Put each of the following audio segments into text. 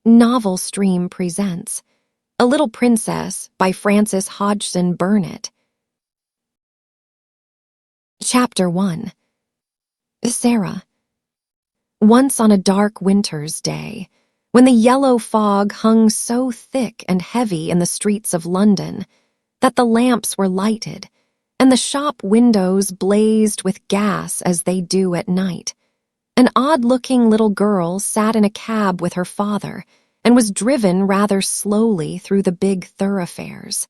Novel Stream presents A Little Princess by Frances Hodgson Burnett. Chapter 1. Sara. Once on a dark winter's day, when the yellow fog hung so thick and heavy in the streets of London that the lamps were lighted and the shop windows blazed with gas as they do at night, an odd-looking little girl sat in a cab with her father and was driven rather slowly through the big thoroughfares.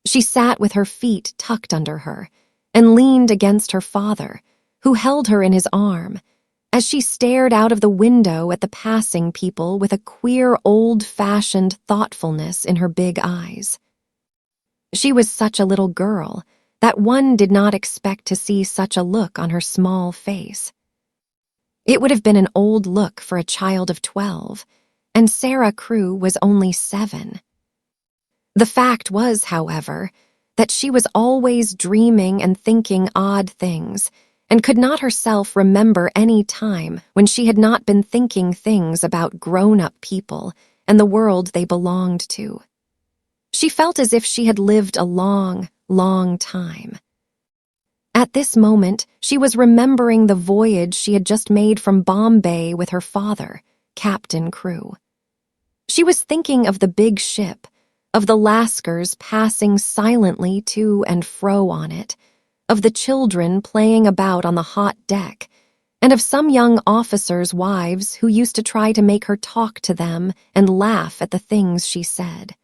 She sat with her feet tucked under her and leaned against her father, who held her in his arm, as she stared out of the window at the passing people with a queer old-fashioned thoughtfulness in her big eyes. She was such a little girl that one did not expect to see such a look on her small face. It would have been an old look for a child of 12, and Sara Crewe was only 7. The fact was, however, that she was always dreaming and thinking odd things, and could not herself remember any time when she had not been thinking things about grown-up people and the world they belonged to. She felt as if she had lived a long, long time. At this moment, she was remembering the voyage she had just made from Bombay with her father, Captain Crewe. She was thinking of the big ship, of the Lascars passing silently to and fro on it, of the children playing about on the hot deck, and of some young officers' wives who used to try to make her talk to them and laugh at the things she said.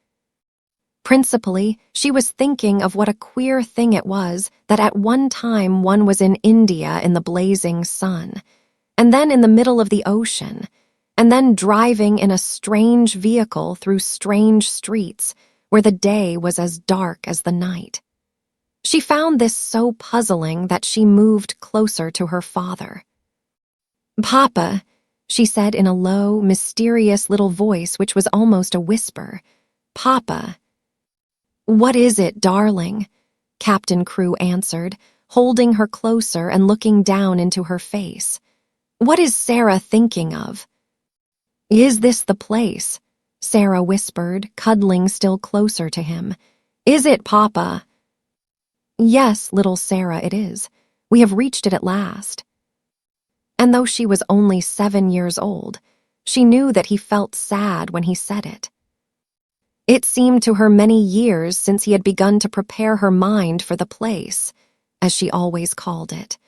Principally, she was thinking of what a queer thing it was that at one time one was in India in the blazing sun, and then in the middle of the ocean, and then driving in a strange vehicle through strange streets where the day was as dark as the night. She found this so puzzling that she moved closer to her father. "Papa," she said in a low, mysterious little voice which was almost a whisper. "Papa." "What is it, darling?" Captain Crewe answered, holding her closer and looking down into her face. "What is Sara thinking of?" "Is this the place?" Sara whispered, cuddling still closer to him. "Is it, Papa?" "Yes, little Sara, it is. We have reached it at last." And though she was only 7 years old, she knew that he felt sad when he said it. It seemed to her many years since he had begun to prepare her mind for the place, as she always called it.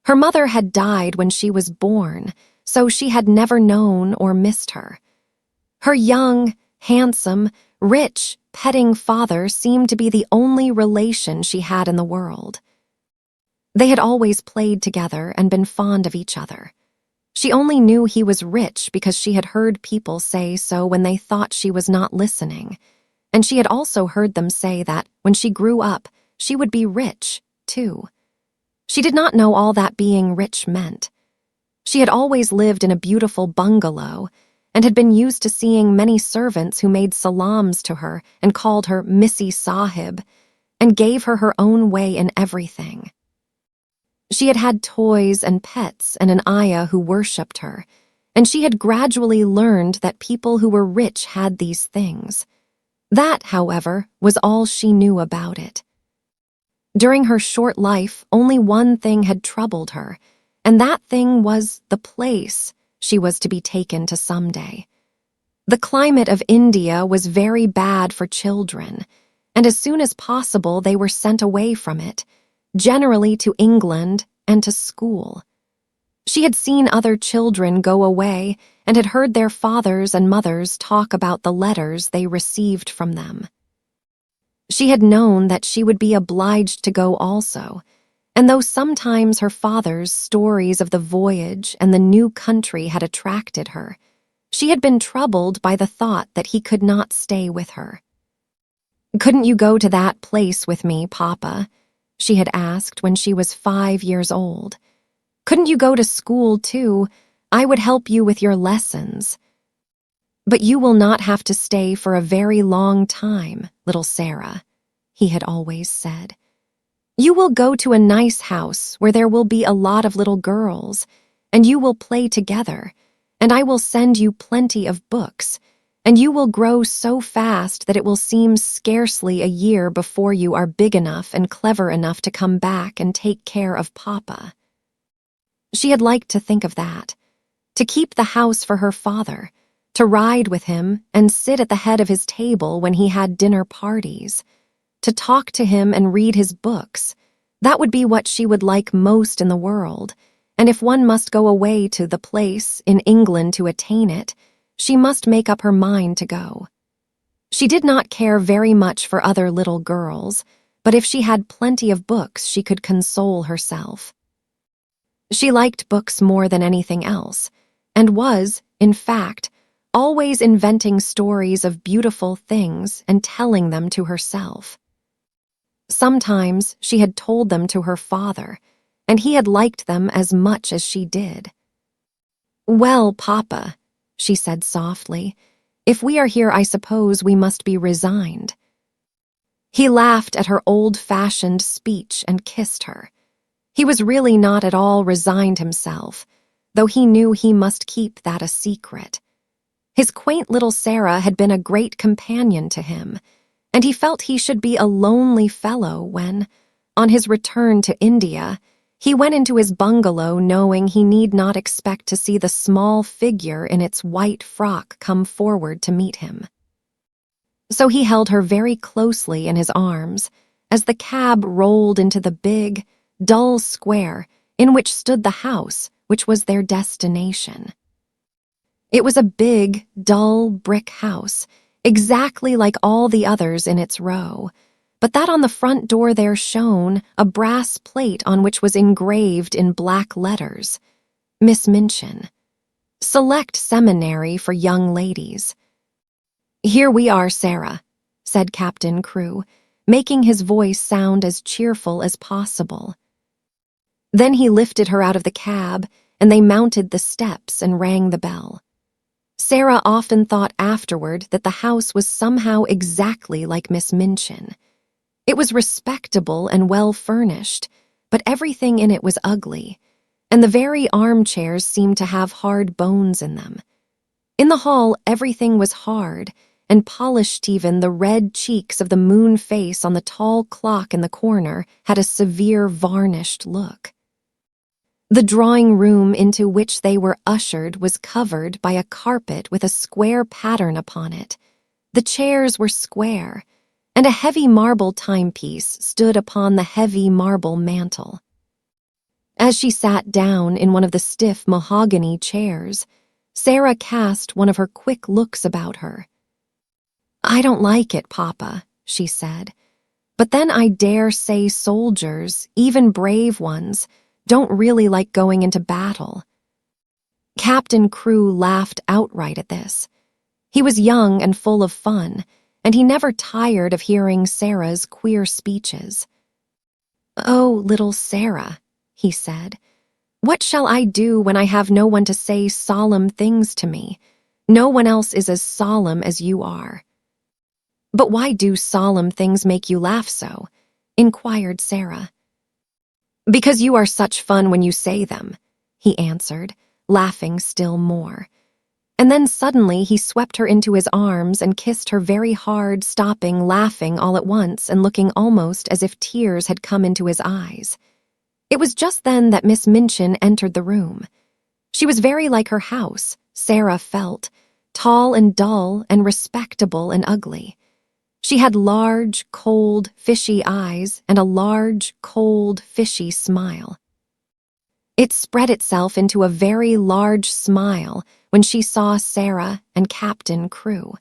Her mother had died when she was born, so she had never known or missed her. Her young, handsome, rich, petting father seemed to be the only relation she had in the world. They had always played together and been fond of each other. She only knew he was rich because she had heard people say so when they thought she was not listening, and she had also heard them say that when she grew up, she would be rich, too. She did not know all that being rich meant. She had always lived in a beautiful bungalow and had been used to seeing many servants who made salams to her and called her Missy Sahib and gave her her own way in everything. She had had toys and pets and an ayah who worshipped her, and she had gradually learned that people who were rich had these things. That, however, was all she knew about it. During her short life, only one thing had troubled her, and that thing was the place she was to be taken to someday. The climate of India was very bad for children, and as soon as possible they were sent away from it, generally to England and to school. She had seen other children go away and had heard their fathers and mothers talk about the letters they received from them. She had known that she would be obliged to go also, and though sometimes her father's stories of the voyage and the new country had attracted her, she had been troubled by the thought that he could not stay with her. "Couldn't you go to that place with me, Papa?" she had asked when she was 5 years old. "Couldn't you go to school, too? I would help you with your lessons." "But you will not have to stay for a very long time, little Sara," he had always said. "You will go to a nice house where there will be a lot of little girls, and you will play together, and I will send you plenty of books, and you will grow so fast that it will seem scarcely a year before you are big enough and clever enough to come back and take care of Papa. She had liked to think of that, to keep the house for her father, to ride with him and sit at the head of his table when he had dinner parties, to talk to him and read his books. That would be what she would like most in the world, and if one must go away to the place in England to attain it, she must make up her mind to go. She did not care very much for other little girls, but if she had plenty of books, she could console herself. She liked books more than anything else, and was, in fact, always inventing stories of beautiful things and telling them to herself. Sometimes she had told them to her father, and he had liked them as much as she did. "Well, Papa," she said softly, "if we are here, I suppose we must be resigned." He laughed at her old-fashioned speech and kissed her. He was really not at all resigned himself, though he knew he must keep that a secret. His quaint little Sara had been a great companion to him, and he felt he should be a lonely fellow when, on his return to India, he went into his bungalow knowing he need not expect to see the small figure in its white frock come forward to meet him. So he held her very closely in his arms as the cab rolled into the big, dull square in which stood the house which was their destination. It was a big, dull brick house, exactly like all the others in its row, but that on the front door there shone a brass plate on which was engraved in black letters, Miss Minchin, Select Seminary for Young Ladies. "Here we are, Sara," said Captain Crewe, making his voice sound as cheerful as possible. Then he lifted her out of the cab, and they mounted the steps and rang the bell. Sara often thought afterward that the house was somehow exactly like Miss Minchin. It was respectable and well-furnished, but everything in it was ugly, and the very armchairs seemed to have hard bones in them. In the hall, everything was hard, and polished. Even the red cheeks of the moon face on the tall clock in the corner had a severe, varnished look. The drawing room into which they were ushered was covered by a carpet with a square pattern upon it. The chairs were square, and a heavy marble timepiece stood upon the heavy marble mantel. As she sat down in one of the stiff mahogany chairs, Sara cast one of her quick looks about her. "I don't like it, Papa," she said, "but then I dare say soldiers, even brave ones, don't really like going into battle." Captain Crewe laughed outright at this. He was young and full of fun, and he never tired of hearing Sara's queer speeches. "Oh, little Sara," he said, "what shall I do when I have no one to say solemn things to me? No one else is as solemn as you are." "But why do solemn things make you laugh so?" inquired Sara. "Because you are such fun when you say them," he answered, laughing still more. And then suddenly he swept her into his arms and kissed her very hard, stopping laughing all at once and looking almost as if tears had come into his eyes. It was just then that Miss Minchin entered the room. She was very like her house, Sara felt, tall and dull and respectable and ugly. She had large, cold, fishy eyes and a large, cold, fishy smile. It spread itself into a very large smile when she saw Sara and Captain Crewe.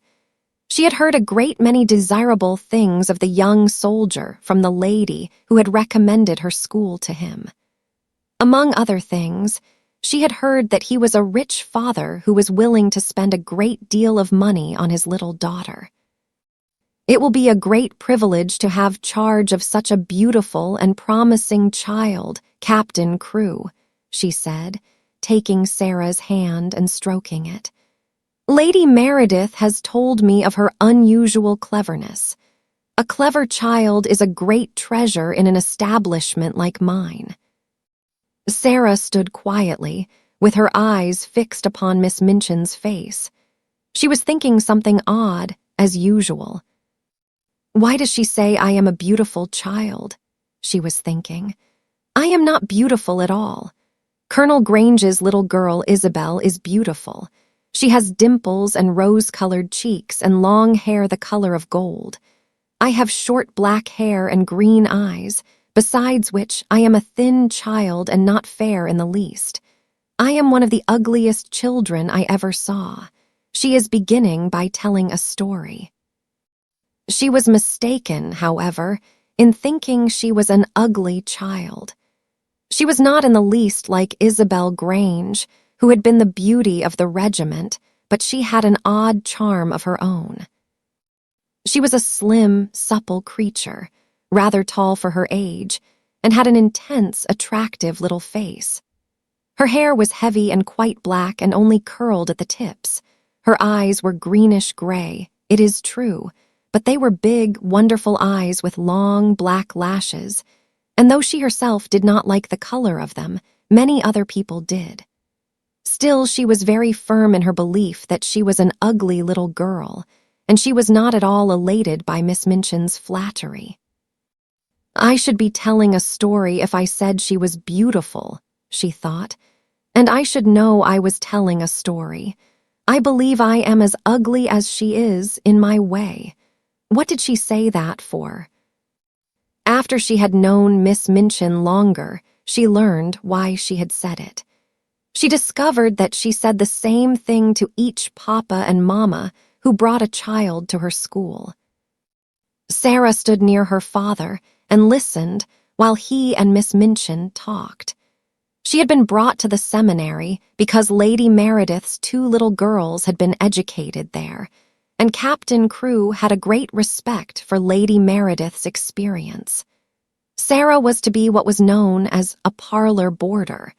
She had heard a great many desirable things of the young soldier from the lady who had recommended her school to him. Among other things, she had heard that he was a rich father who was willing to spend a great deal of money on his little daughter. "It will be a great privilege to have charge of such a beautiful and promising child, Captain Crewe," she said, taking Sara's hand and stroking it. "Lady Meredith has told me of her unusual cleverness. A clever child is a great treasure in an establishment like mine." Sara stood quietly, with her eyes fixed upon Miss Minchin's face. She was thinking something odd, as usual. "Why does she say I am a beautiful child?" she was thinking. "I am not beautiful at all. Colonel Grange's little girl, Isabel, is beautiful. She has dimples and rose-colored cheeks and long hair the color of gold. I have short black hair and green eyes, besides which I am a thin child and not fair in the least. I am one of the ugliest children I ever saw. She is beginning by telling a story." She was mistaken, however, in thinking she was an ugly child. She was not in the least like Isabel Grange, who had been the beauty of the regiment, but she had an odd charm of her own. She was a slim, supple creature, rather tall for her age, and had an intense, attractive little face. Her hair was heavy and quite black and only curled at the tips. Her eyes were greenish-gray, it is true, but they were big, wonderful eyes with long, black lashes, and though she herself did not like the color of them, many other people did. Still, she was very firm in her belief that she was an ugly little girl, and she was not at all elated by Miss Minchin's flattery. "I should be telling a story if I said she was beautiful," she thought, "and I should know I was telling a story. I believe I am as ugly as she is in my way. What did she say that for?" After she had known Miss Minchin longer, she learned why she had said it. She discovered that she said the same thing to each papa and mamma who brought a child to her school. Sara stood near her father and listened while he and Miss Minchin talked. She had been brought to the seminary because Lady Meredith's 2 little girls had been educated there, and Captain Crewe had a great respect for Lady Meredith's experience. Sara was to be what was known as a parlor boarder,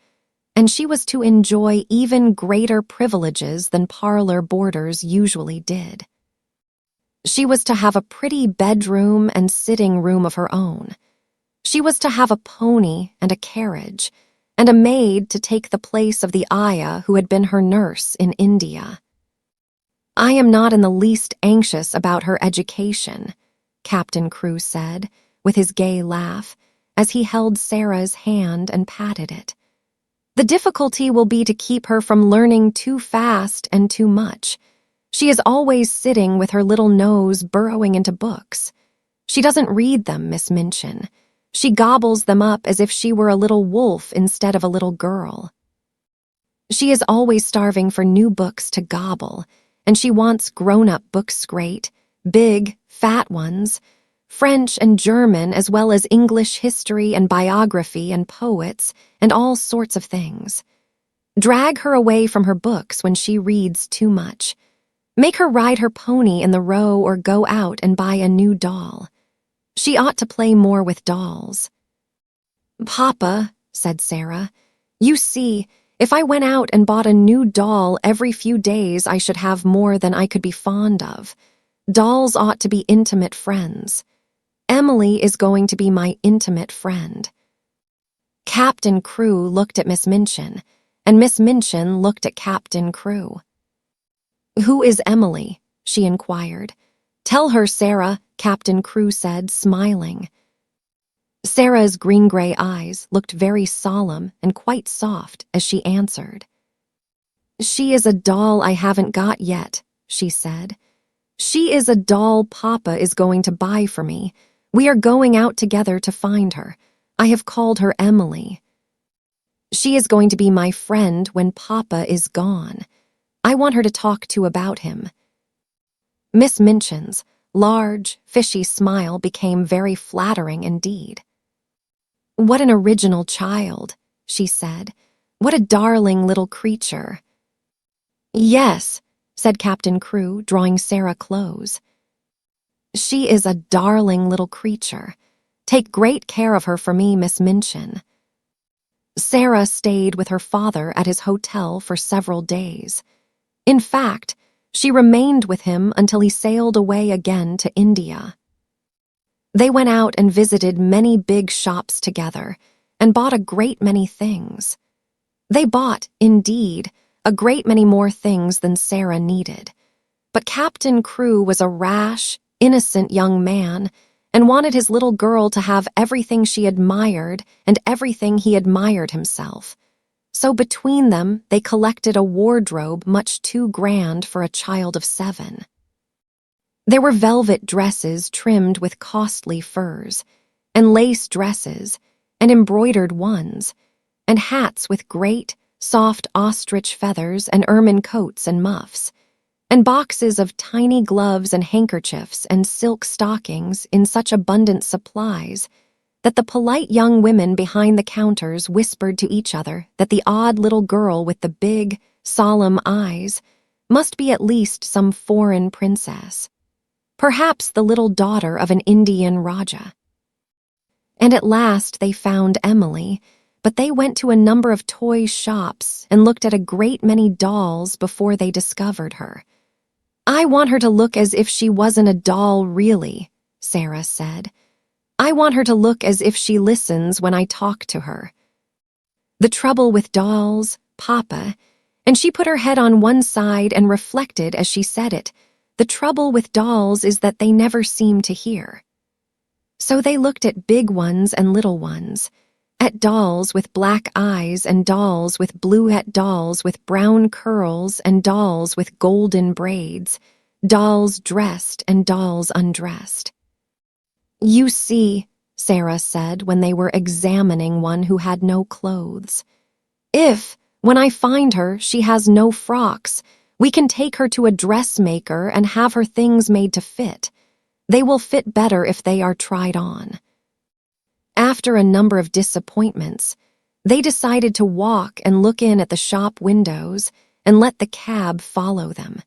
and she was to enjoy even greater privileges than parlor boarders usually did. She was to have a pretty bedroom and sitting room of her own. She was to have a pony and a carriage, and a maid to take the place of the ayah who had been her nurse in India. "I am not in the least anxious about her education," Captain Crewe said, with his gay laugh, as he held Sara's hand and patted it. "The difficulty will be to keep her from learning too fast and too much. She is always sitting with her little nose burrowing into books. She doesn't read them, Miss Minchin. She gobbles them up as if she were a little wolf instead of a little girl. She is always starving for new books to gobble, and she wants grown-up books great, big, fat ones, French and German as well as English history and biography and poets and all sorts of things. Drag her away from her books when she reads too much. Make her ride her pony in the Row or go out and buy a new doll. She ought to play more with dolls." "Papa," said Sara, "you see, if I went out and bought a new doll every few days I should have more than I could be fond of. Dolls ought to be intimate friends. Emily is going to be my intimate friend." Captain Crewe looked at Miss Minchin, and Miss Minchin looked at Captain Crewe. "Who is Emily?" she inquired. "Tell her, Sara," Captain Crewe said, smiling. Sara's green-gray eyes looked very solemn and quite soft as she answered. "She is a doll I haven't got yet," she said. "She is a doll Papa is going to buy for me. We are going out together to find her. I have called her Emily. She is going to be my friend when Papa is gone. I want her to talk to about him." Miss Minchin's large, fishy smile became very flattering indeed. "What an original child," she said. "What a darling little creature." "Yes," said Captain Crewe, drawing Sara close. "She is a darling little creature. Take great care of her for me, Miss Minchin." Sara stayed with her father at his hotel for several days. In fact, she remained with him until he sailed away again to India. They went out and visited many big shops together and bought a great many things. They bought, indeed, a great many more things than Sara needed. But Captain Crewe was a rash, innocent young man and wanted his little girl to have everything she admired and everything he admired himself. So between them, they collected a wardrobe much too grand for a child of 7. There were velvet dresses trimmed with costly furs, and lace dresses, and embroidered ones, and hats with great, soft ostrich feathers and ermine coats and muffs, and boxes of tiny gloves and handkerchiefs and silk stockings in such abundant supplies that the polite young women behind the counters whispered to each other that the odd little girl with the big, solemn eyes must be at least some foreign princess, perhaps the little daughter of an Indian Raja. And at last they found Emily, but they went to a number of toy shops and looked at a great many dolls before they discovered her. "I want her to look as if she wasn't a doll really," Sara said. "I want her to look as if she listens when I talk to her. The trouble with dolls, Papa," and she put her head on one side and reflected as she said it, "the trouble with dolls is that they never seem to hear." So they looked at big ones and little ones, at dolls with black eyes and dolls with blue, at dolls with brown curls and dolls with golden braids, dolls dressed and dolls undressed. "You see," Sara said when they were examining one who had no clothes, "if, when I find her, she has no frocks, we can take her to a dressmaker and have her things made to fit. They will fit better if they are tried on." After a number of disappointments, they decided to walk and look in at the shop windows and let the cab follow them.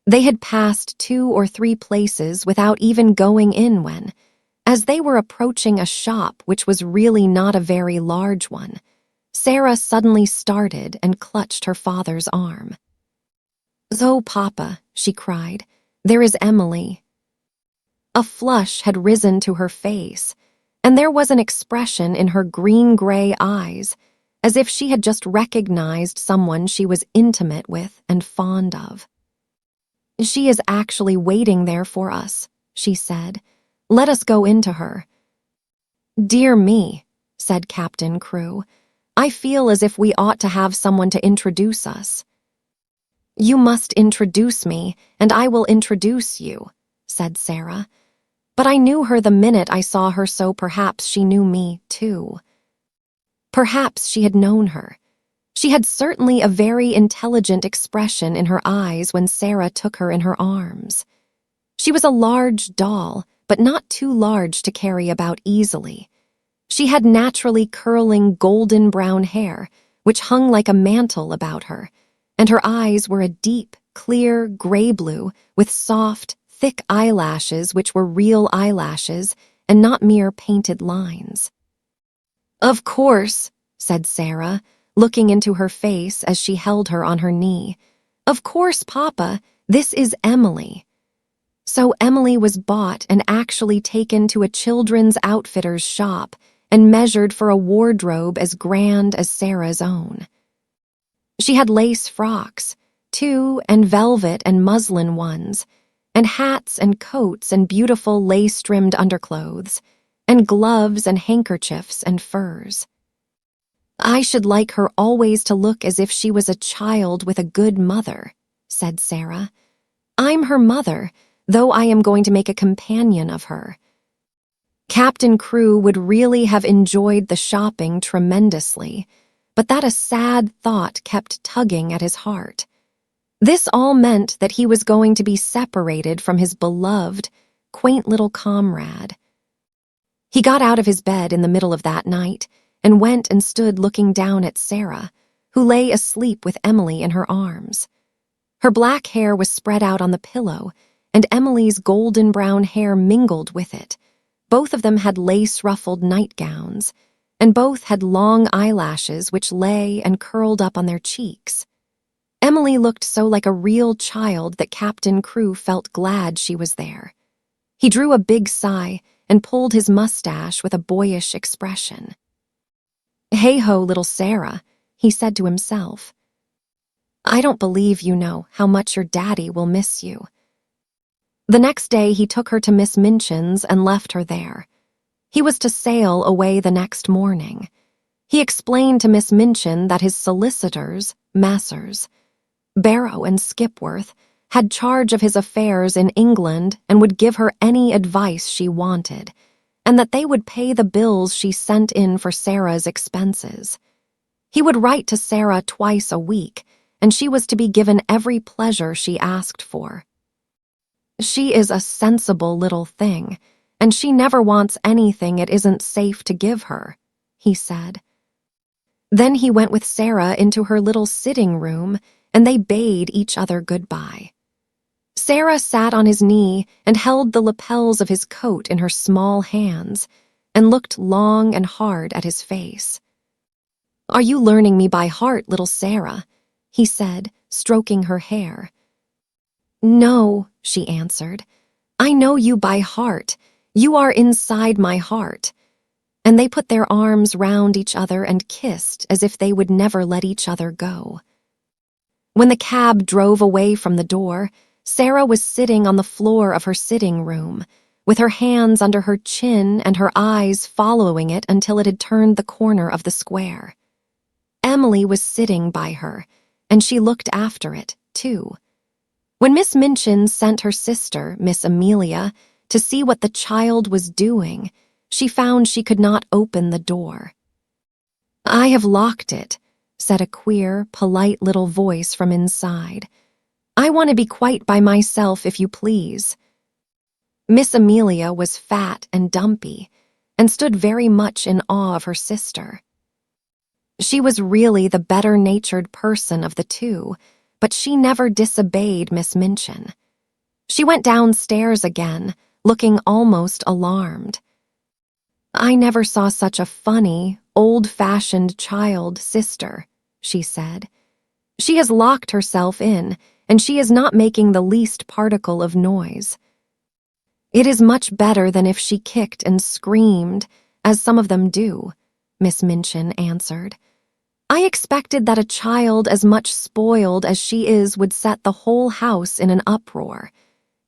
They had passed 2 or 3 places without even going in when, as they were approaching a shop which was really not a very large one, Sara suddenly started and clutched her father's arm. "Oh, Papa," she cried, "there is Emily." A flush had risen to her face, and there was an expression in her green-gray eyes, as if she had just recognized someone she was intimate with and fond of. "She is actually waiting there for us," she said. "Let us go into her." "Dear me," said Captain Crewe, "I feel as if we ought to have someone to introduce us." "You must introduce me, and I will introduce you," said Sara. "But I knew her the minute I saw her, so perhaps she knew me, too." Perhaps she had known her. She had certainly a very intelligent expression in her eyes when Sara took her in her arms. She was a large doll, but not too large to carry about easily. She had naturally curling golden brown hair, which hung like a mantle about her, and her eyes were a deep, clear gray-blue with soft, thick eyelashes which were real eyelashes and not mere painted lines. "Of course," said Sara, looking into her face as she held her on her knee. "Of course, Papa, this is Emily." So Emily was bought and actually taken to a children's outfitter's shop and measured for a wardrobe as grand as Sara's own. She had lace frocks, too, and velvet and muslin ones, and hats and coats and beautiful lace-trimmed underclothes, and gloves and handkerchiefs and furs. "I should like her always to look as if she was a child with a good mother," said Sara. "I'm her mother, though I am going to make a companion of her." Captain Crewe would really have enjoyed the shopping tremendously, but that a sad thought kept tugging at his heart. This all meant that he was going to be separated from his beloved, quaint little comrade. He got out of his bed in the middle of that night and went and stood looking down at Sara, who lay asleep with Emily in her arms. Her black hair was spread out on the pillow, and Emily's golden brown hair mingled with it. Both of them had lace-ruffled nightgowns, and both had long eyelashes which lay and curled up on their cheeks. Emily looked so like a real child that Captain Crewe felt glad she was there. He drew a big sigh and pulled his mustache with a boyish expression. "Hey-ho, little Sara," he said to himself. I don't believe you know how much your daddy will miss you. The next day he took her to Miss Minchin's and left her there. He was to sail away the next morning. He explained to Miss Minchin that his solicitors, Messrs. Barrow and Skipworth, had charge of his affairs in England and would give her any advice she wanted, and that they would pay the bills she sent in for Sarah's expenses. He would write to Sara twice a week, and she was to be given every pleasure she asked for. She is a sensible little thing, and she never wants anything it isn't safe to give her, he said. Then he went with Sara into her little sitting room, and they bade each other goodbye. Sara sat on his knee and held the lapels of his coat in her small hands and looked long and hard at his face. Are you learning me by heart, little Sara? He said, stroking her hair. No, she answered. I know you by heart. You are inside my heart. And they put their arms round each other and kissed as if they would never let each other go. When the cab drove away from the door, Sara was sitting on the floor of her sitting room, with her hands under her chin and her eyes following it until it had turned the corner of the square. Emily was sitting by her, and she looked after it, too. When Miss Minchin sent her sister, Miss Amelia, to see what the child was doing, she found she could not open the door. I have locked it, said a queer, polite little voice from inside. I want to be quite by myself, if you please. Miss Amelia was fat and dumpy, and stood very much in awe of her sister. She was really the better-natured person of the two, but she never disobeyed Miss Minchin. She went downstairs again, looking almost alarmed. I never saw such a funny, old-fashioned child sister, she said. She has locked herself in, and she is not making the least particle of noise. It is much better than if she kicked and screamed, as some of them do, Miss Minchin answered. I expected that a child as much spoiled as she is would set the whole house in an uproar.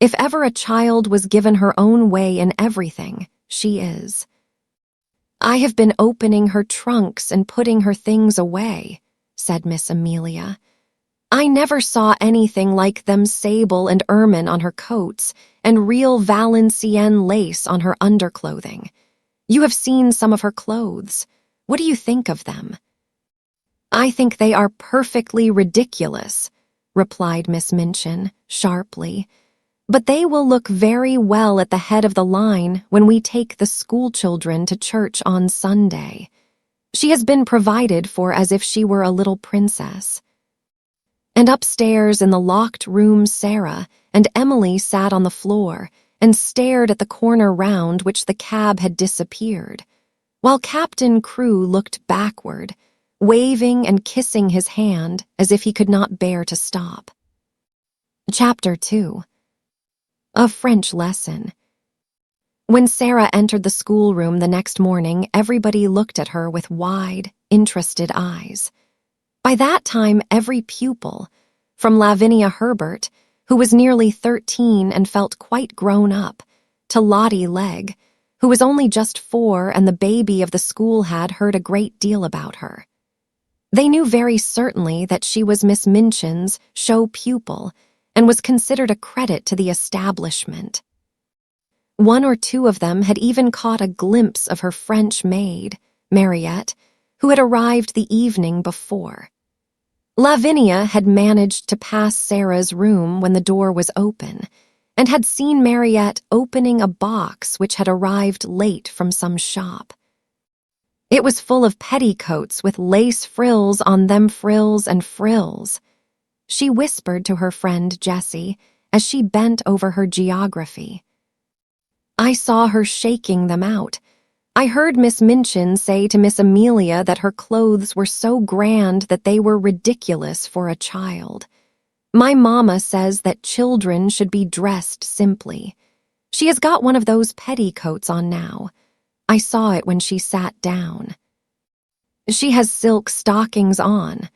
If ever a child was given her own way in everything, she is. I have been opening her trunks and putting her things away, said Miss Amelia. I never saw anything like them sable and ermine on her coats and real Valenciennes lace on her underclothing. You have seen some of her clothes. What do you think of them? I think they are perfectly ridiculous, replied Miss Minchin sharply. But they will look very well at the head of the line when we take the schoolchildren to church on Sunday. She has been provided for as if she were a little princess. And upstairs in the locked room, Sara and Emily sat on the floor and stared at the corner round which the cab had disappeared, while Captain Crewe looked backward, waving and kissing his hand as if he could not bear to stop. Chapter 2. A French Lesson. When Sara entered the schoolroom the next morning, everybody looked at her with wide, interested eyes. By that time, every pupil, from Lavinia Herbert, who was nearly 13 and felt quite grown up, to Lottie Legg, who was only just 4 and the baby of the school had heard a great deal about her. They knew very certainly that she was Miss Minchin's show pupil and was considered a credit to the establishment. One or two of them had even caught a glimpse of her French maid, Mariette, who had arrived the evening before. Lavinia had managed to pass Sara's room when the door was open, and had seen Mariette opening a box which had arrived late from some shop. It was full of petticoats with lace frills on them, frills and frills. She whispered to her friend Jessie as she bent over her geography. I saw her shaking them out. I heard Miss Minchin say to Miss Amelia that her clothes were so grand that they were ridiculous for a child. My mamma says that children should be dressed simply. She has got one of those petticoats on now. I saw it when she sat down. She has silk stockings on,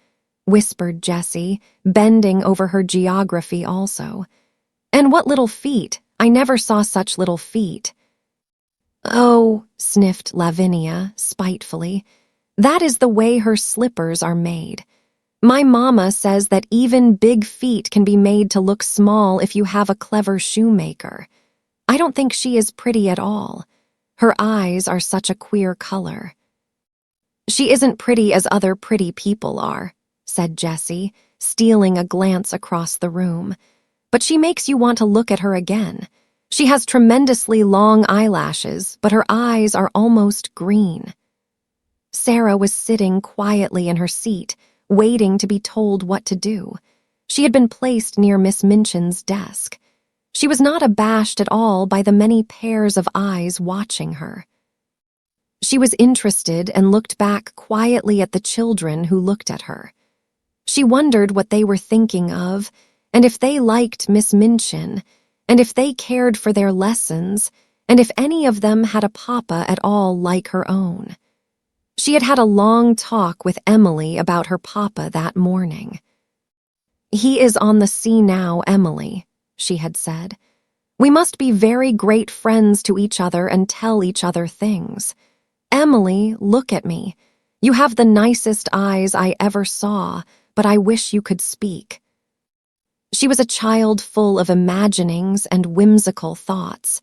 whispered Jessie, bending over her geography also. And what little feet! I never saw such little feet. Oh, sniffed Lavinia, spitefully. That is the way her slippers are made. My mama says that even big feet can be made to look small if you have a clever shoemaker. I don't think she is pretty at all. Her eyes are such a queer color. She isn't pretty as other pretty people are, said Jessie, stealing a glance across the room. But she makes you want to look at her again. She has tremendously long eyelashes, but her eyes are almost green. Sara was sitting quietly in her seat, waiting to be told what to do. She had been placed near Miss Minchin's desk. She was not abashed at all by the many pairs of eyes watching her. She was interested and looked back quietly at the children who looked at her. She wondered what they were thinking of, and if they liked Miss Minchin, and if they cared for their lessons, and if any of them had a papa at all like her own. She had had a long talk with Emily about her papa that morning. "He is on the sea now, Emily," she had said. "We must be very great friends to each other and tell each other things. Emily, look at me. You have the nicest eyes I ever saw, but I wish you could speak." She was a child full of imaginings and whimsical thoughts,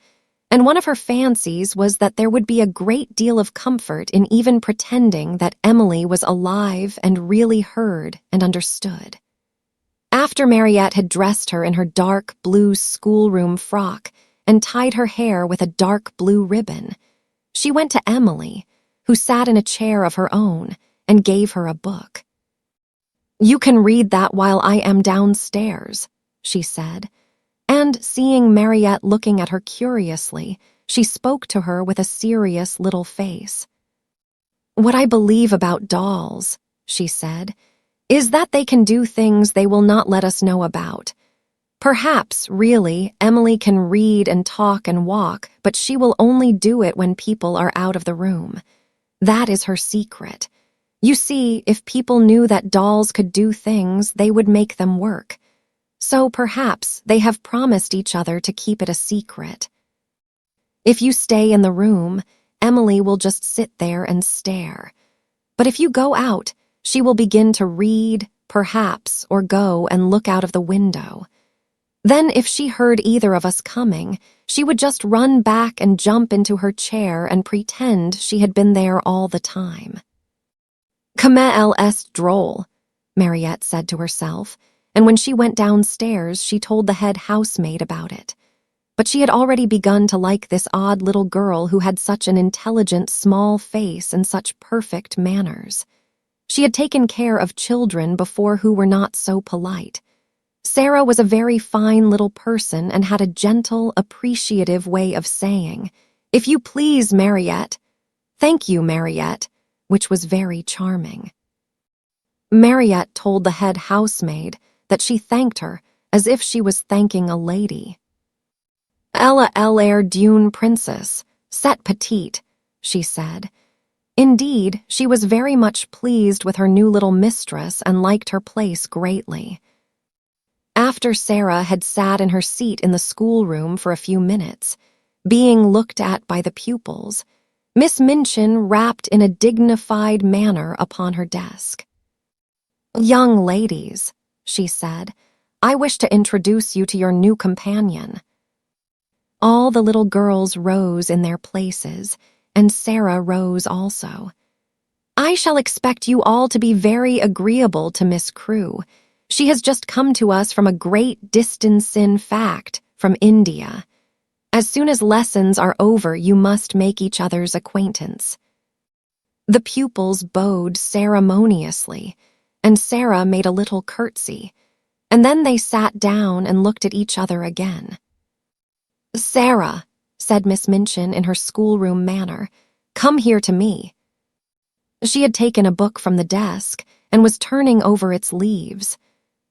and one of her fancies was that there would be a great deal of comfort in even pretending that Emily was alive and really heard and understood. After Mariette had dressed her in her dark blue schoolroom frock and tied her hair with a dark blue ribbon, she went to Emily, who sat in a chair of her own, and gave her a book. "You can read that while I am downstairs," she said, and seeing Mariette looking at her curiously, she spoke to her with a serious little face. "What I believe about dolls," she said, "is that they can do things they will not let us know about. Perhaps, really, Emily can read and talk and walk, but she will only do it when people are out of the room. That is her secret. You see, if people knew that dolls could do things, they would make them work. So perhaps they have promised each other to keep it a secret. If you stay in the room, Emily will just sit there and stare. But if you go out, she will begin to read, perhaps, or go and look out of the window. Then if she heard either of us coming, she would just run back and jump into her chair and pretend she had been there all the time." "Comme elle est drôle," Mariette said to herself, and when she went downstairs, she told the head housemaid about it. But she had already begun to like this odd little girl who had such an intelligent small face and such perfect manners. She had taken care of children before who were not so polite. Sara was a very fine little person and had a gentle, appreciative way of saying, "If you please, Mariette." "Thank you, Mariette," which was very charming. Mariette told the head housemaid that she thanked her as if she was thanking a lady. "Elle l'air d'une princesse, cette petite," she said. Indeed, she was very much pleased with her new little mistress and liked her place greatly. After Sara had sat in her seat in the schoolroom for a few minutes, being looked at by the pupils, Miss Minchin rapped in a dignified manner upon her desk. "Young ladies," she said, "I wish to introduce you to your new companion." All the little girls rose in their places, and Sara rose also. "I shall expect you all to be very agreeable to Miss Crewe. She has just come to us from a great distance, in fact, from India. As soon as lessons are over, you must make each other's acquaintance." The pupils bowed ceremoniously, and Sara made a little curtsy, and then they sat down and looked at each other again. "Sara," said Miss Minchin in her schoolroom manner, "come here to me." She had taken a book from the desk and was turning over its leaves.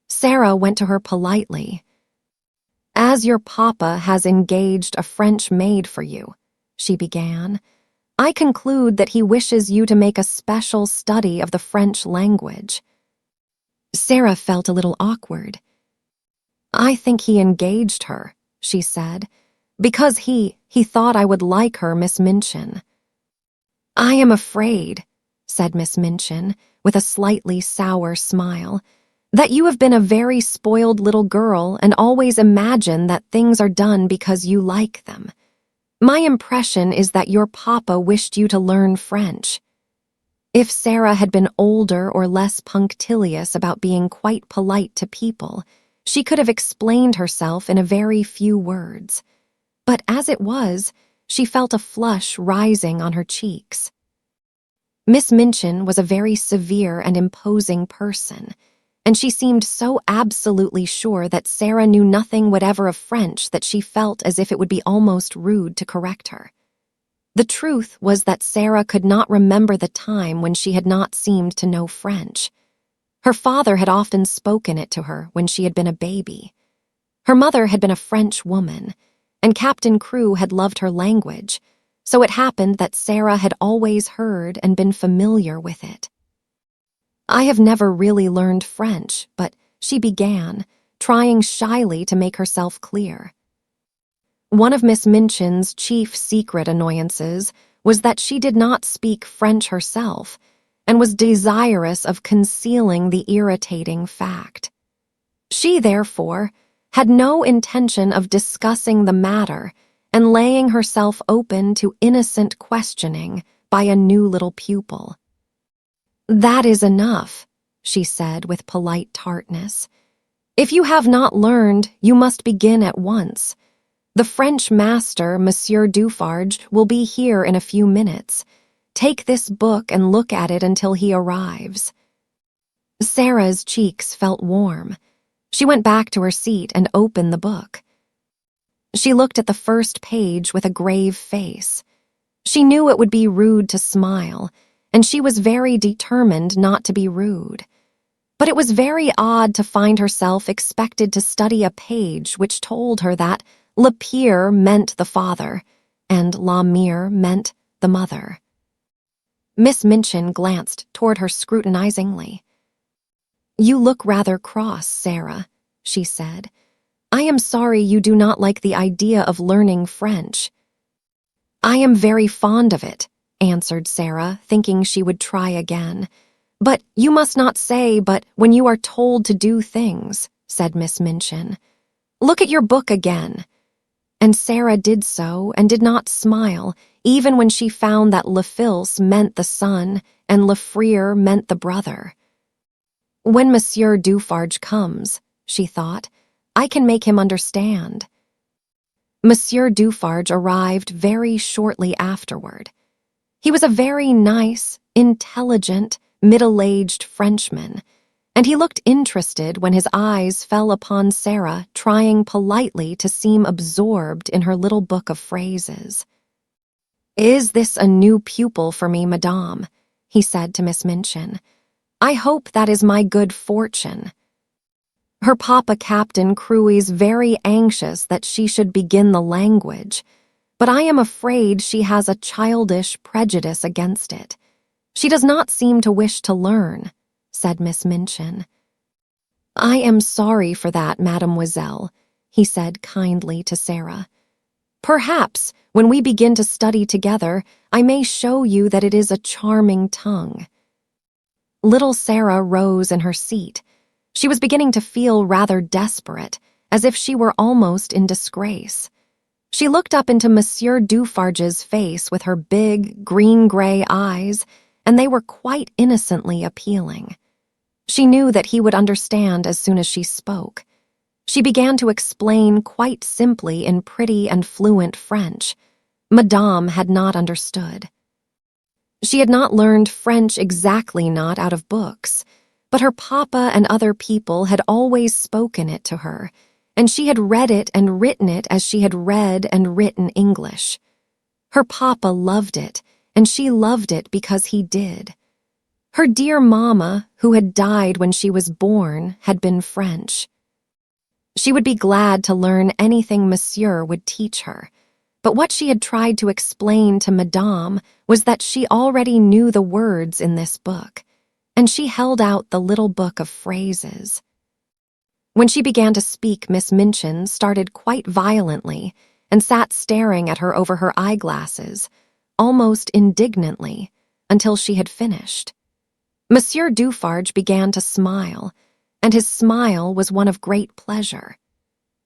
Sara went to her politely. "As your papa has engaged a French maid for you," she began, I conclude that he wishes you to make a special study of the French language." Sara felt a little awkward. "I think he engaged her," she said, "because he thought I would like her, Miss Minchin." "I am afraid," said Miss Minchin, with a slightly sour smile, "that you have been a very spoiled little girl and always imagine that things are done because you like them. My impression is that your papa wished you to learn French." If Sara had been older or less punctilious about being quite polite to people, she could have explained herself in a very few words. But as it was, she felt a flush rising on her cheeks. Miss Minchin was a very severe and imposing person, and she seemed so absolutely sure that Sara knew nothing whatever of French that she felt as if it would be almost rude to correct her. The truth was that Sara could not remember the time when she had not seemed to know French. Her father had often spoken it to her when she had been a baby. Her mother had been a French woman, and Captain Crewe had loved her language, so it happened that Sara had always heard and been familiar with it. "I have never really learned French," but she began, trying shyly to make herself clear. One of Miss Minchin's chief secret annoyances was that she did not speak French herself and was desirous of concealing the irritating fact. She, therefore, had no intention of discussing the matter and laying herself open to innocent questioning by a new little pupil. "That is enough," she said with polite tartness. "If you have not learned, you must begin at once. The French master, Monsieur Dufarge, will be here in a few minutes. Take this book and look at it until he arrives." Sara's cheeks felt warm. She went back to her seat and opened the book. She looked at the first page with a grave face. She knew it would be rude to smile, and she was very determined not to be rude. But it was very odd to find herself expected to study a page which told her that Le Pere meant the father, and La Mère meant the mother. Miss Minchin glanced toward her scrutinizingly. "You look rather cross, Sara," she said. "I am sorry you do not like the idea of learning French." "I am very fond of it," answered Sara, thinking she would try again. "But you must not say 'but' when you are told to do things," said Miss Minchin. "Look at your book again." And Sara did so and did not smile, even when she found that Le Fils meant the son and Le Frere meant the brother. "When Monsieur Dufarge comes," she thought, "I can make him understand." Monsieur Dufarge arrived very shortly afterward. He was a very nice, intelligent, middle-aged Frenchman, and he looked interested when his eyes fell upon Sara trying politely to seem absorbed in her little book of phrases. "Is this a new pupil for me, madame?" he said to Miss Minchin. "I hope that is my good fortune." Her papa Captain Crewe is very anxious that she should begin the language, but I am afraid she has a childish prejudice against it. She does not seem to wish to learn," said Miss Minchin. "I am sorry for that, mademoiselle," he said kindly to Sara. "Perhaps, when we begin to study together, I may show you that it is a charming tongue." Little Sara rose in her seat. She was beginning to feel rather desperate, as if she were almost in disgrace. She looked up into Monsieur Dufarge's face with her big, green-gray eyes, and they were quite innocently appealing. She knew that he would understand as soon as she spoke. She began to explain quite simply in pretty and fluent French. Madame had not understood. She had not learned French exactly not out of books, but her papa and other people had always spoken it to her, and she had read it and written it as she had read and written English. Her papa loved it, and she loved it because he did. Her dear mamma, who had died when she was born, had been French. She would be glad to learn anything Monsieur would teach her, But what she had tried to explain to Madame was that she already knew the words in this book, and she held out the little book of phrases. When she began to speak, Miss Minchin started quite violently and sat staring at her over her eyeglasses, almost indignantly, until she had finished. Monsieur Dufarge began to smile, and his smile was one of great pleasure.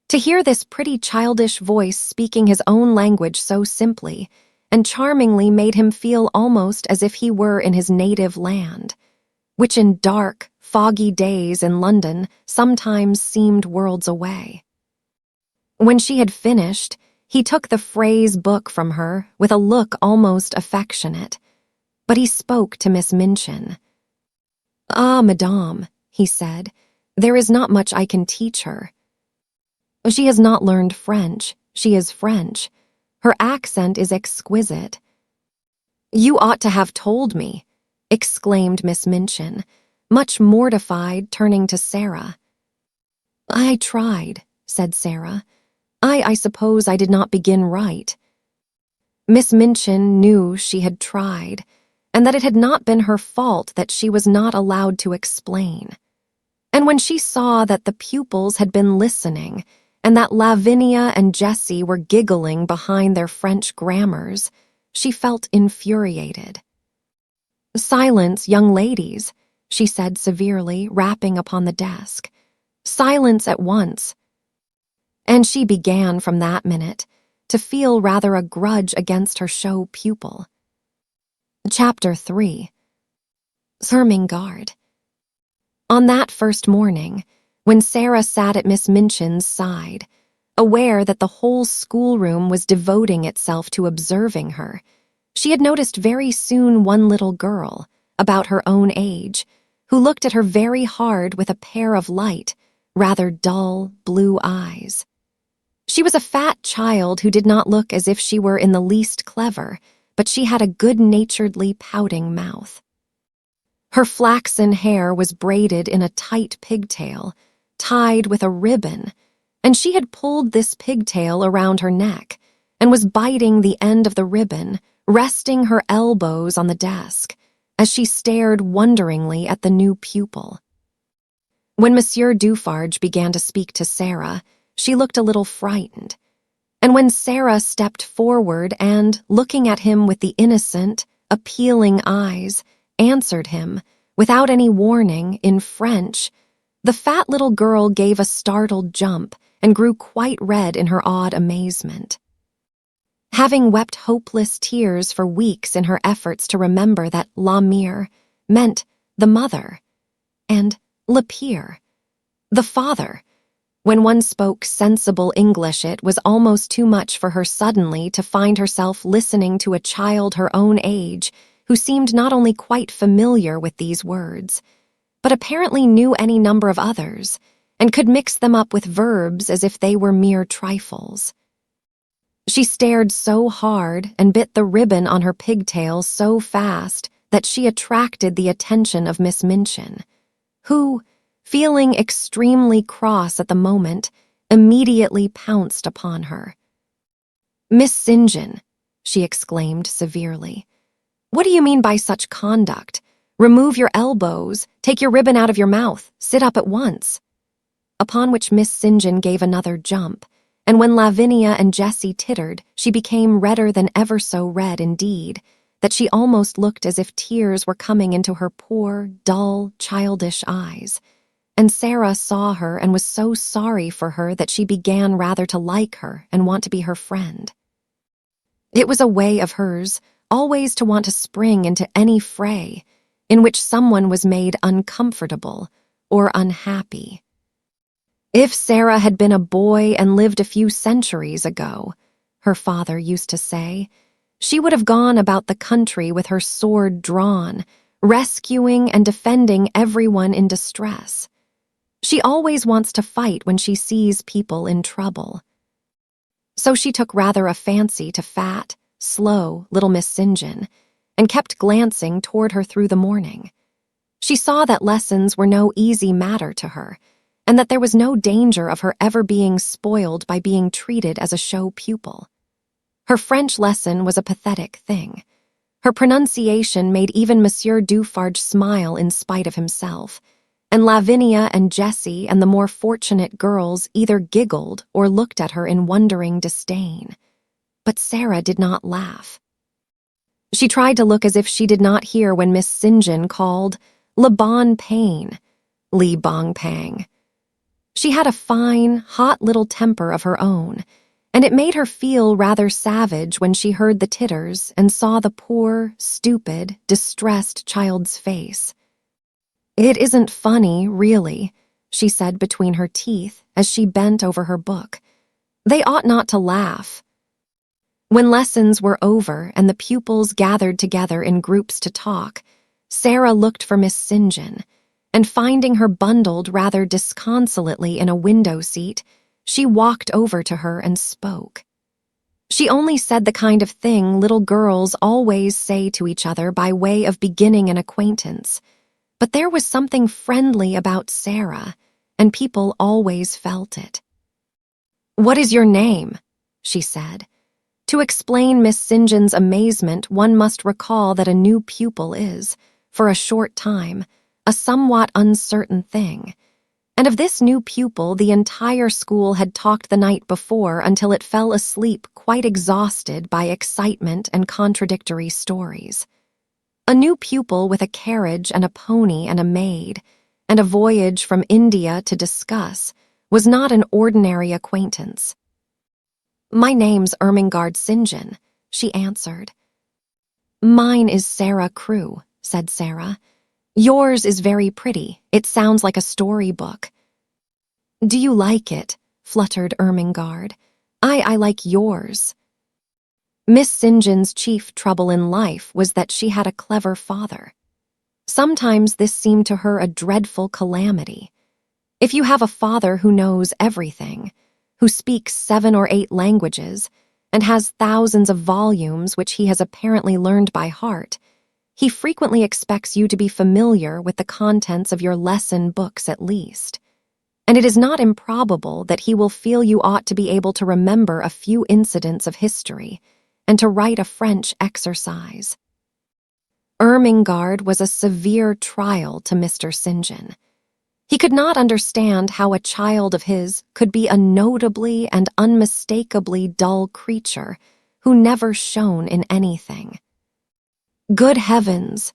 To hear this pretty childish voice speaking his own language so simply and charmingly made him feel almost as if he were in his native land, which in dark, foggy days in London sometimes seemed worlds away. When she had finished, he took the phrase book from her with a look almost affectionate, but he spoke to Miss Minchin. "Ah, Madame," he said, "there is not much I can teach her. She has not learned French. She is French. Her accent is exquisite." "You ought to have told me," exclaimed Miss Minchin, much mortified, turning to Sara. "I tried," said Sara. I suppose I did not begin right." Miss Minchin knew she had tried, and that it had not been her fault that she was not allowed to explain. And when she saw that the pupils had been listening, and that Lavinia and Jessie were giggling behind their French grammars, she felt infuriated. "Silence, young ladies," she said severely, rapping upon the desk. "Silence at once." And she began from that minute to feel rather a grudge against her show pupil. Chapter 3. Ermengarde. On that first morning, when Sara sat at Miss Minchin's side, aware that the whole schoolroom was devoting itself to observing her, she had noticed very soon one little girl, about her own age, who looked at her very hard with a pair of light, rather dull, blue eyes. She was a fat child who did not look as if she were in the least clever, but she had a good-naturedly pouting mouth. Her flaxen hair was braided in a tight pigtail, tied with a ribbon, and she had pulled this pigtail around her neck and was biting the end of the ribbon, resting her elbows on the desk, as she stared wonderingly at the new pupil. When Monsieur Dufarge began to speak to Sara, she looked a little frightened, and when Sara stepped forward and, looking at him with the innocent, appealing eyes, answered him, without any warning, in French, the fat little girl gave a startled jump and grew quite red in her odd amazement. Having wept hopeless tears for weeks in her efforts to remember that la mère meant the mother, and le père, the father, when one spoke sensible English, it was almost too much for her suddenly to find herself listening to a child her own age who seemed not only quite familiar with these words, but apparently knew any number of others, and could mix them up with verbs as if they were mere trifles. She stared so hard and bit the ribbon on her pigtail so fast that she attracted the attention of Miss Minchin, who, feeling extremely cross at the moment, immediately pounced upon her. "Miss St. John," she exclaimed severely, "what do you mean by such conduct? Remove your elbows, take your ribbon out of your mouth, sit up at once." Upon which Miss St. John gave another jump, and when Lavinia and Jessie tittered, she became redder than ever, so red indeed that she almost looked as if tears were coming into her poor, dull, childish eyes. And Sara saw her and was so sorry for her that she began rather to like her and want to be her friend. It was a way of hers always to want to spring into any fray in which someone was made uncomfortable or unhappy. If Sara had been a boy and lived a few centuries ago, her father used to say, she would have gone about the country with her sword drawn, rescuing and defending everyone in distress. She always wants to fight when she sees people in trouble. So she took rather a fancy to fat, slow little Miss St. John, and kept glancing toward her through the morning. She saw that lessons were no easy matter to her, and that there was no danger of her ever being spoiled by being treated as a show pupil. Her French lesson was a pathetic thing. Her pronunciation made even Monsieur Dufarge smile in spite of himself, and Lavinia and Jessie and the more fortunate girls either giggled or looked at her in wondering disdain. But Sara did not laugh. She tried to look as if she did not hear when Miss St. John called, "Le bon pain, Li Bong Pang." She had a fine, hot little temper of her own, and it made her feel rather savage when she heard the titters and saw the poor, stupid, distressed child's face. "It isn't funny, really," she said between her teeth as she bent over her book. "They ought not to laugh." When lessons were over and the pupils gathered together in groups to talk, Sara looked for Miss St. John, and finding her bundled rather disconsolately in a window seat, she walked over to her and spoke. She only said the kind of thing little girls always say to each other by way of beginning an acquaintance, but there was something friendly about Sara, and people always felt it. "What is your name?" she said. To explain Miss St. John's amazement, one must recall that a new pupil is, for a short time, a somewhat uncertain thing, and of this new pupil the entire school had talked the night before until it fell asleep quite exhausted by excitement and contradictory stories. A new pupil with a carriage and a pony and a maid, and a voyage from India to discuss, was not an ordinary acquaintance. "My name's Ermengarde St. John," she answered. "Mine is Sara Crewe," said Sara. "Yours is very pretty. It sounds like a storybook." "Do you like it?" fluttered Ermengarde. I like yours." Miss St. John's chief trouble in life was that she had a clever father. Sometimes this seemed to her a dreadful calamity. If you have a father who knows everything, who speaks 7 or 8 languages, and has thousands of volumes which he has apparently learned by heart, he frequently expects you to be familiar with the contents of your lesson books at least. And it is not improbable that he will feel you ought to be able to remember a few incidents of history, and to write a French exercise. Ermengarde was a severe trial to Mr. St. John. He could not understand how a child of his could be a notably and unmistakably dull creature who never shone in anything. "Good heavens,"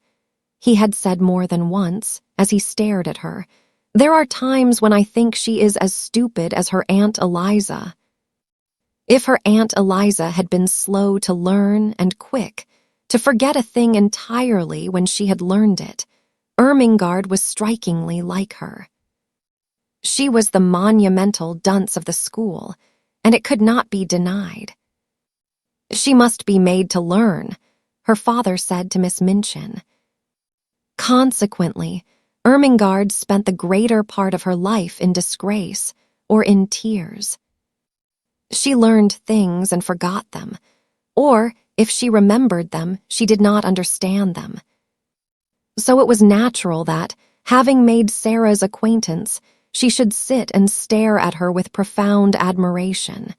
he had said more than once as he stared at her, "there are times when I think she is as stupid as her Aunt Eliza." If her Aunt Eliza had been slow to learn and quick, to forget a thing entirely when she had learned it, Ermengarde was strikingly like her. She was the monumental dunce of the school, and it could not be denied. "She must be made to learn," her father said to Miss Minchin. Consequently, Ermengarde spent the greater part of her life in disgrace or in tears. She learned things and forgot them, or, if she remembered them, she did not understand them. So it was natural that, having made Sara's acquaintance, she should sit and stare at her with profound admiration.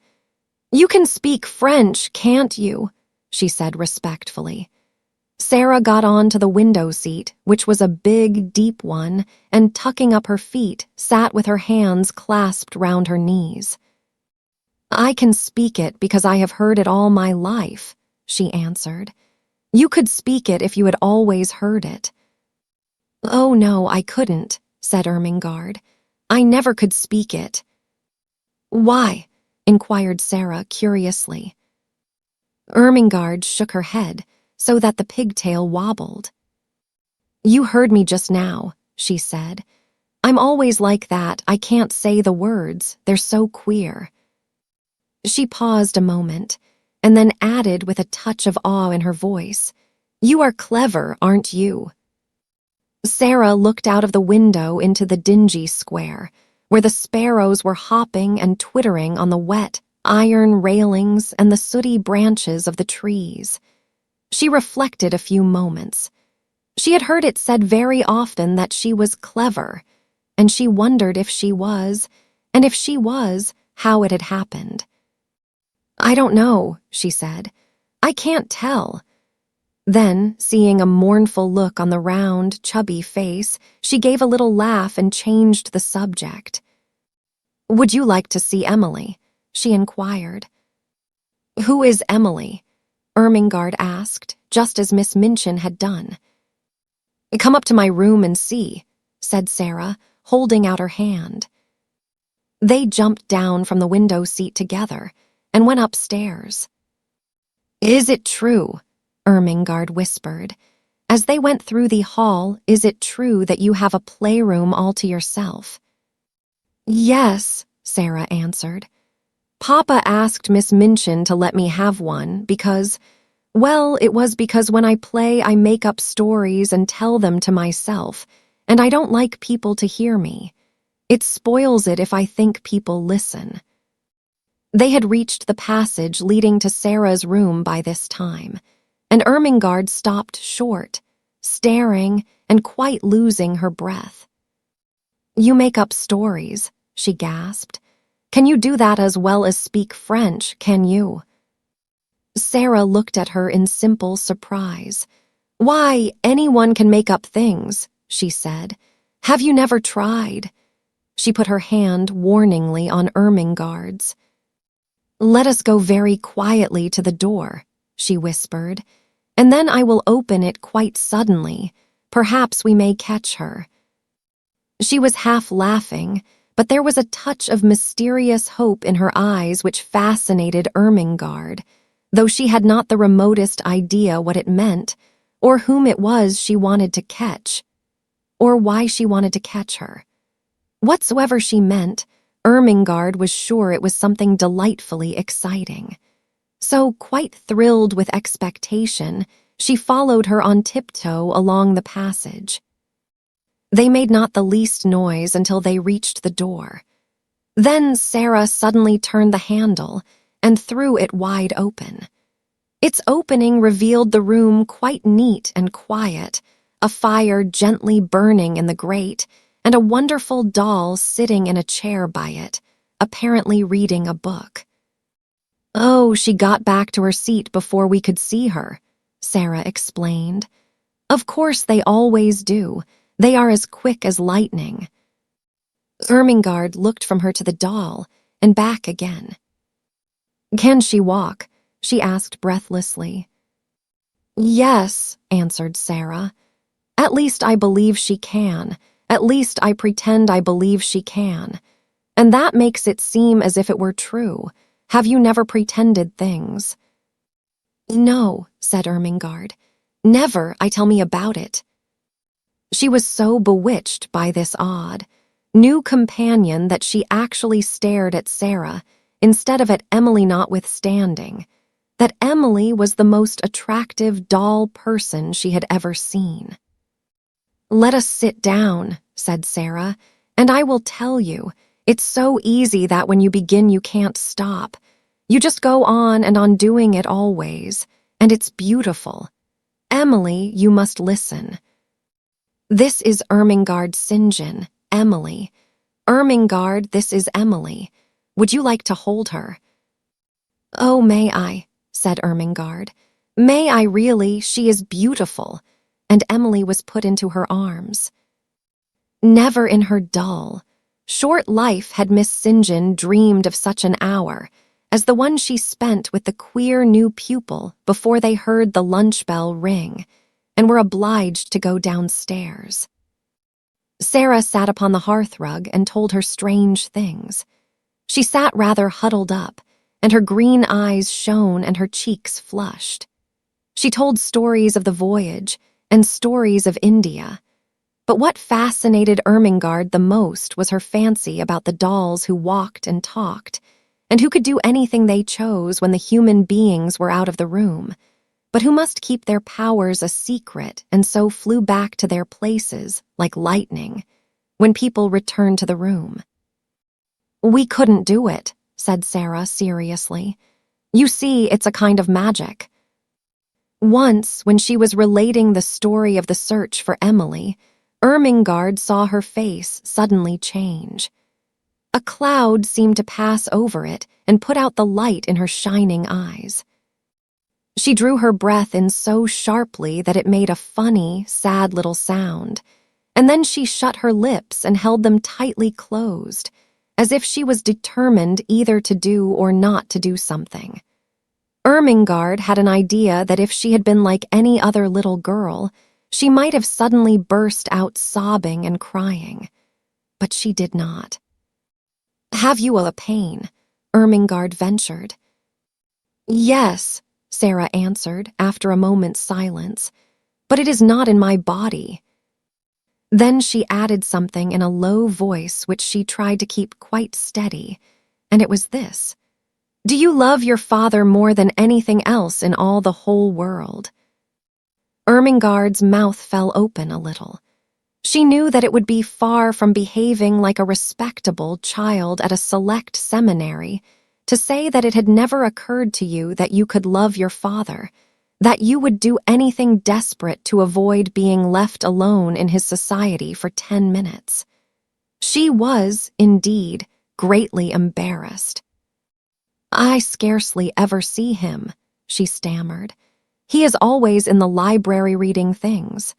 "You can speak French, can't you?" she said respectfully. Sara got on to the window seat, which was a big, deep one, and tucking up her feet, sat with her hands clasped round her knees. "I can speak it because I have heard it all my life," she answered. "You could speak it if you had always heard it." "Oh, no, I couldn't," said Ermengarde. "I never could speak it." "Why?" inquired Sara curiously. Ermengarde shook her head so that the pigtail wobbled. "You heard me just now," she said. "I'm always like that. I can't say the words. They're so queer." She paused a moment, and then added with a touch of awe in her voice, "You are clever, aren't you?" Sara looked out of the window into the dingy square, where the sparrows were hopping and twittering on the wet, iron railings and the sooty branches of the trees. She reflected a few moments. She had heard it said very often that she was clever, and she wondered if she was, and if she was, how it had happened. I don't know, she said. I can't tell. Then, seeing a mournful look on the round, chubby face, she gave a little laugh and changed the subject. Would you like to see Emily? She inquired. Who is Emily? Ermengarde asked, just as Miss Minchin had done. Come up to my room and see, said Sara, holding out her hand. They jumped down from the window seat together and went upstairs. Is it true? Ermengarde whispered. As they went through the hall, is it true that you have a playroom all to yourself? Yes, Sara answered. Papa asked Miss Minchin to let me have one because, well, it was because when I play I make up stories and tell them to myself, and I don't like people to hear me. It spoils it if I think people listen. They had reached the passage leading to Sara's room by this time, and Ermengarde stopped short, staring and quite losing her breath. You make up stories, she gasped. Can you do that as well as speak French, can you? Sara looked at her in simple surprise. Why, anyone can make up things, she said. Have you never tried? She put her hand warningly on Ermengarde's. Let us go very quietly to the door, she whispered, and then I will open it quite suddenly. Perhaps we may catch her. She was half laughing, but there was a touch of mysterious hope in her eyes which fascinated Ermengarde, though she had not the remotest idea what it meant, or whom it was she wanted to catch, or why she wanted to catch her. Whatsoever she meant, Ermengarde was sure it was something delightfully exciting. So, quite thrilled with expectation, she followed her on tiptoe along the passage. They made not the least noise until they reached the door. Then Sara suddenly turned the handle and threw it wide open. Its opening revealed the room quite neat and quiet, a fire gently burning in the grate, and a wonderful doll sitting in a chair by it, apparently reading a book. Oh, she got back to her seat before we could see her, Sara explained. Of course they always do. They are as quick as lightning. Ermengarde looked from her to the doll and back again. Can she walk? She asked breathlessly. Yes, answered Sara. At least I believe she can. At least I pretend I believe she can. And that makes it seem as if it were true. Have you never pretended things? No, said Ermengarde. Never, tell me about it. She was so bewitched by this odd, new companion that she actually stared at Sara instead of at Emily notwithstanding, that Emily was the most attractive doll person she had ever seen. Let us sit down, said Sara, and I will tell you. It's so easy that when you begin you can't stop. You just go on and on doing it always, and it's beautiful. Emily, you must listen. This is Ermengarde St. John, Emily. Ermengarde, this is Emily. Would you like to hold her? Oh, may I, said Ermengarde. May I really? She is beautiful. And Emily was put into her arms. Never in her dull, short life had Miss St. John dreamed of such an hour as the one she spent with the queer new pupil before they heard the lunch bell ring and were obliged to go downstairs. Sara sat upon the hearthrug and told her strange things. She sat rather huddled up, and her green eyes shone and her cheeks flushed. She told stories of the voyage and stories of India. But what fascinated Ermengarde the most was her fancy about the dolls who walked and talked, and who could do anything they chose when the human beings were out of the room, but who must keep their powers a secret and so flew back to their places, like lightning, when people returned to the room. We couldn't do it, said Sara seriously. You see, it's a kind of magic. Once, when she was relating the story of the search for Emily, Ermengarde saw her face suddenly change. A cloud seemed to pass over it and put out the light in her shining eyes. She drew her breath in so sharply that it made a funny, sad little sound, and then she shut her lips and held them tightly closed, as if she was determined either to do or not to do something. Ermengarde had an idea that if she had been like any other little girl, she might have suddenly burst out sobbing and crying. But she did not. "Have you a pain?" Ermengarde ventured. "Yes," Sara answered after a moment's silence, "but it is not in my body." Then she added something in a low voice which she tried to keep quite steady, and it was this: "Do you love your father more than anything else in all the whole world?" Ermengarde's mouth fell open a little. She knew that it would be far from behaving like a respectable child at a select seminary to say that it had never occurred to you that you could love your father, that you would do anything desperate to avoid being left alone in his society for 10 minutes. She was, indeed, greatly embarrassed. "I scarcely ever see him," she stammered. "He is always in the library reading things."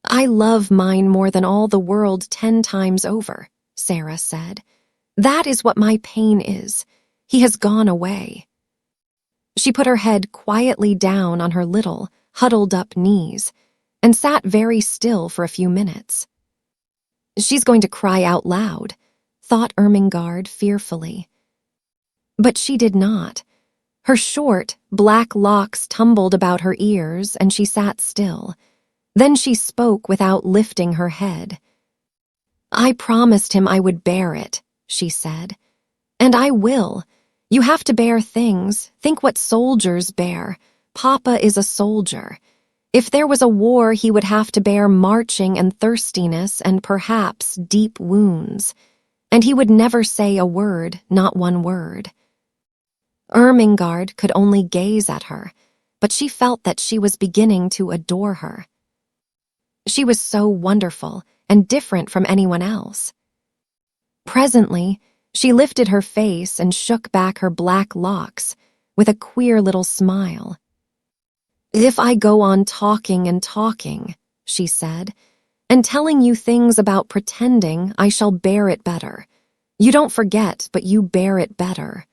"I love mine more than all the world 10 times over," Sara said. "That is what my pain is. He has gone away." She put her head quietly down on her little, huddled-up knees and sat very still for a few minutes. "She's going to cry out loud," thought Ermengarde fearfully. But she did not. Her short, black locks tumbled about her ears, and she sat still. Then she spoke without lifting her head. "I promised him I would bear it," she said. "And I will. You have to bear things. Think what soldiers bear. Papa is a soldier. If there was a war, he would have to bear marching and thirstiness and perhaps deep wounds. And he would never say a word, not one word." Ermengarde could only gaze at her, but she felt that she was beginning to adore her. She was so wonderful and different from anyone else. Presently, she lifted her face and shook back her black locks with a queer little smile. "If I go on talking and talking," she said, "and telling you things about pretending, I shall bear it better. You don't forget, but you bear it better."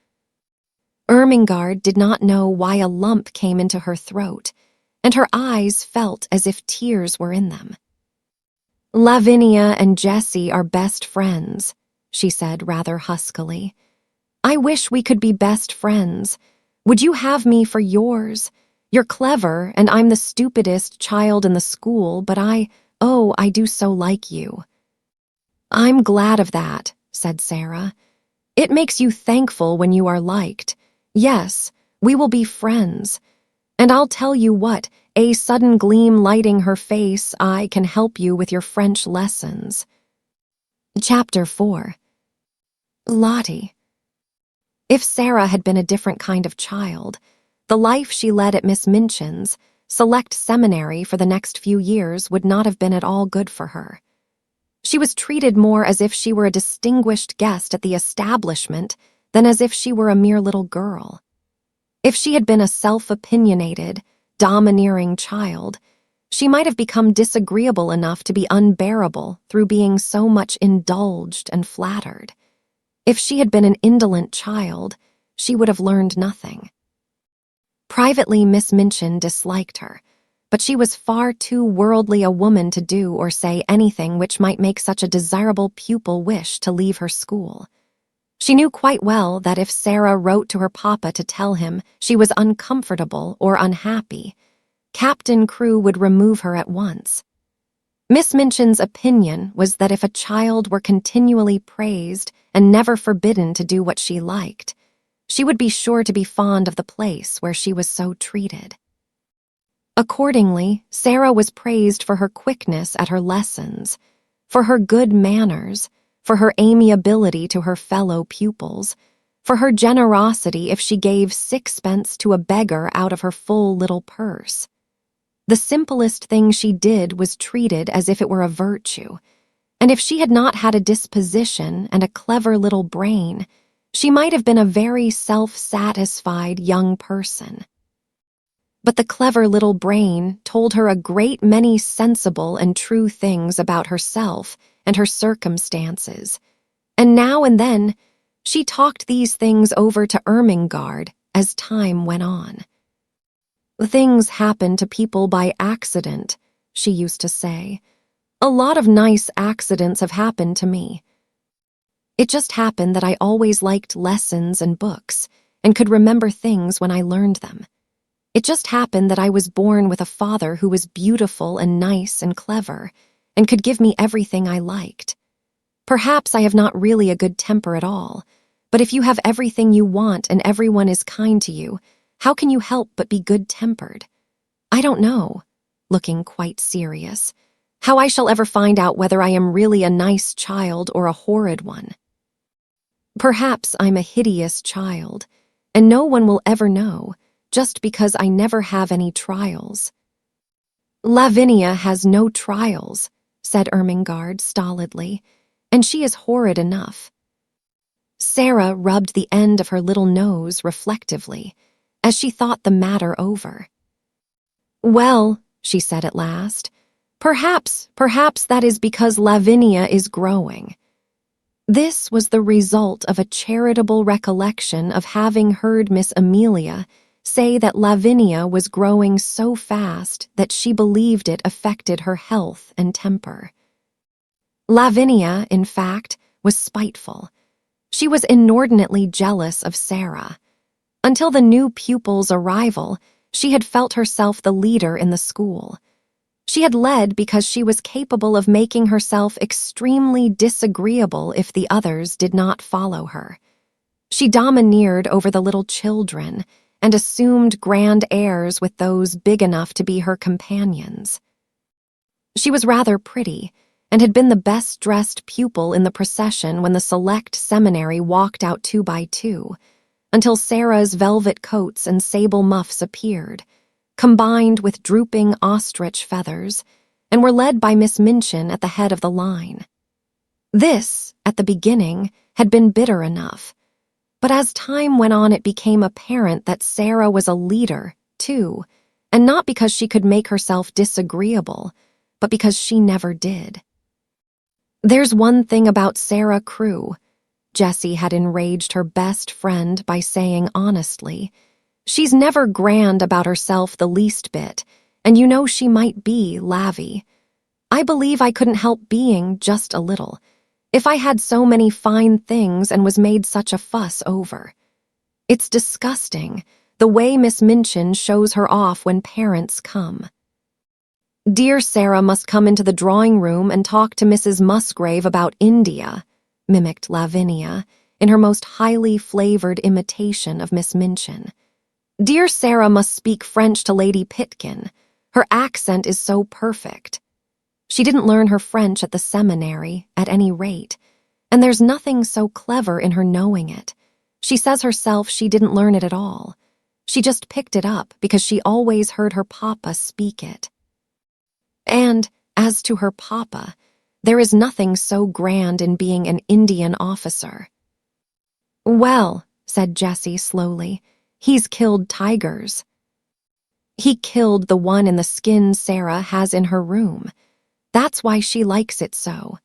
Ermengarde did not know why a lump came into her throat, and her eyes felt as if tears were in them. "Lavinia and Jessie are best friends," she said rather huskily. "I wish we could be best friends. Would you have me for yours? You're clever, and I'm the stupidest child in the school, but I do so like you." "I'm glad of that," said Sara. "It makes you thankful when you are liked. Yes, we will be friends. And I'll tell you what, a sudden gleam lighting her face, I can help you with your French lessons." Chapter 4. Lottie. If Sara had been a different kind of child, the life she led at Miss Minchin's select seminary for the next few years would not have been at all good for her. She was treated more as if she were a distinguished guest at the establishment than as if she were a mere little girl. If she had been a self-opinionated, domineering child, she might have become disagreeable enough to be unbearable through being so much indulged and flattered. If she had been an indolent child, she would have learned nothing. Privately, Miss Minchin disliked her, but she was far too worldly a woman to do or say anything which might make such a desirable pupil wish to leave her school. She knew quite well that if Sara wrote to her papa to tell him she was uncomfortable or unhappy, Captain Crewe would remove her at once. Miss Minchin's opinion was that if a child were continually praised and never forbidden to do what she liked, she would be sure to be fond of the place where she was so treated. Accordingly, Sara was praised for her quickness at her lessons, for her good manners, for her amiability to her fellow pupils, for her generosity if she gave 6 pence to a beggar out of her full little purse. The simplest thing she did was treated as if it were a virtue, And if she had not had a disposition and a clever little brain, she might have been a very self-satisfied young person. But the clever little brain told her a great many sensible and true things about herself and her circumstances, and now and then she talked these things over to Ermengarde as time went on. "Things happen to people by accident," she used to say. "A lot of nice accidents have happened to me. It just happened that I always liked lessons and books and could remember things when I learned them. It just happened that I was born with a father who was beautiful and nice and clever and could give me everything I liked. Perhaps I have not really a good temper at all, but if you have everything you want and everyone is kind to you, how can you help but be good-tempered? I don't know," looking quite serious, "how I shall ever find out whether I am really a nice child or a horrid one. Perhaps I'm a hideous child, and no one will ever know, just because I never have any trials." "Lavinia has no trials," said Ermengarde stolidly, "and she is horrid enough." Sara rubbed the end of her little nose reflectively, as she thought the matter over. "Well," she said at last, perhaps that is because Lavinia is growing." This was the result of a charitable recollection of having heard Miss Amelia say that Lavinia was growing so fast that she believed it affected her health and temper. Lavinia, in fact, was spiteful. She was inordinately jealous of Sara. Until the new pupil's arrival, she had felt herself the leader in the school. She had led because she was capable of making herself extremely disagreeable if the others did not follow her. She domineered over the little children and assumed grand airs with those big enough to be her companions. She was rather pretty and had been the best-dressed pupil in the procession when the select seminary walked out 2 by 2, until Sara's velvet coats and sable muffs appeared, combined with drooping ostrich feathers, and were led by Miss Minchin at the head of the line. This, at the beginning, had been bitter enough, but as time went on it became apparent that Sara was a leader, too, and not because she could make herself disagreeable, but because she never did. "There's one thing about Sara Crewe," Jessie had enraged her best friend by saying honestly. "She's never grand about herself the least bit, and you know she might be Lavvy. I believe I couldn't help being just a little, if I had so many fine things and was made such a fuss over. It's disgusting, the way Miss Minchin shows her off when parents come." "Dear Sara must come into the drawing room and talk to Mrs. Musgrave about India," mimicked Lavinia, in her most highly flavored imitation of Miss Minchin. "Dear Sara must speak French to Lady Pitkin. Her accent is so perfect. She didn't learn her French at the seminary, at any rate, and there's nothing so clever in her knowing it. She says herself she didn't learn it at all. She just picked it up because she always heard her papa speak it. And, as to her papa, there is nothing so grand in being an Indian officer." "Well," said Jessie slowly, "he's killed tigers." "He killed the one in the skin Sara has in her room. That's why she likes it so.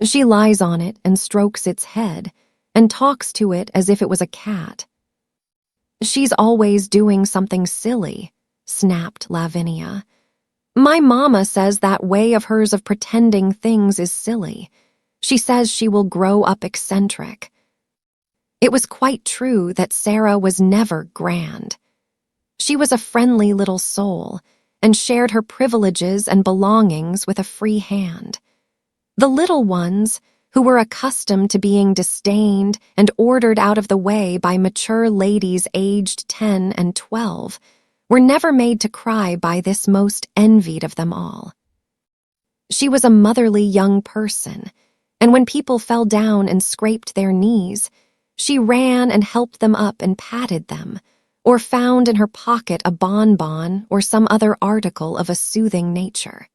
She lies on it and strokes its head and talks to it as if it was a cat." "She's always doing something silly," snapped Lavinia. "My mama says that way of hers of pretending things is silly. She says she will grow up eccentric." It was quite true that Sara was never grand. She was a friendly little soul and shared her privileges and belongings with a free hand. The little ones, who were accustomed to being disdained and ordered out of the way by mature ladies aged 10 and 12, were never made to cry by this most envied of them all. She was a motherly young person, and when people fell down and scraped their knees, she ran and helped them up and patted them, or found in her pocket a bonbon or some other article of a soothing nature.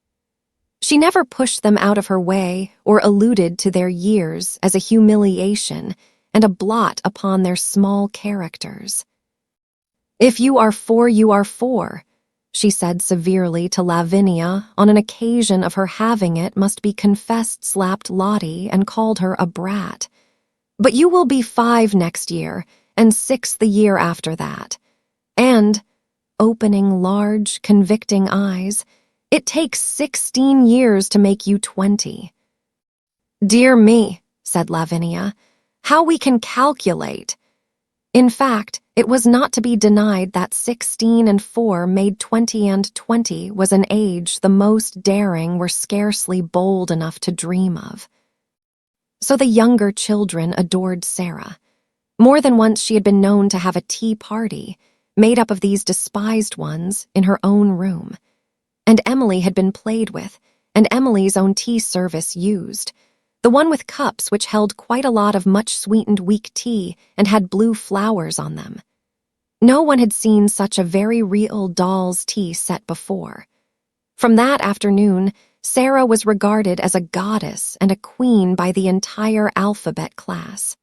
She never pushed them out of her way or alluded to their years as a humiliation and a blot upon their small characters. "If you are four, you are four," she said severely to Lavinia on an occasion of her having, it must be confessed, slapped Lottie and called her a brat. "But you will be 5 next year, and 6 the year after that. And," opening large, convicting eyes, "it takes 16 years to make you 20. "Dear me," said Lavinia, "how we can calculate." In fact, it was not to be denied that 16 and 4 made 20, and 20 was an age the most daring were scarcely bold enough to dream of. So the younger children adored Sara. More than once she had been known to have a tea party, made up of these despised ones, in her own room. And Emily had been played with, and Emily's own tea service used, the one with cups which held quite a lot of much-sweetened weak tea and had blue flowers on them. No one had seen such a very real doll's tea set before. From that afternoon, Sara was regarded as a goddess and a queen by the entire alphabet class.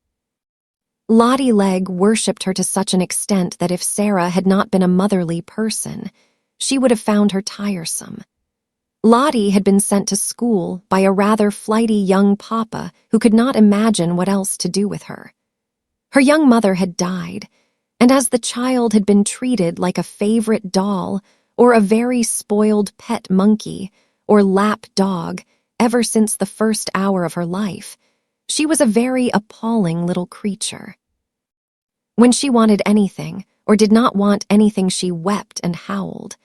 Lottie Legg worshipped her to such an extent that if Sara had not been a motherly person, she would have found her tiresome. Lottie had been sent to school by a rather flighty young papa who could not imagine what else to do with her. Her young mother had died, and as the child had been treated like a favorite doll or a very spoiled pet monkey or lap dog ever since the first hour of her life, she was a very appalling little creature. When she wanted anything or did not want anything, she wept and howled.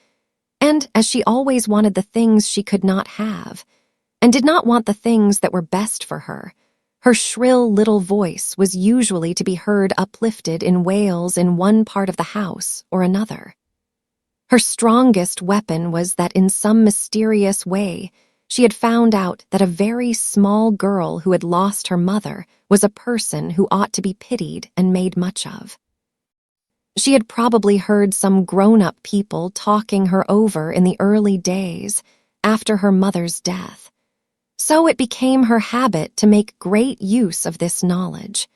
And as she always wanted the things she could not have, and did not want the things that were best for her, her shrill little voice was usually to be heard uplifted in wails in one part of the house or another. Her strongest weapon was that in some mysterious way she had found out that a very small girl who had lost her mother was a person who ought to be pitied and made much of. She had probably heard some grown-up people talking her over in the early days after her mother's death. So it became her habit to make great use of this knowledge.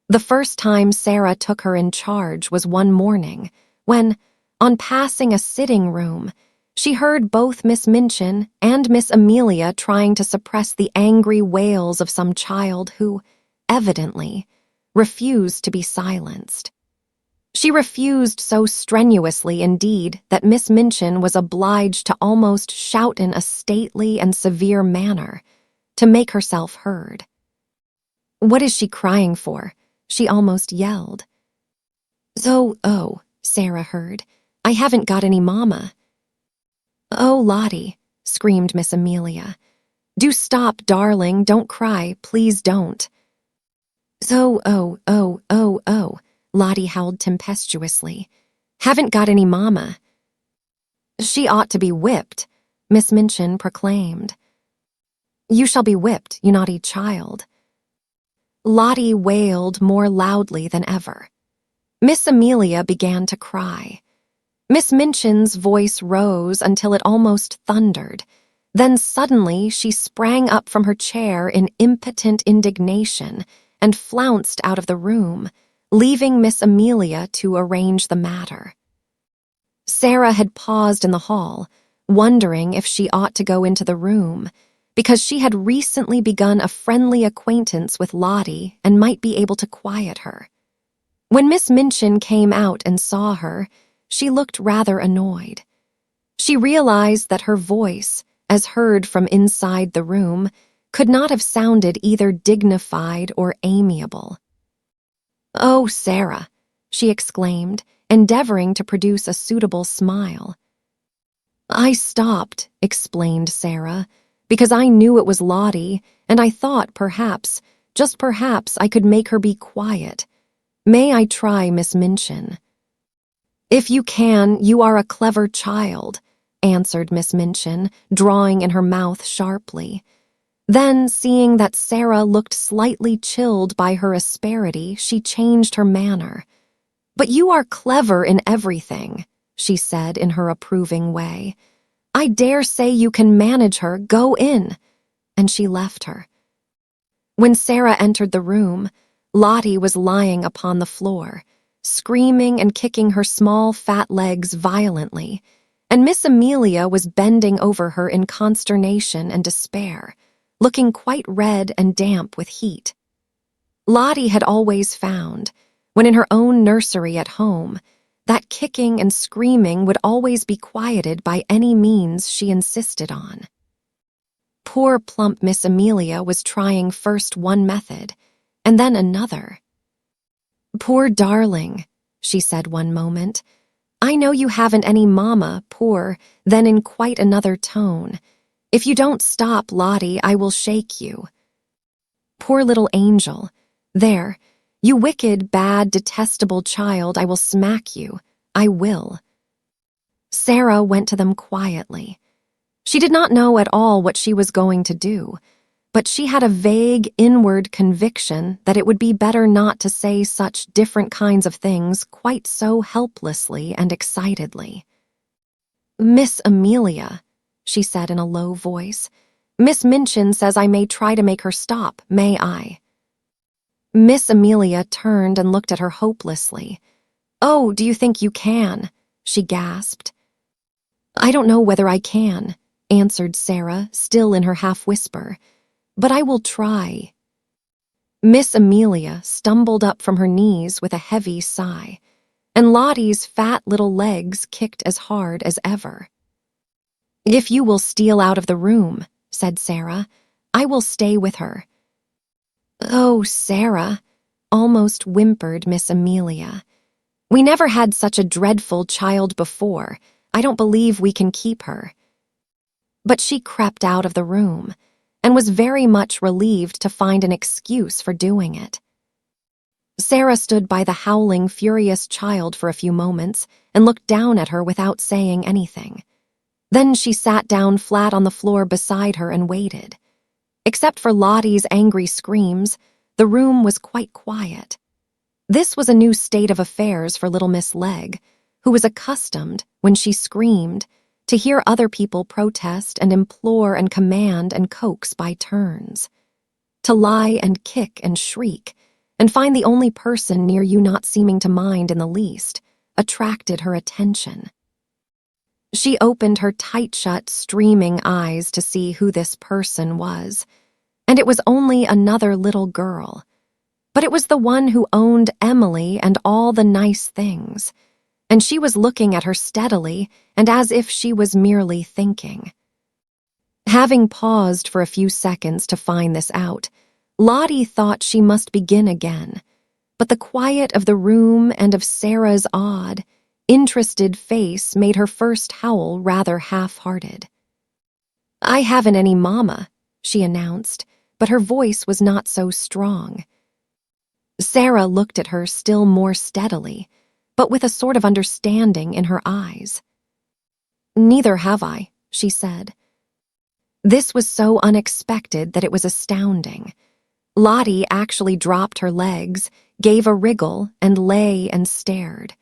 The first time Sara took her in charge was one morning when, on passing a sitting room, she heard both Miss Minchin and Miss Amelia trying to suppress the angry wails of some child who, evidently, refused to be silenced. She refused so strenuously indeed that Miss Minchin was obliged to almost shout in a stately and severe manner to make herself heard. "What is she crying for?" she almost yelled. "Oh," Sara heard, "I haven't got any mama." "Oh, Lottie," screamed Miss Amelia. "Do stop, darling, don't cry, please don't." Oh, Lottie howled tempestuously. "Haven't got any mama." "She ought to be whipped," Miss Minchin proclaimed. "You shall be whipped, you naughty child." Lottie wailed more loudly than ever. Miss Amelia began to cry. Miss Minchin's voice rose until it almost thundered. Then suddenly she sprang up from her chair in impotent indignation and flounced out of the room, leaving Miss Amelia to arrange the matter. Sara had paused in the hall, wondering if she ought to go into the room, because she had recently begun a friendly acquaintance with Lottie and might be able to quiet her. When Miss Minchin came out and saw her, she looked rather annoyed. She realized that her voice, as heard from inside the room, could not have sounded either dignified or amiable. "Oh, Sara," she exclaimed, endeavoring to produce a suitable smile. "I stopped," explained Sara, "because I knew it was Lottie, and I thought perhaps, just perhaps, I could make her be quiet. May I try, Miss Minchin?" "If you can, you are a clever child," answered Miss Minchin, drawing in her mouth sharply. Then, seeing that Sara looked slightly chilled by her asperity, she changed her manner. "But you are clever in everything," she said in her approving way. I dare say you can manage her. Go in." And she left her. When Sara entered the room, Lottie was lying upon the floor, screaming and kicking her small, fat legs violently, and Miss Amelia was bending over her in consternation and despair, looking quite red and damp with heat. Lottie had always found, when in her own nursery at home, that kicking and screaming would always be quieted by any means she insisted on. Poor plump Miss Amelia was trying first one method, and then another. "Poor darling," she said one moment. "I know you haven't any mamma, poor," then in quite another tone. "If you don't stop, Lottie, I will shake you. Poor little angel. There, you wicked, bad, detestable child, I will smack you. I will." Sara went to them quietly. She did not know at all what she was going to do, but she had a vague, inward conviction that it would be better not to say such different kinds of things quite so helplessly and excitedly. "Miss Amelia," she said in a low voice, "Miss Minchin says I may try to make her stop, may I?" Miss Amelia turned and looked at her hopelessly. "Oh, do you think you can?" she gasped. "I don't know whether I can," answered Sara, still in her half-whisper, "but I will try." Miss Amelia stumbled up from her knees with a heavy sigh, and Lottie's fat little legs kicked as hard as ever. "If you will steal out of the room," said Sara, "I will stay with her." "Oh, Sara," almost whimpered Miss Amelia. "We never had such a dreadful child before. I don't believe we can keep her." But she crept out of the room, and was very much relieved to find an excuse for doing it. Sara stood by the howling, furious child for a few moments and looked down at her without saying anything. Then she sat down flat on the floor beside her and waited. Except for Lottie's angry screams, the room was quite quiet. This was a new state of affairs for little Miss Legg, who was accustomed, when she screamed, to hear other people protest and implore and command and coax by turns. To lie and kick and shriek, and find the only person near you not seeming to mind in the least, attracted her attention. She opened her tight-shut, streaming eyes to see who this person was, and it was only another little girl. But it was the one who owned Emily and all the nice things, and she was looking at her steadily and as if she was merely thinking. Having paused for a few seconds to find this out, Lottie thought she must begin again, but the quiet of the room and of Sara's odd, interested face made her first howl rather half-hearted. "I haven't any mamma," she announced, but her voice was not so strong. Sara looked at her still more steadily, but with a sort of understanding in her eyes. "Neither have I," she said. This was so unexpected that it was astounding. Lottie actually dropped her legs, gave a wriggle, and lay and stared.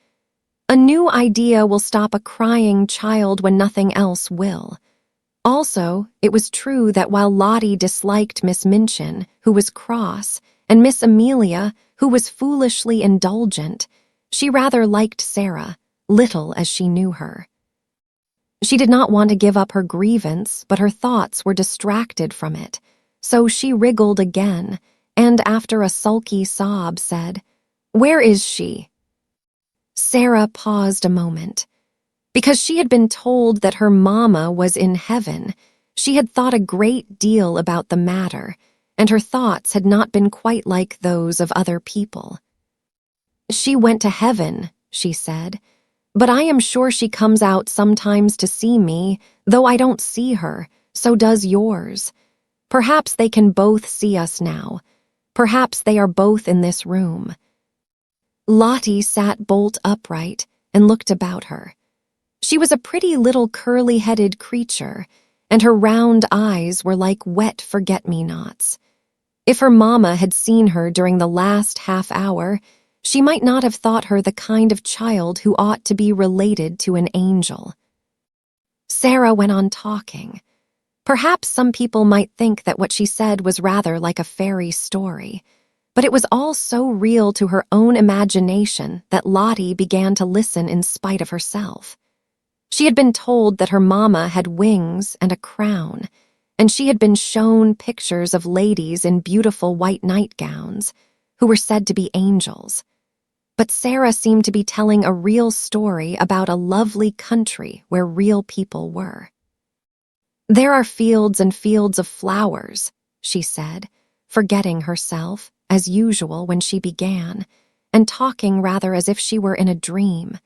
A new idea will stop a crying child when nothing else will. Also, it was true that while Lottie disliked Miss Minchin, who was cross, and Miss Amelia, who was foolishly indulgent, she rather liked Sara, little as she knew her. She did not want to give up her grievance, but her thoughts were distracted from it, so she wriggled again, and after a sulky sob said, "Where is she?" Sara paused a moment. Because she had been told that her mamma was in heaven, she had thought a great deal about the matter, and her thoughts had not been quite like those of other people. "She went to heaven," she said, "but I am sure she comes out sometimes to see me, though I don't see her, so does yours. Perhaps they can both see us now. Perhaps they are both in this room." Lottie sat bolt upright and looked about her. She was a pretty little curly-headed creature, and her round eyes were like wet forget-me-nots. If her mamma had seen her during the last half-hour, she might not have thought her the kind of child who ought to be related to an angel. Sara went on talking. Perhaps some people might think that what she said was rather like a fairy story, but it was all so real to her own imagination that Lottie began to listen in spite of herself. She had been told that her mama had wings and a crown, and she had been shown pictures of ladies in beautiful white nightgowns who were said to be angels. But Sara seemed to be telling a real story about a lovely country where real people were. "There are fields and fields of flowers," she said, forgetting herself, as usual when she began, and talking rather as if she were in a dream.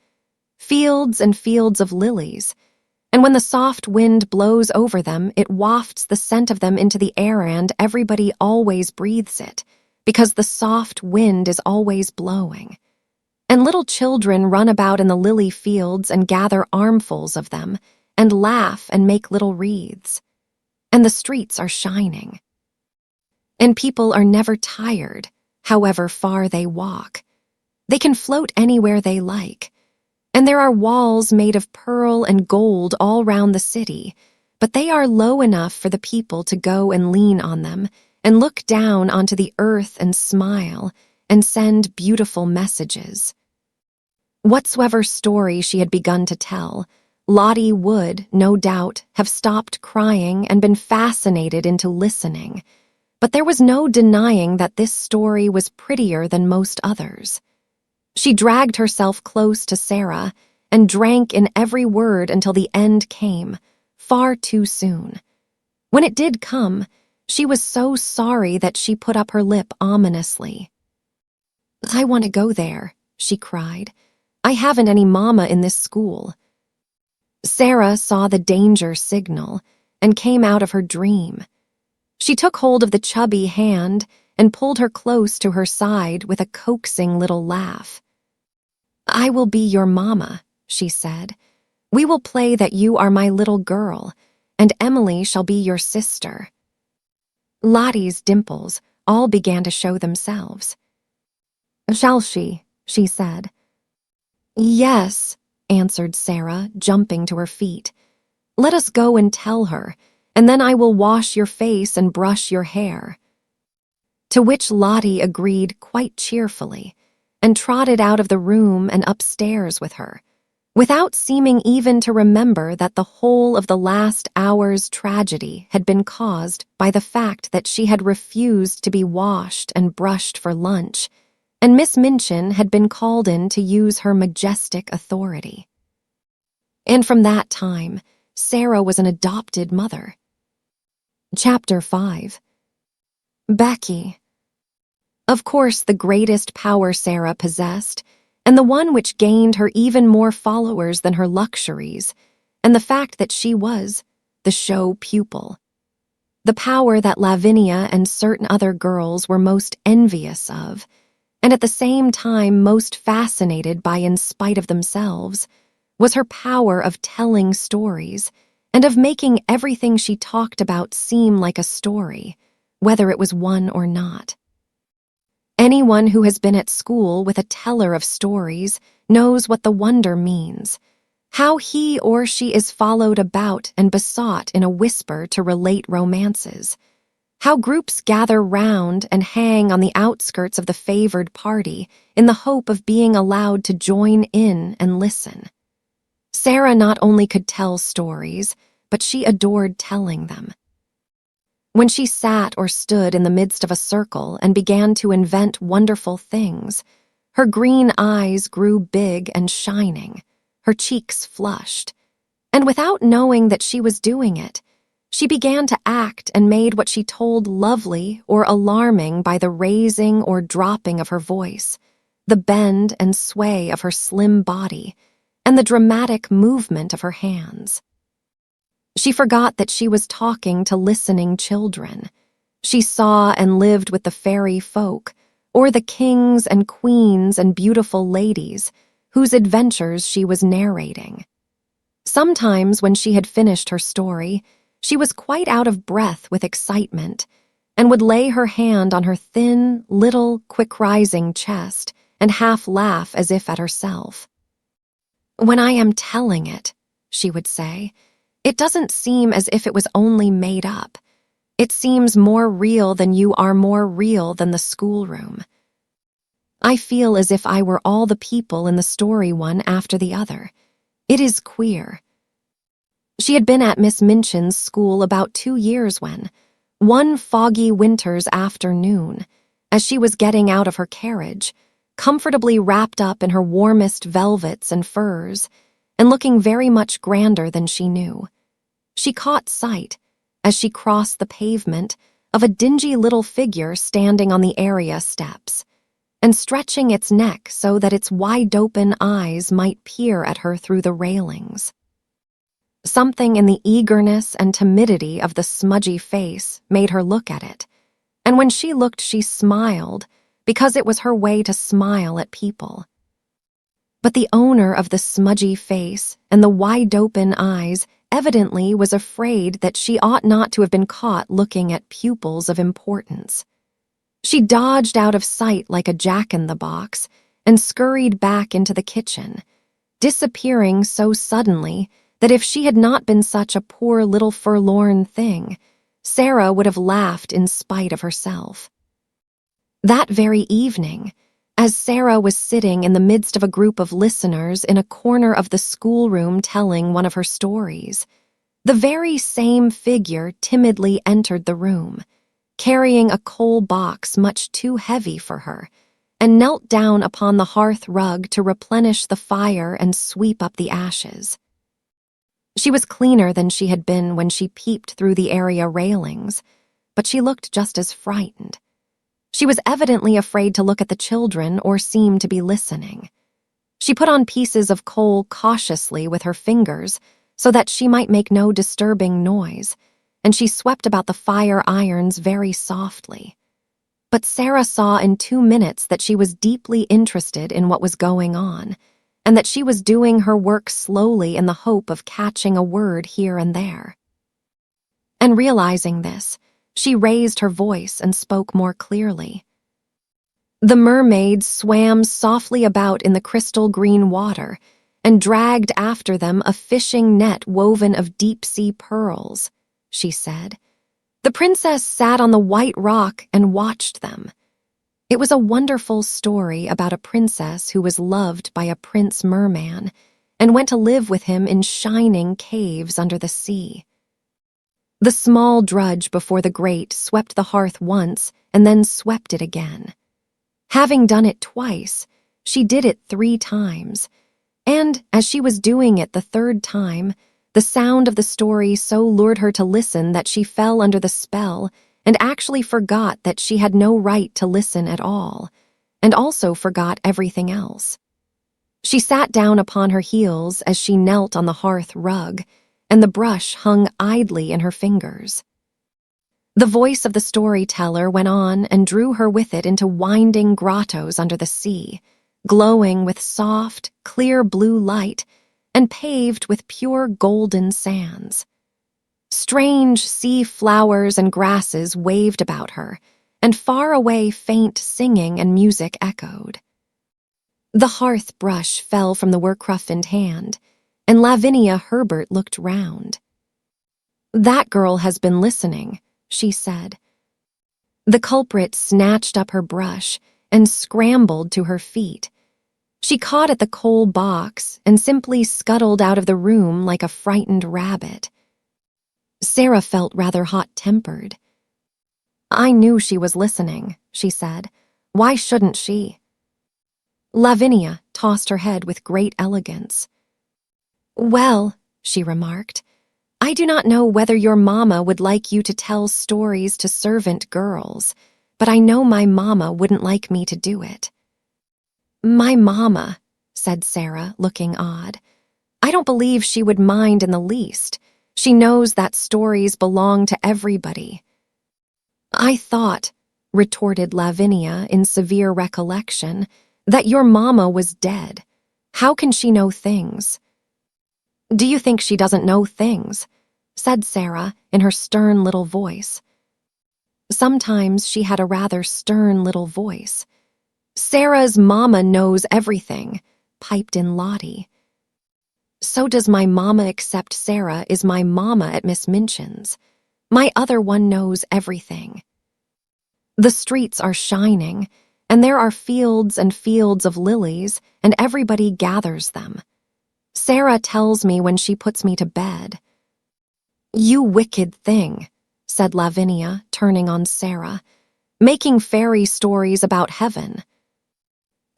"Fields and fields of lilies, and when the soft wind blows over them, it wafts the scent of them into the air, and everybody always breathes it, because the soft wind is always blowing. And little children run about in the lily fields and gather armfuls of them, and laugh and make little wreaths. And the streets are shining. And people are never tired, however far they walk. They can float anywhere they like. And there are walls made of pearl and gold all round the city, but they are low enough for the people to go and lean on them and look down onto the earth and smile and send beautiful messages." Whatsoever story she had begun to tell, Lottie would, no doubt, have stopped crying and been fascinated into listening, but there was no denying that this story was prettier than most others. She dragged herself close to Sara and drank in every word until the end came, far too soon. When it did come, she was so sorry that she put up her lip ominously. "I want to go there," she cried. "I haven't any mama in this school." Sara saw the danger signal and came out of her dream. She took hold of the chubby hand and pulled her close to her side with a coaxing little laugh. "I will be your mama," she said. "We will play that you are my little girl, and Emily shall be your sister." Lottie's dimples all began to show themselves. "Shall she?" she said. "Yes," answered Sara, jumping to her feet. "Let us go and tell her, and then I will wash your face and brush your hair." To which Lottie agreed quite cheerfully, and trotted out of the room and upstairs with her, without seeming even to remember that the whole of the last hour's tragedy had been caused by the fact that she had refused to be washed and brushed for lunch, and Miss Minchin had been called in to use her majestic authority. And from that time, Sara was an adopted mother. Chapter 5. Becky. Of course, the greatest power Sara possessed, and the one which gained her even more followers than her luxuries, and the fact that she was the show pupil. The power that Lavinia and certain other girls were most envious of, and at the same time most fascinated by in spite of themselves, was her power of telling stories and of making everything she talked about seem like a story, whether it was one or not. Anyone who has been at school with a teller of stories knows what the wonder means, how he or she is followed about and besought in a whisper to relate romances, how groups gather round and hang on the outskirts of the favored party in the hope of being allowed to join in and listen. Sara not only could tell stories, but she adored telling them. When she sat or stood in the midst of a circle and began to invent wonderful things, her green eyes grew big and shining, her cheeks flushed, and without knowing that she was doing it, she began to act and made what she told lovely or alarming by the raising or dropping of her voice, the bend and sway of her slim body, and the dramatic movement of her hands. She forgot that she was talking to listening children. She saw and lived with the fairy folk, or the kings and queens and beautiful ladies whose adventures she was narrating. Sometimes when she had finished her story, she was quite out of breath with excitement, and would lay her hand on her thin, little, quick-rising chest and half laugh as if at herself. "When I am telling it," she would say, It doesn't seem as if it was only made up. It seems more real than you are, more real than the schoolroom. I feel as if I were all the people in the story, one after the other. It is queer. She had been at Miss Minchin's school about 2 years when, one foggy winter's afternoon, as she was getting out of her carriage, comfortably wrapped up in her warmest velvets and furs, and looking very much grander than she knew, she caught sight, as she crossed the pavement, of a dingy little figure standing on the area steps, and stretching its neck so that its wide-open eyes might peer at her through the railings. Something in the eagerness and timidity of the smudgy face made her look at it, and when she looked she smiled, because it was her way to smile at people. But the owner of the smudgy face and the wide-open eyes evidently was afraid that she ought not to have been caught looking at pupils of importance. She dodged out of sight like a jack-in-the-box and scurried back into the kitchen, disappearing so suddenly that if she had not been such a poor little forlorn thing, Sara would have laughed in spite of herself. That very evening, as Sara was sitting in the midst of a group of listeners in a corner of the schoolroom telling one of her stories, the very same figure timidly entered the room, carrying a coal box much too heavy for her, and knelt down upon the hearth rug to replenish the fire and sweep up the ashes. She was cleaner than she had been when she peeped through the area railings, but she looked just as frightened. She was evidently afraid to look at the children or seem to be listening. She put on pieces of coal cautiously with her fingers so that she might make no disturbing noise, and she swept about the fire irons very softly. But Sara saw in 2 minutes that she was deeply interested in what was going on, and that she was doing her work slowly in the hope of catching a word here and there. And realizing this, she raised her voice and spoke more clearly. The mermaids swam softly about in the crystal green water and dragged after them a fishing net woven of deep-sea pearls, she said. The princess sat on the white rock and watched them. It was a wonderful story about a princess who was loved by a prince merman and went to live with him in shining caves under the sea. The small drudge before the grate swept the hearth once and then swept it again. Having done it twice, she did it 3 times, and as she was doing it the 3rd time, the sound of the story so lured her to listen that she fell under the spell and actually forgot that she had no right to listen at all, and also forgot everything else. She sat down upon her heels as she knelt on the hearth rug, and the brush hung idly in her fingers. The voice of the storyteller went on and drew her with it into winding grottos under the sea, glowing with soft, clear blue light and paved with pure golden sands. Strange sea flowers and grasses waved about her, and far away faint singing and music echoed. The hearth brush fell from the work-roughened hand, and Lavinia Herbert looked round. "That girl has been listening," she said. The culprit snatched up her brush and scrambled to her feet. She caught at the coal box and simply scuttled out of the room like a frightened rabbit. Sara felt rather hot-tempered. "I knew she was listening," she said. "Why shouldn't she?" Lavinia tossed her head with great elegance. "Well," she remarked, "I do not know whether your mamma would like you to tell stories to servant girls, but I know my mamma wouldn't like me to do it." "My mamma," said Sara, looking odd. "I don't believe she would mind in the least. She knows that stories belong to everybody." "I thought," retorted Lavinia in severe recollection, "that your mamma was dead. How can she know things?" "Do you think she doesn't know things?" said Sara in her stern little voice. Sometimes she had a rather stern little voice. "Sara's mamma knows everything," piped in Lottie. So does my mama, except Sara is my mama at Miss Minchin's. My other one knows everything. The streets are shining, and there are fields and fields of lilies, and everybody gathers them. Sara tells me when she puts me to bed. You wicked thing, said Lavinia, turning on Sara, making fairy stories about heaven.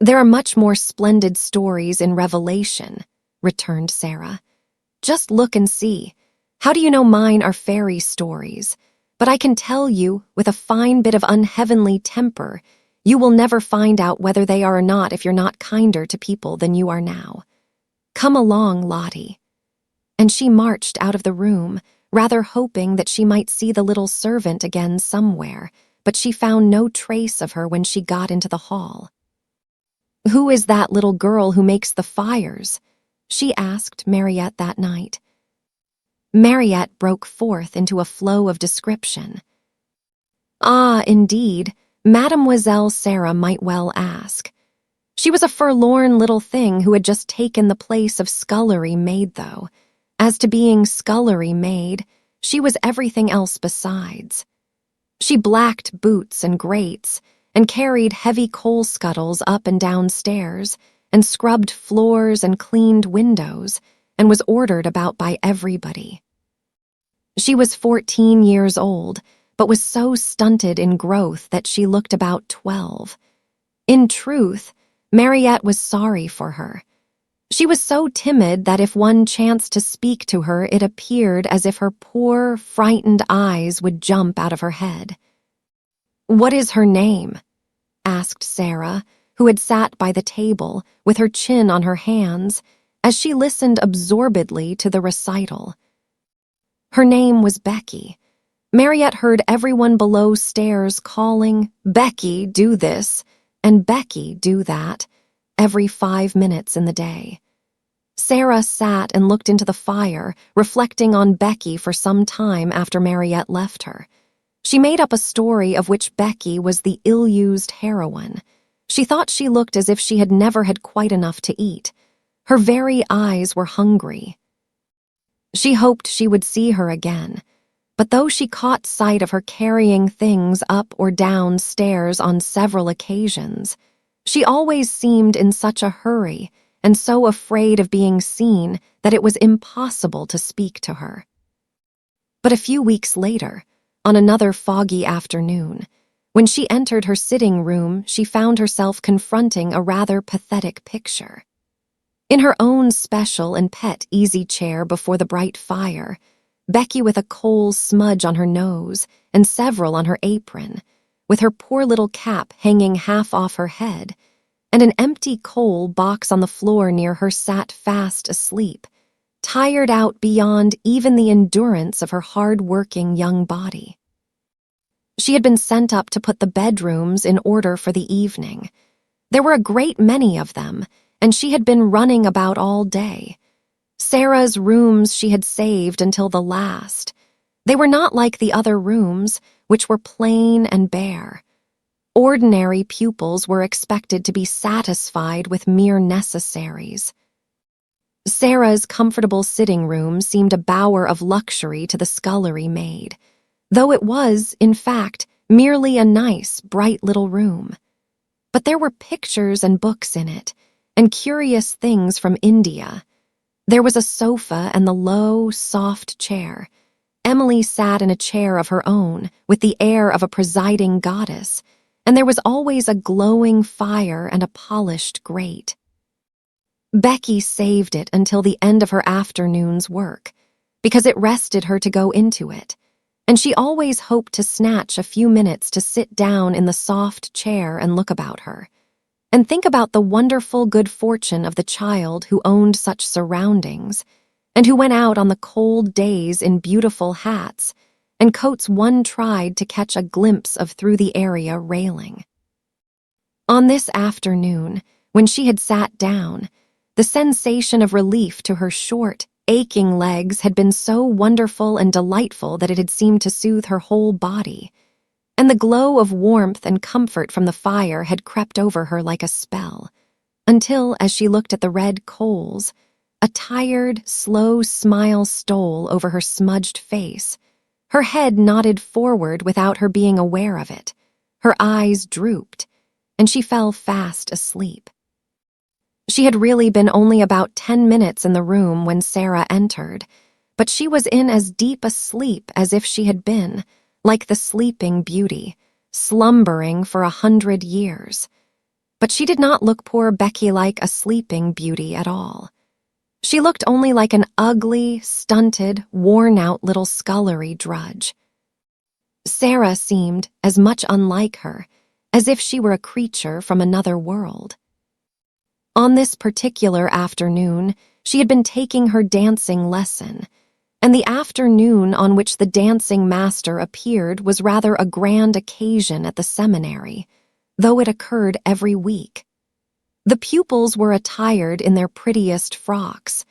There are much more splendid stories in Revelation, returned Sara. Just look and see. How do you know mine are fairy stories? But I can tell you, with a fine bit of unheavenly temper, you will never find out whether they are or not if you're not kinder to people than you are now. Come along, Lottie. And she marched out of the room, rather hoping that she might see the little servant again somewhere, but she found no trace of her when she got into the hall. Who is that little girl who makes the fires? She asked Mariette that night. Mariette broke forth into a flow of description. Ah, indeed, Mademoiselle Sara might well ask. She was a forlorn little thing who had just taken the place of scullery maid, though. As to being scullery maid, she was everything else besides. She blacked boots and grates, and carried heavy coal scuttles up and down stairs, and scrubbed floors and cleaned windows, and was ordered about by everybody. She was 14 years old, but was so stunted in growth that she looked about 12. In truth, Mariette was sorry for her. She was so timid that if one chanced to speak to her, it appeared as if her poor, frightened eyes would jump out of her head. "What is her name?" asked Sara, who had sat by the table with her chin on her hands, as she listened absorbedly to the recital. Her name was Becky. Mariette heard everyone below stairs calling, "Becky, do this," and "Becky, do that," every 5 minutes in the day. Sara sat and looked into the fire, reflecting on Becky for some time after Mariette left her. She made up a story of which Becky was the ill-used heroine. She thought she looked as if she had never had quite enough to eat. Her very eyes were hungry. She hoped she would see her again, but though she caught sight of her carrying things up or down stairs on several occasions, she always seemed in such a hurry and so afraid of being seen that it was impossible to speak to her. But a few weeks later, on another foggy afternoon, when she entered her sitting room, she found herself confronting a rather pathetic picture. In her own special and pet easy chair before the bright fire, Becky with a coal smudge on her nose and several on her apron, with her poor little cap hanging half off her head, and an empty coal box on the floor near her, sat fast asleep, tired out beyond even the endurance of her hard-working young body. She had been sent up to put the bedrooms in order for the evening. There were a great many of them, and she had been running about all day. Sara's rooms she had saved until the last. They were not like the other rooms, which were plain and bare. Ordinary pupils were expected to be satisfied with mere necessaries. Sara's comfortable sitting room seemed a bower of luxury to the scullery maid, though it was, in fact, merely a nice, bright little room. But there were pictures and books in it, and curious things from India. There was a sofa and the low, soft chair. Emily sat in a chair of her own, with the air of a presiding goddess, and there was always a glowing fire and a polished grate. Becky saved it until the end of her afternoon's work, because it rested her to go into it, and she always hoped to snatch a few minutes to sit down in the soft chair and look about her, and think about the wonderful good fortune of the child who owned such surroundings, and who went out on the cold days in beautiful hats and coats one tried to catch a glimpse of through the area railing. On this afternoon, when she had sat down, the sensation of relief to her short, aching legs had been so wonderful and delightful that it had seemed to soothe her whole body, and the glow of warmth and comfort from the fire had crept over her like a spell, until, as she looked at the red coals, A tired, slow smile stole over her smudged face. Her head nodded forward without her being aware of it. Her eyes drooped, and she fell fast asleep. She had really been only about 10 minutes in the room when Sara entered, but she was in as deep a sleep as if she had been, like the Sleeping Beauty, slumbering for 100 years. But she did not look poor Becky like a Sleeping Beauty at all. She looked only like an ugly, stunted, worn-out little scullery drudge. Sara seemed as much unlike her as if she were a creature from another world. On this particular afternoon, she had been taking her dancing lesson, and the afternoon on which the dancing master appeared was rather a grand occasion at the seminary, though it occurred every week. The pupils were attired in their prettiest frocks,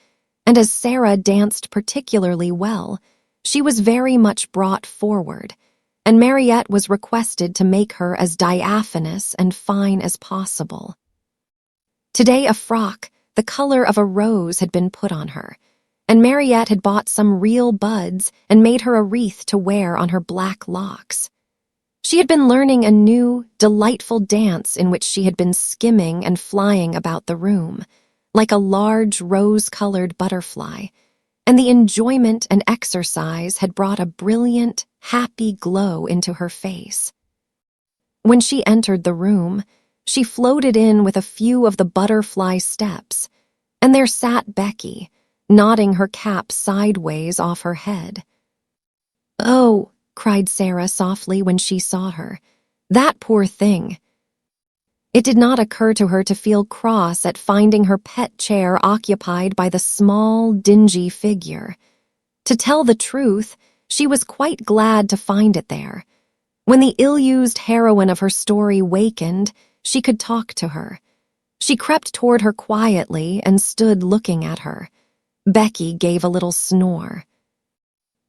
and as Sara danced particularly well, she was very much brought forward, and Mariette was requested to make her as diaphanous and fine as possible. Today a frock, the color of a rose, had been put on her, and Mariette had bought some real buds and made her a wreath to wear on her black locks. She had been learning a new, delightful dance in which she had been skimming and flying about the room, like a large rose-colored butterfly, and the enjoyment and exercise had brought a brilliant, happy glow into her face. When she entered the room, she floated in with a few of the butterfly steps, and there sat Becky, nodding her cap sideways off her head. "Oh," cried Sara softly when she saw her, "that poor thing." It did not occur to her to feel cross at finding her pet chair occupied by the small, dingy figure. To tell the truth, she was quite glad to find it there. When the ill-used heroine of her story wakened, she could talk to her. She crept toward her quietly and stood looking at her. Becky gave a little snore.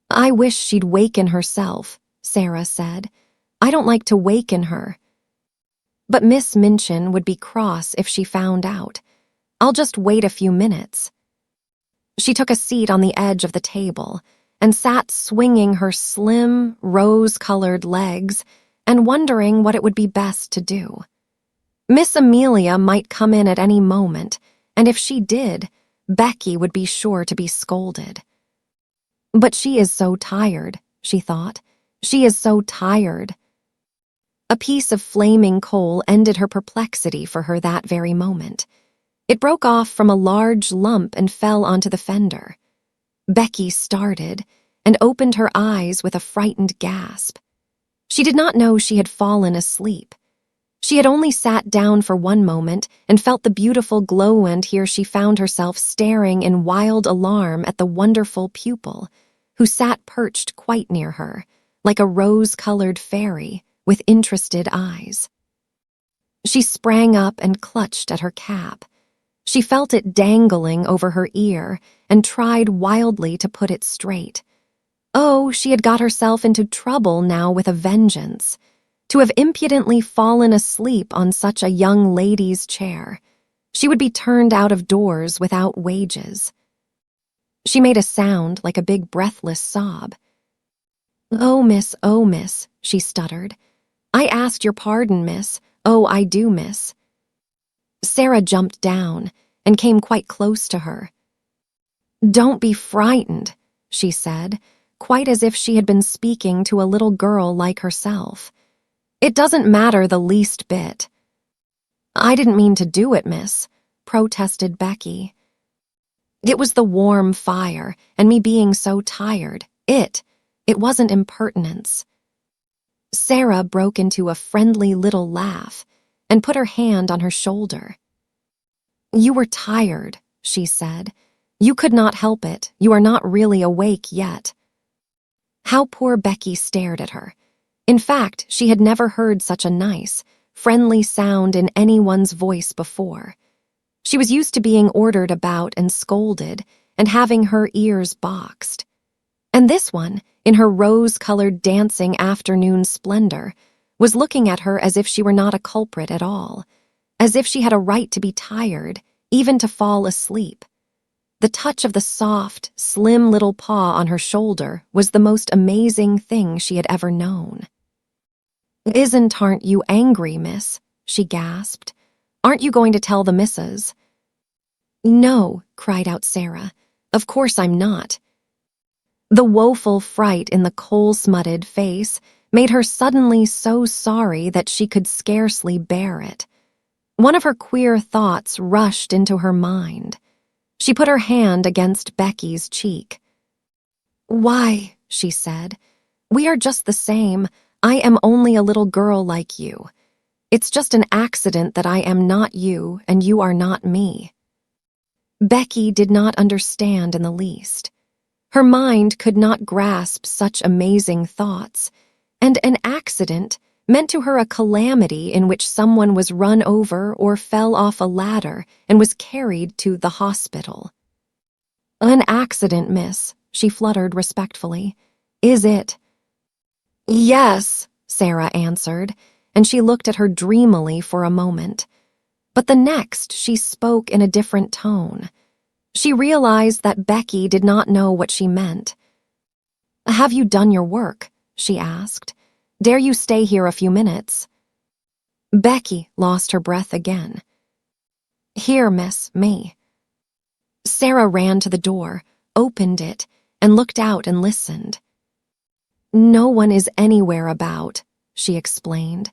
"I wish she'd waken herself," Sara said. "I don't like to waken her." But Miss Minchin would be cross if she found out. "I'll just wait a few minutes." She took a seat on the edge of the table and sat swinging her slim, rose-colored legs and wondering what it would be best to do. Miss Amelia might come in at any moment, and if she did, Becky would be sure to be scolded. "But she is so tired," she thought. "She is so tired." A piece of flaming coal ended her perplexity for her that very moment. It broke off from a large lump and fell onto the fender. Becky started and opened her eyes with a frightened gasp. She did not know she had fallen asleep. She had only sat down for one moment and felt the beautiful glow, and here she found herself staring in wild alarm at the wonderful pupil, who sat perched quite near her, like a rose-colored fairy with interested eyes. She sprang up and clutched at her cap. She felt it dangling over her ear and tried wildly to put it straight. Oh, she had got herself into trouble now with a vengeance. To have impudently fallen asleep on such a young lady's chair. She would be turned out of doors without wages. She made a sound like a big breathless sob. Oh, miss," she stuttered. "I asked your pardon, miss. Oh, I do, miss." Sara jumped down and came quite close to her. "Don't be frightened," she said, quite as if she had been speaking to a little girl like herself. "It doesn't matter the least bit." "I didn't mean to do it, miss," protested Becky. "It was the warm fire and me being so tired. It wasn't impertinence." Sara broke into a friendly little laugh and put her hand on her shoulder. "You were tired," she said. "You could not help it. You are not really awake yet." How poor Becky stared at her. In fact, she had never heard such a nice, friendly sound in anyone's voice before. She was used to being ordered about and scolded and having her ears boxed. And this one, in her rose-colored dancing afternoon splendor, was looking at her as if she were not a culprit at all, as if she had a right to be tired, even to fall asleep. The touch of the soft, slim little paw on her shoulder was the most amazing thing she had ever known. Aren't you angry, miss?" she gasped. "Aren't you going to tell the missus?" "No," cried out Sara. "Of course I'm not." The woeful fright in the coal-smutted face made her suddenly so sorry that she could scarcely bear it. One of her queer thoughts rushed into her mind. She put her hand against Becky's cheek. "Why," she said, "we are just the same. I am only a little girl like you. It's just an accident that I am not you and you are not me." Becky did not understand in the least. Her mind could not grasp such amazing thoughts, and an accident meant to her a calamity in which someone was run over or fell off a ladder and was carried to the hospital. "An accident, miss," she fluttered respectfully. "Is it?" "Yes," Sara answered, and she looked at her dreamily for a moment. But the next she spoke in a different tone. She realized that Becky did not know what she meant. "Have you done your work?" she asked. "Dare you stay here a few minutes?" Becky lost her breath again. "Here, miss, me." Sara ran to the door, opened it, and looked out and listened. "No one is anywhere about," she explained.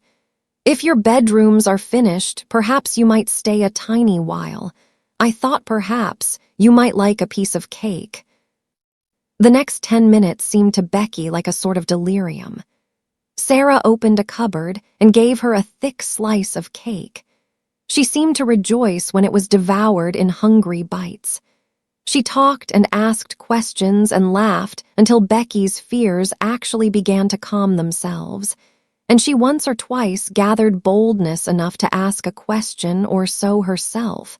"If your bedrooms are finished, perhaps you might stay a tiny while. I thought perhaps you might like a piece of cake." The next 10 minutes seemed to Becky like a sort of delirium. Sara opened a cupboard and gave her a thick slice of cake. She seemed to rejoice when it was devoured in hungry bites. She talked and asked questions and laughed until Becky's fears actually began to calm themselves, and she once or twice gathered boldness enough to ask a question or so herself,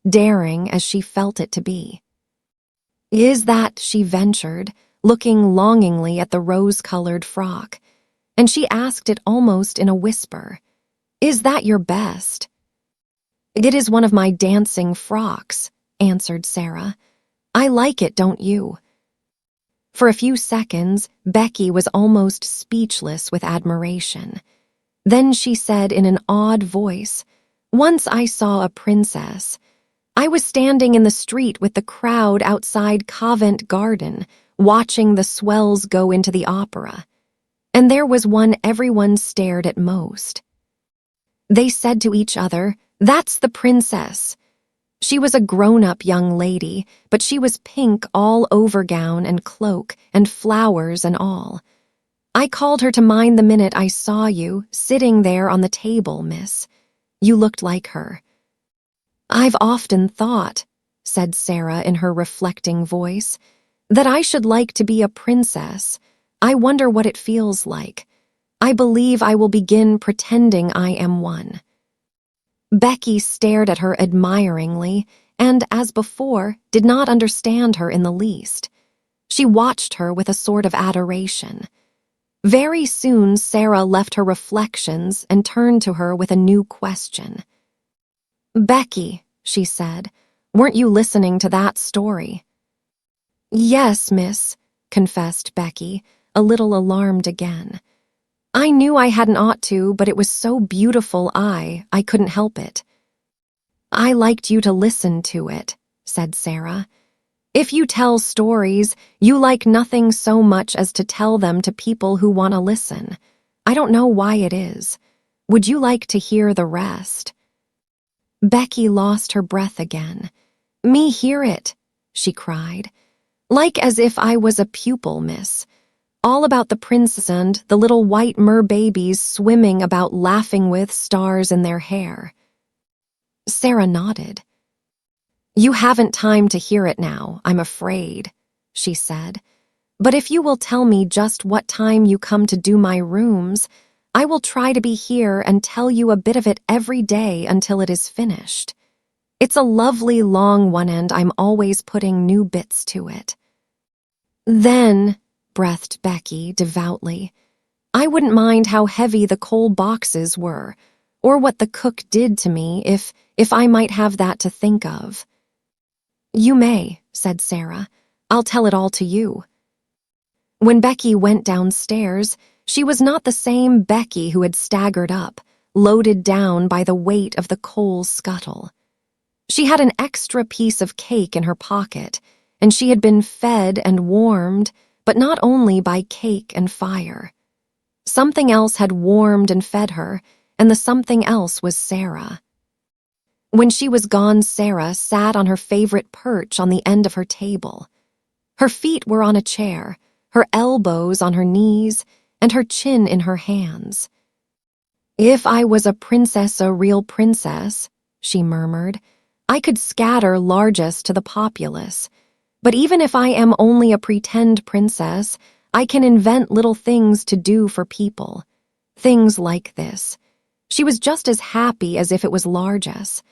daring as she felt it to be. "Is that," she ventured, looking longingly at the rose-colored frock, and she asked it almost in a whisper, "Is that your best?" "It is one of my dancing frocks," answered Sara. "I like it, don't you?" For a few seconds, Becky was almost speechless with admiration. Then she said in an odd voice, "Once I saw a princess. I was standing in the street with the crowd outside Covent Garden, watching the swells go into the opera. And there was one everyone stared at most. They said to each other, 'That's the princess.' She was a grown-up young lady, but she was pink all over gown and cloak and flowers and all. I called her to mind the minute I saw you, sitting there on the table, miss. You looked like her." "I've often thought," said Sara in her reflecting voice, "that I should like to be a princess. I wonder what it feels like. I believe I will begin pretending I am one." Becky stared at her admiringly and, as before, did not understand her in the least. She watched her with a sort of adoration. Very soon Sara left her reflections and turned to her with a new question. "Becky," she said, "weren't you listening to that story?" "Yes, miss," confessed Becky, a little alarmed again. "I knew I hadn't ought to, but it was so beautiful I couldn't help it." "I liked you to listen to it," said Sara. "If you tell stories, you like nothing so much as to tell them to people who want to listen. I don't know why it is. Would you like to hear the rest?" Becky lost her breath again. "Me hear it," she cried. "Like as if I was a pupil, miss. All about the princess and the little white mer-babies swimming about laughing with stars in their hair." Sara nodded. "You haven't time to hear it now, I'm afraid," she said. "But if you will tell me just what time you come to do my rooms, I will try to be here and tell you a bit of it every day until it is finished. It's a lovely long one and I'm always putting new bits to it." "Then," breathed Becky devoutly, "I wouldn't mind how heavy the coal boxes were, or what the cook did to me if I might have that to think of." "You may," said Sara. "I'll tell it all to you." When Becky went downstairs, she was not the same Becky who had staggered up, loaded down by the weight of the coal scuttle. She had an extra piece of cake in her pocket, and she had been fed and warmed, but not only by cake and fire. Something else had warmed and fed her, and the something else was Sara. When she was gone, Sara sat on her favorite perch on the end of her table. Her feet were on a chair, her elbows on her knees, and her chin in her hands. "If I was a real princess," she murmured, "I could scatter largesse to the populace. But even if I am only a pretend princess, I can invent little things to do for people. Things like this." She was just as happy as if it was largesse.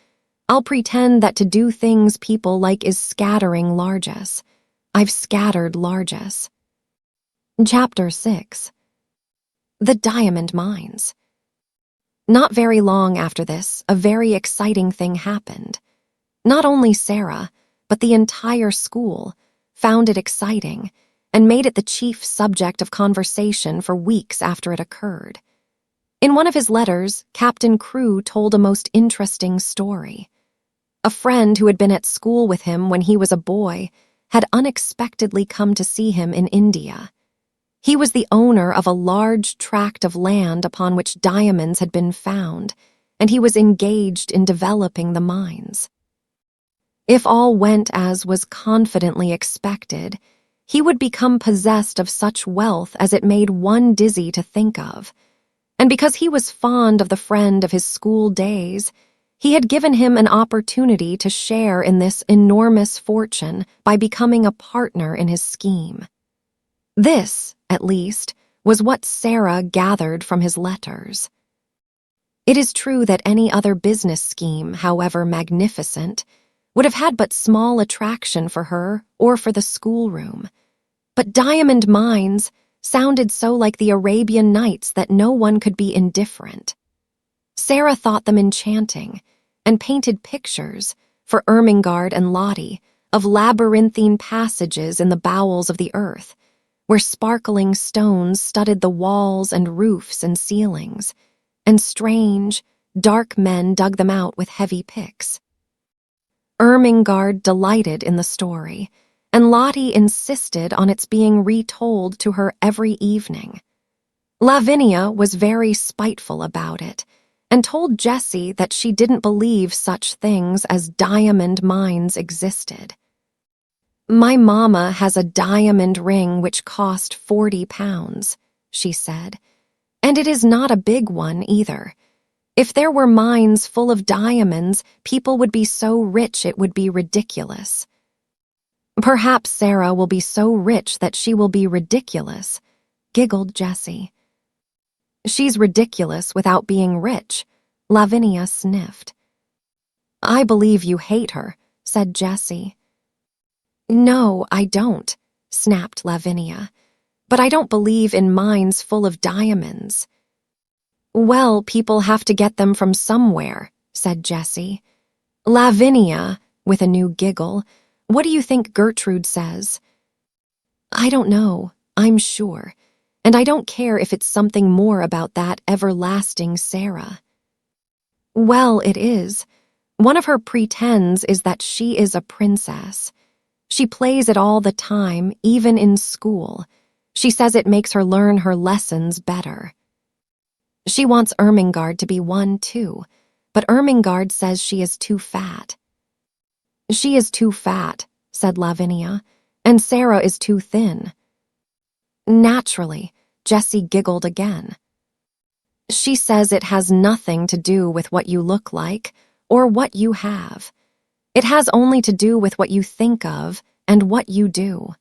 "I'll pretend that to do things people like is scattering largesse. I've scattered largesse." Chapter 6. The Diamond Mines. Not very long after this, a very exciting thing happened. Not only Sara, but the entire school, found it exciting and made it the chief subject of conversation for weeks after it occurred. In one of his letters, Captain Crewe told a most interesting story. A friend who had been at school with him when he was a boy had unexpectedly come to see him in India. He was the owner of a large tract of land upon which diamonds had been found, and he was engaged in developing the mines. If all went as was confidently expected, he would become possessed of such wealth as it made one dizzy to think of. And because he was fond of the friend of his school days, he had given him an opportunity to share in this enormous fortune by becoming a partner in his scheme. This, at least, was what Sara gathered from his letters. It is true that any other business scheme, however magnificent, would have had but small attraction for her or for the schoolroom. But diamond mines sounded so like the Arabian Nights that no one could be indifferent. Sara thought them enchanting and painted pictures, for Ermengarde and Lottie, of labyrinthine passages in the bowels of the earth, where sparkling stones studded the walls and roofs and ceilings, and strange, dark men dug them out with heavy picks. Ermengarde delighted in the story, and Lottie insisted on its being retold to her every evening. Lavinia was very spiteful about it, and told Jessie that she didn't believe such things as diamond mines existed. "My mamma has a diamond ring which cost 40 pounds, she said, "and it is not a big one either. If there were mines full of diamonds, people would be so rich it would be ridiculous." "Perhaps Sara will be so rich that she will be ridiculous," giggled Jessie. "She's ridiculous without being rich," Lavinia sniffed. "I believe you hate her," said Jessie. "No, I don't," snapped Lavinia. "But I don't believe in mines full of diamonds." "Well, people have to get them from somewhere," said Jessie. "Lavinia," with a new giggle, "what do you think Gertrude says?" "I don't know, I'm sure, and I don't care if it's something more about that everlasting Sara." "Well, it is. One of her pretends is that she is a princess. She plays it all the time, even in school. She says it makes her learn her lessons better. She wants Ermengarde to be one, too, but Ermengarde says she is too fat." "She is too fat," said Lavinia, "and Sara is too thin." Naturally, Jessie giggled again. "She says it has nothing to do with what you look like or what you have. It has only to do with what you think of and what you do."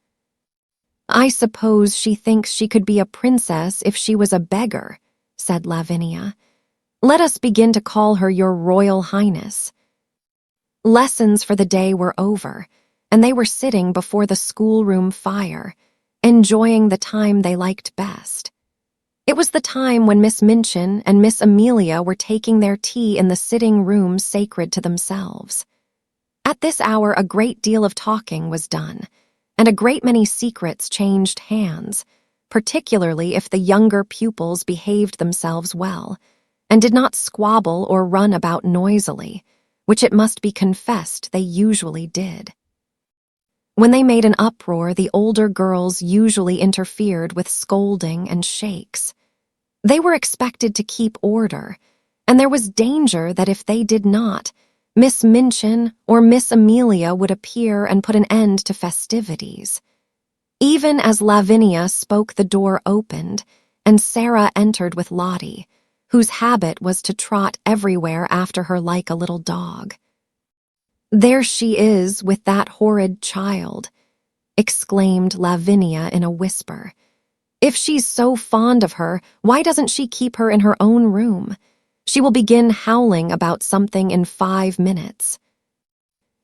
"I suppose she thinks she could be a princess if she was a beggar," said Lavinia. "Let us begin to call her your Royal Highness." Lessons for the day were over, and they were sitting before the schoolroom fire, enjoying the time they liked best. It was the time when Miss Minchin and Miss Amelia were taking their tea in the sitting room sacred to themselves. At this hour, a great deal of talking was done, and a great many secrets changed hands, particularly if the younger pupils behaved themselves well, and did not squabble or run about noisily, which it must be confessed they usually did. When they made an uproar, the older girls usually interfered with scolding and shakes. They were expected to keep order, and there was danger that if they did not, Miss Minchin or Miss Amelia would appear and put an end to festivities. Even as Lavinia spoke, the door opened, and Sara entered with Lottie, whose habit was to trot everywhere after her like a little dog. "There she is with that horrid child," exclaimed Lavinia in a whisper. "If she's so fond of her, why doesn't she keep her in her own room? She will begin howling about something in 5 minutes."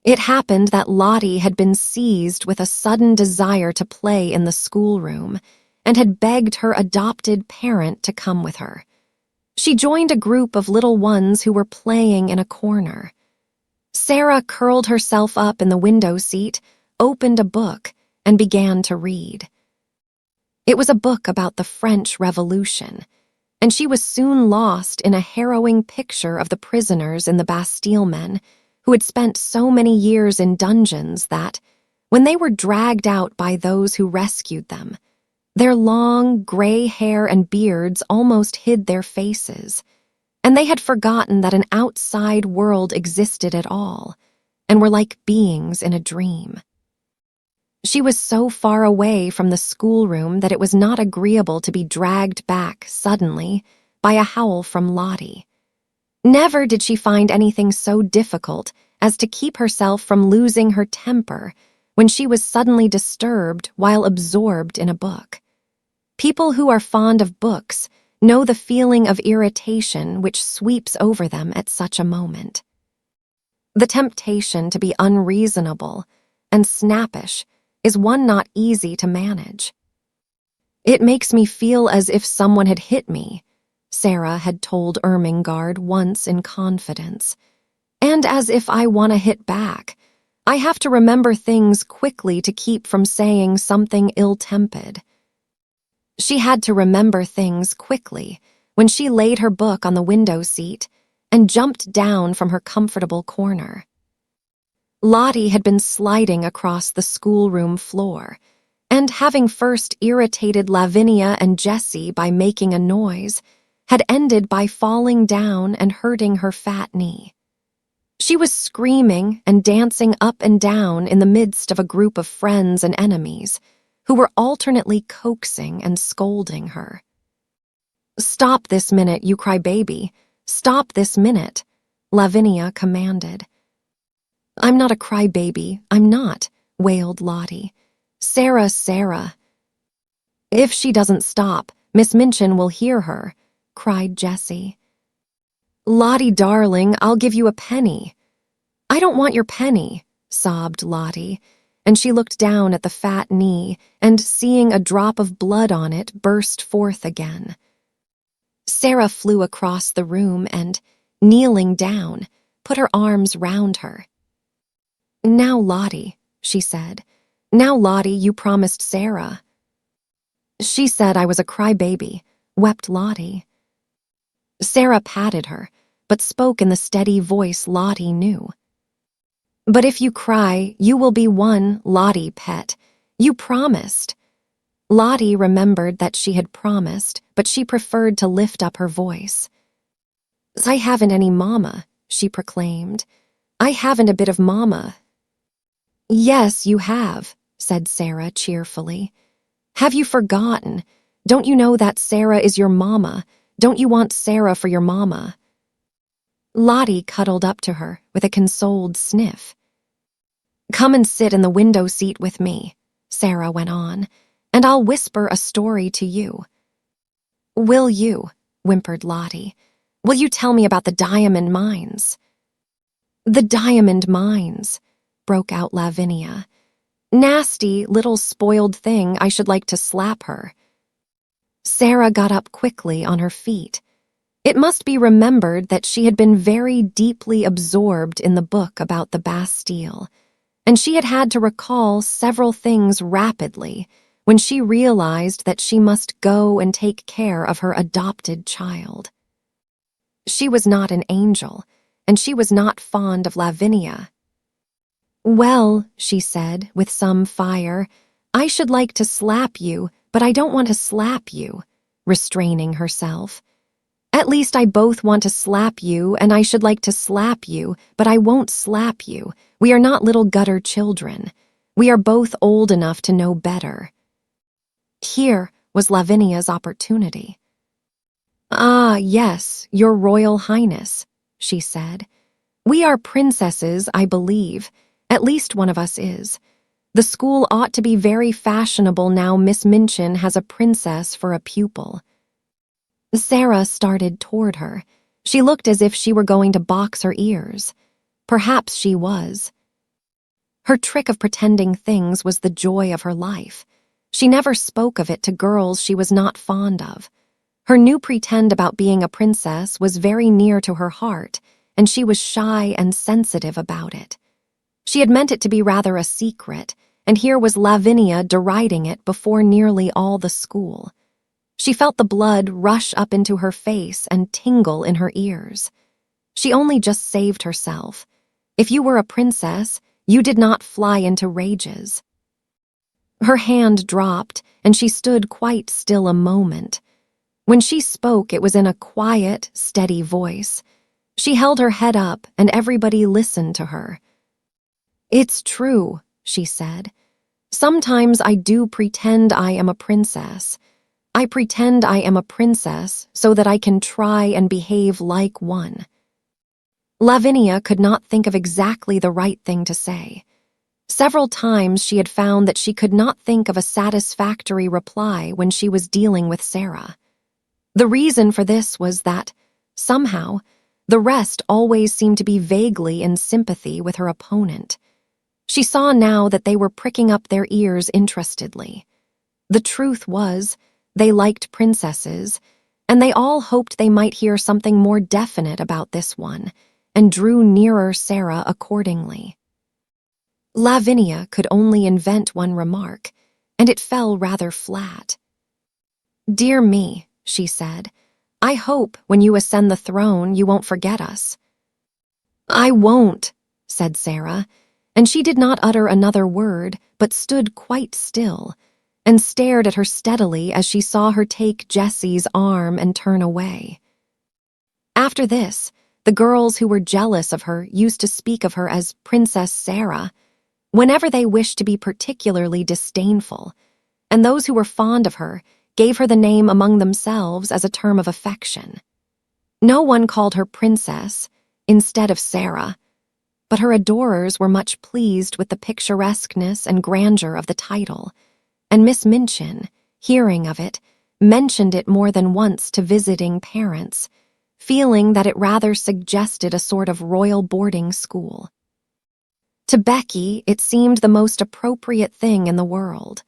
It happened that Lottie had been seized with a sudden desire to play in the schoolroom and had begged her adopted parent to come with her. She joined a group of little ones who were playing in a corner. Sara curled herself up in the window seat, opened a book, and began to read. It was a book about the French Revolution, and she was soon lost in a harrowing picture of the prisoners in the Bastille men who had spent so many years in dungeons that, when they were dragged out by those who rescued them, their long, gray hair and beards almost hid their faces, and they had forgotten that an outside world existed at all, and were like beings in a dream. She was so far away from the schoolroom that it was not agreeable to be dragged back suddenly by a howl from Lottie. Never did she find anything so difficult as to keep herself from losing her temper when she was suddenly disturbed while absorbed in a book. People who are fond of books know the feeling of irritation which sweeps over them at such a moment. The temptation to be unreasonable and snappish is one not easy to manage. "It makes me feel as if someone had hit me," Sara had told Ermengarde once in confidence, "and as if I want to hit back. I have to remember things quickly to keep from saying something ill-tempered." She had to remember things quickly when she laid her book on the window seat and jumped down from her comfortable corner. Lottie had been sliding across the schoolroom floor, and having first irritated Lavinia and Jessie by making a noise, had ended by falling down and hurting her fat knee. She was screaming and dancing up and down in the midst of a group of friends and enemies, who were alternately coaxing and scolding her. "Stop this minute, you crybaby! Stop this minute!" Lavinia commanded. "I'm not a crybaby, I'm not," wailed Lottie. "Sara, Sara." "If she doesn't stop, Miss Minchin will hear her," cried Jessie. "Lottie, darling, I'll give you a penny." "I don't want your penny," sobbed Lottie, and she looked down at the fat knee and, seeing a drop of blood on it, burst forth again. Sara flew across the room and, kneeling down, put her arms round her. "Now, Lottie," she said. "Now, Lottie, you promised Sara." "She said I was a crybaby," wept Lottie. Sara patted her, but spoke in the steady voice Lottie knew. "But if you cry, you will be one, Lottie, pet. You promised." Lottie remembered that she had promised, but she preferred to lift up her voice. "I haven't any mama," she proclaimed. "I haven't a bit of mama." "Yes, you have," said Sara cheerfully. "Have you forgotten? Don't you know that Sara is your mama? Don't you want Sara for your mama?" Lottie cuddled up to her with a consoled sniff. "Come and sit in the window seat with me," Sara went on, "and I'll whisper a story to you." "Will you?" whimpered Lottie. "Will you tell me about the diamond mines?" "The diamond mines," broke out Lavinia. "Nasty, little spoiled thing, I should like to slap her." Sara got up quickly on her feet. It must be remembered that she had been very deeply absorbed in the book about the Bastille, and she had had to recall several things rapidly when she realized that she must go and take care of her adopted child. She was not an angel, and she was not fond of Lavinia. "Well," she said, with some fire, "I should like to slap you, but I don't want to slap you," restraining herself. "At least I both want to slap you, and I should like to slap you, but I won't slap you. We are not little gutter children. We are both old enough to know better." Here was Lavinia's opportunity. "Ah, yes, your Royal Highness," she said. "We are princesses, I believe. At least one of us is. The school ought to be very fashionable now Miss Minchin has a princess for a pupil." Sara started toward her. She looked as if she were going to box her ears. Perhaps she was. Her trick of pretending things was the joy of her life. She never spoke of it to girls she was not fond of. Her new pretend about being a princess was very near to her heart, and she was shy and sensitive about it. She had meant it to be rather a secret, and here was Lavinia deriding it before nearly all the school. She felt the blood rush up into her face and tingle in her ears. She only just saved herself. If you were a princess, you did not fly into rages. Her hand dropped, and she stood quite still a moment. When she spoke, it was in a quiet, steady voice. She held her head up, and everybody listened to her. "It's true," she said. "Sometimes I do pretend I am a princess. I pretend I am a princess so that I can try and behave like one." Lavinia could not think of exactly the right thing to say. Several times she had found that she could not think of a satisfactory reply when she was dealing with Sara. The reason for this was that, somehow, the rest always seemed to be vaguely in sympathy with her opponent. She saw now that they were pricking up their ears interestedly. The truth was, they liked princesses, and they all hoped they might hear something more definite about this one, and drew nearer Sara accordingly. Lavinia could only invent one remark, and it fell rather flat. "Dear me," she said, "I hope, when you ascend the throne, you won't forget us." "I won't," said Sara, and she did not utter another word, but stood quite still, and stared at her steadily as she saw her take Jessie's arm and turn away. After this, the girls who were jealous of her used to speak of her as Princess Sara, whenever they wished to be particularly disdainful, and those who were fond of her gave her the name among themselves as a term of affection. No one called her Princess instead of Sara, but her adorers were much pleased with the picturesqueness and grandeur of the title, and Miss Minchin, hearing of it, mentioned it more than once to visiting parents, feeling that it rather suggested a sort of royal boarding school. To Becky, it seemed the most appropriate thing in the world.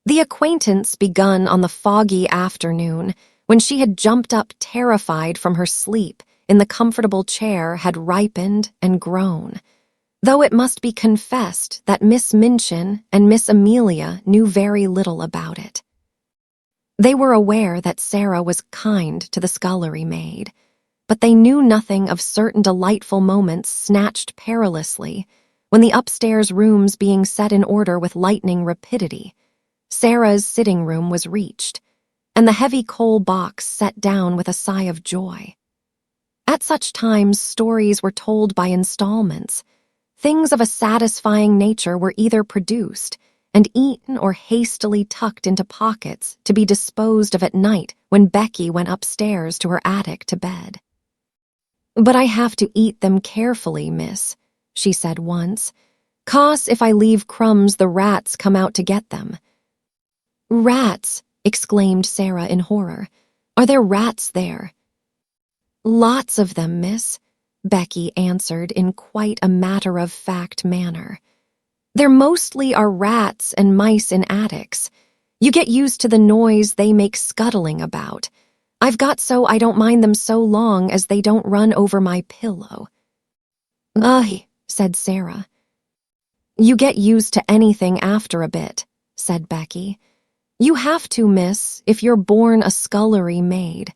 The acquaintance begun on the foggy afternoon when she had jumped up terrified from her sleep in the comfortable chair had ripened and grown, though it must be confessed that Miss Minchin and Miss Amelia knew very little about it. They were aware that Sara was kind to the scullery maid, but they knew nothing of certain delightful moments snatched perilously when the upstairs rooms being set in order with lightning rapidity, Sara's sitting room was reached, and the heavy coal box set down with a sigh of joy. At such times, stories were told by installments. Things of a satisfying nature were either produced and eaten or hastily tucked into pockets to be disposed of at night when Becky went upstairs to her attic to bed. "But I have to eat them carefully, miss," she said once, "'cause if I leave crumbs the rats come out to get them." "Rats!" exclaimed Sara in horror. "Are there rats there?" "Lots of them, miss," Becky answered in quite a matter-of-fact manner. "There mostly are rats and mice in attics. You get used to the noise they make scuttling about. I've got so I don't mind them so long as they don't run over my pillow." "Ugh," said Sara. "You get used to anything after a bit," said Becky. "You have to, miss, if you're born a scullery maid.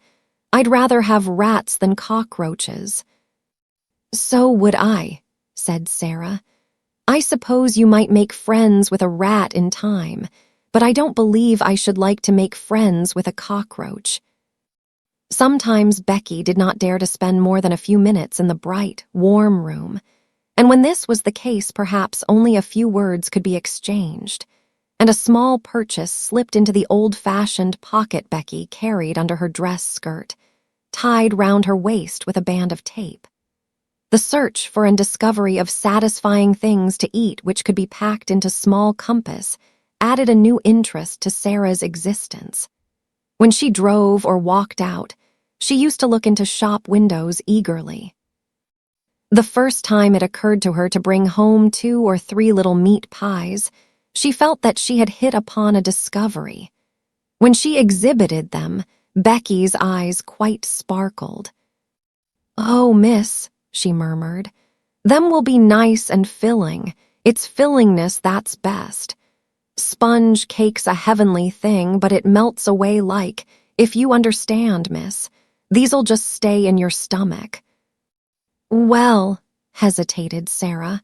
I'd rather have rats than cockroaches." "So would I," said Sara. "I suppose you might make friends with a rat in time, but I don't believe I should like to make friends with a cockroach." Sometimes Becky did not dare to spend more than a few minutes in the bright, warm room, and when this was the case, perhaps only a few words could be exchanged, and a small purchase slipped into the old-fashioned pocket Becky carried under her dress skirt, tied round her waist with a band of tape. The search for and discovery of satisfying things to eat which could be packed into small compass added a new interest to Sara's existence. When she drove or walked out, she used to look into shop windows eagerly. The first time it occurred to her to bring home 2 or 3 little meat pies, she felt that she had hit upon a discovery. When she exhibited them, Becky's eyes quite sparkled. "Oh, miss," she murmured, "them will be nice and filling. It's fillingness that's best. Sponge cake's a heavenly thing, but it melts away like, if you understand, miss. These'll just stay in your stomach." "Well," hesitated Sara,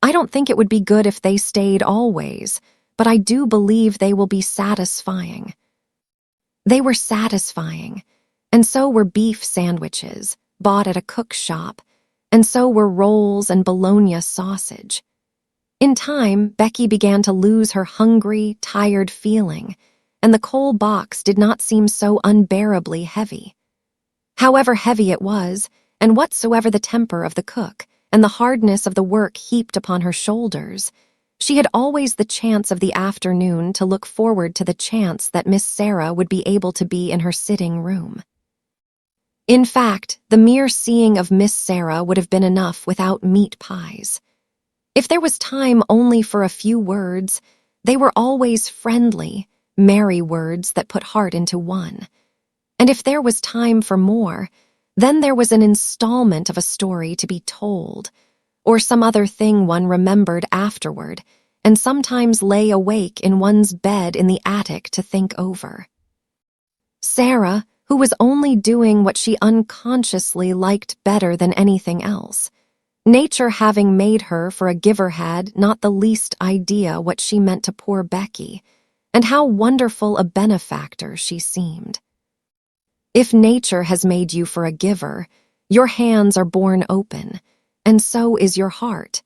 "I don't think it would be good if they stayed always, but I do believe they will be satisfying." They were satisfying, and so were beef sandwiches, bought at a cook shop, and so were rolls and bologna sausage. In time, Becky began to lose her hungry, tired feeling, and the coal box did not seem so unbearably heavy. However heavy it was, and whatsoever the temper of the cook, and the hardness of the work heaped upon her shoulders, she had always the chance of the afternoon to look forward to the chance that Miss Sara would be able to be in her sitting room. In fact, the mere seeing of Miss Sara would have been enough without meat pies. If there was time only for a few words, they were always friendly, merry words that put heart into one. And if there was time for more, then there was an installment of a story to be told, or some other thing one remembered afterward, and sometimes lay awake in one's bed in the attic to think over. Sara, who was only doing what she unconsciously liked better than anything else, nature having made her for a giver, had not the least idea what she meant to poor Becky, and how wonderful a benefactor she seemed. If nature has made you for a giver, your hands are borne open, and so is your heart.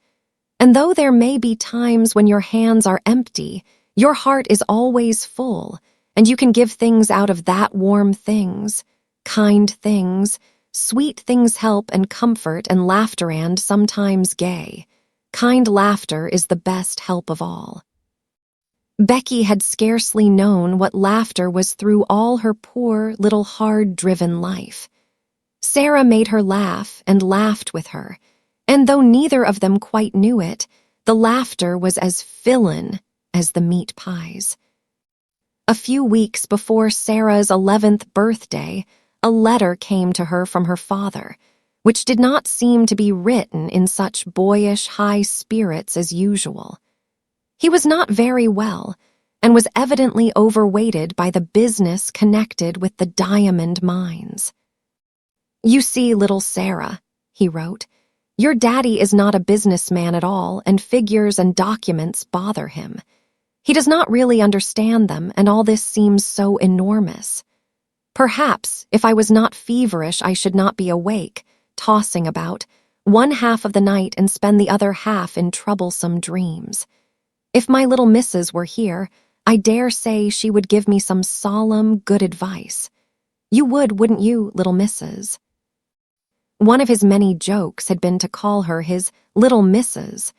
And though there may be times when your hands are empty, your heart is always full, and you can give things out of that, warm things, kind things, sweet things, help and comfort and laughter, and sometimes gay. Kind laughter is the best help of all. Becky had scarcely known what laughter was through all her poor, little hard-driven life. Sara made her laugh and laughed with her, and though neither of them quite knew it, the laughter was as fillin' as the meat pies. A few weeks before Sara's 11th birthday, a letter came to her from her father, which did not seem to be written in such boyish high spirits as usual. He was not very well, and was evidently overweighted by the business connected with the diamond mines. "You see, little Sara," he wrote, "your daddy is not a businessman at all, and figures and documents bother him. He does not really understand them, and all this seems so enormous. Perhaps, if I was not feverish, I should not be awake, tossing about, 1/2 of the night and spend the other half in troublesome dreams. If my little missus were here, I dare say she would give me some solemn, good advice. You would, wouldn't you, little missus?" One of his many jokes had been to call her his little missus,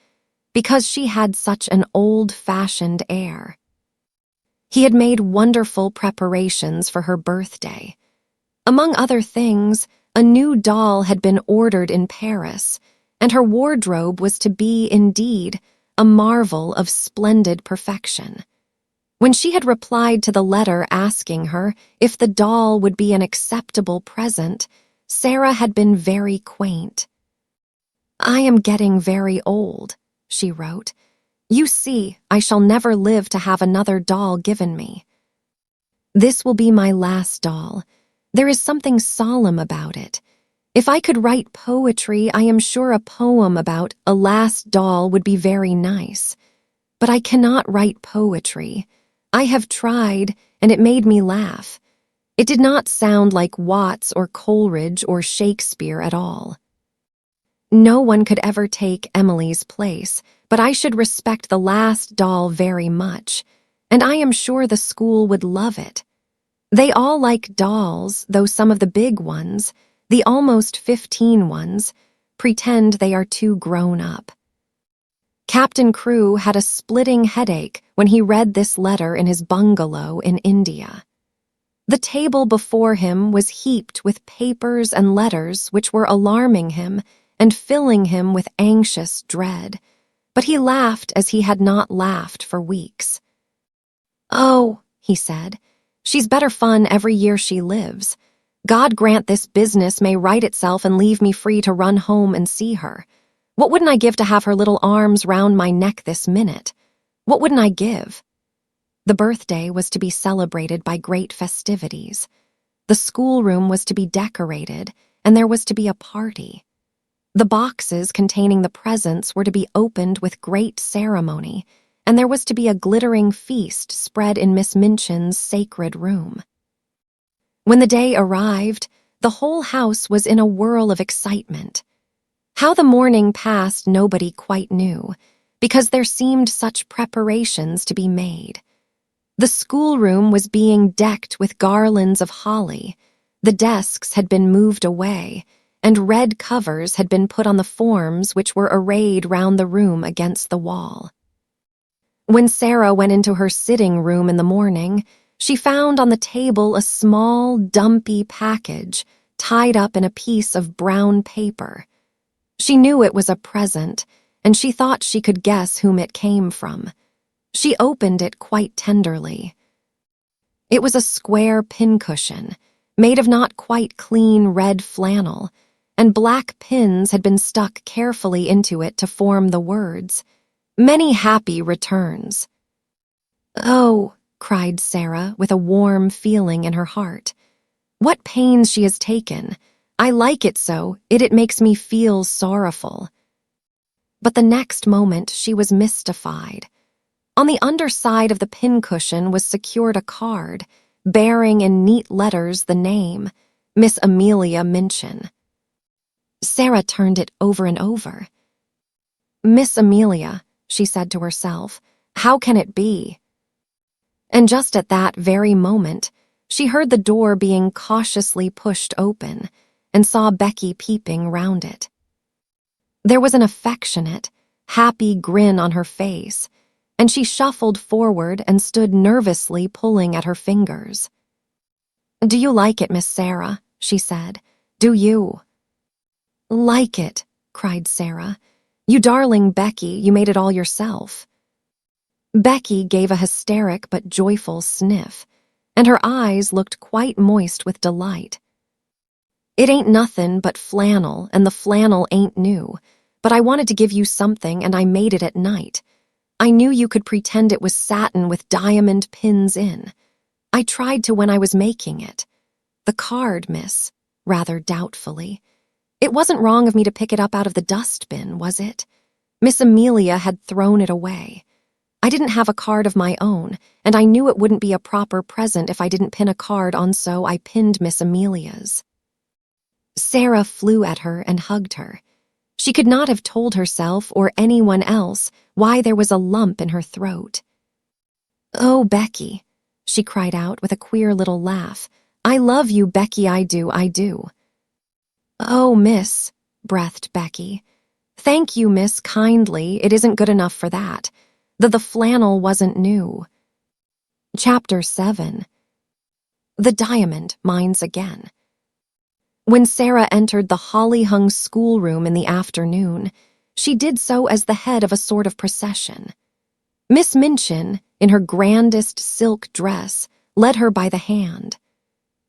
because she had such an old-fashioned air. He had made wonderful preparations for her birthday. Among other things, a new doll had been ordered in Paris, and her wardrobe was to be, indeed, a marvel of splendid perfection. When she had replied to the letter asking her if the doll would be an acceptable present, Sara had been very quaint. "I am getting very old," she wrote. "You see, I shall never live to have another doll given me. This will be my last doll. There is something solemn about it. If I could write poetry, I am sure a poem about a last doll would be very nice. But I cannot write poetry. I have tried, and it made me laugh. It did not sound like Watts or Coleridge or Shakespeare at all. No one could ever take Emily's place, but I should respect the last doll very much, and I am sure the school would love it. They all like dolls, though some of the big ones, the almost 15 ones, pretend they are too grown up." Captain Crewe had a splitting headache when he read this letter in his bungalow in India. The table before him was heaped with papers and letters which were alarming him and filling him with anxious dread, but he laughed as he had not laughed for weeks. "Oh," he said, "she's better fun every year she lives. God grant this business may right itself and leave me free to run home and see her. What wouldn't I give to have her little arms round my neck this minute? What wouldn't I give?" The birthday was to be celebrated by great festivities. The schoolroom was to be decorated, and there was to be a party. The boxes containing the presents were to be opened with great ceremony, and there was to be a glittering feast spread in Miss Minchin's sacred room. When the day arrived, the whole house was in a whirl of excitement. How the morning passed nobody quite knew, because there seemed such preparations to be made. The schoolroom was being decked with garlands of holly, the desks had been moved away, and red covers had been put on the forms which were arrayed round the room against the wall. When Sara went into her sitting room in the morning, she found on the table a small, dumpy package tied up in a piece of brown paper. She knew it was a present, and she thought she could guess whom it came from. She opened it quite tenderly. It was a square pincushion, made of not quite clean red flannel, and black pins had been stuck carefully into it to form the words, "Many happy returns." "Oh," cried Sara, with a warm feeling in her heart. "What pains she has taken. I like it so, it makes me feel sorrowful." But the next moment she was mystified. On the underside of the pincushion was secured a card, bearing in neat letters the name, Miss Amelia Minchin. Sara turned it over and over. "Miss Amelia," she said to herself, "how can it be?" And just at that very moment, she heard the door being cautiously pushed open and saw Becky peeping round it. There was an affectionate, happy grin on her face, and she shuffled forward and stood nervously pulling at her fingers. "Do you like it, Miss Sara?" she said. "Do you?" "Like it," cried Sara. "You darling Becky, you made it all yourself." Becky gave a hysteric but joyful sniff, and her eyes looked quite moist with delight. "It ain't nothin' but flannel, and the flannel ain't new, but I wanted to give you something, and I made it at night. I knew you could pretend it was satin with diamond pins in. I tried to when I was making it. The card, miss," rather doubtfully. "It wasn't wrong of me to pick it up out of the dustbin, was it? Miss Amelia had thrown it away. I didn't have a card of my own, and I knew it wouldn't be a proper present if I didn't pin a card on, so I pinned Miss Amelia's." Sara flew at her and hugged her. She could not have told herself or anyone else why there was a lump in her throat. "Oh, Becky," she cried out with a queer little laugh. "I love you, Becky, I do, I do." "Oh, miss," breathed Becky. "Thank you, miss, kindly. It isn't good enough for that. The flannel wasn't new." Chapter 7. The Diamond Mines Again. When Sara entered the holly-hung schoolroom in the afternoon, she did so as the head of a sort of procession. Miss Minchin, in her grandest silk dress, led her by the hand.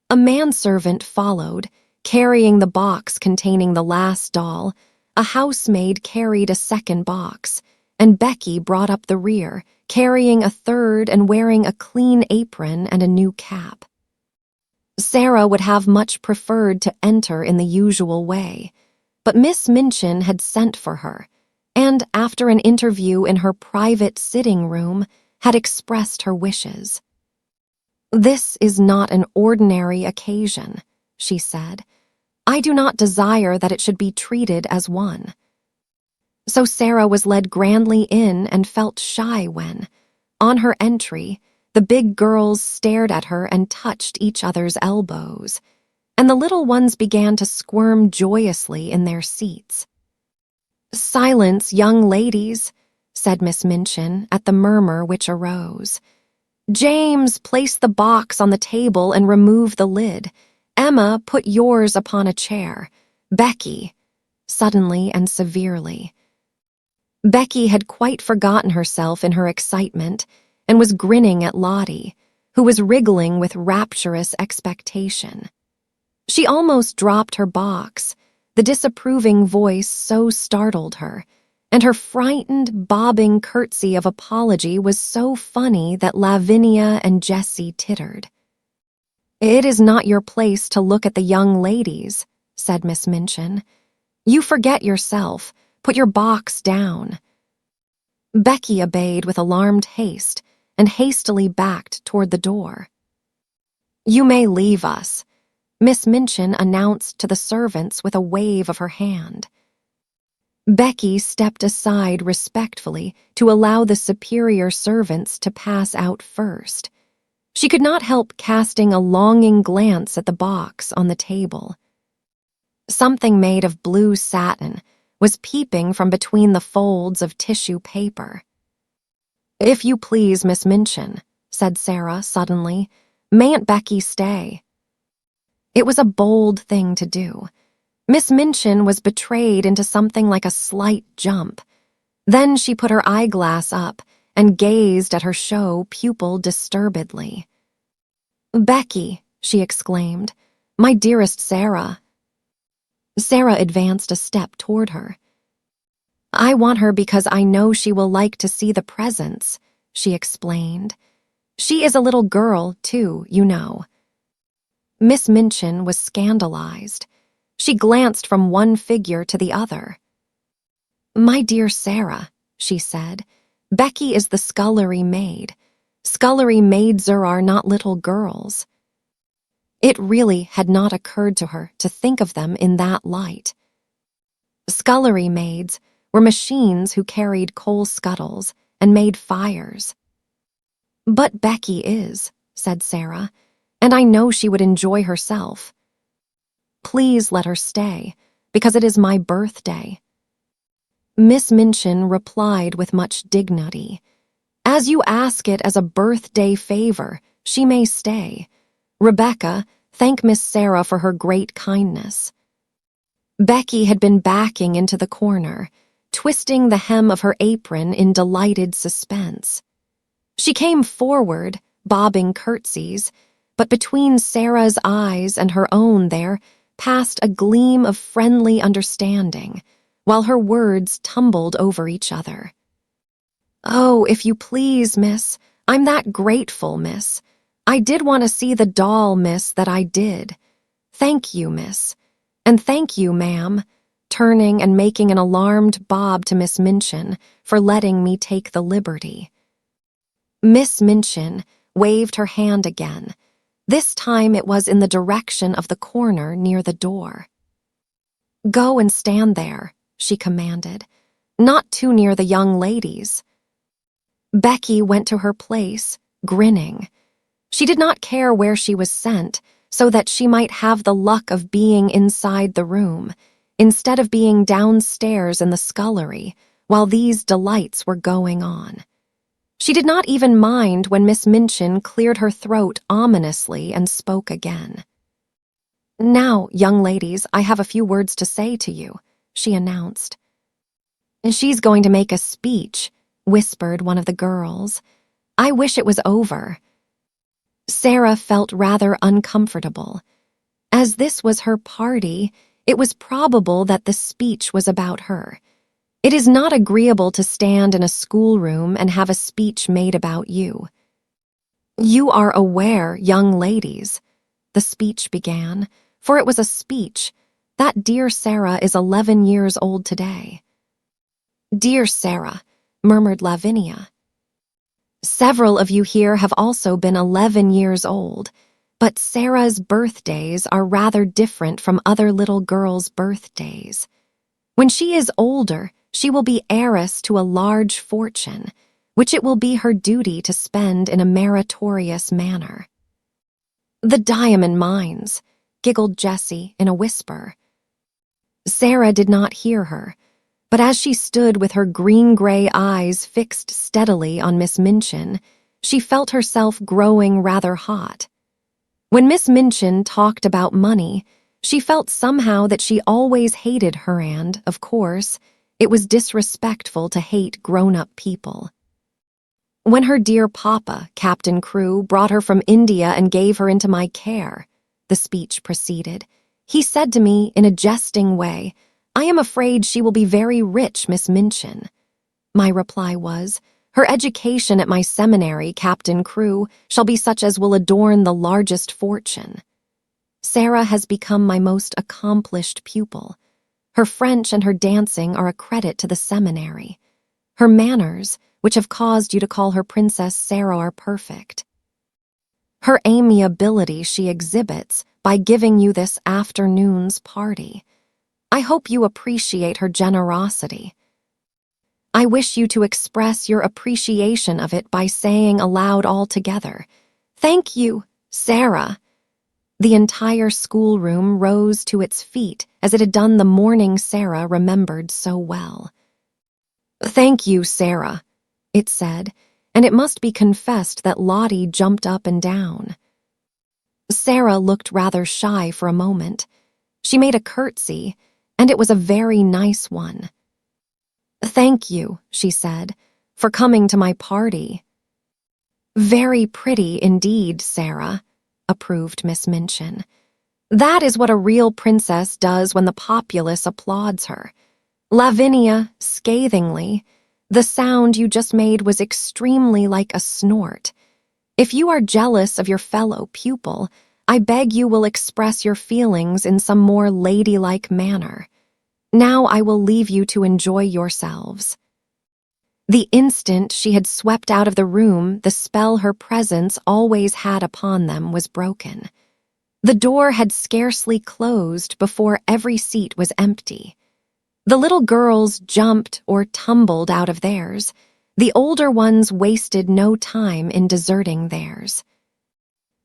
A manservant followed, carrying the box containing the last doll. A housemaid carried a second box, and Becky brought up the rear, carrying a third and wearing a clean apron and a new cap. Sara would have much preferred to enter in the usual way, but Miss Minchin had sent for her, and after an interview in her private sitting room, had expressed her wishes. "This is not an ordinary occasion," she said. "I do not desire that it should be treated as one." So Sara was led grandly in and felt shy when, on her entry, the big girls stared at her and touched each other's elbows, and the little ones began to squirm joyously in their seats. "Silence, young ladies," said Miss Minchin at the murmur which arose. "James, place the box on the table and remove the lid. Emma, put yours upon a chair. Becky," suddenly and severely. Becky had quite forgotten herself in her excitement and was grinning at Lottie, who was wriggling with rapturous expectation. She almost dropped her box. The disapproving voice so startled her, and her frightened, bobbing curtsy of apology was so funny that Lavinia and Jessie tittered. "It is not your place to look at the young ladies," said Miss Minchin. "You forget yourself. Put your box down." Becky obeyed with alarmed haste and hastily backed toward the door. "You may leave us," Miss Minchin announced to the servants with a wave of her hand. Becky stepped aside respectfully to allow the superior servants to pass out first. She could not help casting a longing glance at the box on the table. Something made of blue satin was peeping from between the folds of tissue paper. "If you please, Miss Minchin," said Sara suddenly, "mayn't Becky stay?" It was a bold thing to do. Miss Minchin was betrayed into something like a slight jump. Then she put her eyeglass up and gazed at her show pupil disturbedly. "Becky," she exclaimed, "my dearest Sara." Sara advanced a step toward her. "I want her because I know she will like to see the presents," she explained. "She is a little girl, too, you know." Miss Minchin was scandalized. She glanced from one figure to the other. "My dear Sara," she said, "Becky is the scullery maid. Scullery maids are not little girls." It really had not occurred to her to think of them in that light. Scullery maids were machines who carried coal scuttles and made fires. "But Becky is," said Sara, "and I know she would enjoy herself. Please let her stay, because it is my birthday." Miss Minchin replied with much dignity, "As you ask it as a birthday favor, she may stay. Rebecca, thank Miss Sara for her great kindness." Becky had been backing into the corner, twisting the hem of her apron in delighted suspense. She came forward, bobbing curtsies, but between Sara's eyes and her own there passed a gleam of friendly understanding, while her words tumbled over each other. "Oh, if you please, miss, I'm that grateful, miss. I did want to see the doll, miss, that I did. Thank you, miss. And thank you, ma'am," turning and making an alarmed bob to Miss Minchin for letting me take the liberty. Miss Minchin waved her hand again. This time it was in the direction of the corner near the door. "Go and stand there," she commanded. "Not too near the young ladies." Becky went to her place, grinning. She did not care where she was sent, so that she might have the luck of being inside the room, instead of being downstairs in the scullery, while these delights were going on. She did not even mind when Miss Minchin cleared her throat ominously and spoke again. "Now, young ladies, I have a few words to say to you," she announced. "She's going to make a speech," whispered one of the girls. I wish it was over." Sara felt rather uncomfortable. As this was her party, it was probable that the speech was about her. It is not agreeable to stand in a schoolroom and have a speech made about you. "You are aware, young ladies," the speech began, for it was a speech, that dear Sara is 11 years old today. "Dear Sara," murmured Lavinia. "Several of you here have also been 11 years old, but Sara's birthdays are rather different from other little girls' birthdays. When she is older, she will be heiress to a large fortune, which it will be her duty to spend in a meritorious manner." "The diamond mines," giggled Jessie in a whisper. Sara did not hear her, but as she stood with her green-gray eyes fixed steadily on Miss Minchin, she felt herself growing rather hot. When Miss Minchin talked about money, she felt somehow that she always hated her, and, of course, it was disrespectful to hate grown-up people. "When her dear papa, Captain Crewe, brought her from India and gave her into my care," the speech proceeded, "he said to me in a jesting way, 'I am afraid she will be very rich, Miss Minchin.' My reply was, 'Her education at my seminary, Captain Crewe, shall be such as will adorn the largest fortune.' Sara has become my most accomplished pupil. Her French and her dancing are a credit to the seminary. Her manners, which have caused you to call her Princess Sara, are perfect. Her amiability she exhibits by giving you this afternoon's party. I hope you appreciate her generosity. I wish you to express your appreciation of it by saying aloud all together, 'Thank you, Sara.'" The entire schoolroom rose to its feet as it had done the morning Sara remembered so well. "Thank you, Sara," it said, and it must be confessed that Lottie jumped up and down. Sara looked rather shy for a moment. She made a curtsy, and it was a very nice one. "Thank you," she said, "for coming to my party." "Very pretty indeed, Sara," approved Miss Minchin. "That is what a real princess does when the populace applauds her. Lavinia, scathingly, the sound you just made was extremely like a snort. If you are jealous of your fellow pupil, I beg you will express your feelings in some more ladylike manner. Now I will leave you to enjoy yourselves." The instant she had swept out of the room, the spell her presence always had upon them was broken. The door had scarcely closed before every seat was empty. The little girls jumped or tumbled out of theirs. The older ones wasted no time in deserting theirs.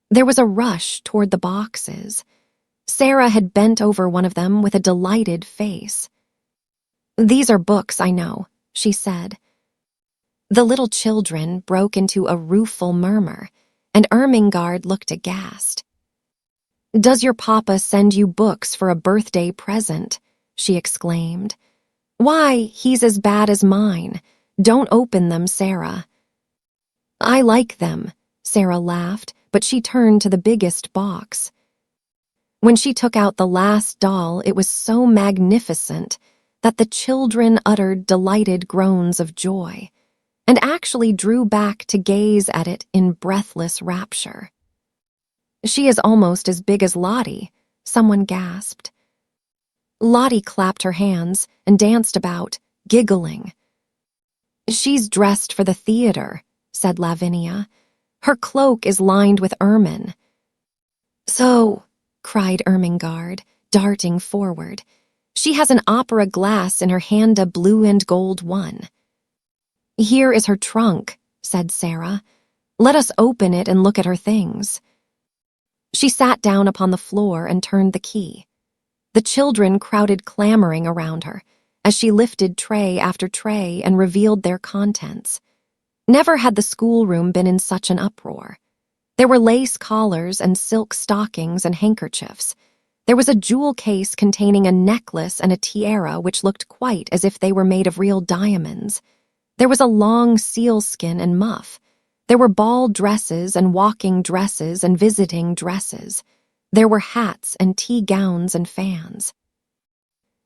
There was a rush toward the boxes. Sara had bent over one of them with a delighted face. "These are books, I know," she said. The little children broke into a rueful murmur, and Ermengarde looked aghast. "Does your papa send you books for a birthday present?" she exclaimed. "Why, he's as bad as mine. Don't open them, Sara." "I like them," Sara laughed, but she turned to the biggest box. When she took out the last doll, it was so magnificent that the children uttered delighted groans of joy, and actually drew back to gaze at it in breathless rapture. "She is almost as big as Lottie," someone gasped. Lottie clapped her hands and danced about, giggling. "She's dressed for the theater," said Lavinia. "Her cloak is lined with ermine." "So," cried Ermengarde, darting forward, "she has an opera glass in her hand, a blue and gold one." "Here is her trunk," said Sara. "Let us open it and look at her things." She sat down upon the floor and turned the key. The children crowded clamoring around her as she lifted tray after tray and revealed their contents. Never had the schoolroom been in such an uproar. There were lace collars and silk stockings and handkerchiefs. There was a jewel case containing a necklace and a tiara which looked quite as if they were made of real diamonds. There was a long sealskin and muff. There were ball dresses and walking dresses and visiting dresses. There were hats and tea gowns and fans.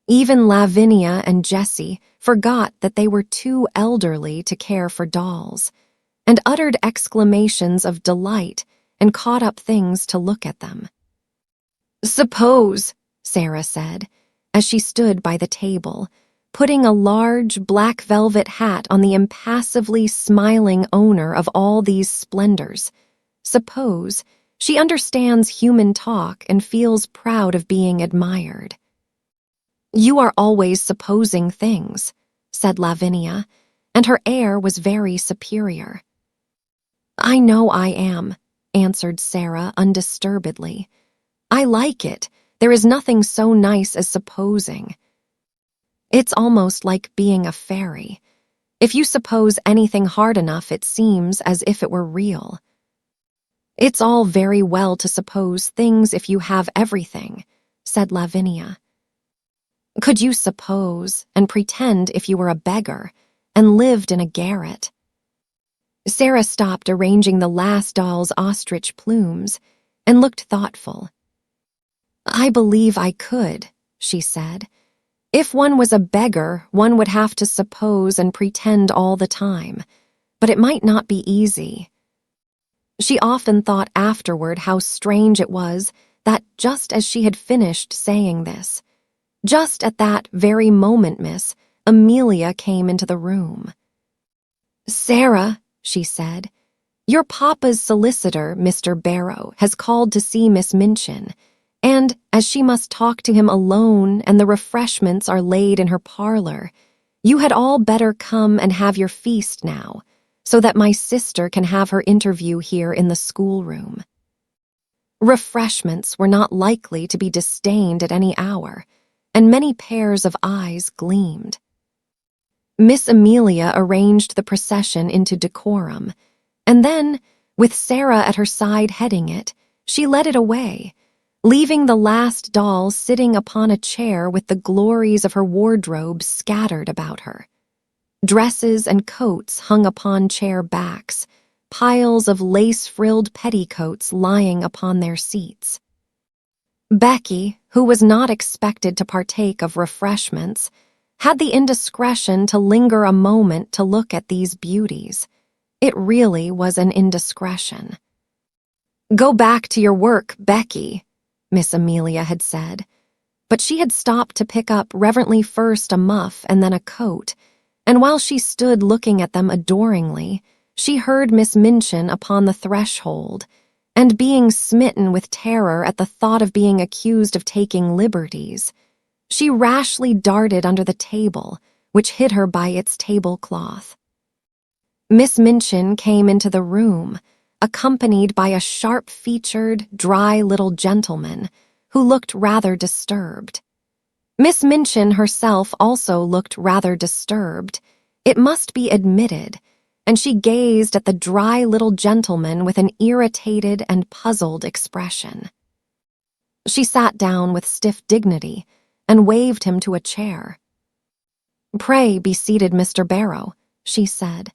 Even Lavinia and Jessie forgot that they were too elderly to care for dolls, and uttered exclamations of delight and caught up things to look at them. "Suppose," Sara said, as she stood by the table, putting a large black velvet hat on the impassively smiling owner of all these splendors. "Suppose she understands human talk and feels proud of being admired." "You are always supposing things," said Lavinia, and her air was very superior. "I know I am," answered Sara undisturbedly. "I like it. There is nothing so nice as supposing. It's almost like being a fairy. If you suppose anything hard enough, it seems as if it were real." "It's all very well to suppose things if you have everything," said Lavinia. "Could you suppose and pretend if you were a beggar and lived in a garret?" Sara stopped arranging the last doll's ostrich plumes and looked thoughtful. "I believe I could," she said. "If one was a beggar, one would have to suppose and pretend all the time, but it might not be easy." She often thought afterward how strange it was that just as she had finished saying this, just at that very moment, Miss Amelia came into the room. "Sara," she said, "your papa's solicitor, Mr. Barrow, has called to see Miss Minchin, and as she must talk to him alone and the refreshments are laid in her parlor, you had all better come and have your feast now, so that my sister can have her interview here in the schoolroom." Refreshments were not likely to be disdained at any hour, and many pairs of eyes gleamed. Miss Amelia arranged the procession into decorum, and then, with Sara at her side heading it, she led it away, leaving the last doll sitting upon a chair with the glories of her wardrobe scattered about her. Dresses and coats hung upon chair backs, piles of lace-frilled petticoats lying upon their seats. Becky, who was not expected to partake of refreshments, had the indiscretion to linger a moment to look at these beauties. It really was an indiscretion. "Go back to your work, Becky," Miss Amelia had said, but she had stopped to pick up reverently first a muff and then a coat, and while she stood looking at them adoringly, she heard Miss Minchin upon the threshold, and being smitten with terror at the thought of being accused of taking liberties, she rashly darted under the table, which hid her by its tablecloth. Miss Minchin came into the room, accompanied by a sharp-featured, dry little gentleman who looked rather disturbed. Miss Minchin herself also looked rather disturbed, it must be admitted, and she gazed at the dry little gentleman with an irritated and puzzled expression. She sat down with stiff dignity and waved him to a chair. "Pray be seated, Mr. Barrow," she said.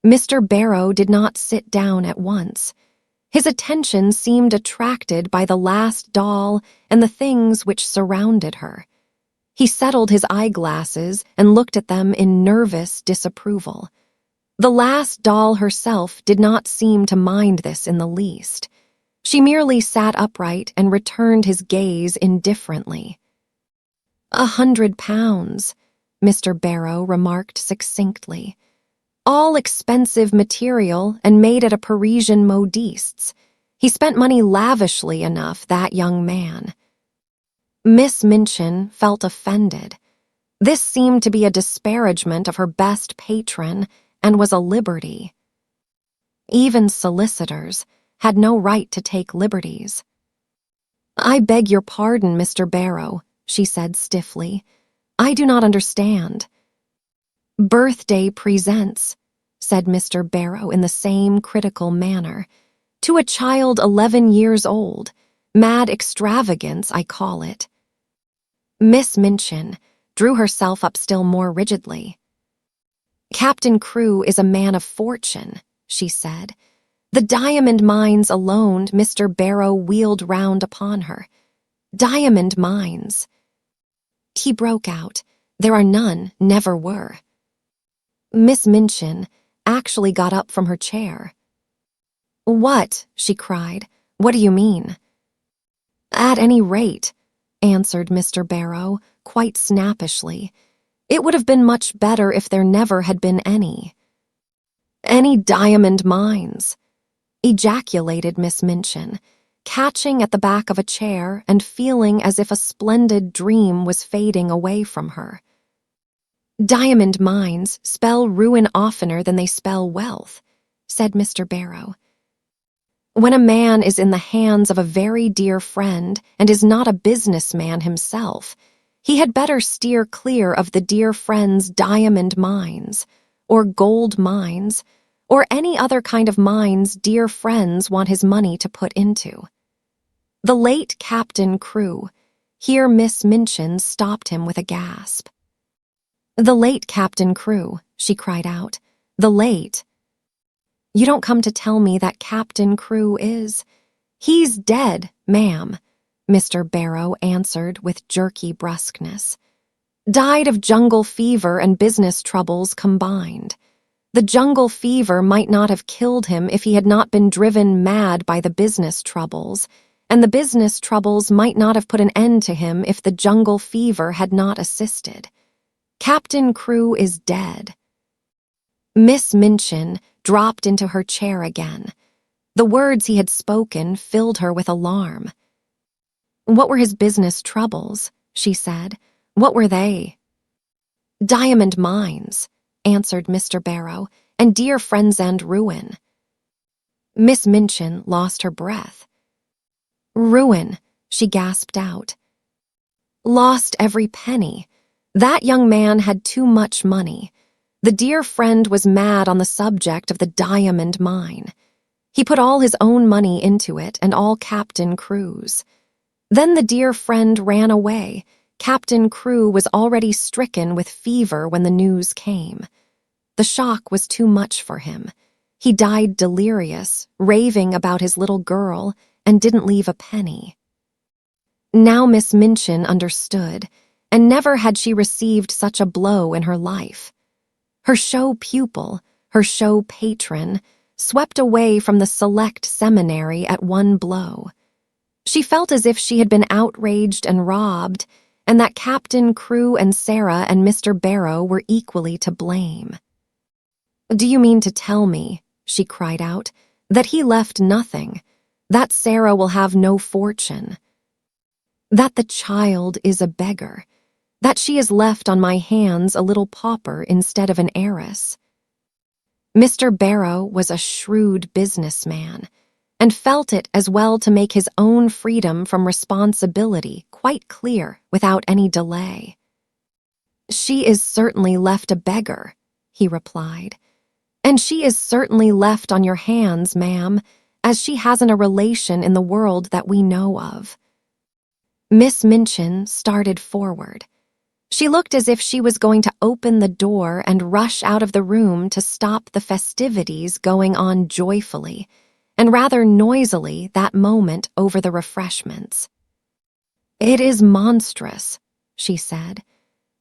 Mr. Barrow did not sit down at once. His attention seemed attracted by the last doll and the things which surrounded her. He settled his eyeglasses and looked at them in nervous disapproval. The last doll herself did not seem to mind this in the least. She merely sat upright and returned his gaze indifferently. £100, Mr. Barrow remarked succinctly. "All expensive material and made at a Parisian modiste's. He spent money lavishly enough, that young man." Miss Minchin felt offended. This seemed to be a disparagement of her best patron and was a liberty. Even solicitors had no right to take liberties. "I beg your pardon, Mr. Barrow," she said stiffly. "I do not understand." "Birthday presents," said Mr. Barrow in the same critical manner, "to a child 11 years old. Mad extravagance, I call it." Miss Minchin drew herself up still more rigidly. "Captain Crewe is a man of fortune," she said. "The diamond mines alone." Mr. Barrow wheeled round upon her. "Diamond mines," he broke out. "There are none, never were." Miss Minchin actually got up from her chair. "What?" she cried. "What do you mean?" "At any rate," answered Mr. Barrow, quite snappishly, "it would have been much better if there never had been any." "Any diamond mines?" ejaculated Miss Minchin, catching at the back of a chair and feeling as if a splendid dream was fading away from her. "Diamond mines spell ruin oftener than they spell wealth," said Mr. Barrow. "When a man is in the hands of a very dear friend and is not a businessman himself, he had better steer clear of the dear friend's diamond mines, or gold mines, or any other kind of mines dear friends want his money to put into. The late Captain Crewe," here Miss Minchin stopped him with a gasp. "The late Captain Crewe," she cried out. "The late—" "You don't come to tell me that Captain Crewe is—" "He's dead, ma'am," Mr. Barrow answered with jerky brusqueness. "Died of jungle fever and business troubles combined. The jungle fever might not have killed him if he had not been driven mad by the business troubles, and the business troubles might not have put an end to him if the jungle fever had not assisted. Captain Crewe is dead." Miss Minchin dropped into her chair again. The words he had spoken filled her with alarm. "What were his business troubles?" she said. "What were they?" "Diamond mines," answered Mr. Barrow, "and dear friends and ruin." Miss Minchin lost her breath. "Ruin," she gasped out. "Lost every penny. That young man had too much money. The dear friend was mad on the subject of the diamond mine. He put all his own money into it and all Captain Crewe's. Then the dear friend ran away. Captain Crewe was already stricken with fever when the news came. The shock was too much for him. He died delirious, raving about his little girl, and didn't leave a penny." Now Miss Minchin understood, and never had she received such a blow in her life. Her show pupil, her show patron, swept away from the select seminary at one blow. She felt as if she had been outraged and robbed, and that Captain Crewe and Sara and Mr. Barrow were equally to blame. "Do you mean to tell me," she cried out, "that he left nothing, that Sara will have no fortune, that the child is a beggar, that she is left on my hands a little pauper instead of an heiress?" Mr. Barrow was a shrewd businessman, and felt it as well to make his own freedom from responsibility quite clear without any delay. "She is certainly left a beggar," he replied. "And she is certainly left on your hands, ma'am, as she hasn't a relation in the world that we know of." Miss Minchin started forward. She looked as if she was going to open the door and rush out of the room to stop the festivities going on joyfully, and rather noisily that moment over the refreshments. "It is monstrous," she said.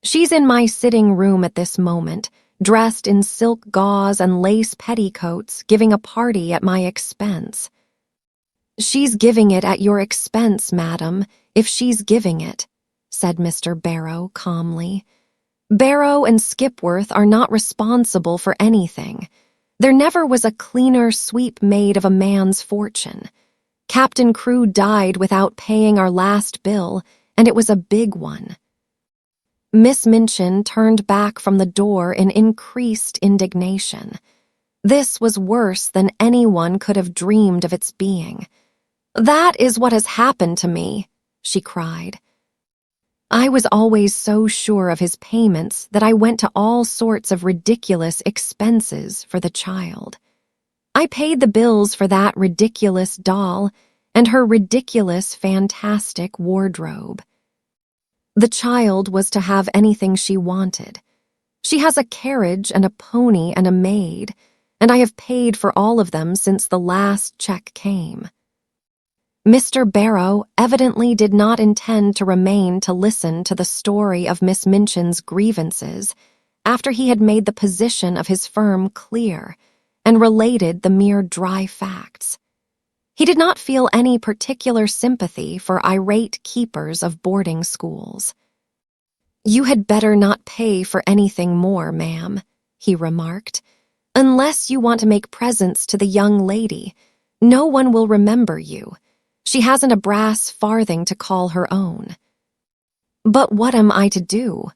"She's in my sitting room at this moment, dressed in silk gauze and lace petticoats, giving a party at my expense." "She's giving it at your expense, madam, if she's giving it," said Mr. Barrow calmly. "Barrow and Skipworth are not responsible for anything. There never was a cleaner sweep made of a man's fortune. Captain Crewe died without paying our last bill, and it was a big one." Miss Minchin turned back from the door in increased indignation. This was worse than anyone could have dreamed of its being. "That is what has happened to me," she cried. "I was always so sure of his payments that I went to all sorts of ridiculous expenses for the child. I paid the bills for that ridiculous doll and her ridiculous, fantastic wardrobe. The child was to have anything she wanted. She has a carriage and a pony and a maid, and I have paid for all of them since the last check came." Mr. Barrow evidently did not intend to remain to listen to the story of Miss Minchin's grievances after he had made the position of his firm clear and related the mere dry facts. He did not feel any particular sympathy for irate keepers of boarding schools. "You had better not pay for anything more, ma'am," he remarked. "Unless you want to make presents to the young lady, no one will remember you. She hasn't a brass farthing to call her own." "But what am I to do?"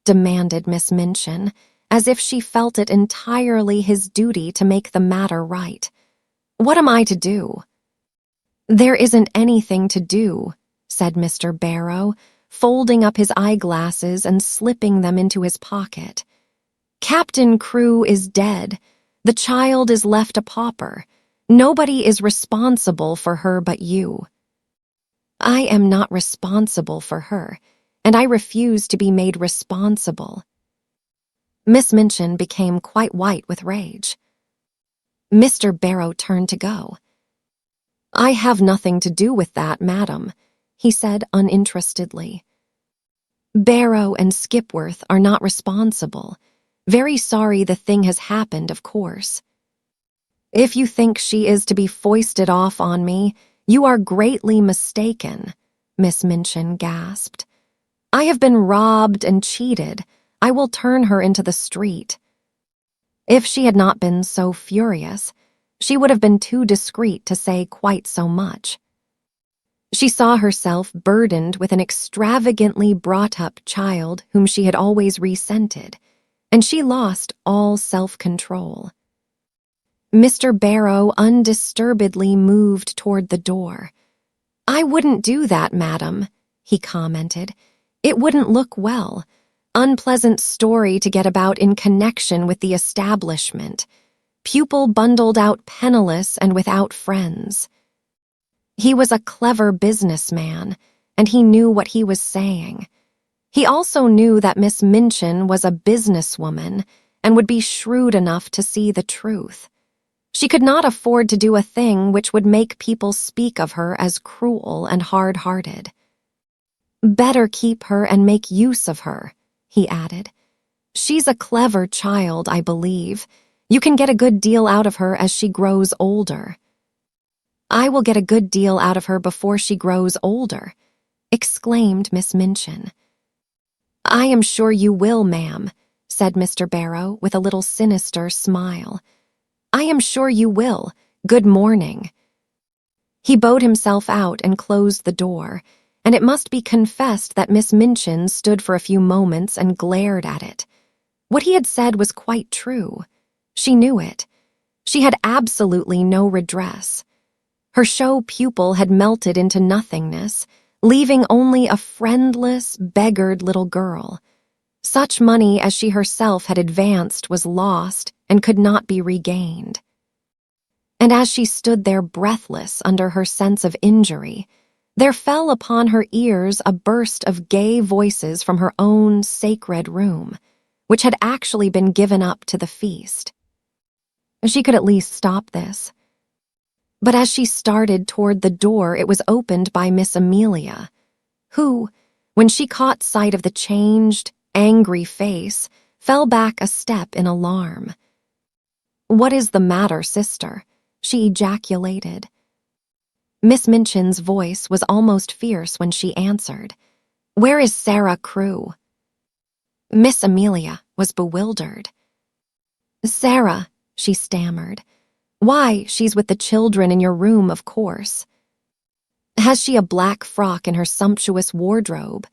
demanded Miss Minchin, as if she felt it entirely his duty to make the matter right. "What am I to do?" "There isn't anything to do," said Mr. Barrow, folding up his eyeglasses and slipping them into his pocket. "Captain Crewe is dead. The child is left a pauper. Nobody is responsible for her but you." "I am not responsible for her, and I refuse to be made responsible." Miss Minchin became quite white with rage. Mr. Barrow turned to go. "I have nothing to do with that, madam," he said uninterestedly. "Barrow and Skipworth are not responsible. Very sorry the thing has happened, of course." "If you think she is to be foisted off on me, you are greatly mistaken," Miss Minchin gasped. "I have been robbed and cheated. I will turn her into the street." If she had not been so furious, she would have been too discreet to say quite so much. She saw herself burdened with an extravagantly brought-up child whom she had always resented, and she lost all self-control. Mr. Barrow undisturbedly moved toward the door. "I wouldn't do that, madam," he commented. "It wouldn't look well. Unpleasant story to get about in connection with the establishment. Pupil bundled out penniless and without friends." He was a clever businessman, and he knew what he was saying. He also knew that Miss Minchin was a businesswoman and would be shrewd enough to see the truth. She could not afford to do a thing which would make people speak of her as cruel and hard-hearted. "Better keep her and make use of her," he added. "She's a clever child, I believe. You can get a good deal out of her as she grows older." "I will get a good deal out of her before she grows older," exclaimed Miss Minchin. "I am sure you will, ma'am," said Mr. Barrow with a little sinister smile. "I am sure you will. Good morning." He bowed himself out and closed the door, and it must be confessed that Miss Minchin stood for a few moments and glared at it. What he had said was quite true. She knew it. She had absolutely no redress. Her show pupil had melted into nothingness, leaving only a friendless, beggared little girl. Such money as she herself had advanced was lost and could not be regained. And as she stood there breathless under her sense of injury, there fell upon her ears a burst of gay voices from her own sacred room, which had actually been given up to the feast. She could at least stop this. But as she started toward the door, it was opened by Miss Amelia, who, when she caught sight of the changed, angry face, fell back a step in alarm. "What is the matter, sister?" she ejaculated. Miss Minchin's voice was almost fierce when she answered, "Where is Sara Crewe?" Miss Amelia was bewildered. "Sara," she stammered. "Why, she's with the children in your room, of course." "Has she a black frock in her sumptuous wardrobe?"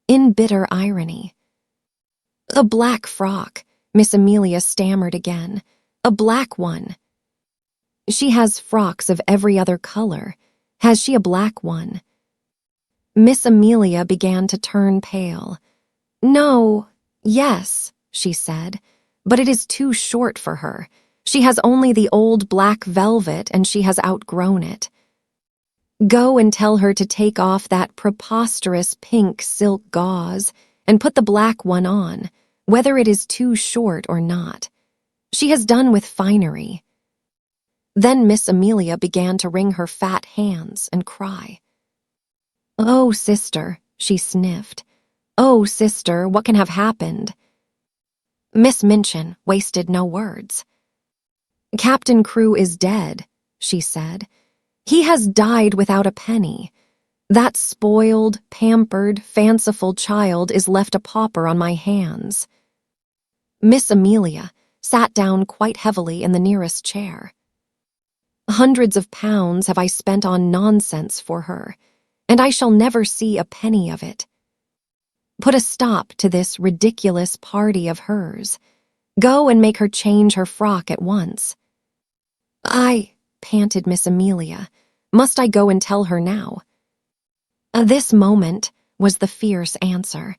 in bitter irony. "A black frock," Miss Amelia stammered again. "A black one." "She has frocks of every other color. Has she a black one?" Miss Amelia began to turn pale. "No, yes," she said, "but it is too short for her. She has only the old black velvet and she has outgrown it. Go and tell her to take off that preposterous pink silk gauze and put the black one on, whether it is too short or not." She has done with finery." Then Miss Amelia began to wring her fat hands and cry. "Oh, sister," she sniffed. "Oh, sister, what can have happened?" Miss Minchin wasted no words. "Captain Crewe is dead," she said. "He has died without a penny. That spoiled, pampered, fanciful child is left a pauper on my hands." Miss Amelia sat down quite heavily in the nearest chair. "Hundreds of pounds have I spent on nonsense for her, and I shall never see a penny of it. Put a stop to this ridiculous party of hers. Go and make her change her frock at once." "I," panted Miss Amelia, "must I go and tell her now?" "This moment," was the fierce answer.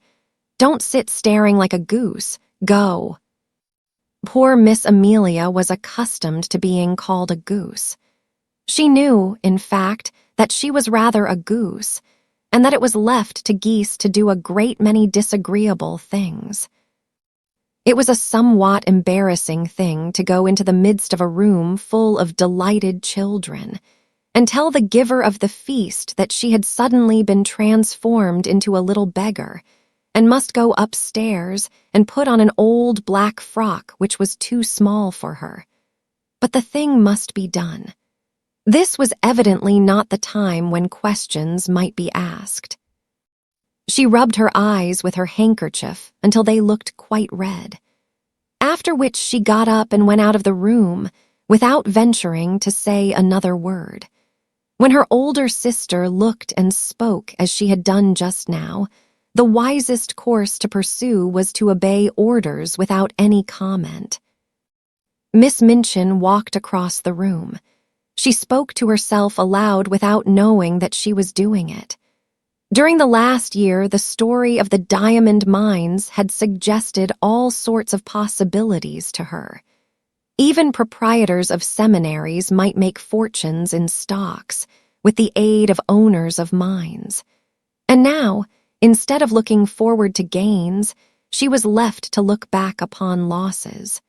"Don't sit staring like a goose. Go." Poor Miss Amelia was accustomed to being called a goose. She knew, in fact, that she was rather a goose, and that it was left to geese to do a great many disagreeable things. It was a somewhat embarrassing thing to go into the midst of a room full of delighted children and tell the giver of the feast that she had suddenly been transformed into a little beggar and must go upstairs and put on an old black frock which was too small for her. But the thing must be done. This was evidently not the time when questions might be asked. She rubbed her eyes with her handkerchief until they looked quite red, after which she got up and went out of the room without venturing to say another word. When her older sister looked and spoke as she had done just now, the wisest course to pursue was to obey orders without any comment. Miss Minchin walked across the room. She spoke to herself aloud without knowing that she was doing it. During the last year, the story of the diamond mines had suggested all sorts of possibilities to her. Even proprietors of seminaries might make fortunes in stocks with the aid of owners of mines. And now, instead of looking forward to gains, she was left to look back upon losses.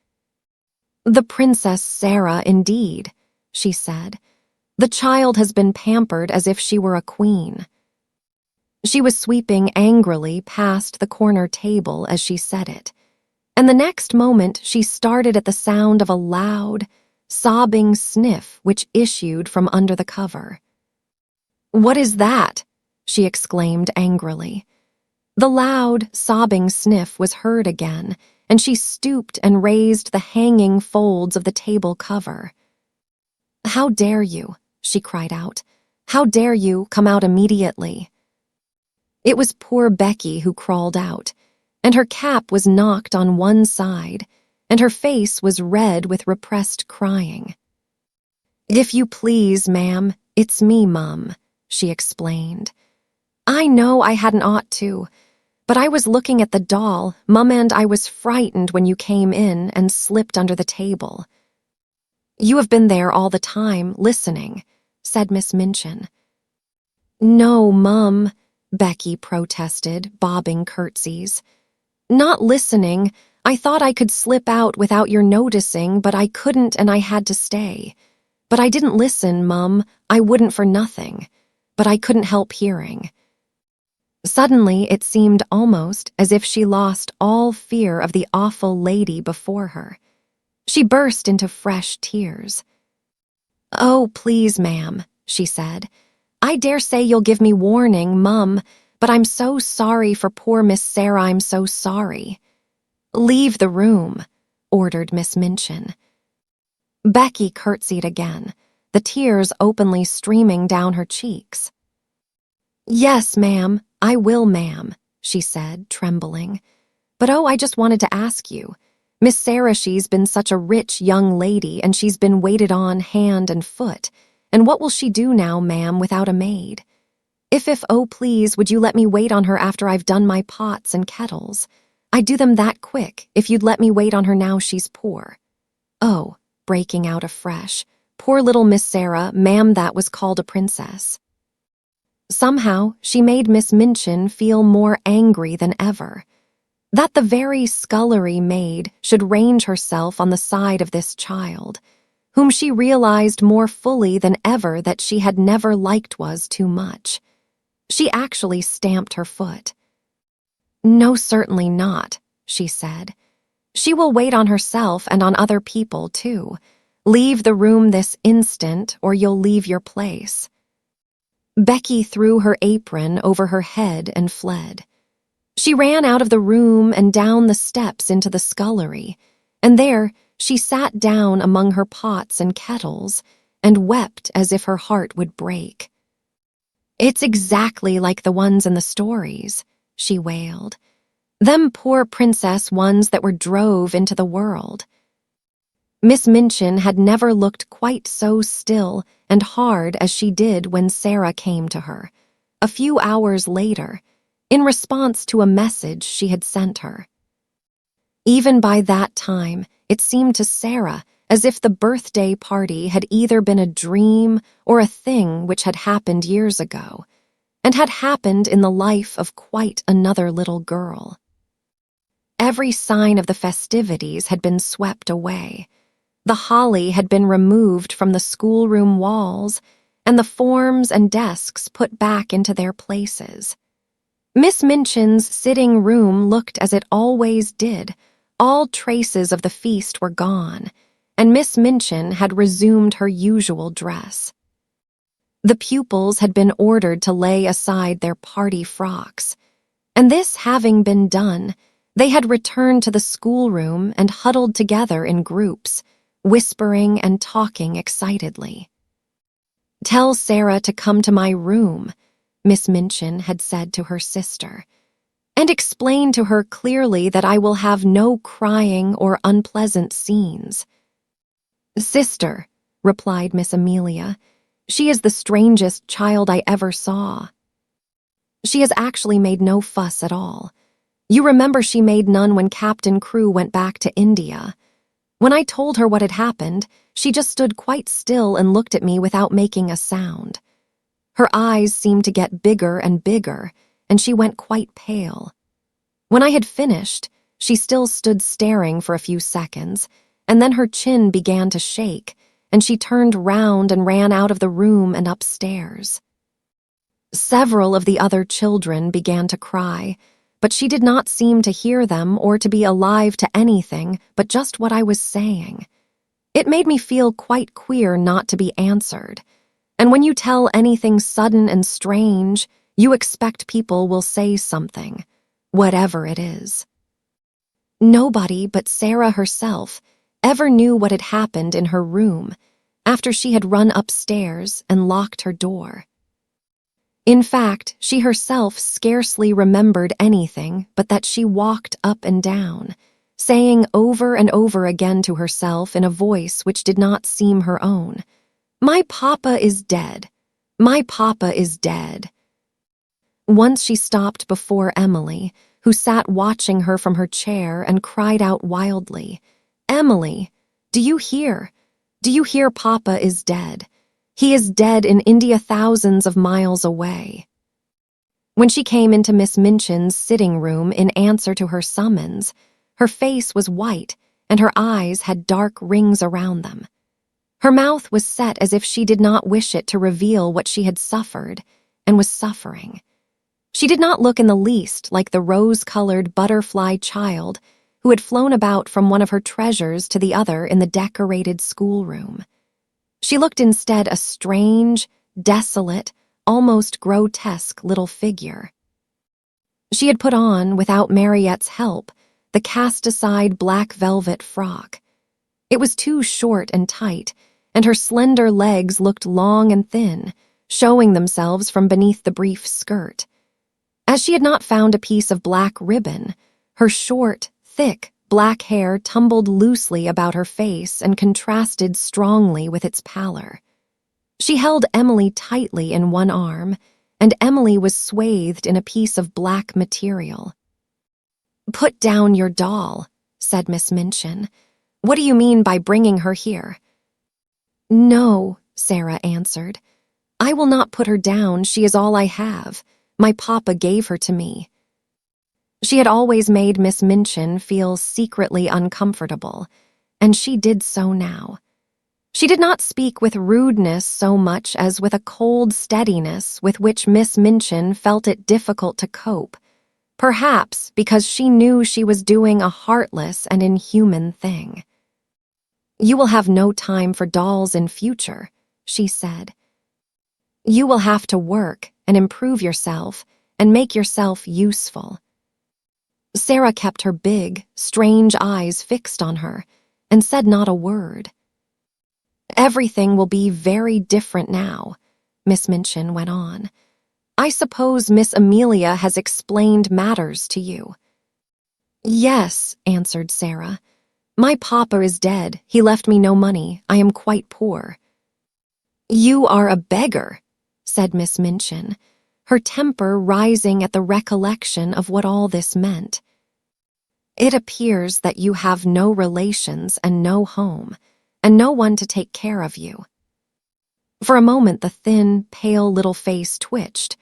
"The Princess Sara, indeed," she said. "The child has been pampered as if she were a queen." She was sweeping angrily past the corner table as she said it, and the next moment she started at the sound of a loud, sobbing sniff which issued from under the cover. "What is that?" she exclaimed angrily. The loud, sobbing sniff was heard again, and she stooped and raised the hanging folds of the table cover. "How dare you?" she cried out. "How dare you come out immediately?" It was poor Becky who crawled out, and her cap was knocked on one side, and her face was red with repressed crying. "If you please, ma'am, it's me, Mum," she explained. "I know I hadn't ought to, but I was looking at the doll, Mum, and I was frightened when you came in and slipped under the table." "You have been there all the time, listening," said Miss Minchin. "No, Mum," Becky protested, bobbing curtsies. "Not listening. I thought I could slip out without your noticing, but I couldn't and I had to stay. But I didn't listen, Mum. I wouldn't for nothing. But I couldn't help hearing." Suddenly it seemed almost as if she lost all fear of the awful lady before her. She burst into fresh tears. "Oh, please, ma'am," she said. "I dare say you'll give me warning, Mum, but I'm so sorry for poor Miss Sara, I'm so sorry." "Leave the room," ordered Miss Minchin. Becky curtsied again, the tears openly streaming down her cheeks. "Yes, ma'am, I will, ma'am," she said, trembling. "But oh, I just wanted to ask you. Miss Sara, she's been such a rich young lady, and she's been waited on hand and foot, and what will she do now, ma'am, without a maid? If, oh please, would you let me wait on her after I've done my pots and kettles? I'd do them that quick, if you'd let me wait on her now she's poor." Oh, breaking out afresh, poor little Miss Sara, ma'am, that was called a princess. Somehow, she made Miss Minchin feel more angry than ever. That the very scullery maid should range herself on the side of this child, whom she realized more fully than ever that she had never liked was too much. She actually stamped her foot. "No, certainly not," she said. "She will wait on herself and on other people, too. Leave the room this instant, or you'll leave your place." Becky threw her apron over her head and fled. She ran out of the room and down the steps into the scullery, and there she sat down among her pots and kettles and wept as if her heart would break. "It's exactly like the ones in the stories," she wailed. "Them poor princess ones that were drove into the world." Miss Minchin had never looked quite so still and hard as she did when Sara came to her, a few hours later, in response to a message she had sent her. Even by that time, it seemed to Sara as if the birthday party had either been a dream or a thing which had happened years ago, and had happened in the life of quite another little girl. Every sign of the festivities had been swept away. The holly had been removed from the schoolroom walls, and the forms and desks put back into their places. Miss Minchin's sitting room looked as it always did. All traces of the feast were gone, and Miss Minchin had resumed her usual dress. The pupils had been ordered to lay aside their party frocks, and this having been done, they had returned to the schoolroom and huddled together in groups, whispering and talking excitedly. "Tell Sara to come to my room," Miss Minchin had said to her sister, "and explain to her clearly that I will have no crying or unpleasant scenes." "Sister," replied Miss Amelia, "she is the strangest child I ever saw. She has actually made no fuss at all. You remember she made none when Captain Crewe went back to India. When I told her what had happened, she just stood quite still and looked at me without making a sound. Her eyes seemed to get bigger and bigger, and she went quite pale. When I had finished, she still stood staring for a few seconds, and then her chin began to shake, and she turned round and ran out of the room and upstairs. Several of the other children began to cry, but she did not seem to hear them or to be alive to anything but just what I was saying. It made me feel quite queer not to be answered. And when you tell anything sudden and strange, you expect people will say something, whatever it is. Nobody but Sara herself ever knew what had happened in her room after she had run upstairs and locked her door. In fact, she herself scarcely remembered anything but that she walked up and down, saying over and over again to herself in a voice which did not seem her own, "My papa is dead. My papa is dead." Once she stopped before Emily, who sat watching her from her chair, and cried out wildly, "Emily, do you hear? Do you hear Papa is dead? He is dead in India, thousands of miles away." When she came into Miss Minchin's sitting room in answer to her summons, her face was white and her eyes had dark rings around them. Her mouth was set as if she did not wish it to reveal what she had suffered and was suffering. She did not look in the least like the rose-colored butterfly child who had flown about from one of her treasures to the other in the decorated schoolroom. She looked instead a strange, desolate, almost grotesque little figure. She had put on, without Mariette's help, the cast-aside black velvet frock. It was too short and tight, and her slender legs looked long and thin, showing themselves from beneath the brief skirt. As she had not found a piece of black ribbon, her short, thick, black hair tumbled loosely about her face and contrasted strongly with its pallor. She held Emily tightly in one arm, and Emily was swathed in a piece of black material. "Put down your doll," said Miss Minchin. "What do you mean by bringing her here?" "No," Sara answered. "I will not put her down. She is all I have. My papa gave her to me." She had always made Miss Minchin feel secretly uncomfortable, and she did so now. She did not speak with rudeness so much as with a cold steadiness with which Miss Minchin felt it difficult to cope, perhaps because she knew she was doing a heartless and inhuman thing. "You will have no time for dolls in future," she said. "You will have to work and improve yourself and make yourself useful." Sara kept her big, strange eyes fixed on her and said not a word. "Everything will be very different now," Miss Minchin went on. "I suppose Miss Amelia has explained matters to you." "Yes," answered Sara. "My papa is dead. He left me no money. I am quite poor." "You are a beggar," said Miss Minchin, her temper rising at the recollection of what all this meant. "It appears that you have no relations and no home, and no one to take care of you." For a moment the thin, pale little face twitched,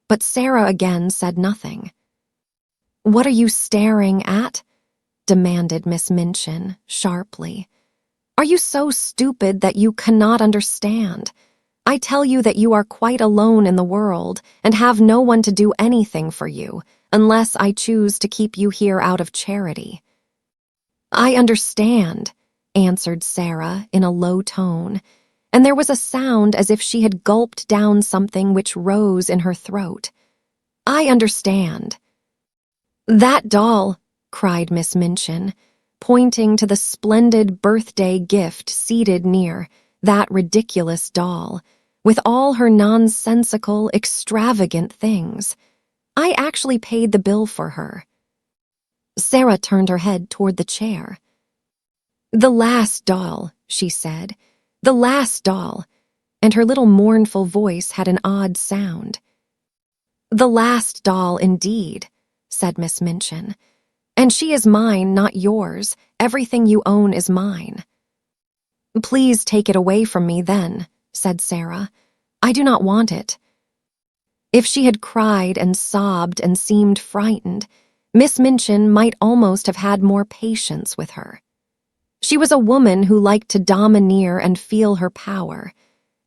but Sara again said nothing. "What are you staring at?" demanded Miss Minchin sharply. "Are you so stupid that you cannot understand? I tell you that you are quite alone in the world and have no one to do anything for you, unless I choose to keep you here out of charity." "I understand," answered Sara in a low tone, and there was a sound as if she had gulped down something which rose in her throat. "I understand." "That doll," cried Miss Minchin, pointing to the splendid birthday gift seated near, that ridiculous doll, with all her nonsensical, extravagant things. "I actually paid the bill for her." Sara turned her head toward the chair. "The last doll," she said, "the last doll," and her little mournful voice had an odd sound. "The last doll, indeed," said Miss Minchin. "And she is mine, not yours. Everything you own is mine." "Please take it away from me, then," said Sara. "I do not want it." If she had cried and sobbed and seemed frightened, Miss Minchin might almost have had more patience with her. She was a woman who liked to domineer and feel her power,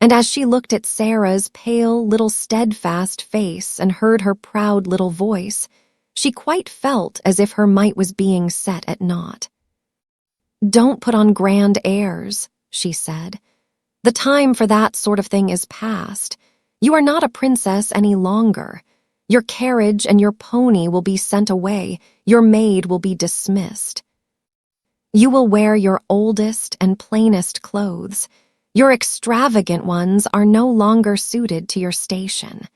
and as she looked at Sara's pale little steadfast face and heard her proud little voice, she quite felt as if her might was being set at naught. "Don't put on grand airs," she said. "The time for that sort of thing is past. You are not a princess any longer. Your carriage and your pony will be sent away. Your maid will be dismissed. You will wear your oldest and plainest clothes. Your extravagant ones are no longer suited to your station.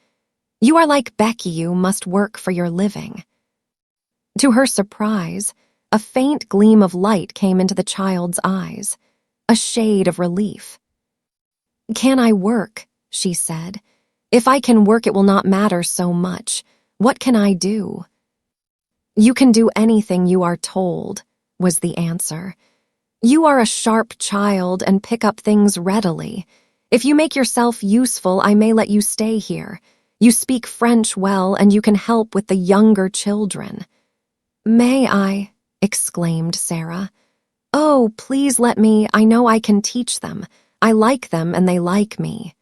You are like Becky, you must work for your living." To her surprise, a faint gleam of light came into the child's eyes, a shade of relief. "Can I work?" she said. "If I can work, it will not matter so much. What can I do?" "You can do anything you are told," was the answer. "You are a sharp child and pick up things readily. If you make yourself useful, I may let you stay here. You speak French well, and you can help with the younger children." "May I?" exclaimed Sara. "Oh, please let me. I know I can teach them. I like them and they like me."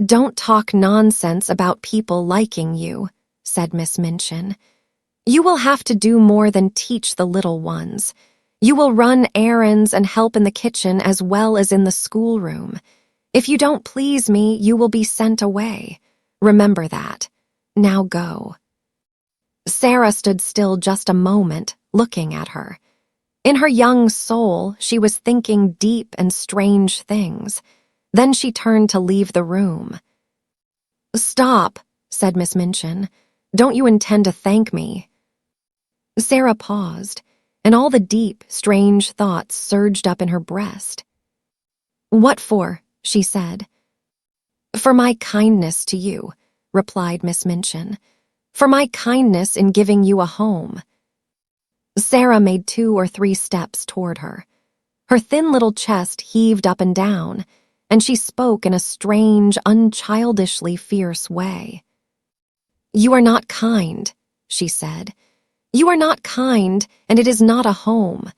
"Don't talk nonsense about people liking you," said Miss Minchin. "You will have to do more than teach the little ones. You will run errands and help in the kitchen as well as in the schoolroom. If you don't please me, you will be sent away. Remember that. Now go." Sara stood still just a moment, looking at her. In her young soul, she was thinking deep and strange things. Then she turned to leave the room. "Stop," said Miss Minchin. "Don't you intend to thank me?" Sara paused, and all the deep, strange thoughts surged up in her breast. "What for?" she said. "For my kindness to you," replied Miss Minchin. "For my kindness in giving you a home." Sara made 2 or 3 steps toward her. Her thin little chest heaved up and down, and she spoke in a strange, unchildishly fierce way. "You are not kind," she said. You are not kind, and it is not a home."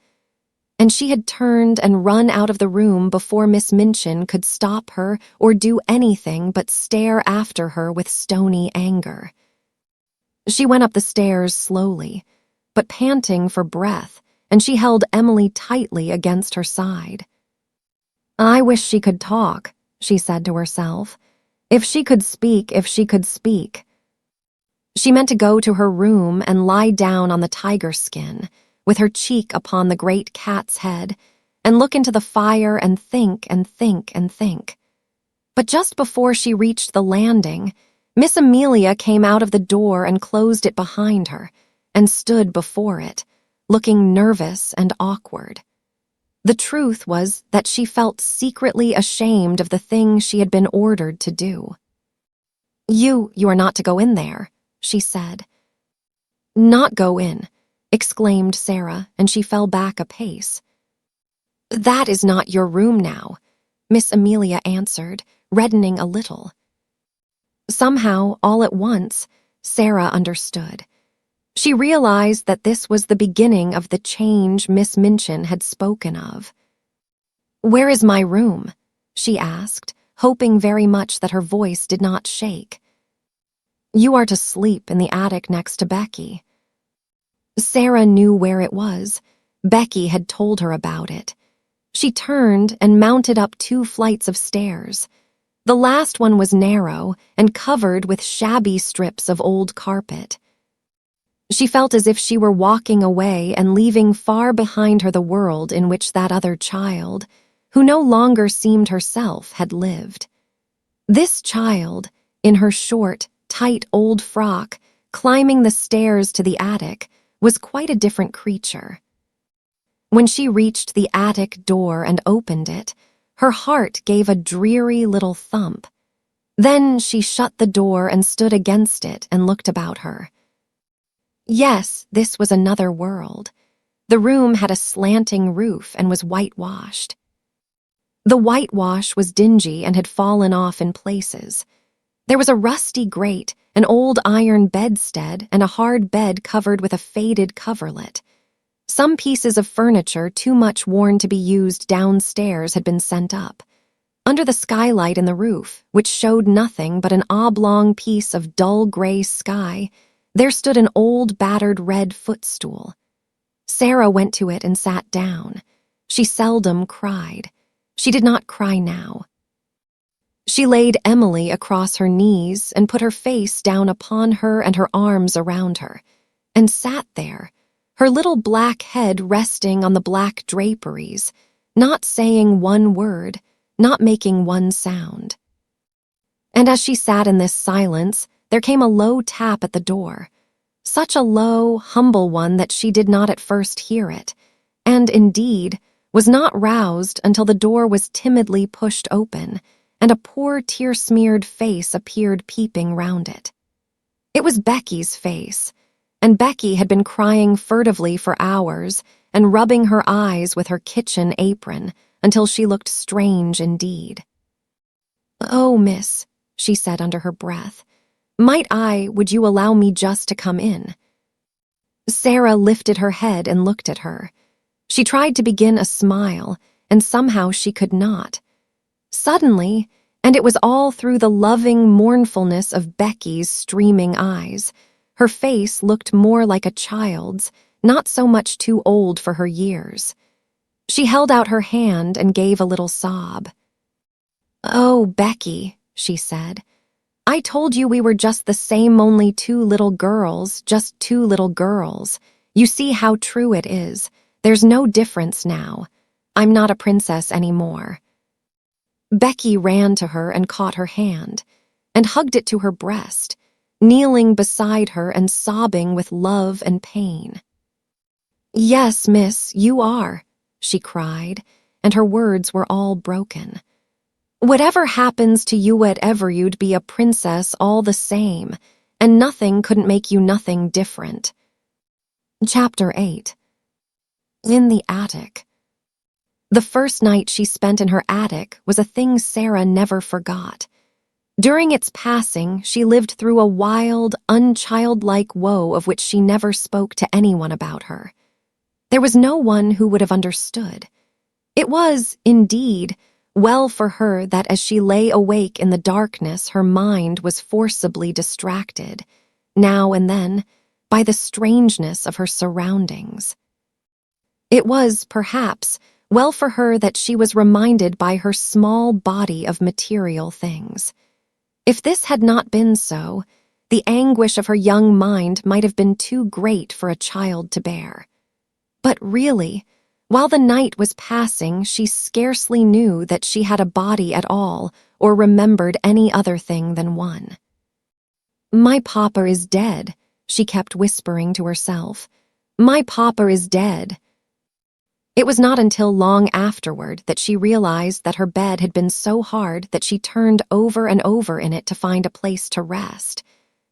And she had turned and run out of the room before Miss Minchin could stop her or do anything but stare after her with stony anger. She went up the stairs slowly, but panting for breath, and she held Emily tightly against her side. "I wish she could talk," she said to herself. If she could speak, if she could speak. She meant to go to her room and lie down on the tiger skin, with her cheek upon the great cat's head, and look into the fire and think and think and think. But just before she reached the landing, Miss Amelia came out of the door and closed it behind her, and stood before it, looking nervous and awkward. The truth was that she felt secretly ashamed of the thing she had been ordered to do. You are not to go in there," she said. "Not go in," exclaimed Sara, and she fell back a pace. "That is not your room now," Miss Amelia answered, reddening a little. Somehow, all at once, Sara understood. She realized that this was the beginning of the change Miss Minchin had spoken of. "Where is my room?" she asked, hoping very much that her voice did not shake. "You are to sleep in the attic next to Becky." Sara knew where it was. Becky had told her about it. She turned and mounted up 2 flights of stairs. The last one was narrow and covered with shabby strips of old carpet. She felt as if she were walking away and leaving far behind her the world in which that other child, who no longer seemed herself, had lived. This child, in her short, tight old frock, climbing the stairs to the attic, was quite a different creature. When she reached the attic door and opened it, her heart gave a dreary little thump. Then she shut the door and stood against it and looked about her. Yes, this was another world. The room had a slanting roof and was whitewashed. The whitewash was dingy and had fallen off in places. There was a rusty grate, an old iron bedstead, and a hard bed covered with a faded coverlet. Some pieces of furniture too much worn to be used downstairs had been sent up. Under the skylight in the roof, which showed nothing but an oblong piece of dull gray sky, there stood an old battered red footstool. Sara went to it and sat down. She seldom cried. She did not cry now. She laid Emily across her knees and put her face down upon her and her arms around her, and sat there, her little black head resting on the black draperies, not saying one word, not making one sound. And as she sat in this silence, there came a low tap at the door, such a low, humble one that she did not at first hear it, and, indeed, was not roused until the door was timidly pushed open, and a poor tear-smeared face appeared peeping round it. It was Becky's face, and Becky had been crying furtively for hours and rubbing her eyes with her kitchen apron until she looked strange indeed. "Oh, miss," she said under her breath, would you allow me just to come in?" Sara lifted her head and looked at her. She tried to begin a smile, and somehow she could not. Suddenly, and it was all through the loving mournfulness of Becky's streaming eyes, her face looked more like a child's, not so much too old for her years. She held out her hand and gave a little sob. "Oh, Becky," she said, "I told you we were just the same, only 2 little girls, just 2 little girls. You see how true it is. There's no difference now. I'm not a princess anymore." Becky ran to her and caught her hand, and hugged it to her breast, kneeling beside her and sobbing with love and pain. "Yes, miss, you are," she cried, and her words were all broken. "Whatever happens to you, whatever, you'd be a princess all the same, and nothing couldn't make you nothing different." Chapter 8. In the attic. The first night she spent in her attic was a thing Sara never forgot. During its passing, she lived through a wild, unchildlike woe of which she never spoke to anyone about her. There was no one who would have understood. It was, indeed, well for her that as she lay awake in the darkness, her mind was forcibly distracted, now and then, by the strangeness of her surroundings. It was, perhaps, well for her that she was reminded by her small body of material things. If this had not been so, the anguish of her young mind might have been too great for a child to bear. But really, while the night was passing, she scarcely knew that she had a body at all or remembered any other thing than one. "My papa is dead," she kept whispering to herself. "My papa is dead." It was not until long afterward that she realized that her bed had been so hard that she turned over and over in it to find a place to rest,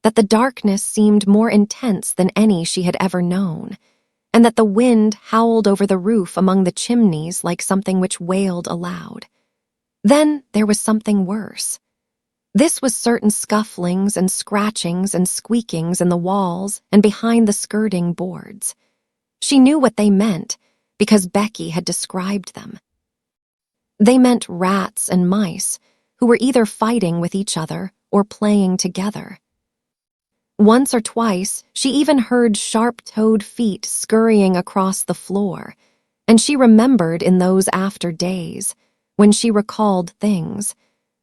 that the darkness seemed more intense than any she had ever known, and that the wind howled over the roof among the chimneys like something which wailed aloud. Then there was something worse. This was certain scufflings and scratchings and squeakings in the walls and behind the skirting boards. She knew what they meant, because Becky had described them. They meant rats and mice, who were either fighting with each other or playing together. Once or twice, she even heard sharp-toed feet scurrying across the floor, and she remembered in those after days, when she recalled things,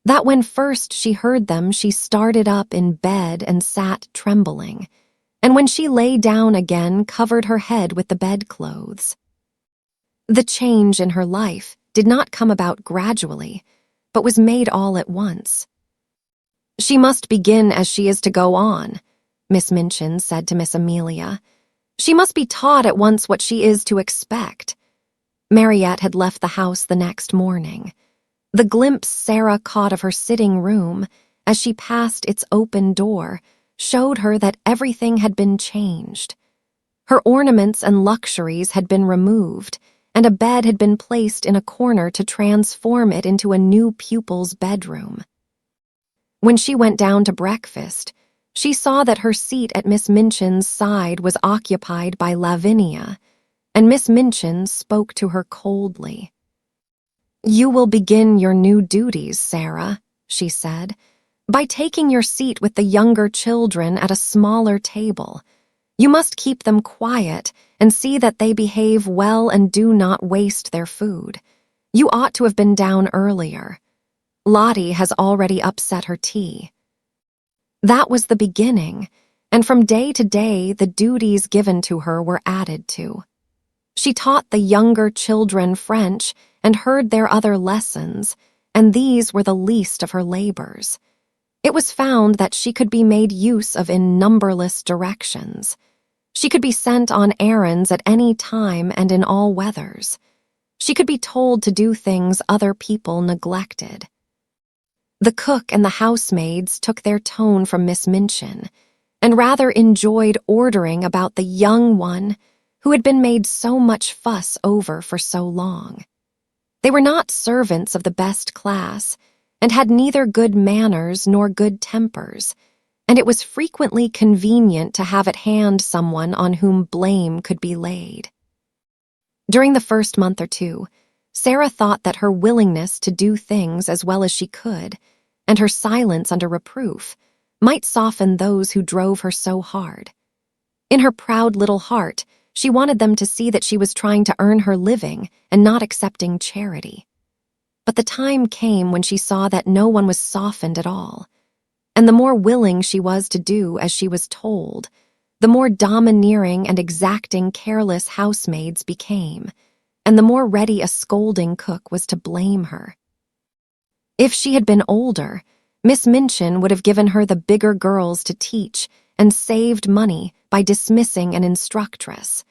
that when first she heard them she started up in bed and sat trembling, and when she lay down again covered her head with the bedclothes. The change in her life did not come about gradually, but was made all at once. "She must begin as she is to go on," Miss Minchin said to Miss Amelia. "She must be taught at once what she is to expect." Mariette had left the house the next morning. The glimpse Sara caught of her sitting room, as she passed its open door, showed her that everything had been changed. Her ornaments and luxuries had been removed, and a bed had been placed in a corner to transform it into a new pupil's bedroom. When she went down to breakfast, she saw that her seat at Miss Minchin's side was occupied by Lavinia, and Miss Minchin spoke to her coldly. "You will begin your new duties, Sara," she said, "by taking your seat with the younger children at a smaller table. You must keep them quiet and see that they behave well and do not waste their food. You ought to have been down earlier. Lottie has already upset her tea." That was the beginning, and from day to day the duties given to her were added to. She taught the younger children French and heard their other lessons, and these were the least of her labors. It was found that she could be made use of in numberless directions. She could be sent on errands at any time and in all weathers. She could be told to do things other people neglected. The cook and the housemaids took their tone from Miss Minchin, and rather enjoyed ordering about the young one who had been made so much fuss over for so long. They were not servants of the best class, and had neither good manners nor good tempers, and it was frequently convenient to have at hand someone on whom blame could be laid. During the first month or two, Sara thought that her willingness to do things as well as she could, and her silence under reproof, might soften those who drove her so hard. In her proud little heart, she wanted them to see that she was trying to earn her living and not accepting charity. But the time came when she saw that no one was softened at all, and the more willing she was to do as she was told, the more domineering and exacting careless housemaids became, and the more ready a scolding cook was to blame her. If she had been older, Miss Minchin would have given her the bigger girls to teach and saved money by dismissing an instructress.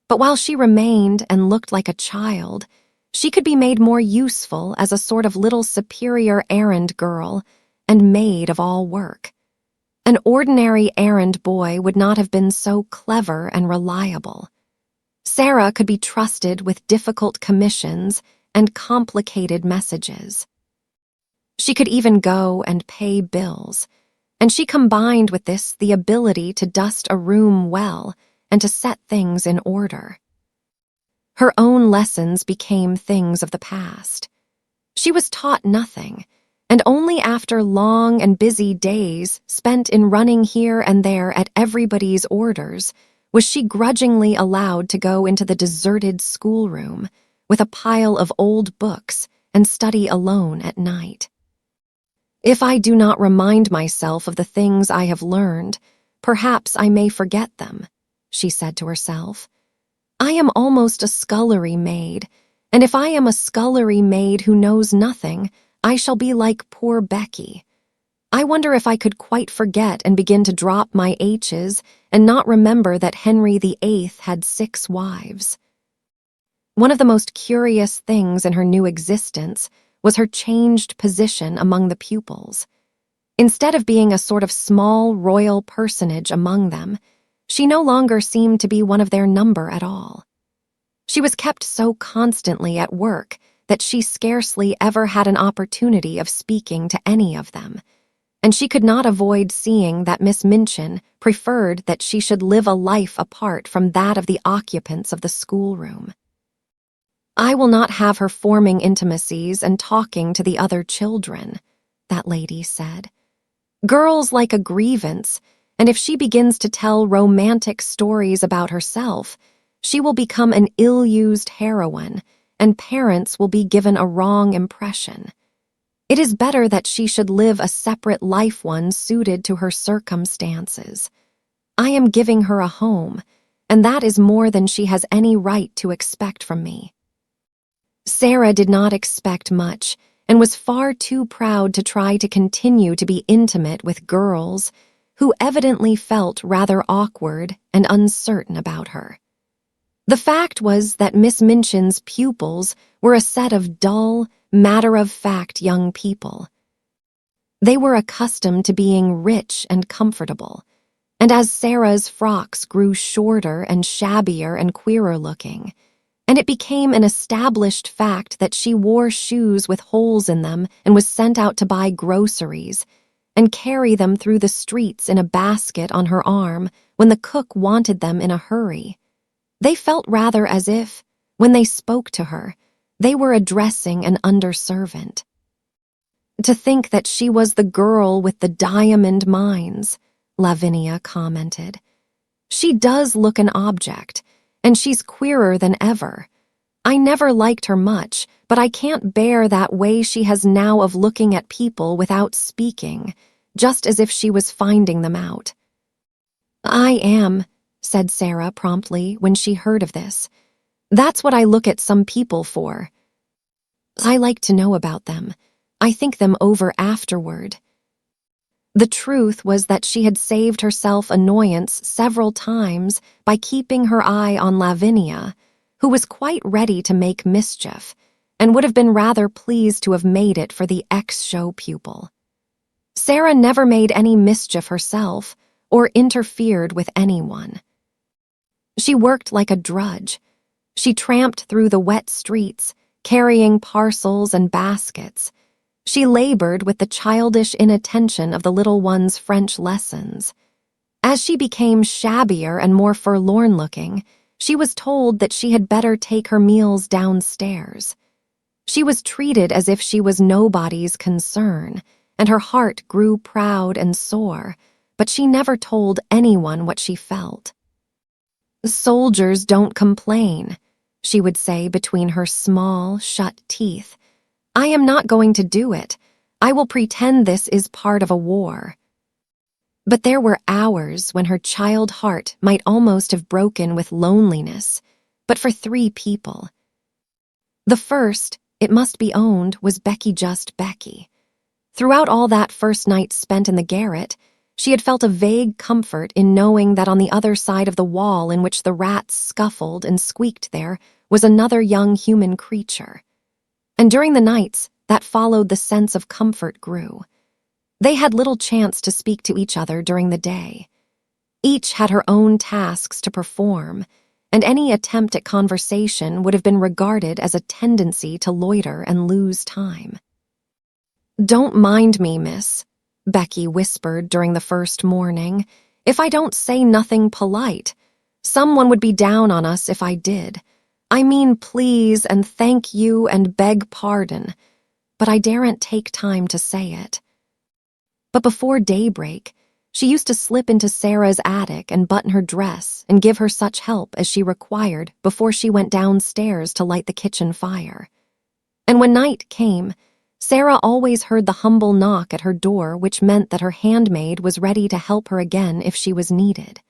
But while she remained and looked like a child, she could be made more useful as a sort of little superior errand girl and maid of all work. An ordinary errand boy would not have been so clever and reliable. Sara could be trusted with difficult commissions and complicated messages. She could even go and pay bills, and she combined with this the ability to dust a room well and to set things in order. Her own lessons became things of the past. She was taught nothing, and only after long and busy days spent in running here and there at everybody's orders was she grudgingly allowed to go into the deserted schoolroom with a pile of old books and study alone at night. If I do not remind myself of the things I have learned, perhaps I may forget them, she said to herself. I am almost a scullery maid, and if I am a scullery maid who knows nothing, I shall be like poor Becky. I wonder if I could quite forget and begin to drop my H's and not remember that Henry VIII had 6 wives. One of the most curious things in her new existence was her changed position among the pupils. Instead of being a sort of small royal personage among them, she no longer seemed to be one of their number at all. She was kept so constantly at work that she scarcely ever had an opportunity of speaking to any of them, and she could not avoid seeing that Miss Minchin preferred that she should live a life apart from that of the occupants of the schoolroom. I will not have her forming intimacies and talking to the other children, that lady said. Girls like a grievance, and if she begins to tell romantic stories about herself, she will become an ill-used heroine, and parents will be given a wrong impression. It is better that she should live a separate life, one suited to her circumstances. I am giving her a home, and that is more than she has any right to expect from me. Sara did not expect much, and was far too proud to try to continue to be intimate with girls who evidently felt rather awkward and uncertain about her. The fact was that Miss Minchin's pupils were a set of dull, matter-of-fact young people. They were accustomed to being rich and comfortable, and as Sara's frocks grew shorter and shabbier and queerer-looking, and it became an established fact that she wore shoes with holes in them and was sent out to buy groceries and carry them through the streets in a basket on her arm when the cook wanted them in a hurry. They felt rather as if, when they spoke to her, they were addressing an underservant. To think that she was the girl with the diamond mines, Lavinia commented. She does look an object, and she's queerer than ever. I never liked her much, but I can't bear that way she has now of looking at people without speaking, just as if she was finding them out. I am, said Sara promptly when she heard of this. That's what I look at some people for. I like to know about them. I think them over afterward. The truth was that she had saved herself annoyance several times by keeping her eye on Lavinia, who was quite ready to make mischief, and would have been rather pleased to have made it for the ex-show pupil. Sara never made any mischief herself, or interfered with anyone. She worked like a drudge. She tramped through the wet streets, carrying parcels and baskets. She labored with the childish inattention of the little one's French lessons. As she became shabbier and more forlorn-looking, she was told that she had better take her meals downstairs. She was treated as if she was nobody's concern, and her heart grew proud and sore, but she never told anyone what she felt. Soldiers don't complain, she would say between her small, shut teeth. I am not going to do it. I will pretend this is part of a war. But there were hours when her child heart might almost have broken with loneliness, but for 3 people. The first, it must be owned, was Becky just Becky. Throughout all that first night spent in the garret, she had felt a vague comfort in knowing that on the other side of the wall in which the rats scuffled and squeaked there was another young human creature. And during the nights that followed, the sense of comfort grew. They had little chance to speak to each other during the day. Each had her own tasks to perform, and any attempt at conversation would have been regarded as a tendency to loiter and lose time. "Don't mind me, miss," Becky whispered during the first morning. "If I don't say nothing polite, someone would be down on us if I did. I mean please and thank you and beg pardon, but I daren't take time to say it." But before daybreak, she used to slip into Sarah's attic and button her dress and give her such help as she required before she went downstairs to light the kitchen fire. And when night came, Sarah always heard the humble knock at her door, which meant that her handmaid was ready to help her again if she was needed.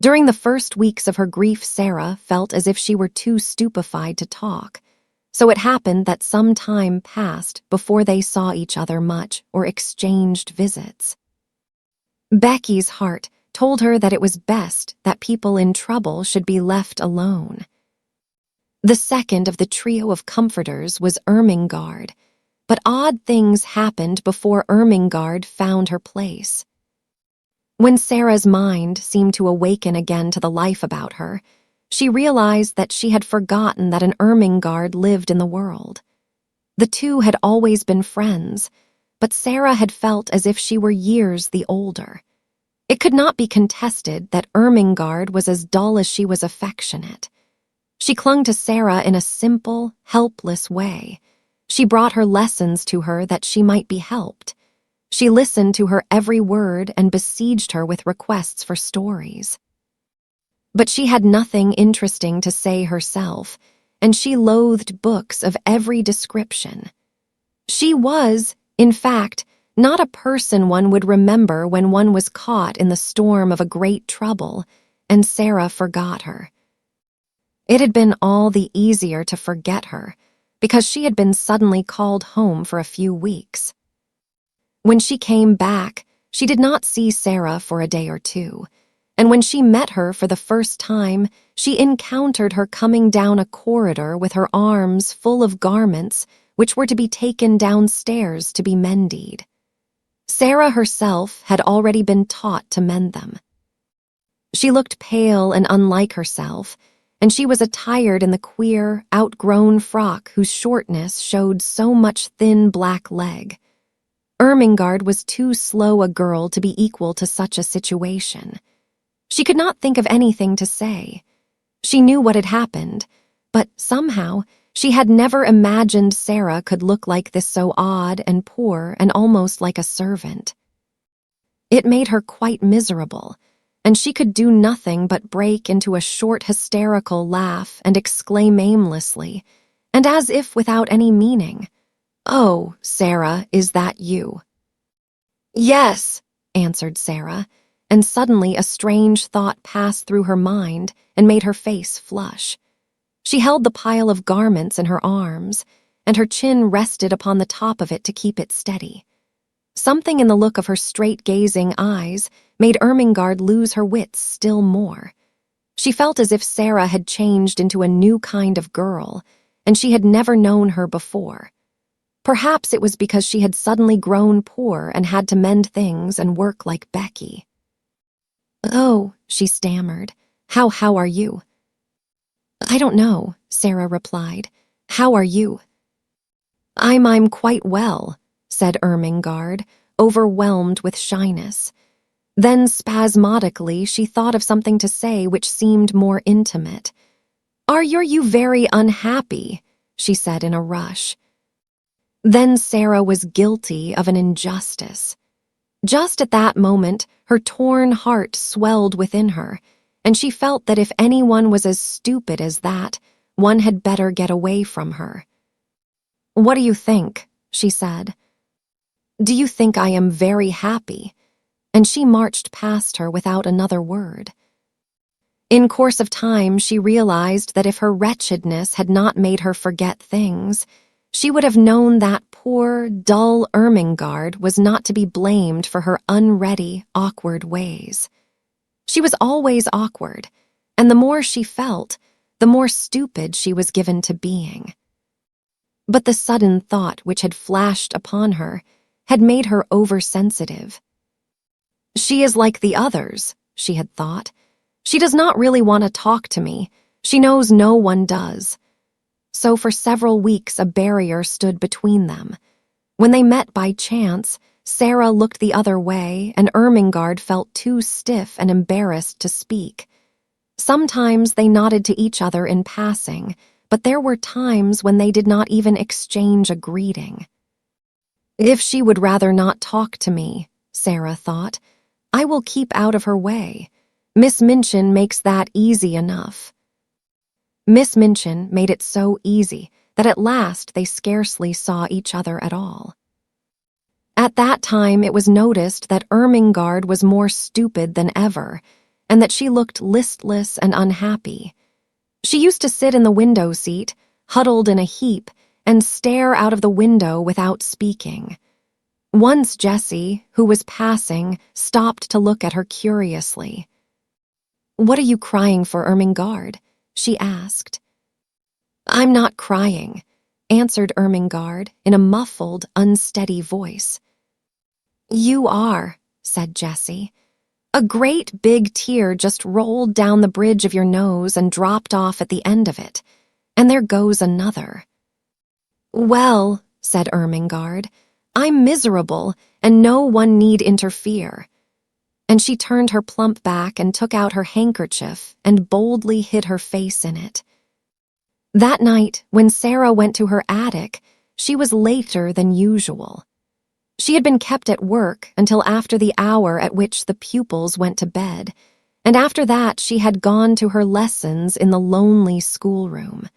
During the first weeks of her grief, Sara felt as if she were too stupefied to talk, so it happened that some time passed before they saw each other much or exchanged visits. Becky's heart told her that it was best that people in trouble should be left alone. The second of the trio of comforters was Ermengarde, but odd things happened before Ermengarde found her place. When Sarah's mind seemed to awaken again to the life about her, she realized that she had forgotten that an Ermengarde lived in the world. The two had always been friends, but Sara had felt as if she were years the older. It could not be contested that Ermengarde was as dull as she was affectionate. She clung to Sara in a simple, helpless way. She brought her lessons to her that she might be helped. She listened to her every word and besieged her with requests for stories. But she had nothing interesting to say herself, and she loathed books of every description. She was, in fact, not a person one would remember when one was caught in the storm of a great trouble, and Sara forgot her. It had been all the easier to forget her, because she had been suddenly called home for a few weeks. When she came back, she did not see Sara for a day or two, and when she met her for the first time, she encountered her coming down a corridor with her arms full of garments which were to be taken downstairs to be mended. Sara herself had already been taught to mend them. She looked pale and unlike herself, and she was attired in the queer, outgrown frock whose shortness showed so much thin black leg. Ermengarde was too slow a girl to be equal to such a situation. She could not think of anything to say. She knew what had happened, but somehow she had never imagined Sara could look like this, so odd and poor and almost like a servant. It made her quite miserable, and she could do nothing but break into a short hysterical laugh and exclaim aimlessly, and as if without any meaning, "Oh, Sara, is that you?" "Yes," answered Sara, and suddenly a strange thought passed through her mind and made her face flush. She held the pile of garments in her arms, and her chin rested upon the top of it to keep it steady. Something in the look of her straight-gazing eyes made Ermengarde lose her wits still more. She felt as if Sara had changed into a new kind of girl, and she had never known her before. Perhaps it was because she had suddenly grown poor and had to mend things and work like Becky. "Oh," she stammered. How are you?" "I don't know," Sara replied. "How are you?" I'm quite well," said Ermengarde, overwhelmed with shyness. Then spasmodically she thought of something to say which seemed more intimate. Are you very unhappy?" she said in a rush. Then Sara was guilty of an injustice. Just at that moment, her torn heart swelled within her, and she felt that if anyone was as stupid as that, one had better get away from her. "What do you think?" she said. "Do you think I am very happy?" And she marched past her without another word. In course of time, she realized that if her wretchedness had not made her forget things, she would have known that poor, dull Ermengarde was not to be blamed for her unready, awkward ways. She was always awkward, and the more she felt, the more stupid she was given to being. But the sudden thought which had flashed upon her had made her oversensitive. She is like the others, she had thought. She does not really want to talk to me. She knows no one does. So for several weeks a barrier stood between them. When they met by chance, Sara looked the other way and Ermengarde felt too stiff and embarrassed to speak. Sometimes they nodded to each other in passing, but there were times when they did not even exchange a greeting. If she would rather not talk to me, Sara thought, I will keep out of her way. Miss Minchin makes that easy enough. Miss Minchin made it so easy that at last they scarcely saw each other at all. At that time it was noticed that Ermengarde was more stupid than ever, and that she looked listless and unhappy. She used to sit in the window seat, huddled in a heap, and stare out of the window without speaking. Once Jessie, who was passing, stopped to look at her curiously. "What are you crying for, Ermengarde?" she asked. "I'm not crying," answered Ermengarde in a muffled, unsteady voice. "You are," said Jessie. "A great big tear just rolled down the bridge of your nose and dropped off at the end of it, and there goes another." "Well," said Ermengarde, "I'm miserable, and no one need interfere." And she turned her plump back and took out her handkerchief and boldly hid her face in it. That night, when Sara went to her attic, she was later than usual. She had been kept at work until after the hour at which the pupils went to bed, and after that she had gone to her lessons in the lonely schoolroom.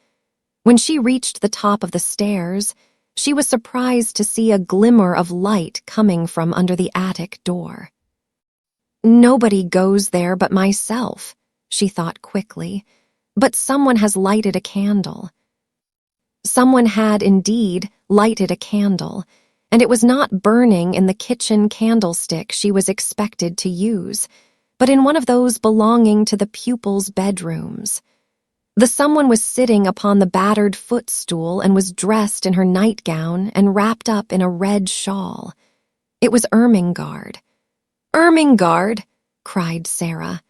When she reached the top of the stairs, she was surprised to see a glimmer of light coming from under the attic door. "Nobody goes there but myself," she thought quickly, "but someone has lighted a candle." Someone had indeed lighted a candle, and it was not burning in the kitchen candlestick she was expected to use, but in one of those belonging to the pupils' bedrooms. The someone was sitting upon the battered footstool and was dressed in her nightgown and wrapped up in a red shawl. It was Ermengarde. "Ermengarde!" cried Sara.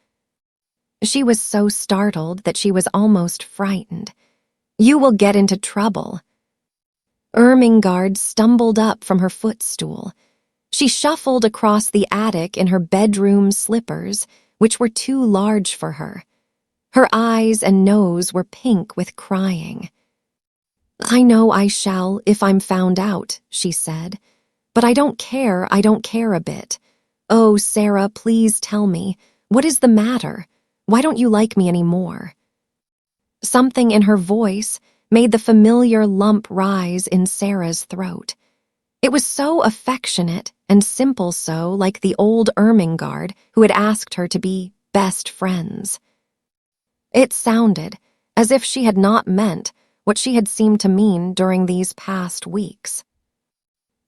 She was so startled that she was almost frightened. "You will get into trouble." Ermengarde stumbled up from her footstool. She shuffled across the attic in her bedroom slippers, which were too large for her. Her eyes and nose were pink with crying. "I know I shall if I'm found out," she said. "But I don't care a bit. Oh, Sara, please tell me, what is the matter? Why don't you like me any more?" Something in her voice made the familiar lump rise in Sara's throat. It was so affectionate and simple, so like the old Ermengarde who had asked her to be best friends. It sounded as if she had not meant what she had seemed to mean during these past weeks.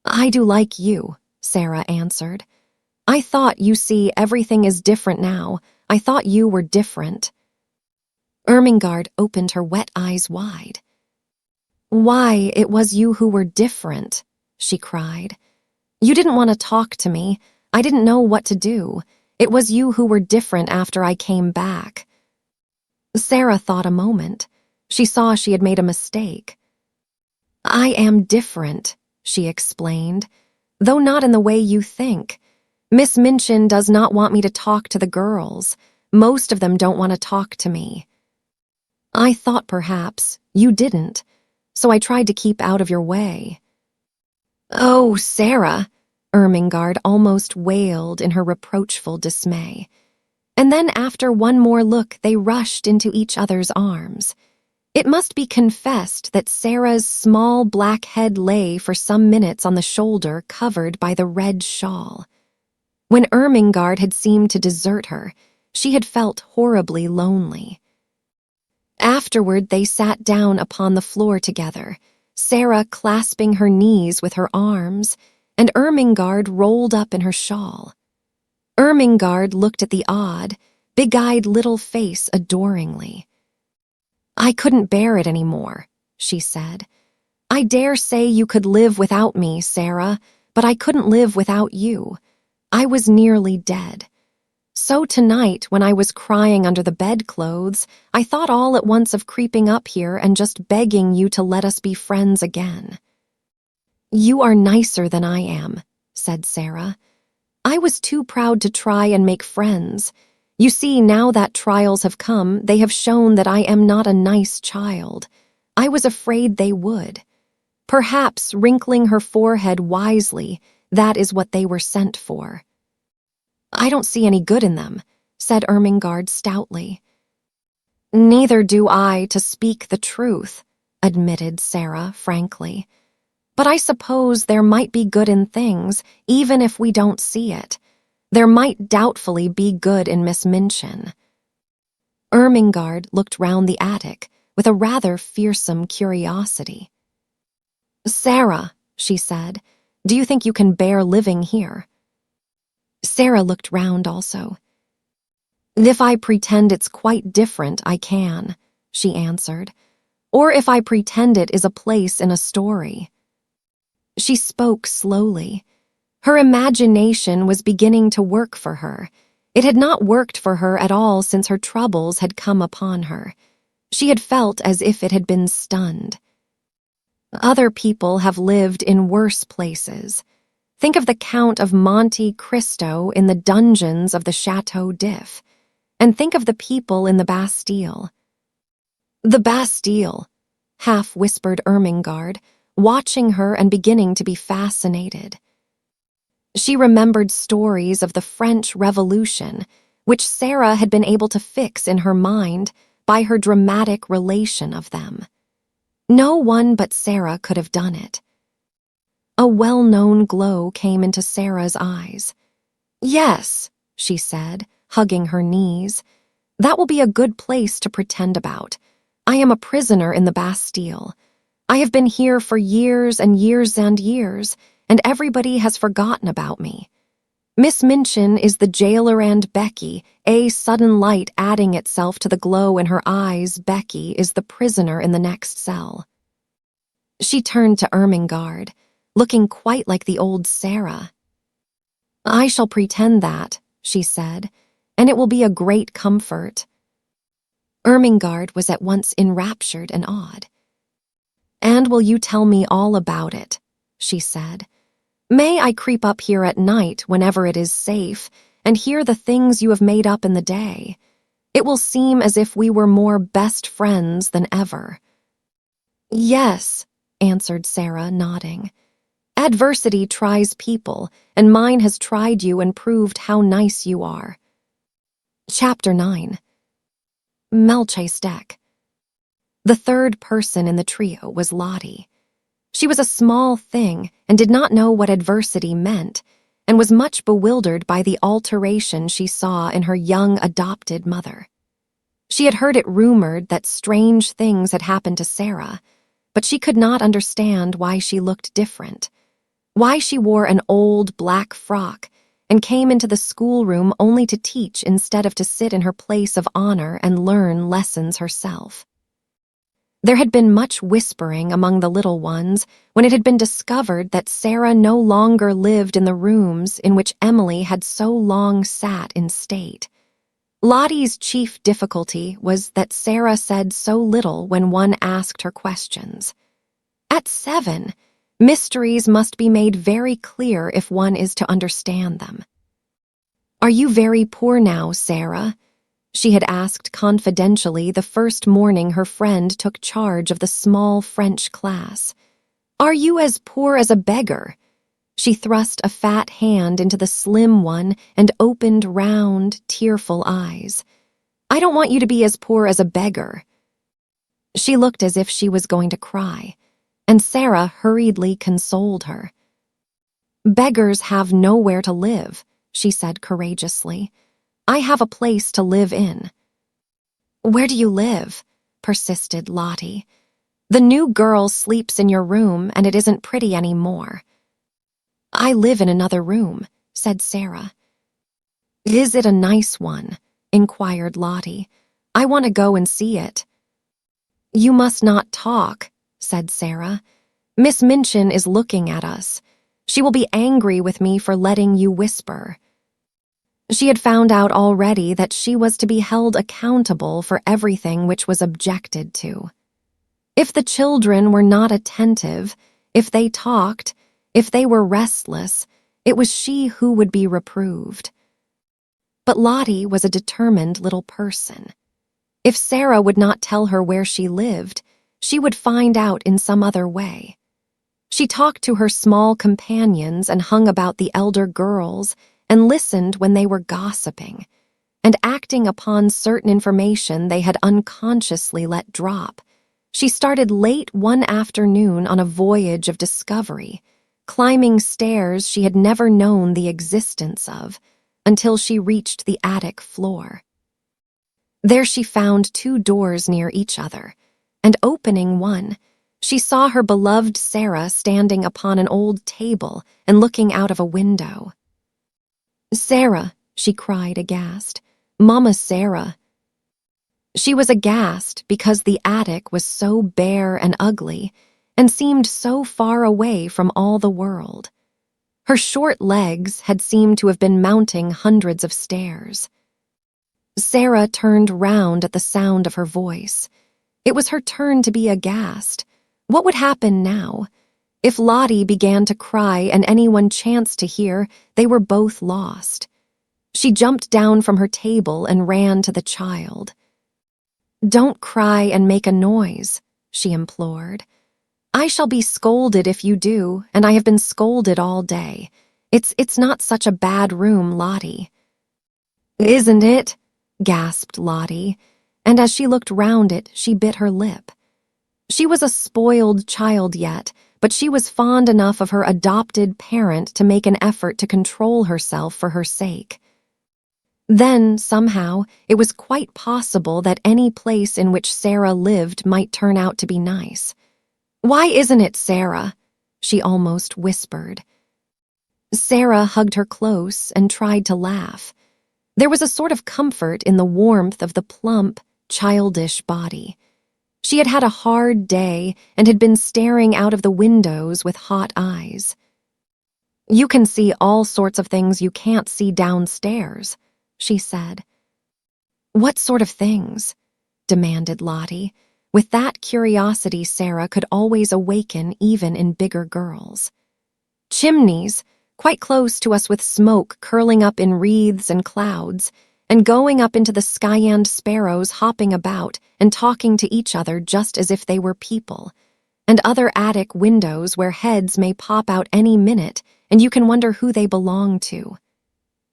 "I do like you," Sara answered. "I thought, you see, everything is different now. I thought you were different." Ermengarde opened her wet eyes wide. "Why, it was you who were different," she cried. "You didn't want to talk to me. I didn't know what to do. It was you who were different after I came back." Sara thought a moment. She saw she had made a mistake. "I am different," she explained, "though not in the way you think. Miss Minchin does not want me to talk to the girls. Most of them don't want to talk to me. I thought perhaps you didn't, so I tried to keep out of your way." "Oh, Sara," Ermengarde almost wailed in her reproachful dismay. And then after one more look, they rushed into each other's arms. It must be confessed that Sara's small black head lay for some minutes on the shoulder covered by the red shawl. When Ermengarde had seemed to desert her, she had felt horribly lonely. Afterward, they sat down upon the floor together, Sara clasping her knees with her arms, and Ermengarde rolled up in her shawl. Ermengarde looked at the odd, big-eyed little face adoringly. "I couldn't bear it any more," she said. "I dare say you could live without me, Sara, but I couldn't live without you. I was nearly dead. So tonight, when I was crying under the bedclothes, I thought all at once of creeping up here and just begging you to let us be friends again." "You are nicer than I am," said Sara. "I was too proud to try and make friends. You see, now that trials have come, they have shown that I am not a nice child. I was afraid they would." Perhaps, wrinkling her forehead wisely, that is what they were sent for. "I don't see any good in them," said Ermengarde stoutly. "Neither do I, to speak the truth," admitted Sara frankly. "But I suppose there might be good in things, even if we don't see it. There might doubtfully be good in Miss Minchin." Ermengarde looked round the attic with a rather fearsome curiosity. "Sara," she said, "do you think you can bear living here?" Sara looked round also. "If I pretend it's quite different, I can," she answered. "Or if I pretend it is a place in a story." She spoke slowly. Her imagination was beginning to work for her. It had not worked for her at all since her troubles had come upon her. She had felt as if it had been stunned. Other people have lived in worse places. Think of the Count of Monte Cristo in the dungeons of the Chateau d'If, and think of the people in the Bastille. "The Bastille," half-whispered Ermengarde, watching her and beginning to be fascinated. She remembered stories of the French Revolution, which Sara had been able to fix in her mind by her dramatic relation of them. No one but Sara could have done it. A well-known glow came into Sara's eyes. "Yes," she said, hugging her knees. "That will be a good place to pretend about. I am a prisoner in the Bastille. I have been here for years and years and years, and everybody has forgotten about me. Miss Minchin is the jailer and Becky, a sudden light adding itself to the glow in her eyes, Becky is the prisoner in the next cell." She turned to Ermengarde, looking quite like the old Sara. "I shall pretend that," she said, "and it will be a great comfort." Ermengarde was at once enraptured and awed. "And will you tell me all about it?" she said. "May I creep up here at night whenever it is safe and hear the things you have made up in the day? It will seem as if we were more best friends than ever." "Yes," answered Sara, nodding. "Adversity tries people, and mine has tried you and proved how nice you are." Chapter 9. Melchizedek. The third person in the trio was Lottie. She was a small thing and did not know what adversity meant, and was much bewildered by the alteration she saw in her young adopted mother. She had heard it rumored that strange things had happened to Sara, but she could not understand why she looked different, why she wore an old black frock and came into the schoolroom only to teach instead of to sit in her place of honor and learn lessons herself. There had been much whispering among the little ones when it had been discovered that Sara no longer lived in the rooms in which Emily had so long sat in state. Lottie's chief difficulty was that Sara said so little when one asked her questions. At 7, mysteries must be made very clear if one is to understand them. "Are you very poor now, Sara?" she had asked confidentially the first morning her friend took charge of the small French class. "Are you as poor as a beggar?" She thrust a fat hand into the slim one and opened round, tearful eyes. "I don't want you to be as poor as a beggar." She looked as if she was going to cry, and Sara hurriedly consoled her. "Beggars have nowhere to live," she said courageously. "I have a place to live in." "Where do you live?" persisted Lottie. "The new girl sleeps in your room and it isn't pretty any more." "I live in another room," said Sara. "Is it a nice one?" inquired Lottie. "I want to go and see it." "You must not talk," said Sara. "Miss Minchin is looking at us. She will be angry with me for letting you whisper." She had found out already that she was to be held accountable for everything which was objected to. If the children were not attentive, if they talked, If they were restless, it was she who would be reproved. But Lottie was a determined little person. If Sara would not tell her where she lived, she would find out in some other way. She talked to her small companions and hung about the elder girls and listened when they were gossiping and acting upon certain information they had unconsciously let drop. She started late one afternoon on a voyage of discovery, climbing stairs she had never known the existence of, until she reached the attic floor. There she found 2 doors near each other, and opening one, she saw her beloved Sara standing upon an old table and looking out of a window. "Sara," she cried aghast. "Mama Sara." She was aghast because the attic was so bare and ugly and seemed so far away from all the world. Her short legs had seemed to have been mounting hundreds of stairs. Sara turned round at the sound of her voice. It was her turn to be aghast. What would happen now? If Lottie began to cry and anyone chanced to hear, they were both lost. She jumped down from her table and ran to the child. "Don't cry and make a noise," she implored. "I shall be scolded if you do, and I have been scolded all day. It's not such a bad room, Lottie." "Isn't it?" gasped Lottie, and as she looked round it, she bit her lip. She was a spoiled child yet, but she was fond enough of her adopted parent to make an effort to control herself for her sake. Then, somehow, it was quite possible that any place in which Sara lived might turn out to be nice. "Why isn't it, Sara?" she almost whispered. Sara hugged her close and tried to laugh. There was a sort of comfort in the warmth of the plump, childish body. She had had a hard day and had been staring out of the windows with hot eyes. "You can see all sorts of things you can't see downstairs," she said. "What sort of things?" demanded Lottie, with that curiosity Sara could always awaken even in bigger girls. "Chimneys, quite close to us with smoke curling up in wreaths and clouds, and going up into the sky and sparrows hopping about and talking to each other just as if they were people, and other attic windows where heads may pop out any minute and you can wonder who they belong to.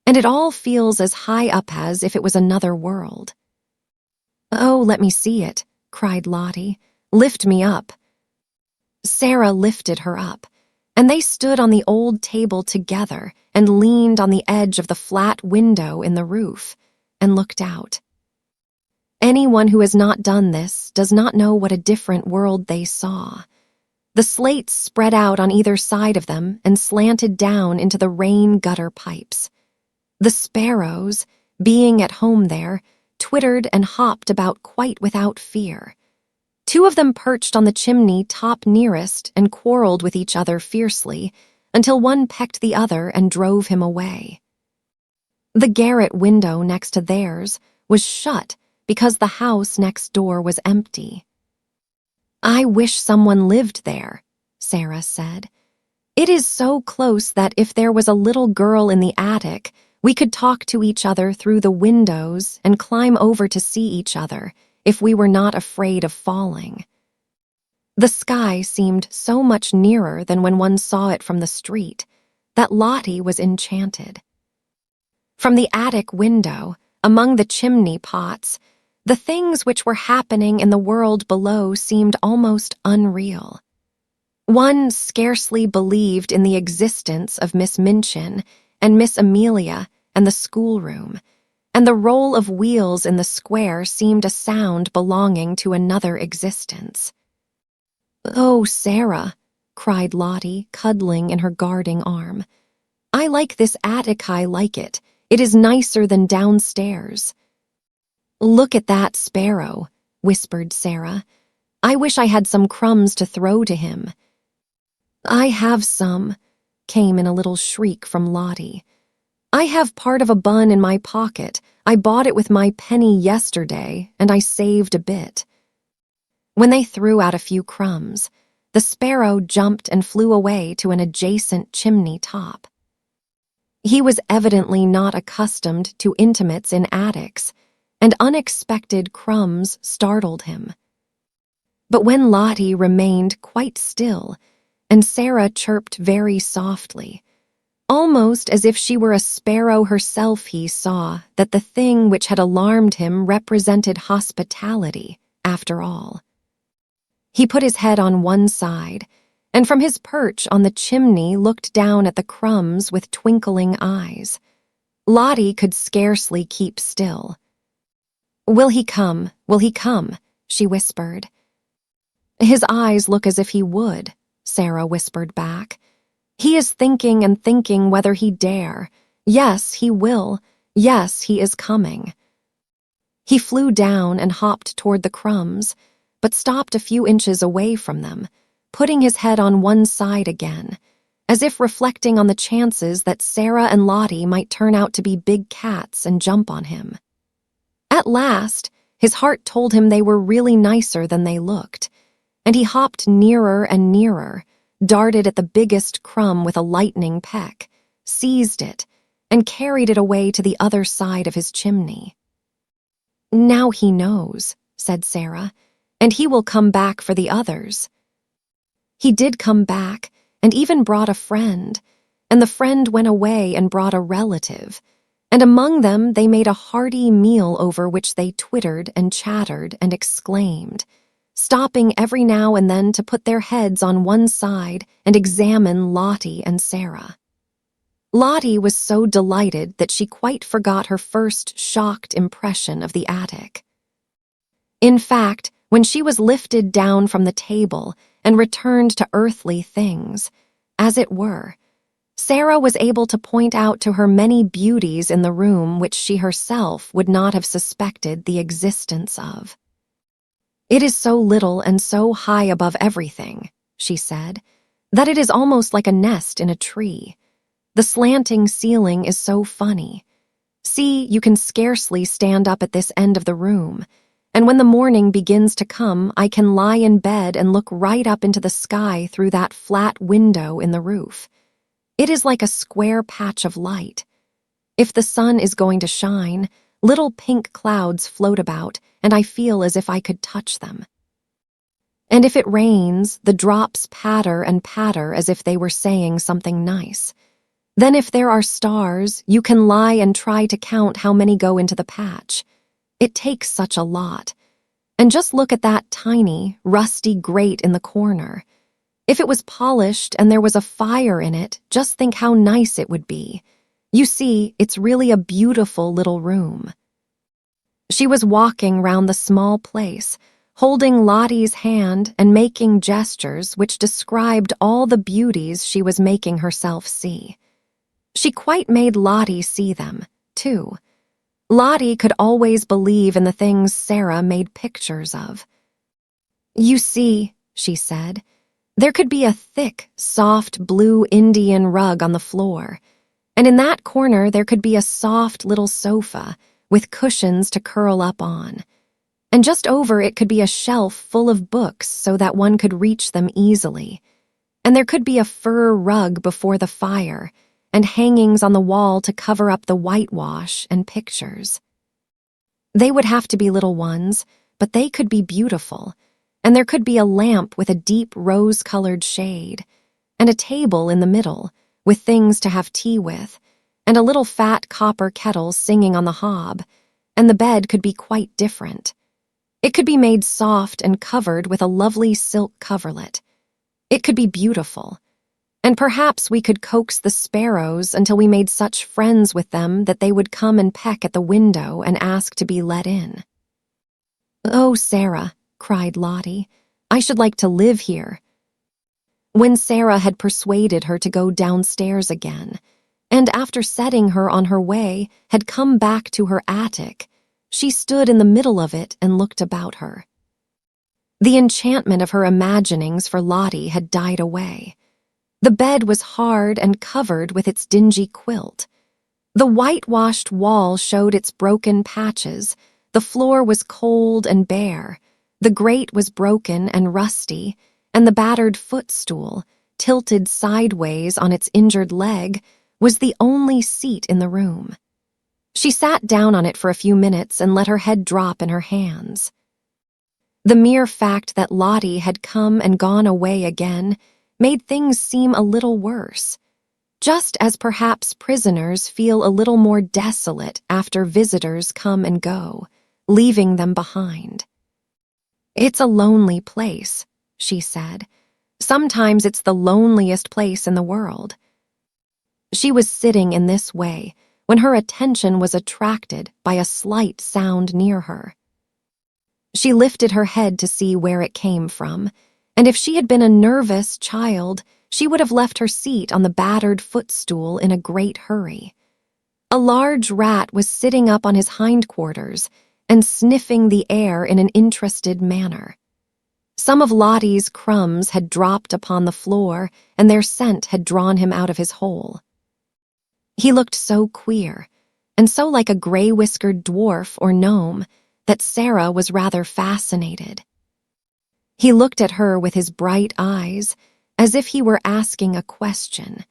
And it all feels as high up as if it was another world." "Oh, let me see it," cried Lottie. "Lift me up." Sara lifted her up, and they stood on the old table together and leaned on the edge of the flat window in the roof and looked out. Anyone who has not done this does not know what a different world they saw. The slates spread out on either side of them and slanted down into the rain gutter pipes. The sparrows, being at home there, twittered and hopped about quite without fear. 2 of them perched on the chimney top nearest and quarreled with each other fiercely until one pecked the other and drove him away. The garret window next to theirs was shut because the house next door was empty. "I wish someone lived there," Sara said. "It is so close that if there was a little girl in the attic, we could talk to each other through the windows and climb over to see each other if we were not afraid of falling." The sky seemed so much nearer than when one saw it from the street that Lottie was enchanted. From the attic window, among the chimney pots, the things which were happening in the world below seemed almost unreal. One scarcely believed in the existence of Miss Minchin and Miss Amelia and the schoolroom, and the roll of wheels in the square seemed a sound belonging to another existence. "Oh, Sara," cried Lottie, cuddling in her guarding arm. "I like this attic, I like it. It is nicer than downstairs." "Look at that sparrow," whispered Sara. "I wish I had some crumbs to throw to him." "I have some," came in a little shriek from Lottie. "I have part of a bun in my pocket. I bought it with my penny yesterday, and I saved a bit." When they threw out a few crumbs, the sparrow jumped and flew away to an adjacent chimney top. He was evidently not accustomed to intimates in attics, and unexpected crumbs startled him. But when Lottie remained quite still, and Sara chirped very softly, almost as if she were a sparrow herself, he saw that the thing which had alarmed him represented hospitality, after all. He put his head on one side, and from his perch on the chimney looked down at the crumbs with twinkling eyes. Lottie could scarcely keep still. "Will he come? Will he come?" she whispered. "His eyes look as if he would," Sara whispered back. "He is thinking and thinking whether he dare. Yes, he will. Yes, he is coming." He flew down and hopped toward the crumbs, but stopped a few inches away from them, putting his head on one side again, as if reflecting on the chances that Sara and Lottie might turn out to be big cats and jump on him. At last, his heart told him they were really nicer than they looked, and he hopped nearer and nearer, darted at the biggest crumb with a lightning peck, seized it, and carried it away to the other side of his chimney. "Now he knows," said Sara, "and he will come back for the others." He did come back, and even brought a friend, and the friend went away and brought a relative, and among them they made a hearty meal over which they twittered and chattered and exclaimed, stopping every now and then to put their heads on one side and examine Lottie and Sara. Lottie was so delighted that she quite forgot her first shocked impression of the attic. In fact, when she was lifted down from the table and returned to earthly things, as it were, Sara was able to point out to her many beauties in the room which she herself would not have suspected the existence of. "It is so little and so high above everything," she said, "that it is almost like a nest in a tree. The slanting ceiling is so funny. See, you can scarcely stand up at this end of the room, and when the morning begins to come, I can lie in bed and look right up into the sky through that flat window in the roof. It is like a square patch of light. If the sun is going to shine, little pink clouds float about, and I feel as if I could touch them. And if it rains, the drops patter and patter as if they were saying something nice. Then if there are stars, you can lie and try to count how many go into the patch. It takes such a lot. And just look at that tiny, rusty grate in the corner. If it was polished and there was a fire in it, just think how nice it would be. You see, it's really a beautiful little room." She was walking round the small place, holding Lottie's hand and making gestures which described all the beauties she was making herself see. She quite made Lottie see them, too. Lottie could always believe in the things Sara made pictures of. "You see," she said, "there could be a thick, soft blue Indian rug on the floor, and in that corner there could be a soft little sofa with cushions to curl up on, and just over it could be a shelf full of books so that one could reach them easily, and there could be a fur rug before the fire, and hangings on the wall to cover up the whitewash and pictures. They would have to be little ones, but they could be beautiful, and there could be a lamp with a deep rose-colored shade, and a table in the middle, with things to have tea with, and a little fat copper kettle singing on the hob, and the bed could be quite different. It could be made soft and covered with a lovely silk coverlet. It could be beautiful. And perhaps we could coax the sparrows until we made such friends with them that they would come and peck at the window and ask to be let in." "Oh, Sara," cried Lottie, "I should like to live here." When Sara had persuaded her to go downstairs again, and after setting her on her way, had come back to her attic, she stood in the middle of it and looked about her. The enchantment of her imaginings for Lottie had died away. The bed was hard and covered with its dingy quilt. The whitewashed wall showed its broken patches, the floor was cold and bare, the grate was broken and rusty, and the battered footstool, tilted sideways on its injured leg, was the only seat in the room. She sat down on it for a few minutes and let her head drop in her hands. The mere fact that Lottie had come and gone away again made things seem a little worse, just as perhaps prisoners feel a little more desolate after visitors come and go, leaving them behind. "It's a lonely place," she said. "Sometimes it's the loneliest place in the world." She was sitting in this way when her attention was attracted by a slight sound near her. She lifted her head to see where it came from, and if she had been a nervous child, she would have left her seat on the battered footstool in a great hurry. A large rat was sitting up on his hindquarters and sniffing the air in an interested manner. Some of Lottie's crumbs had dropped upon the floor, and their scent had drawn him out of his hole. He looked so queer, and so like a gray-whiskered dwarf or gnome, that Sara was rather fascinated. He looked at her with his bright eyes, as if he were asking a question.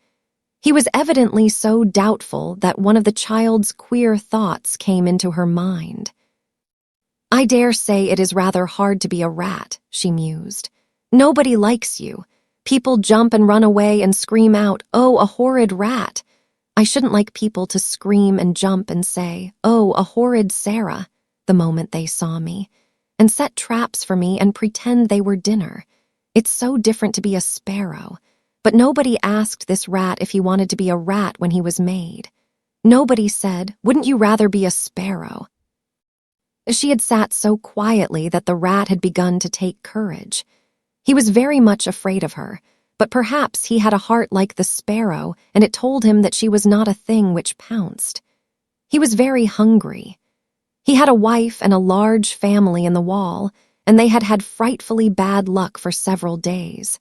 He was evidently so doubtful that one of the child's queer thoughts came into her mind. "I dare say it is rather hard to be a rat," she mused. "Nobody likes you. People jump and run away and scream out, 'Oh, a horrid rat!' I shouldn't like people to scream and jump and say, 'Oh, a horrid Sara,' the moment they saw me, and set traps for me and pretend they were dinner. It's so different to be a sparrow. But nobody asked this rat if he wanted to be a rat when he was made. Nobody said, 'Wouldn't you rather be a sparrow?'" She had sat so quietly that the rat had begun to take courage. He was very much afraid of her, but perhaps he had a heart like the sparrow, and it told him that she was not a thing which pounced. He was very hungry. He had a wife and a large family in the wall, and they had had frightfully bad luck for several days.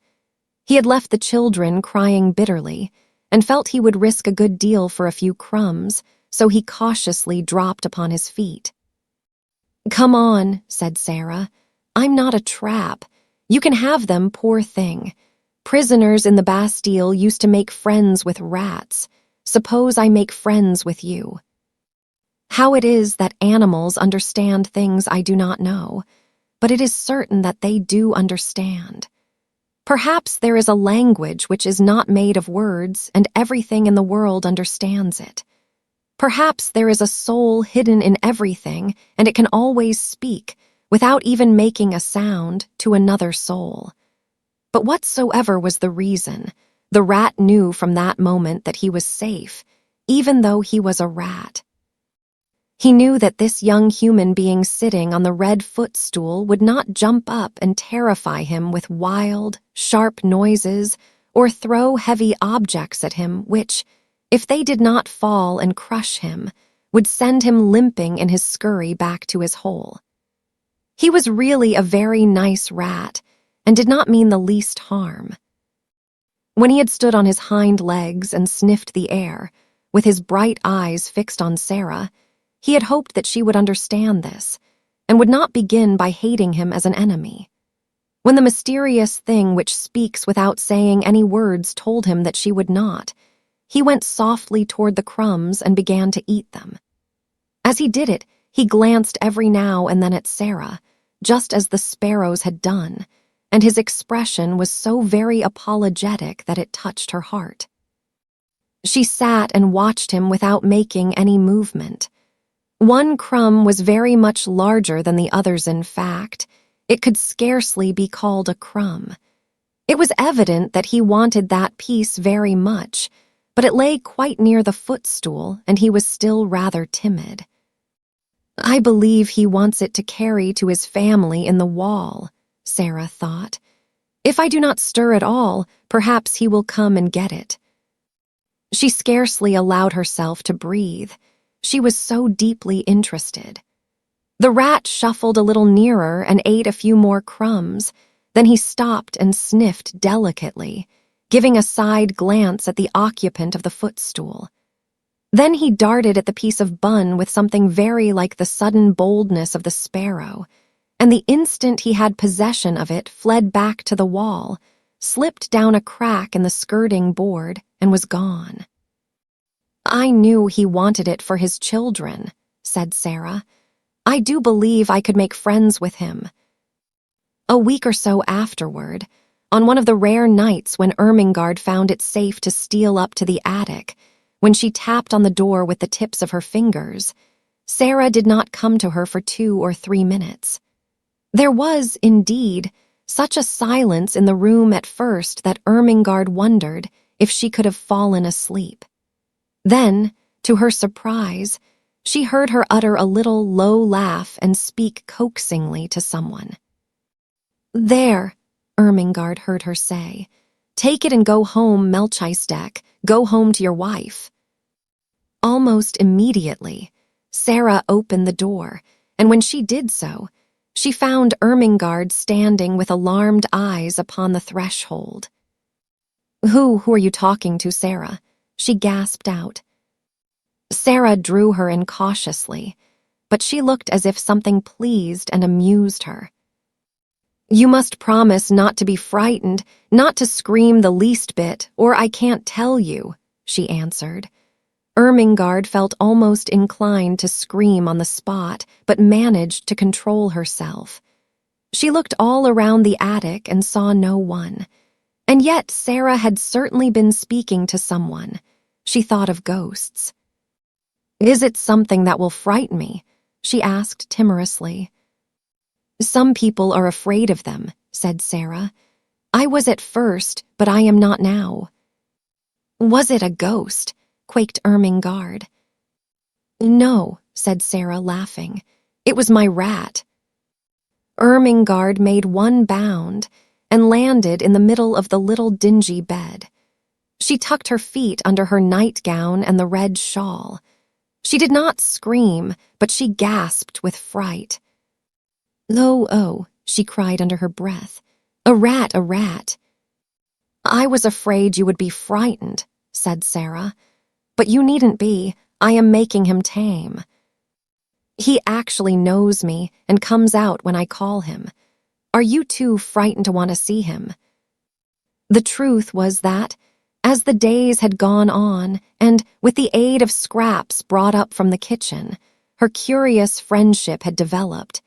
He had left the children crying bitterly, and felt he would risk a good deal for a few crumbs, so he cautiously dropped upon his feet. "Come on," said Sara. "I'm not a trap. You can have them, poor thing. Prisoners in the Bastille used to make friends with rats. Suppose I make friends with you." How it is that animals understand things I do not know, but it is certain that they do understand. Perhaps there is a language which is not made of words, and everything in the world understands it. Perhaps there is a soul hidden in everything, and it can always speak, without even making a sound, to another soul. But whatsoever was the reason, the rat knew from that moment that he was safe, even though he was a rat. He knew that this young human being sitting on the red footstool would not jump up and terrify him with wild, sharp noises or throw heavy objects at him which, if they did not fall and crush him, would send him limping in his scurry back to his hole. He was really a very nice rat, and did not mean the least harm. When he had stood on his hind legs and sniffed the air, with his bright eyes fixed on Sara, he had hoped that she would understand this, and would not begin by hating him as an enemy. When the mysterious thing which speaks without saying any words told him that she would not, he went softly toward the crumbs and began to eat them. As he did it, he glanced every now and then at Sara, just as the sparrows had done, and his expression was so very apologetic that it touched her heart. She sat and watched him without making any movement. One crumb was very much larger than the others, in fact. It could scarcely be called a crumb. It was evident that he wanted that piece very much, but it lay quite near the footstool, and he was still rather timid. "I believe he wants it to carry to his family in the wall," Sara thought. "If I do not stir at all, perhaps he will come and get it." She scarcely allowed herself to breathe. She was so deeply interested. The rat shuffled a little nearer and ate a few more crumbs. Then he stopped and sniffed delicately, giving a side glance at the occupant of the footstool. Then he darted at the piece of bun with something very like the sudden boldness of the sparrow, and the instant he had possession of it fled back to the wall, slipped down a crack in the skirting board, and was gone. "I knew he wanted it for his children," said Sara. "I do believe I could make friends with him." A week or so afterward, on one of the rare nights when Ermengarde found it safe to steal up to the attic, when she tapped on the door with the tips of her fingers, Sara did not come to her for 2 or 3 minutes. There was, indeed, such a silence in the room at first that Ermengarde wondered if she could have fallen asleep. Then, to her surprise, she heard her utter a little low laugh and speak coaxingly to someone. "There," Ermengarde heard her say. "Take it and go home, Melchizedek. Go home to your wife." Almost immediately, Sara opened the door, and when she did so, she found Ermengarde standing with alarmed eyes upon the threshold. Who are you talking to, Sara?" she gasped out. Sara drew her in cautiously, but she looked as if something pleased and amused her. "You must promise not to be frightened, not to scream the least bit, or I can't tell you," she answered. Ermengarde felt almost inclined to scream on the spot, but managed to control herself. She looked all around the attic and saw no one. And yet Sara had certainly been speaking to someone. She thought of ghosts. "Is it something that will frighten me?" she asked timorously. "Some people are afraid of them," said Sara. "I was at first, but I am not now." "Was it a ghost?" quaked Ermengarde. "No," said Sara, laughing. "It was my rat." Ermengarde made one bound and landed in the middle of the little dingy bed. She tucked her feet under her nightgown and the red shawl. She did not scream, but she gasped with fright. "Oh," she cried under her breath. "A rat, a rat." "I was afraid you would be frightened," said Sara. "But you needn't be. I am making him tame. He actually knows me and comes out when I call him. Are you too frightened to want to see him?" The truth was that, as the days had gone on, and with the aid of scraps brought up from the kitchen, her curious friendship had developed.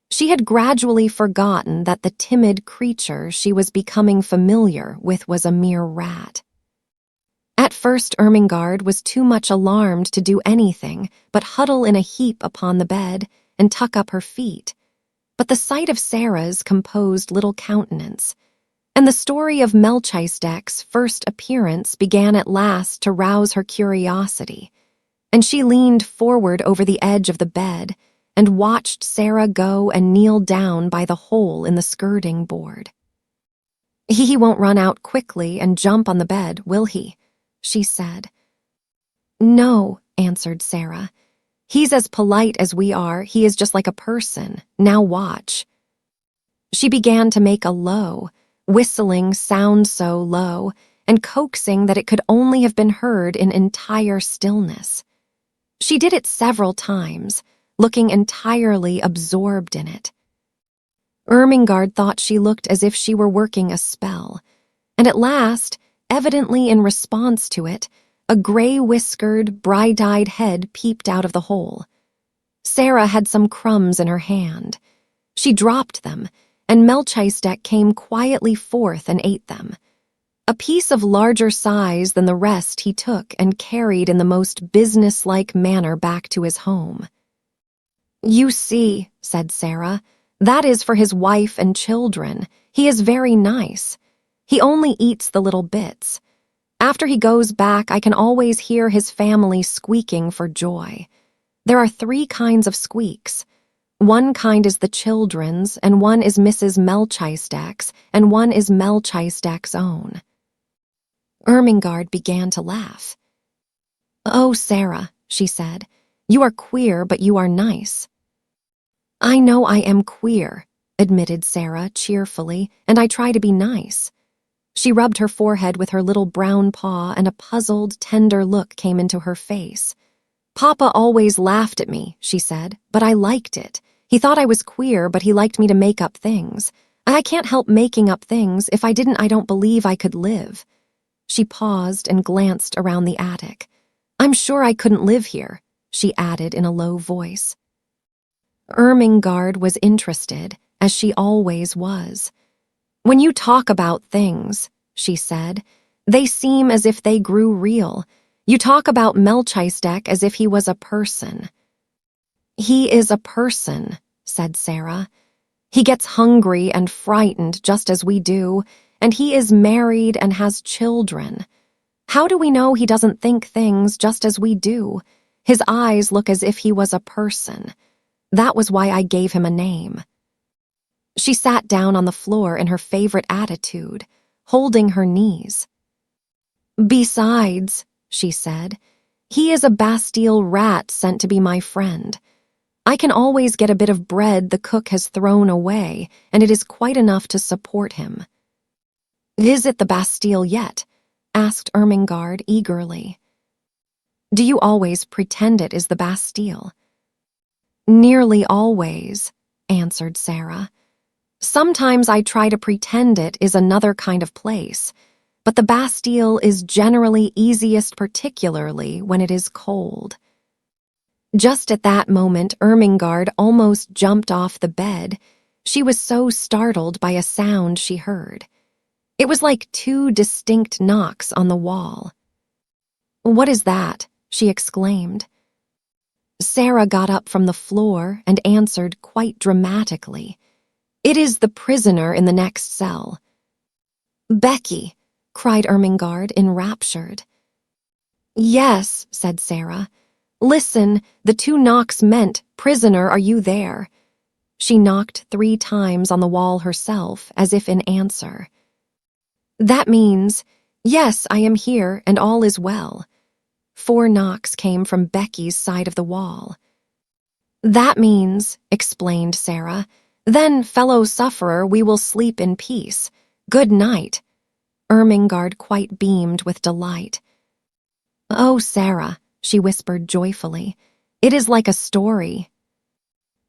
She had gradually forgotten that the timid creature she was becoming familiar with was a mere rat. At first Ermengarde was too much alarmed to do anything but huddle in a heap upon the bed and tuck up her feet. But the sight of Sara's composed little countenance, and the story of Melchizedek's first appearance began at last to rouse her curiosity, and she leaned forward over the edge of the bed and watched Sara go and kneel down by the hole in the skirting board. "He won't run out quickly and jump on the bed, will he?" she said. "No," answered Sara. "He's as polite as we are. He is just like a person. Now watch." She began to make a low, whistling sound so low and coaxing that it could only have been heard in entire stillness. She did it several times, looking entirely absorbed in it. Ermengarde thought she looked as if she were working a spell, and at last, evidently in response to it, a gray-whiskered, bright-eyed head peeped out of the hole. Sara had some crumbs in her hand. She dropped them, and Melchizedek came quietly forth and ate them. A piece of larger size than the rest he took and carried in the most businesslike manner back to his home. "You see," said Sara, "that is for his wife and children. He is very nice. He only eats the little bits. After he goes back, I can always hear his family squeaking for joy. There are 3 kinds of squeaks. One kind is the children's, and one is Mrs. Melchizedek's, and one is Melchizedek's own." Ermengarde began to laugh. "Oh, Sara," she said, "you are queer, but you are nice." "I know I am queer," admitted Sara cheerfully, "and I try to be nice." She rubbed her forehead with her little brown paw, and a puzzled, tender look came into her face. "Papa always laughed at me," she said, "but I liked it. He thought I was queer, but he liked me to make up things. I can't help making up things. If I didn't, I don't believe I could live." She paused and glanced around the attic. "I'm sure I couldn't live here," she added in a low voice. Ermengarde was interested, as she always was. "When you talk about things," she said, "they seem as if they grew real. You talk about Melchizedek as if he was a person." "He is a person," said Sara. "He gets hungry and frightened just as we do, and he is married and has children. How do we know he doesn't think things just as we do? His eyes look as if he was a person. That was why I gave him a name." She sat down on the floor in her favorite attitude, holding her knees. "Besides," she said, "he is a Bastille rat sent to be my friend. I can always get a bit of bread the cook has thrown away, and it is quite enough to support him." "Is it the Bastille yet?" asked Ermengarde eagerly. "Do you always pretend it is the Bastille?" "Nearly always," answered Sara. "Sometimes I try to pretend it is another kind of place, but the Bastille is generally easiest, particularly when it is cold." Just at that moment, Ermengarde almost jumped off the bed. She was so startled by a sound she heard. It was like two distinct knocks on the wall. "What is that?" she exclaimed. Sara got up from the floor and answered quite dramatically. "It is the prisoner in the next cell." "Becky!" cried Ermengarde, enraptured. "Yes," said Sara. "Listen, the two knocks meant, 'Prisoner, are you there?'" She knocked 3 times on the wall herself, as if in answer. "That means, 'Yes, I am here, and all is well.'" 4 knocks came from Becky's side of the wall. "That means," explained Sara, "'Then, fellow sufferer, we will sleep in peace. Good night.'" Ermengarde quite beamed with delight. "Oh, Sara," she whispered joyfully, "it is like a story."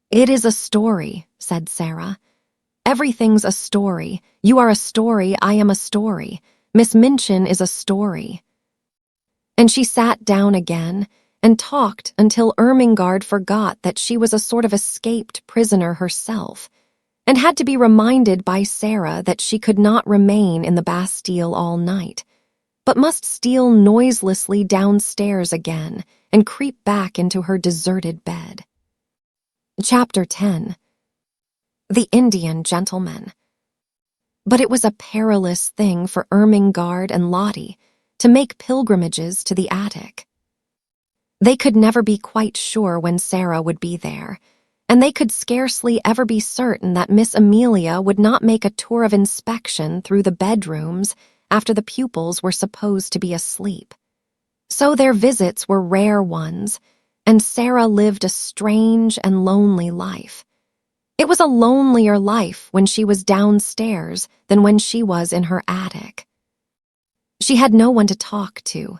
"It is a story," said Sara. "Everything's a story. You are a story, I am a story. Miss Minchin is a story." And she sat down again and talked until Ermengarde forgot that she was a sort of escaped prisoner herself, and had to be reminded by Sara that she could not remain in the Bastille all night, but must steal noiselessly downstairs again and creep back into her deserted bed. Chapter 10. The Indian Gentleman. But it was a perilous thing for Ermengarde and Lottie to make pilgrimages to the attic. They could never be quite sure when Sara would be there, and they could scarcely ever be certain that Miss Amelia would not make a tour of inspection through the bedrooms after the pupils were supposed to be asleep. So their visits were rare ones, and Sara lived a strange and lonely life. It was a lonelier life when she was downstairs than when she was in her attic. She had no one to talk to,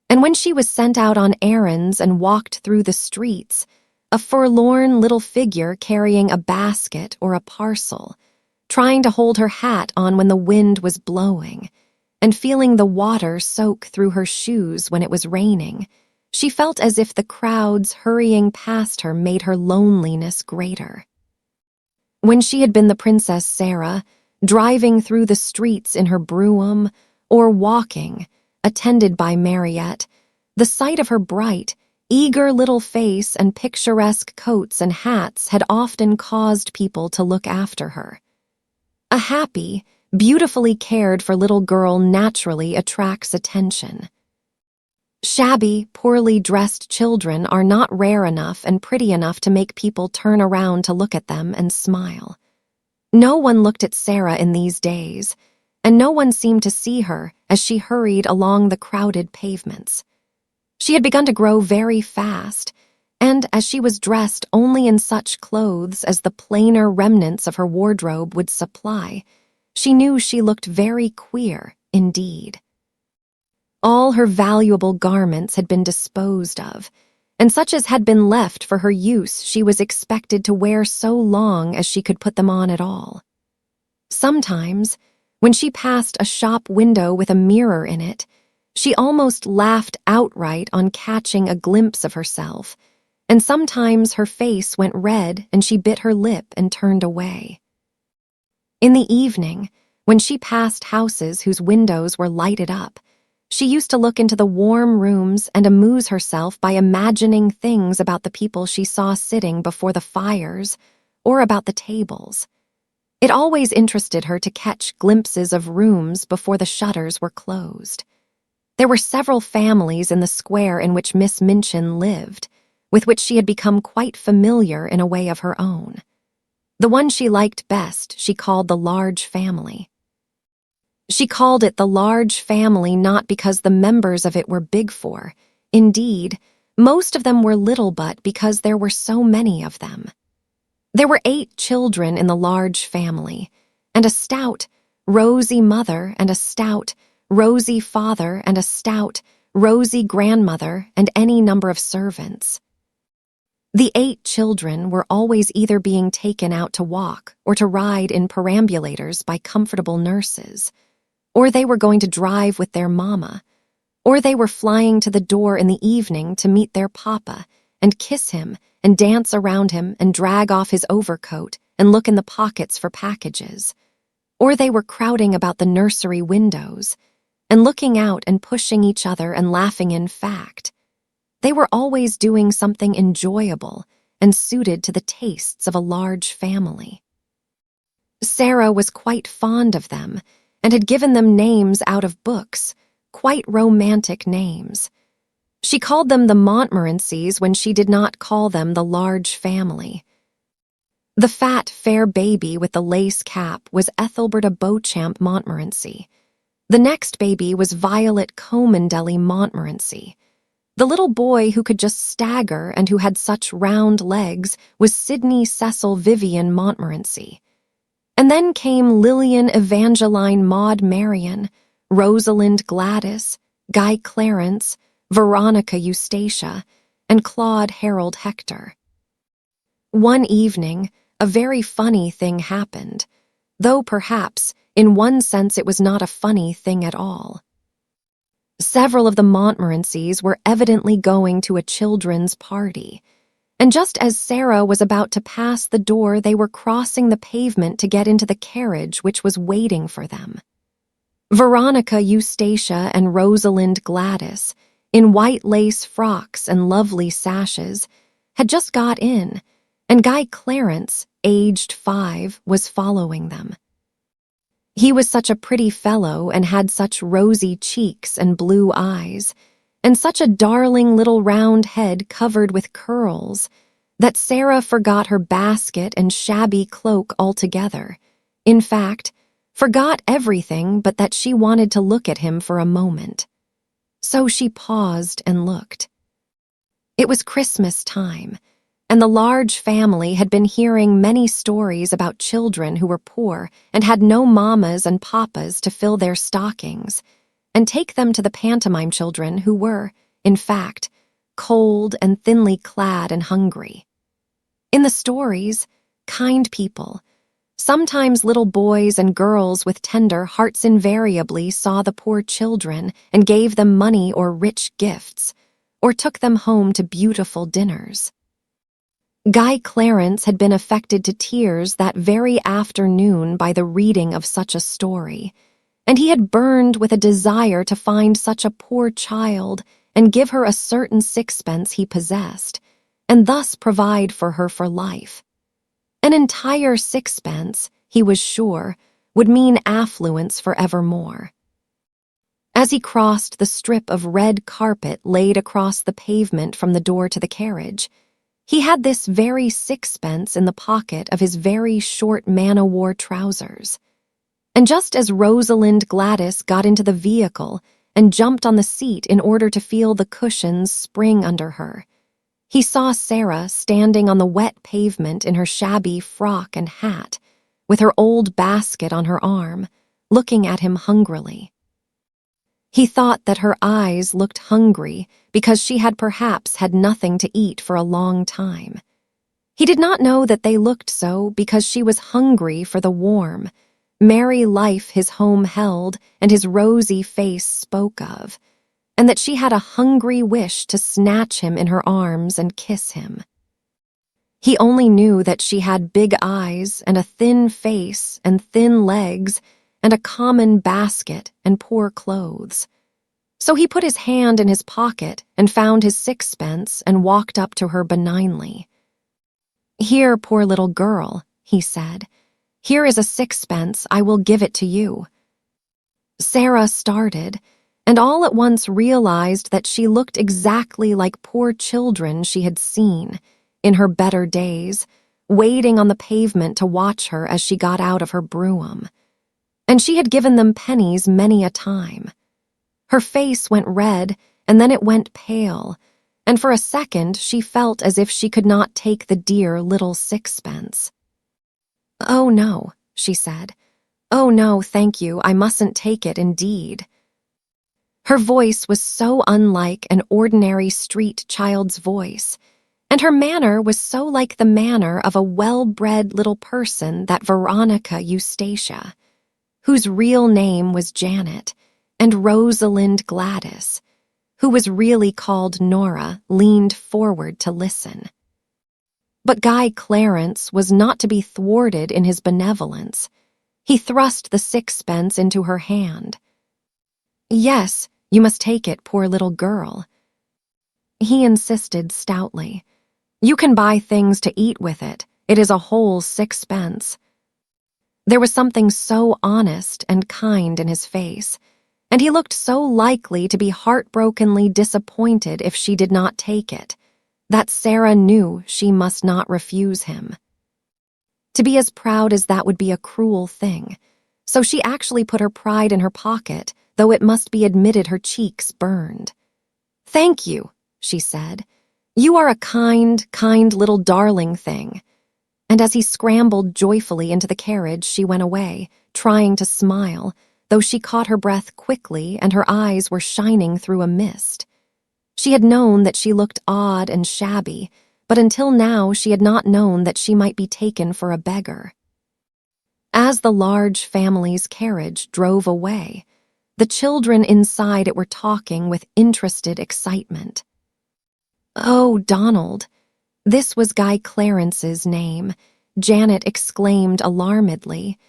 and when she was sent out on errands and walked through the streets, a forlorn little figure carrying a basket or a parcel, trying to hold her hat on when the wind was blowing, and feeling the water soak through her shoes when it was raining, she felt as if the crowds hurrying past her made her loneliness greater. When she had been the Princess Sara, driving through the streets in her brougham, or walking, attended by Mariette, the sight of her bright, eager little face and picturesque coats and hats had often caused people to look after her. A happy, beautifully cared for little girl naturally attracts attention. Shabby, poorly dressed children are not rare enough and pretty enough to make people turn around to look at them and smile. No one looked at Sara in these days, and no one seemed to see her as she hurried along the crowded pavements. She had begun to grow very fast, and as she was dressed only in such clothes as the plainer remnants of her wardrobe would supply, she knew she looked very queer indeed. All her valuable garments had been disposed of, and such as had been left for her use she was expected to wear so long as she could put them on at all. Sometimes, when she passed a shop window with a mirror in it, she almost laughed outright on catching a glimpse of herself, and sometimes her face went red and she bit her lip and turned away. In the evening, when she passed houses whose windows were lighted up, she used to look into the warm rooms and amuse herself by imagining things about the people she saw sitting before the fires or about the tables. It always interested her to catch glimpses of rooms before the shutters were closed. There were several families in the square in which Miss Minchin lived, with which she had become quite familiar in a way of her own. The one she liked best she called the large family. She called it the large family not because the members of it were big for. Indeed, most of them were little but because there were so many of them. There were 8 children in the large family, and a stout, rosy mother and a stout, rosy father and a stout, rosy grandmother and any number of servants. The 8 children were always either being taken out to walk or to ride in perambulators by comfortable nurses, or they were going to drive with their mama, or they were flying to the door in the evening to meet their papa and kiss him and dance around him and drag off his overcoat and look in the pockets for packages, or they were crowding about the nursery windows and looking out and pushing each other and laughing. In fact, they were always doing something enjoyable and suited to the tastes of a large family. Sara was quite fond of them and had given them names out of books, quite romantic names. She called them the Montmorencys when she did not call them the large family. The fat, fair baby with the lace cap was Ethelberta Beauchamp Montmorency. The next baby was Violet Comandelly Montmorency. The little boy who could just stagger and who had such round legs was Sidney Cecil Vivian Montmorency. And then came Lillian Evangeline Maud Marian, Rosalind Gladys, Guy Clarence, Veronica Eustacia, and Claude Harold Hector. One evening, a very funny thing happened, though perhaps, in one sense, it was not a funny thing at all. Several of the Montmorencys were evidently going to a children's party, and just as Sara was about to pass the door, they were crossing the pavement to get into the carriage which was waiting for them. Veronica Eustacia and Rosalind Gladys, in white lace frocks and lovely sashes, had just got in, and Guy Clarence, aged 5, was following them. He was such a pretty fellow and had such rosy cheeks and blue eyes, and such a darling little round head covered with curls, that Sara forgot her basket and shabby cloak altogether. In fact, forgot everything but that she wanted to look at him for a moment. So she paused and looked. It was Christmas time, and the large family had been hearing many stories about children who were poor and had no mammas and papas to fill their stockings, and take them to the pantomime children who were, in fact, cold and thinly clad and hungry. In the stories, kind people, sometimes little boys and girls with tender hearts, invariably saw the poor children and gave them money or rich gifts, or took them home to beautiful dinners. Guy Clarence had been affected to tears that very afternoon by the reading of such a story, and he had burned with a desire to find such a poor child and give her a certain sixpence he possessed, and thus provide for her for life. An entire sixpence, he was sure, would mean affluence forevermore. As he crossed the strip of red carpet laid across the pavement from the door to the carriage, he had this very sixpence in the pocket of his very short man-o'-war trousers. And just as Rosalind Gladys got into the vehicle and jumped on the seat in order to feel the cushions spring under her, he saw Sara standing on the wet pavement in her shabby frock and hat, with her old basket on her arm, looking at him hungrily. He thought that her eyes looked hungry because she had perhaps had nothing to eat for a long time. He did not know that they looked so because she was hungry for the warm, merry life his home held and his rosy face spoke of, and that she had a hungry wish to snatch him in her arms and kiss him. He only knew that she had big eyes and a thin face and thin legs and a common basket and poor clothes. So he put his hand in his pocket and found his sixpence and walked up to her benignly. "Here, poor little girl," he said. "Here is a sixpence, I will give it to you." Sara started, and all at once realized that she looked exactly like poor children she had seen, in her better days, waiting on the pavement to watch her as she got out of her brougham. And she had given them pennies many a time. Her face went red, and then it went pale, and for a second she felt as if she could not take the dear little sixpence. "Oh, no," she said. "Oh, no, thank you, I mustn't take it, indeed." Her voice was so unlike an ordinary street child's voice, and her manner was so like the manner of a well-bred little person that Veronica Eustacia, whose real name was Janet, and Rosalind Gladys, who was really called Nora, leaned forward to listen. But Guy Clarence was not to be thwarted in his benevolence. He thrust the sixpence into her hand. "Yes, you must take it, poor little girl." He insisted stoutly. "You can buy things to eat with it. It is a whole sixpence." There was something so honest and kind in his face, and he looked so likely to be heartbrokenly disappointed if she did not take it, that Sara knew she must not refuse him. To be as proud as that would be a cruel thing, so she actually put her pride in her pocket, though it must be admitted her cheeks burned. "Thank you," she said. "You are a kind, kind little darling thing." And as he scrambled joyfully into the carriage, she went away, trying to smile, though she caught her breath quickly and her eyes were shining through a mist. She had known that she looked odd and shabby, but until now she had not known that she might be taken for a beggar. As the large family's carriage drove away, the children inside it were talking with interested excitement. "Oh, Donald," this was Guy Clarence's name, Janet exclaimed alarmedly.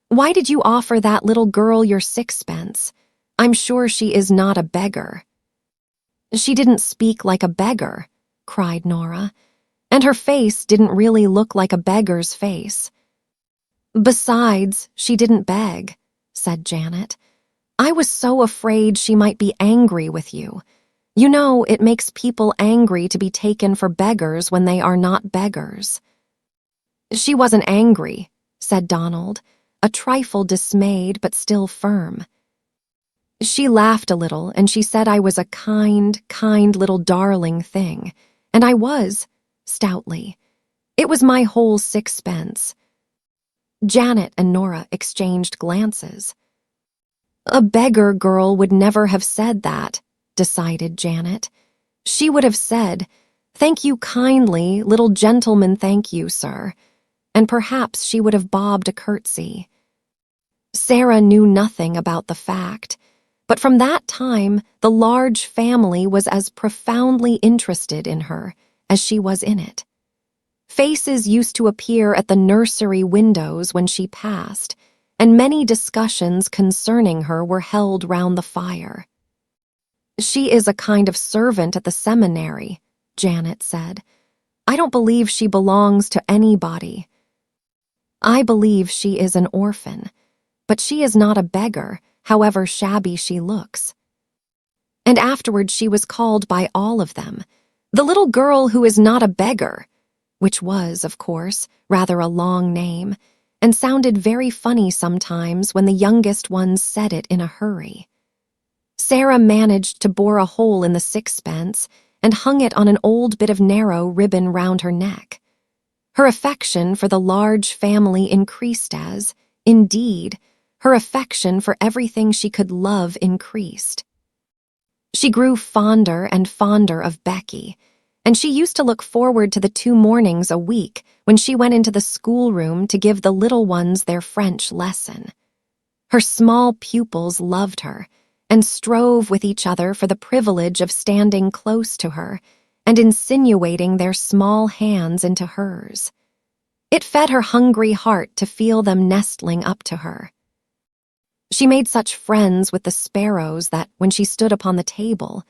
"Why did you offer that little girl your sixpence? I'm sure she is not a beggar." "She didn't speak like a beggar," cried Nora, "and her face didn't really look like a beggar's face." "Besides, she didn't beg," said Janet. "I was so afraid she might be angry with you. You know, it makes people angry to be taken for beggars when they are not beggars." "She wasn't angry," said Donald, a trifle dismayed but still firm. "She laughed a little, and she said I was a kind, kind little darling thing, and I was," stoutly. "It was my whole sixpence." Janet and Nora exchanged glances. "A beggar girl would never have said that," decided Janet. "She would have said, 'Thank you kindly, little gentleman, thank you, sir,' and perhaps she would have bobbed a curtsy." Sara knew nothing about the fact, but from that time the large family was as profoundly interested in her as she was in it. Faces used to appear at the nursery windows when she passed, and many discussions concerning her were held round the fire. "She is a kind of servant at the seminary," Janet said. "I don't believe she belongs to anybody. I believe she is an orphan, but she is not a beggar, however shabby she looks." And afterward she was called by all of them, "The little girl who is not a beggar," which was, of course, rather a long name, and sounded very funny sometimes when the youngest ones said it in a hurry. Sara managed to bore a hole in the sixpence and hung it on an old bit of narrow ribbon round her neck. Her affection for the large family increased as, indeed, her affection for everything she could love increased. She grew fonder and fonder of Becky, and she used to look forward to the 2 mornings a week when she went into the schoolroom to give the little ones their French lesson. Her small pupils loved her and strove with each other for the privilege of standing close to her and insinuating their small hands into hers. It fed her hungry heart to feel them nestling up to her. She made such friends with the sparrows that, when she stood upon the table,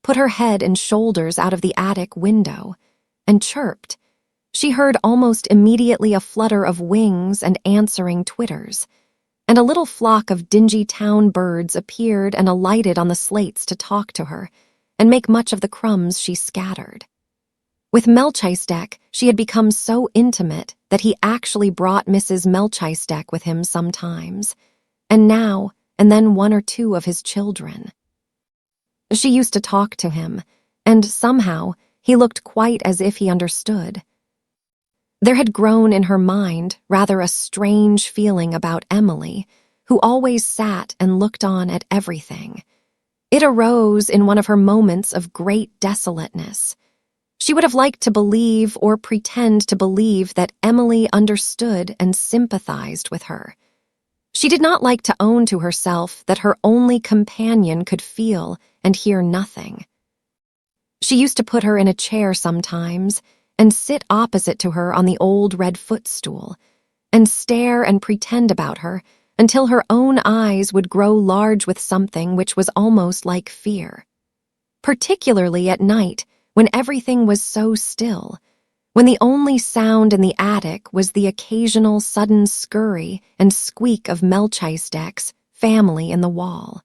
put her head and shoulders out of the attic window, and chirped, she heard almost immediately a flutter of wings and answering twitters, and a little flock of dingy town birds appeared and alighted on the slates to talk to her and make much of the crumbs she scattered. With Melchizedek, she had become so intimate that he actually brought Mrs. Melchizedek with him sometimes, and now and then 1 or 2 of his children. She used to talk to him, and somehow he looked quite as if he understood. There had grown in her mind rather a strange feeling about Emily, who always sat and looked on at everything. It arose in one of her moments of great desolateness. She would have liked to believe or pretend to believe that Emily understood and sympathized with her. She did not like to own to herself that her only companion could feel and hear nothing. She used to put her in a chair sometimes and sit opposite to her on the old red footstool, and stare and pretend about her until her own eyes would grow large with something which was almost like fear. Particularly at night, when everything was so still, when the only sound in the attic was the occasional sudden scurry and squeak of Melchizedek's family in the wall.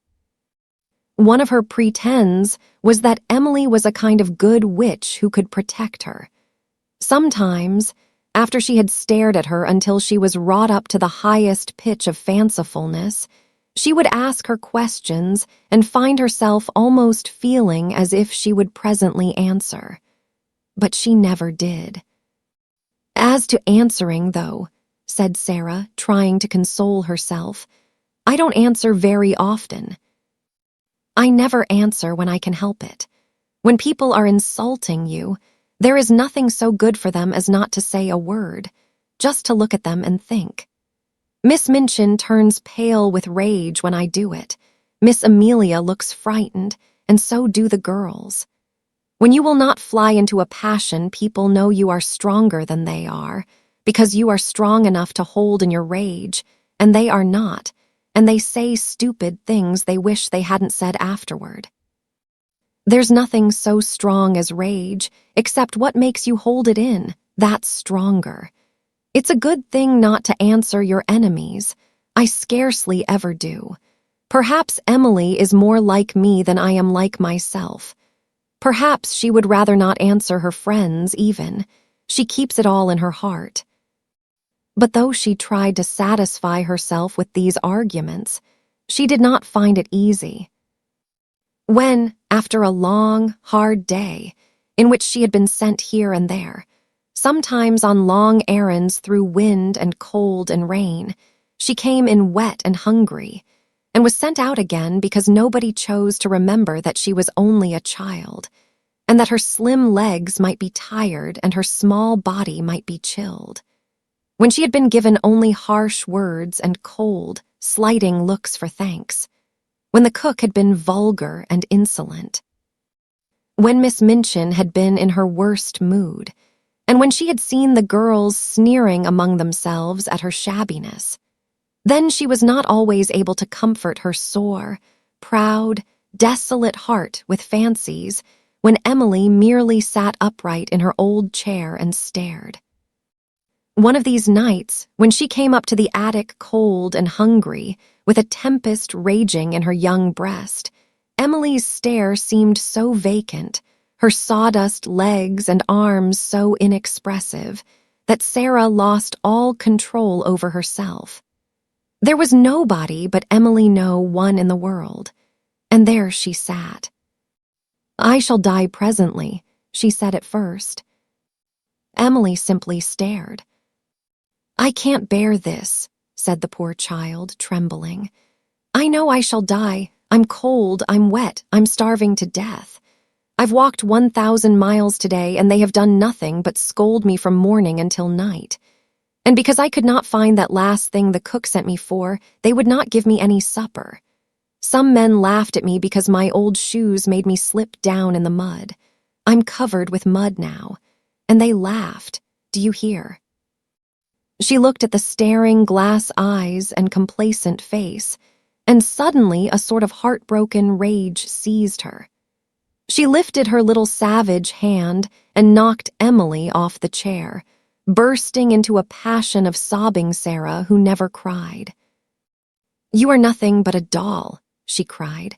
One of her pretends was that Emily was a kind of good witch who could protect her. Sometimes, after she had stared at her until she was wrought up to the highest pitch of fancifulness, she would ask her questions and find herself almost feeling as if she would presently answer. But she never did. "As to answering, though," said Sara, trying to console herself, "I don't answer very often. I never answer when I can help it. When people are insulting you, there is nothing so good for them as not to say a word, just to look at them and think. Miss Minchin turns pale with rage when I do it. Miss Amelia looks frightened, and so do the girls. When you will not fly into a passion, people know you are stronger than they are, because you are strong enough to hold in your rage, and they are not, and they say stupid things they wish they hadn't said afterward. There's nothing so strong as rage, except what makes you hold it in. That's stronger. It's a good thing not to answer your enemies. I scarcely ever do. Perhaps Emily is more like me than I am like myself. Perhaps she would rather not answer her friends, even. She keeps it all in her heart." But though she tried to satisfy herself with these arguments, she did not find it easy. When, after a long, hard day, in which she had been sent here and there, sometimes on long errands through wind and cold and rain, she came in wet and hungry, and was sent out again because nobody chose to remember that she was only a child, and that her slim legs might be tired and her small body might be chilled. When she had been given only harsh words and cold, slighting looks for thanks, when the cook had been vulgar and insolent, when Miss Minchin had been in her worst mood, and when she had seen the girls sneering among themselves at her shabbiness, then she was not always able to comfort her sore, proud, desolate heart with fancies when Emily merely sat upright in her old chair and stared. One of these nights, when she came up to the attic cold and hungry, with a tempest raging in her young breast, Emily's stare seemed so vacant, her sawdust legs and arms so inexpressive, that Sara lost all control over herself. There was nobody but Emily No one in the world, and there she sat. "I shall die presently," she said at first. Emily simply stared. "I can't bear this," said the poor child, trembling. "I know I shall die. I'm cold, I'm wet, I'm starving to death. I've walked 1,000 miles today, and they have done nothing but scold me from morning until night. And because I could not find that last thing the cook sent me for, they would not give me any supper. Some men laughed at me because my old shoes made me slip down in the mud. I'm covered with mud now. And they laughed. Do you hear? She looked at the staring glass eyes and complacent face, and suddenly a sort of heartbroken rage seized her. She lifted her little savage hand and knocked Emily off the chair, bursting into a passion of sobbing Sara, who never cried. "You are nothing but a doll," she cried.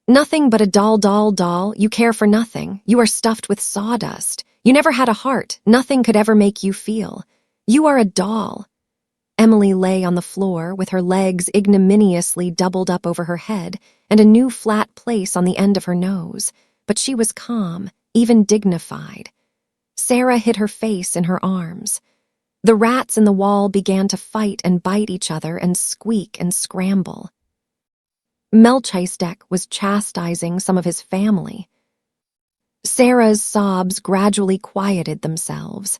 "Nothing but a doll. You care for nothing. You are stuffed with sawdust. You never had a heart. Nothing could ever make you feel. You are a doll." Emily lay on the floor with her legs ignominiously doubled up over her head and a new flat place on the end of her nose, but she was calm, even dignified. Sara hid her face in her arms. The rats in the wall began to fight and bite each other and squeak and scramble. Melchizedek was chastising some of his family. Sara's sobs gradually quieted themselves.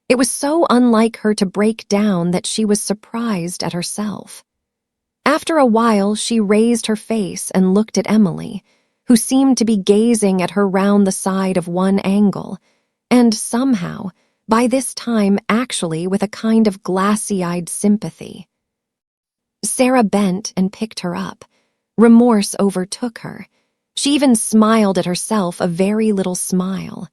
It was so unlike her to break down that she was surprised at herself. After a while, she raised her face and looked at Emily, who seemed to be gazing at her round the side of one angle, and somehow, by this time actually with a kind of glassy-eyed sympathy. Sara bent and picked her up. Remorse overtook her. She even smiled at herself, a very little smile.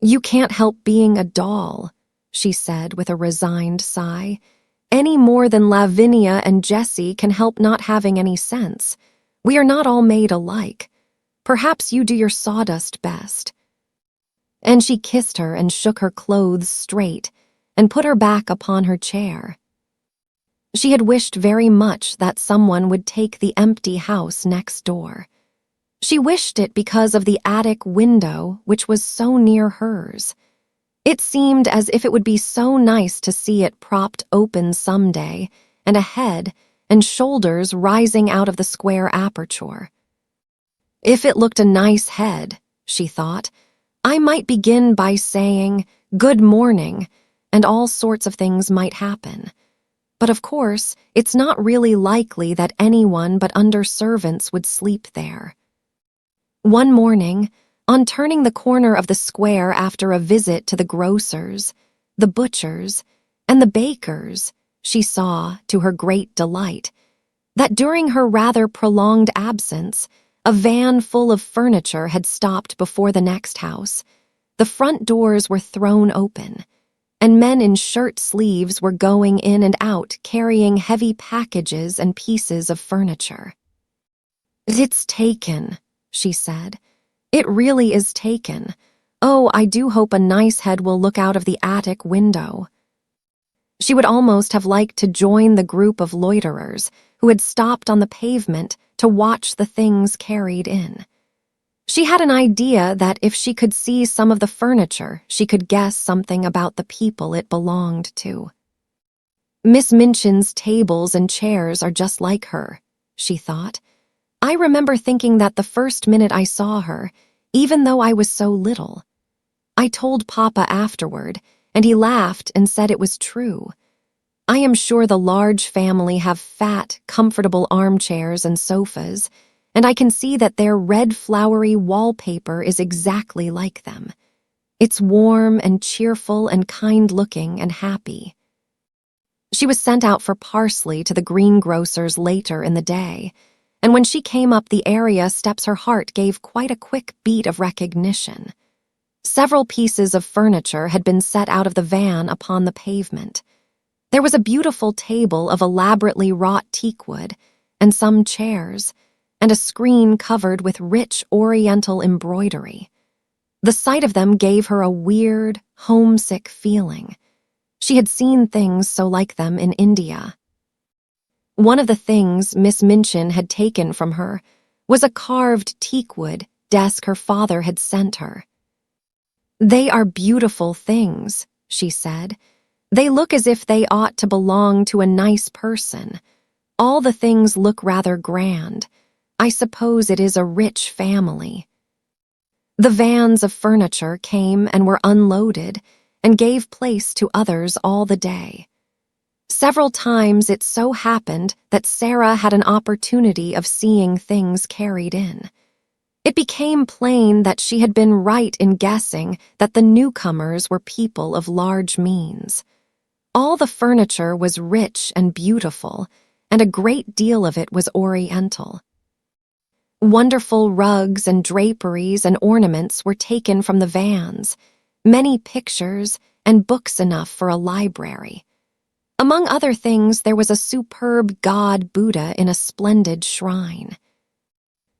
"You can't help being a doll," she said with a resigned sigh, "any more than Lavinia and Jessie can help not having any sense. We are not all made alike. Perhaps you do your sawdust best." And she kissed her and shook her clothes straight and put her back upon her chair. She had wished very much that someone would take the empty house next door. She wished it because of the attic window, which was so near hers. It seemed as if it would be so nice to see it propped open someday, and a head and shoulders rising out of the square aperture. If it looked a nice head, she thought, I might begin by saying, "Good morning," and all sorts of things might happen. But of course, it's not really likely that anyone but under-servants would sleep there. One morning, on turning the corner of the square after a visit to the grocers, the butchers, and the bakers, she saw, to her great delight, that during her rather prolonged absence, a van full of furniture had stopped before the next house. The front doors were thrown open, and men in shirt sleeves were going in and out carrying heavy packages and pieces of furniture. "It's taken," she said. "It really is taken. Oh, I do hope a nice head will look out of the attic window." She would almost have liked to join the group of loiterers who had stopped on the pavement to watch the things carried in. She had an idea that if she could see some of the furniture, she could guess something about the people it belonged to. "Miss Minchin's tables and chairs are just like her," she thought. "I remember thinking that the first minute I saw her, even though I was so little. I told Papa afterward, and he laughed and said it was true. I am sure the large family have fat, comfortable armchairs and sofas, and I can see that their red flowery wallpaper is exactly like them. It's warm and cheerful and kind-looking and happy." She was sent out for parsley to the greengrocer's later in the day, and when she came up the area steps her heart gave quite a quick beat of recognition. Several pieces of furniture had been set out of the van upon the pavement. There was a beautiful table of elaborately wrought teakwood, and some chairs, and a screen covered with rich oriental embroidery. The sight of them gave her a weird, homesick feeling. She had seen things so like them in India. One of the things Miss Minchin had taken from her was a carved teakwood desk her father had sent her. "They are beautiful things," she said. "They look as if they ought to belong to a nice person. All the things look rather grand. I suppose it is a rich family." The vans of furniture came and were unloaded and gave place to others all the day. Several times it so happened that Sara had an opportunity of seeing things carried in. It became plain that she had been right in guessing that the newcomers were people of large means. All the furniture was rich and beautiful, and a great deal of it was Oriental. Wonderful rugs and draperies and ornaments were taken from the vans, many pictures and books enough for a library. Among other things, there was a superb god Buddha in a splendid shrine.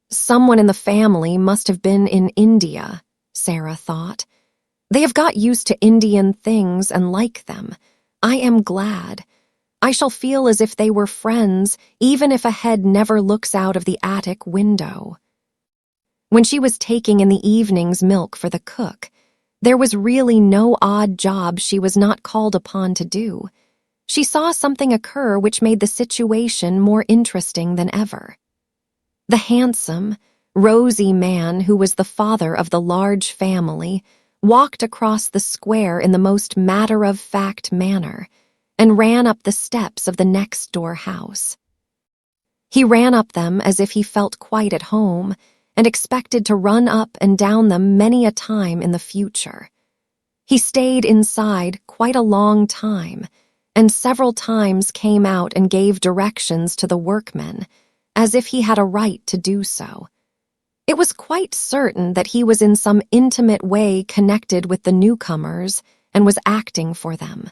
Someone in the family must have been in India, Sara thought. They have got used to Indian things and like them. I am glad. I shall feel as if they were friends, even if a head never looks out of the attic window. When she was taking in the evening's milk for the cook, there was really no odd job she was not called upon to do. She saw something occur which made the situation more interesting than ever. The handsome, rosy man who was the father of the large family walked across the square in the most matter-of-fact manner and ran up the steps of the next-door house. He ran up them as if he felt quite at home and expected to run up and down them many a time in the future. He stayed inside quite a long time and several times came out and gave directions to the workmen, as if he had a right to do so. It was quite certain that he was in some intimate way connected with the newcomers and was acting for them.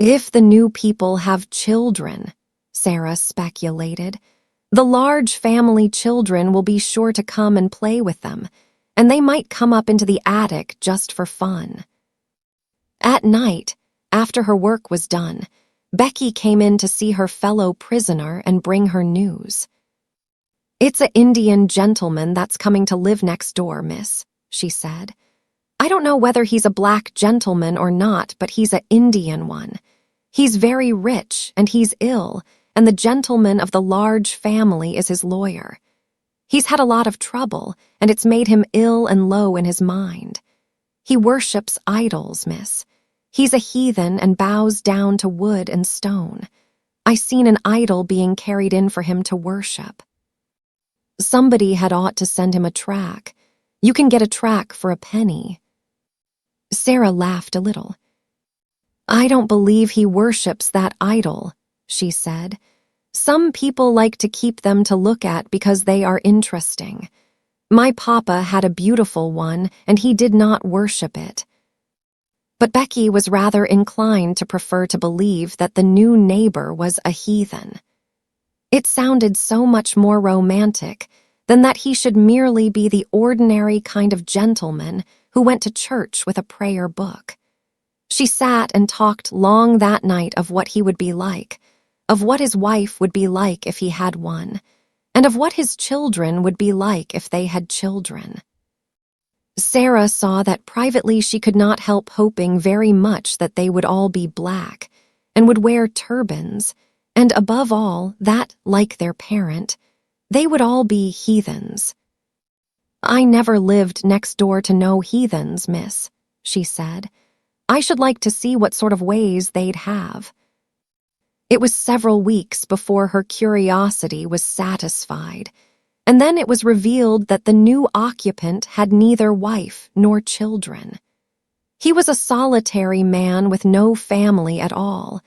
If the new people have children, Sara speculated, the large family children will be sure to come and play with them, and they might come up into the attic just for fun. At night, after her work was done, Becky came in to see her fellow prisoner and bring her news. "It's a Indian gentleman that's coming to live next door, miss," she said. "I don't know whether he's a black gentleman or not, but he's a Indian one. He's very rich, and he's ill, and the gentleman of the large family is his lawyer. He's had a lot of trouble, and it's made him ill and low in his mind. He worships idols, miss. He's a heathen and bows down to wood and stone. I seen an idol being carried in for him to worship. Somebody had ought to send him a track. You can get a track for a penny." Sara laughed a little. "I don't believe he worships that idol," she said. "Some people like to keep them to look at because they are interesting. My papa had a beautiful one, and he did not worship it." But Becky was rather inclined to prefer to believe that the new neighbor was a heathen. It sounded so much more romantic than that he should merely be the ordinary kind of gentleman who went to church with a prayer book. She sat and talked long that night of what he would be like, of what his wife would be like if he had one, and of what his children would be like if they had children. Sara saw that privately she could not help hoping very much that they would all be black and would wear turbans, and above all, that, like their parent, they would all be heathens. "I never lived next door to no heathens, miss," she said. "I should like to see what sort of ways they'd have." It was several weeks before her curiosity was satisfied, and then it was revealed that the new occupant had neither wife nor children. He was a solitary man with no family at all,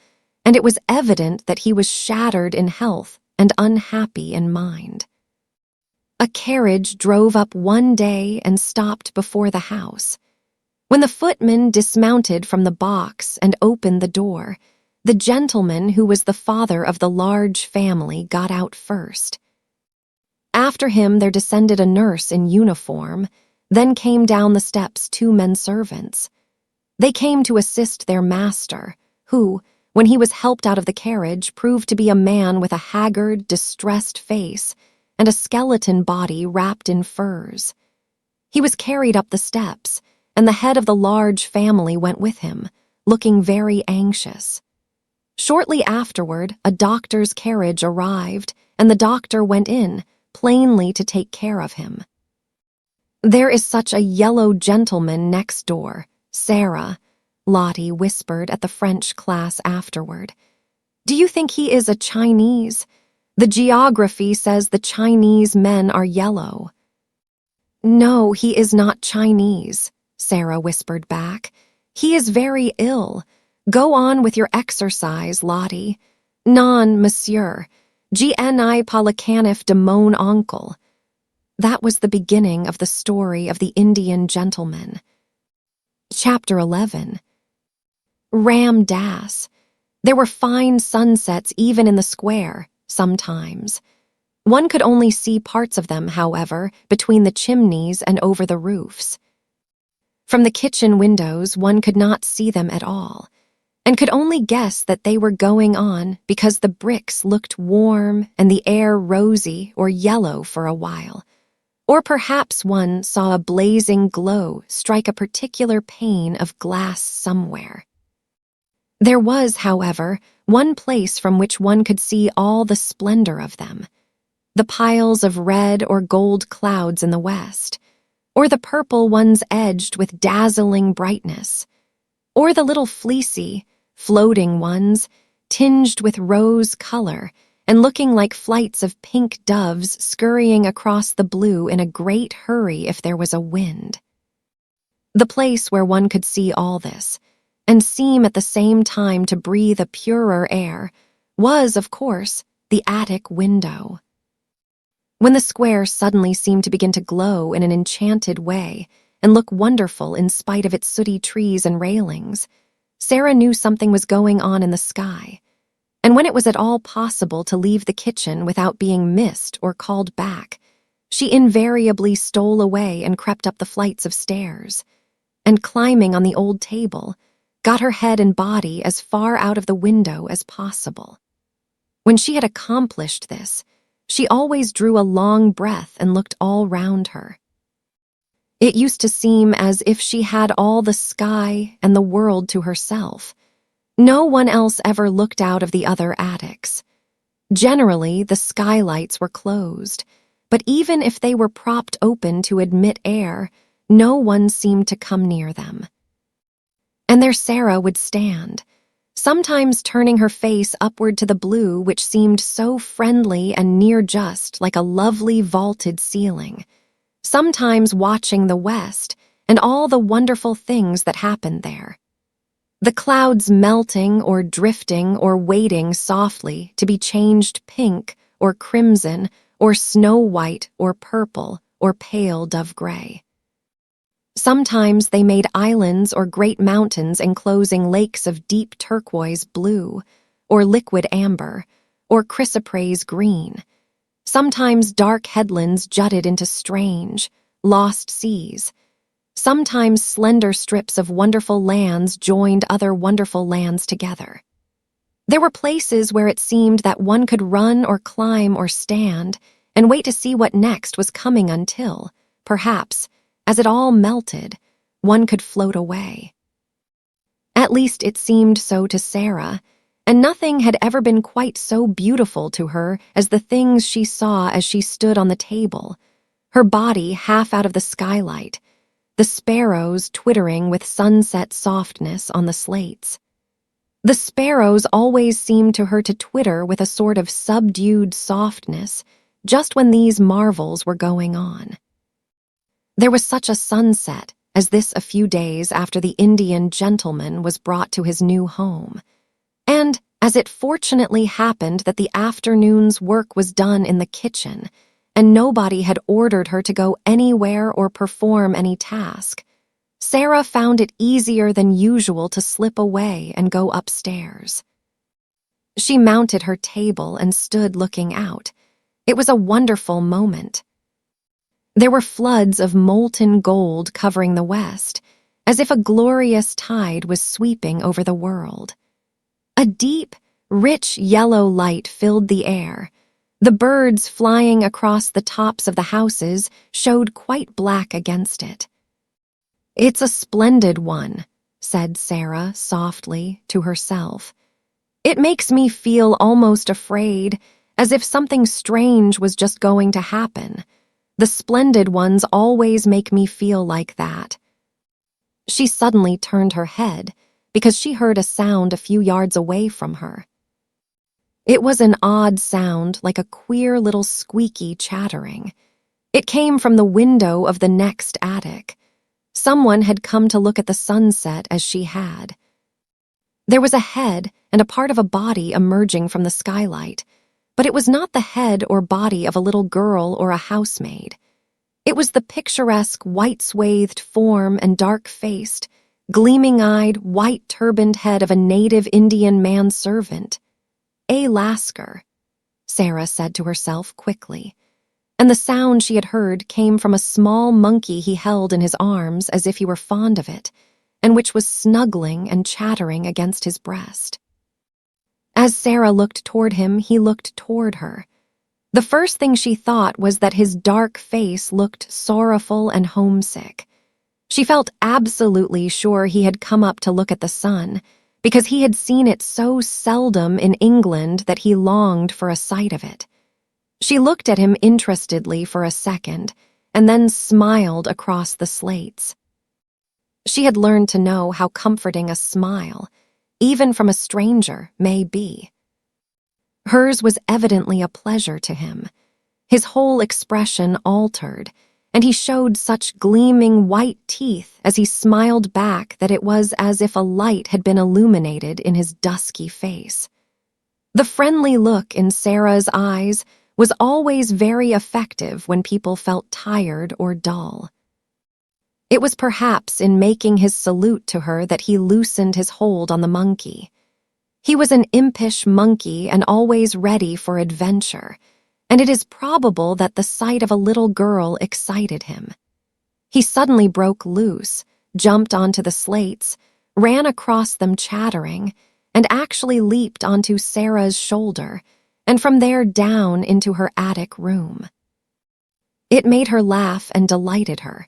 and it was evident that he was shattered in health and unhappy in mind. A carriage drove up one day and stopped before the house. When the footman dismounted from the box and opened the door, the gentleman who was the father of the large family got out first. After him there descended a nurse in uniform, then came down the steps 2 men servants. They came to assist their master, who, when he was helped out of the carriage, proved to be a man with a haggard, distressed face and a skeleton body wrapped in furs. He was carried up the steps, and the head of the large family went with him, looking very anxious. Shortly afterward, a doctor's carriage arrived, and the doctor went in, plainly to take care of him. "There is such a yellow gentleman next door, Sara," Lottie whispered at the French class afterward. "Do you think he is a Chinese? The geography says the Chinese men are yellow." "No, he is not Chinese," Sara whispered back. "He is very ill. Go on with your exercise, Lottie." "Non, monsieur. Gni pas le canif de mon oncle." That was the beginning of the story of the Indian gentleman. Chapter 11. Ram Dass. There were fine sunsets even in the square, sometimes. One could only see parts of them, however, between the chimneys and over the roofs. From the kitchen windows, one could not see them at all, and could only guess that they were going on because the bricks looked warm and the air rosy or yellow for a while. Or perhaps one saw a blazing glow strike a particular pane of glass somewhere. There was, however, one place from which one could see all the splendor of them: the piles of red or gold clouds in the west, or the purple ones edged with dazzling brightness, or the little fleecy, floating ones, tinged with rose color and looking like flights of pink doves scurrying across the blue in a great hurry if there was a wind. The place where one could see all this, and seem at the same time to breathe a purer air, was, of course, the attic window. When the square suddenly seemed to begin to glow in an enchanted way and look wonderful in spite of its sooty trees and railings, Sara knew something was going on in the sky. And when it was at all possible to leave the kitchen without being missed or called back, she invariably stole away and crept up the flights of stairs, and climbing on the old table, got her head and body as far out of the window as possible. When she had accomplished this, she always drew a long breath and looked all round her. It used to seem as if she had all the sky and the world to herself. No one else ever looked out of the other attics. Generally, the skylights were closed, but even if they were propped open to admit air, no one seemed to come near them. And there Sara would stand, sometimes turning her face upward to the blue, which seemed so friendly and near just like a lovely vaulted ceiling, sometimes watching the west and all the wonderful things that happened there. The clouds melting or drifting or waiting softly to be changed pink or crimson or snow white or purple or pale dove gray. Sometimes they made islands or great mountains enclosing lakes of deep turquoise blue or liquid amber or chrysoprase green. Sometimes dark headlands jutted into strange, lost seas. Sometimes slender strips of wonderful lands joined other wonderful lands together. There were places where it seemed that one could run or climb or stand and wait to see what next was coming until, perhaps, as it all melted, one could float away. At least it seemed so to Sara, and nothing had ever been quite so beautiful to her as the things she saw as she stood on the table, her body half out of the skylight, the sparrows twittering with sunset softness on the slates. The sparrows always seemed to her to twitter with a sort of subdued softness just when these marvels were going on. There was such a sunset as this a few days after the Indian gentleman was brought to his new home, and as it fortunately happened that the afternoon's work was done in the kitchen, and nobody had ordered her to go anywhere or perform any task, Sara found it easier than usual to slip away and go upstairs. She mounted her table and stood looking out. It was a wonderful moment. There were floods of molten gold covering the west, as if a glorious tide was sweeping over the world. A deep, rich yellow light filled the air. The birds flying across the tops of the houses showed quite black against it. "It's a splendid one," said Sara softly to herself. "It makes me feel almost afraid, as if something strange was just going to happen. The splendid ones always make me feel like that. She suddenly turned her head because she heard a sound a few yards away from her. It was an odd sound, like a queer little squeaky chattering. It came from the window of the next attic. Someone had come to look at the sunset as she had. There was a head and a part of a body emerging from the skylight, but it was not the head or body of a little girl or a housemaid. It was the picturesque, white-swathed form and dark-faced, gleaming-eyed, white-turbaned head of a native Indian manservant. "A Lasker," Sara said to herself quickly, and the sound she had heard came from a small monkey he held in his arms as if he were fond of it, and which was snuggling and chattering against his breast. As Sara looked toward him, he looked toward her. The first thing she thought was that his dark face looked sorrowful and homesick. She felt absolutely sure he had come up to look at the sun, because he had seen it so seldom in England that he longed for a sight of it. She looked at him interestedly for a second, and then smiled across the slates. She had learned to know how comforting a smile, even from a stranger, may be. Hers was evidently a pleasure to him. His whole expression altered, and he showed such gleaming white teeth as he smiled back that it was as if a light had been illuminated in his dusky face. The friendly look in Sara's eyes was always very effective when people felt tired or dull. It was perhaps in making his salute to her that he loosened his hold on the monkey. He was an impish monkey and always ready for adventure, and it is probable that the sight of a little girl excited him. He suddenly broke loose, jumped onto the slates, ran across them chattering, and actually leaped onto Sara's shoulder, and from there down into her attic room. It made her laugh and delighted her,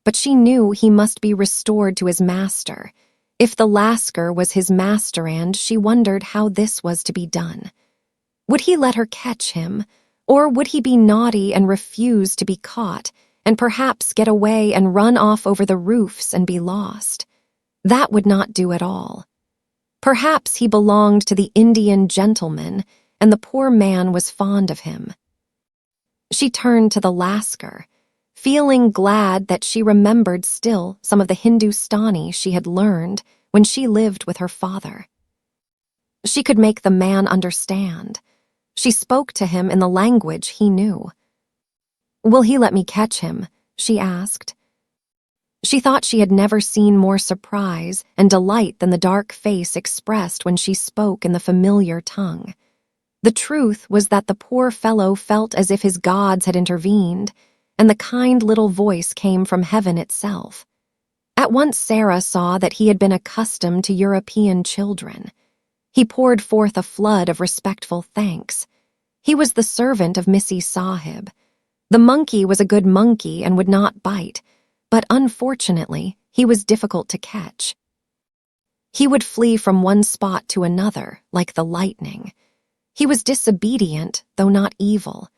but she knew he must be restored to his master. If the Lasker was his master, and she wondered how this was to be done. Would he let her catch him, or would he be naughty and refuse to be caught, and perhaps get away and run off over the roofs and be lost? That would not do at all. Perhaps he belonged to the Indian gentleman, and the poor man was fond of him. She turned to the Lasker, feeling glad that she remembered still some of the Hindustani she had learned when she lived with her father. She could make the man understand. She spoke to him in the language he knew. "Will he let me catch him?" she asked. She thought she had never seen more surprise and delight than the dark face expressed when she spoke in the familiar tongue. The truth was that the poor fellow felt as if his gods had intervened, and the kind little voice came from heaven itself. At once Sara saw that he had been accustomed to European children. He poured forth a flood of respectful thanks. He was the servant of Missy Sahib. The monkey was a good monkey and would not bite, but unfortunately, he was difficult to catch. He would flee from one spot to another, like the lightning. He was disobedient, though not evil.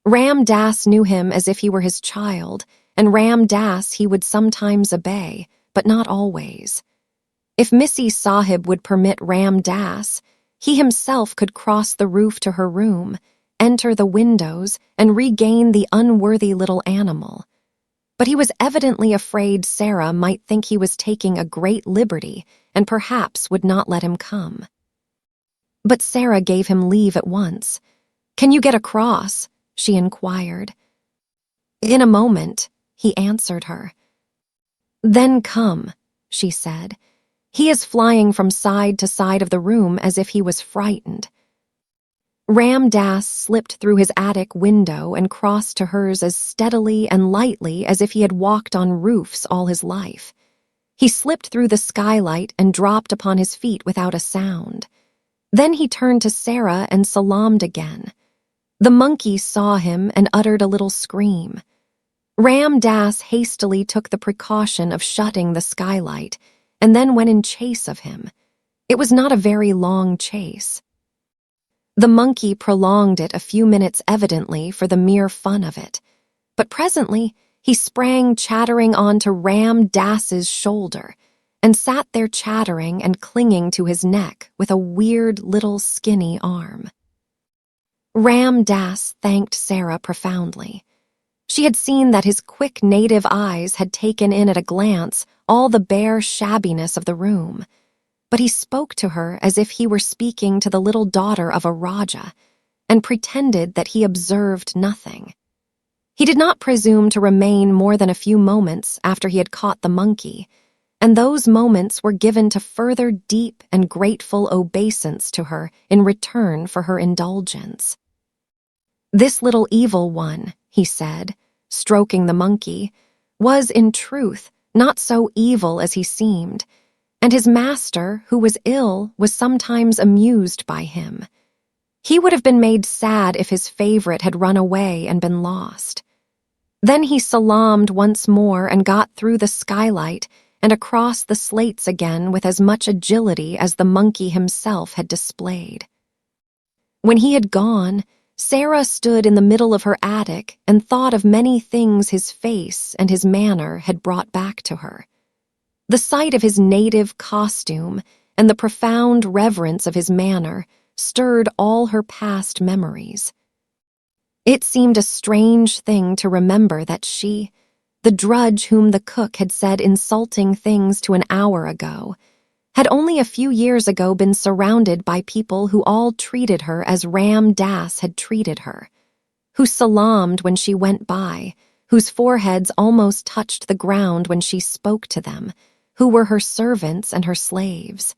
Ram Das knew him as if he were his child, and Ram Das he would sometimes obey, but not always. If Missy Sahib would permit Ram Das, he himself could cross the roof to her room, enter the windows, and regain the unworthy little animal. But he was evidently afraid Sara might think he was taking a great liberty and perhaps would not let him come. But Sara gave him leave at once. "Can you get across?" she inquired. "In a moment," he answered her. "Then come," she said. "He is flying from side to side of the room as if he was frightened." Ram Das slipped through his attic window and crossed to hers as steadily and lightly as if he had walked on roofs all his life. He slipped through the skylight and dropped upon his feet without a sound. Then he turned to Sara and salaamed again. The monkey saw him and uttered a little scream. Ram Das hastily took the precaution of shutting the skylight and then went in chase of him. It was not a very long chase. The monkey prolonged it a few minutes evidently for the mere fun of it, but presently he sprang chattering onto Ram Dass's shoulder and sat there chattering and clinging to his neck with a weird little skinny arm. Ram Dass thanked Sara profoundly. She had seen that his quick native eyes had taken in at a glance all the bare shabbiness of the room, but he spoke to her as if he were speaking to the little daughter of a Raja and pretended that he observed nothing. He did not presume to remain more than a few moments after he had caught the monkey, and those moments were given to further deep and grateful obeisance to her in return for her indulgence. "This little evil one," he said, stroking the monkey, was in truth not so evil as he seemed, and his master, who was ill, was sometimes amused by him. He would have been made sad if his favorite had run away and been lost. Then he salaamed once more and got through the skylight and across the slates again with as much agility as the monkey himself had displayed. When he had gone, Sara stood in the middle of her attic and thought of many things his face and his manner had brought back to her. The sight of his native costume and the profound reverence of his manner stirred all her past memories. It seemed a strange thing to remember that she, the drudge whom the cook had said insulting things to an hour ago, had only a few years ago been surrounded by people who all treated her as Ram Dass had treated her, who salaamed when she went by, whose foreheads almost touched the ground when she spoke to them, who were her servants and her slaves.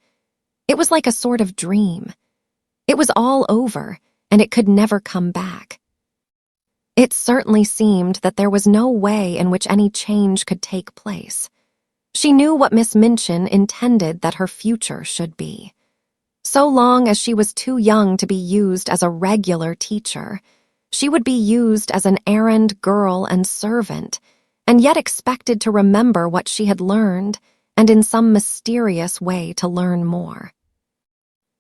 It was like a sort of dream. It was all over, and it could never come back. It certainly seemed that there was no way in which any change could take place. She knew what Miss Minchin intended that her future should be. So long as she was too young to be used as a regular teacher, she would be used as an errand girl and servant, and yet expected to remember what she had learned and in some mysterious way to learn more.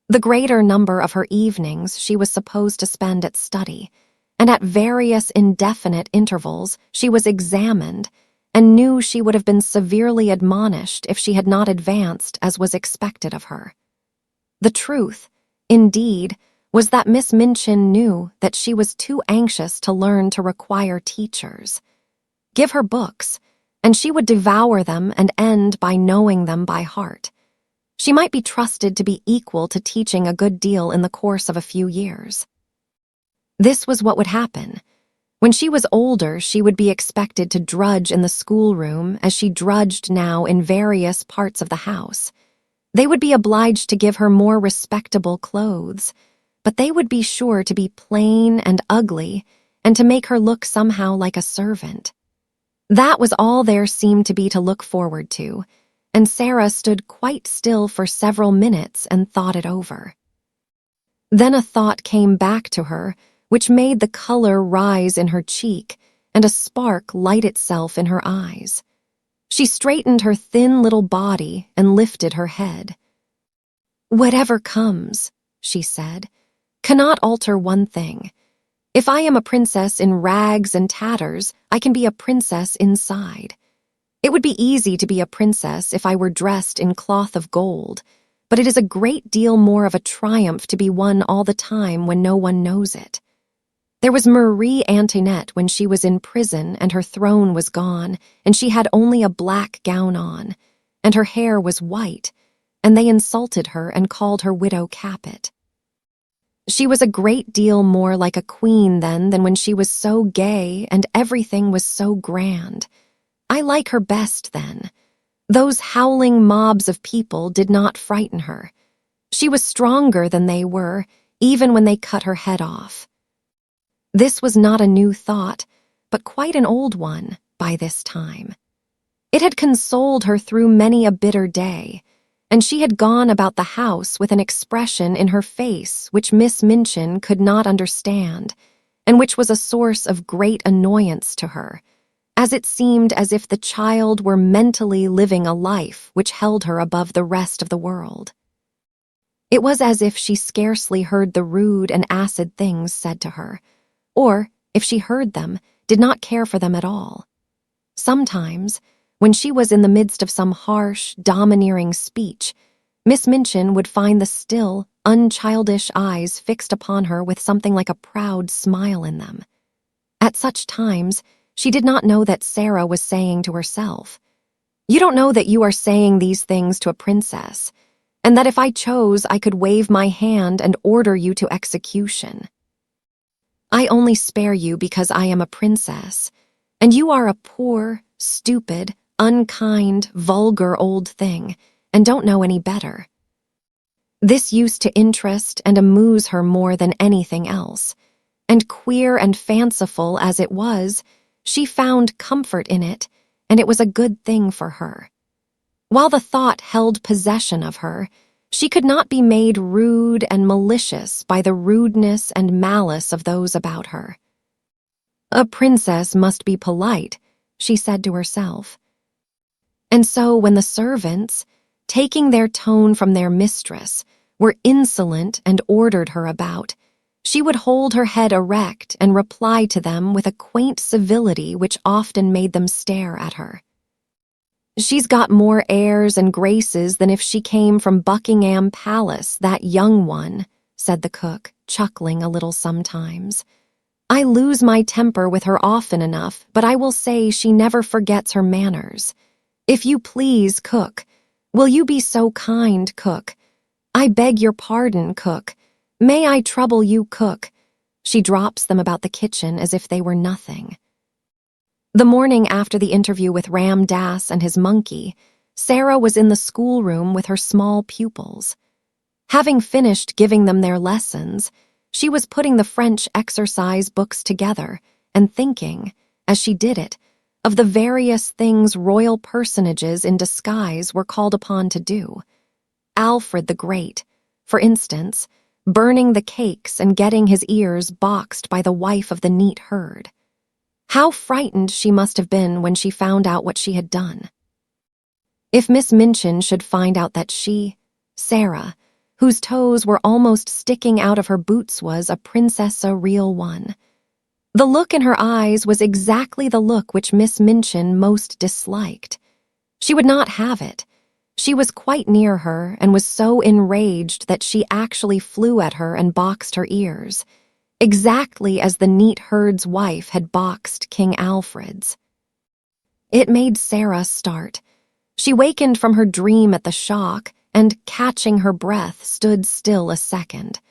The greater number of her evenings she was supposed to spend at study, and at various indefinite intervals she was examined and knew she would have been severely admonished if she had not advanced as was expected of her. The truth, indeed, was that Miss Minchin knew that she was too anxious to learn to require teachers. Give her books, and she would devour them and end by knowing them by heart. She might be trusted to be equal to teaching a good deal in the course of a few years. This was what would happen. When she was older, she would be expected to drudge in the schoolroom as she drudged now in various parts of the house. They would be obliged to give her more respectable clothes, but they would be sure to be plain and ugly and to make her look somehow like a servant. That was all there seemed to be to look forward to, and Sara stood quite still for several minutes and thought it over. Then a thought came back to her which made the color rise in her cheek and a spark light itself in her eyes. She straightened her thin little body and lifted her head. "Whatever comes," she said, "cannot alter one thing. If I am a princess in rags and tatters, I can be a princess inside. It would be easy to be a princess if I were dressed in cloth of gold, but it is a great deal more of a triumph to be one all the time when no one knows it. There was Marie Antoinette when she was in prison and her throne was gone, and she had only a black gown on, and her hair was white, and they insulted her and called her Widow Capet. She was a great deal more like a queen then than when she was so gay and everything was so grand. I like her best then. Those howling mobs of people did not frighten her. She was stronger than they were, even when they cut her head off." This was not a new thought, but quite an old one by this time. It had consoled her through many a bitter day, and she had gone about the house with an expression in her face which Miss Minchin could not understand, and which was a source of great annoyance to her, as it seemed as if the child were mentally living a life which held her above the rest of the world. It was as if she scarcely heard the rude and acid things said to her, or, if she heard them, did not care for them at all. Sometimes, when she was in the midst of some harsh, domineering speech, Miss Minchin would find the still, unchildish eyes fixed upon her with something like a proud smile in them. At such times, she did not know that Sara was saying to herself, "You don't know that you are saying these things to a princess, and that if I chose, I could wave my hand and order you to execution. I only spare you because I am a princess, and you are a poor, stupid, unkind, vulgar old thing, and don't know any better." This used to interest and amuse her more than anything else, and queer and fanciful as it was, she found comfort in it, and it was a good thing for her. While the thought held possession of her, she could not be made rude and malicious by the rudeness and malice of those about her. A princess must be polite, she said to herself. And so when the servants, taking their tone from their mistress, were insolent and ordered her about, she would hold her head erect and reply to them with a quaint civility which often made them stare at her. "She's got more airs and graces than if she came from Buckingham Palace, that young one," said the cook, chuckling a little sometimes. "I lose my temper with her often enough, but I will say she never forgets her manners. If you please, cook. Will you be so kind, cook? I beg your pardon, cook. May I trouble you, cook?" She drops them about the kitchen as if they were nothing. The morning after the interview with Ram Dass and his monkey, Sara was in the schoolroom with her small pupils. Having finished giving them their lessons, she was putting the French exercise books together and thinking, as she did it, of the various things royal personages in disguise were called upon to do. Alfred the Great, for instance, burning the cakes and getting his ears boxed by the wife of the neat herd. How frightened she must have been when she found out what she had done. If Miss Minchin should find out that she, Sara, whose toes were almost sticking out of her boots, was a princess, a real one. The look in her eyes was exactly the look which Miss Minchin most disliked. She would not have it. She was quite near her and was so enraged that she actually flew at her and boxed her ears, exactly as the neat herd's wife had boxed King Alfred's. It made Sara start. She wakened from her dream at the shock and, catching her breath, stood still a second.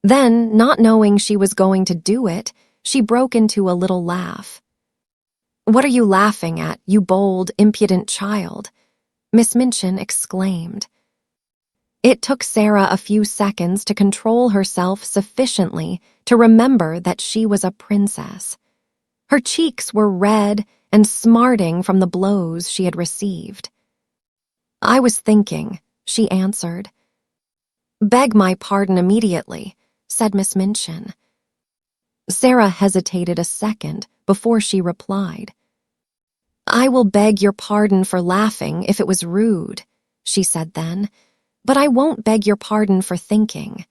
Then, not knowing she was going to do it, she broke into a little laugh. "What are you laughing at, you bold, impudent child?" Miss Minchin exclaimed. It took Sara a few seconds to control herself sufficiently to remember that she was a princess. Her cheeks were red and smarting from the blows she had received. "I was thinking," she answered. "Beg my pardon immediately," said Miss Minchin. Sara hesitated a second before she replied. "I will beg your pardon for laughing if it was rude," she said then, "but I won't beg your pardon for thinking."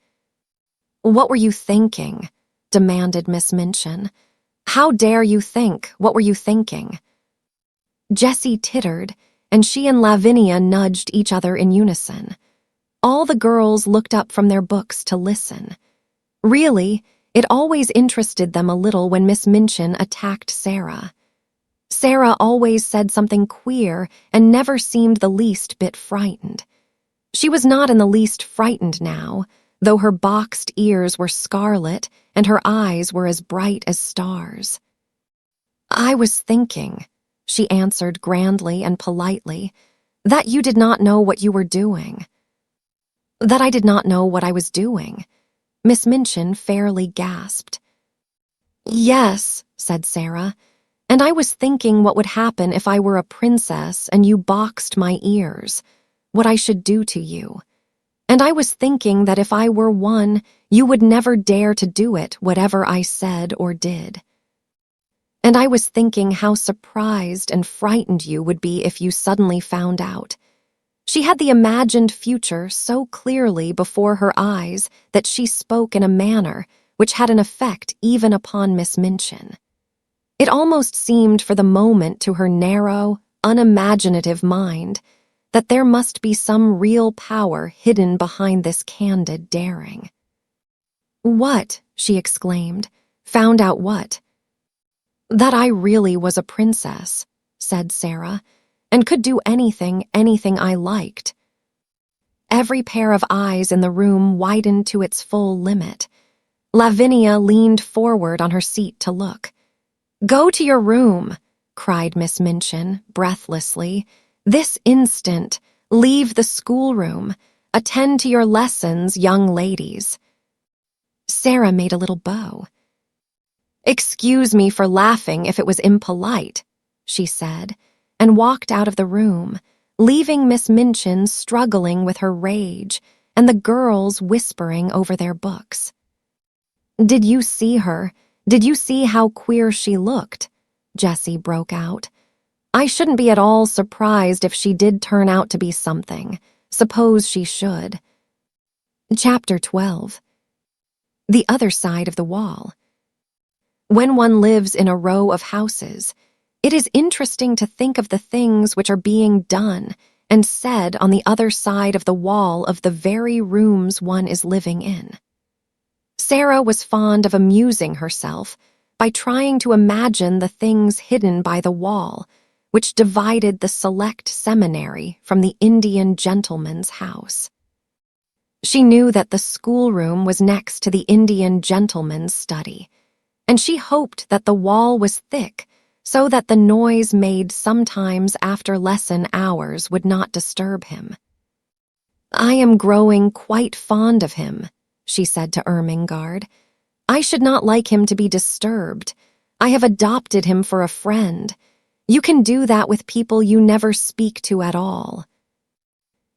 "What were you thinking?" demanded Miss Minchin. "How dare you think? What were you thinking?" Jessie tittered, and she and Lavinia nudged each other in unison. All the girls looked up from their books to listen. Really, it always interested them a little when Miss Minchin attacked Sara. Sara always said something queer and never seemed the least bit frightened. She was not in the least frightened now, though her boxed ears were scarlet and her eyes were as bright as stars. "I was thinking," she answered grandly and politely, "that you did not know what you were doing." "That I did not know what I was doing?" Miss Minchin fairly gasped. "Yes," said Sara, "and I was thinking what would happen if I were a princess and you boxed my ears, what I should do to you. And I was thinking that if I were one, you would never dare to do it, whatever I said or did. And I was thinking how surprised and frightened you would be if you suddenly found out." She had the imagined future so clearly before her eyes that she spoke in a manner which had an effect even upon Miss Minchin. It almost seemed for the moment to her narrow, unimaginative mind that there must be some real power hidden behind this candid daring. "What?" she exclaimed. "Found out what?" "That I really was a princess," said Sara, "and could do anything I liked." Every pair of eyes in the room widened to its full limit. Lavinia leaned forward on her seat to look. "Go to your room," cried Miss Minchin, breathlessly. "This instant. Leave the schoolroom. Attend to your lessons, young ladies." Sara made a little bow. "Excuse me for laughing if it was impolite," she said, and walked out of the room, leaving Miss Minchin struggling with her rage and the girls whispering over their books. "Did you see her? Did you see how queer she looked?" Jessie broke out. "I shouldn't be at all surprised if she did turn out to be something. Suppose she should." Chapter 12. The Other Side of the Wall. When one lives in a row of houses, it is interesting to think of the things which are being done and said on the other side of the wall of the very rooms one is living in. Sara was fond of amusing herself by trying to imagine the things hidden by the wall which divided the select seminary from the Indian gentleman's house. She knew that the schoolroom was next to the Indian gentleman's study, and she hoped that the wall was thick so that the noise made sometimes after lesson hours would not disturb him. "I am growing quite fond of him," she said to Ermengarde. "I should not like him to be disturbed. I have adopted him for a friend. You can do that with people you never speak to at all.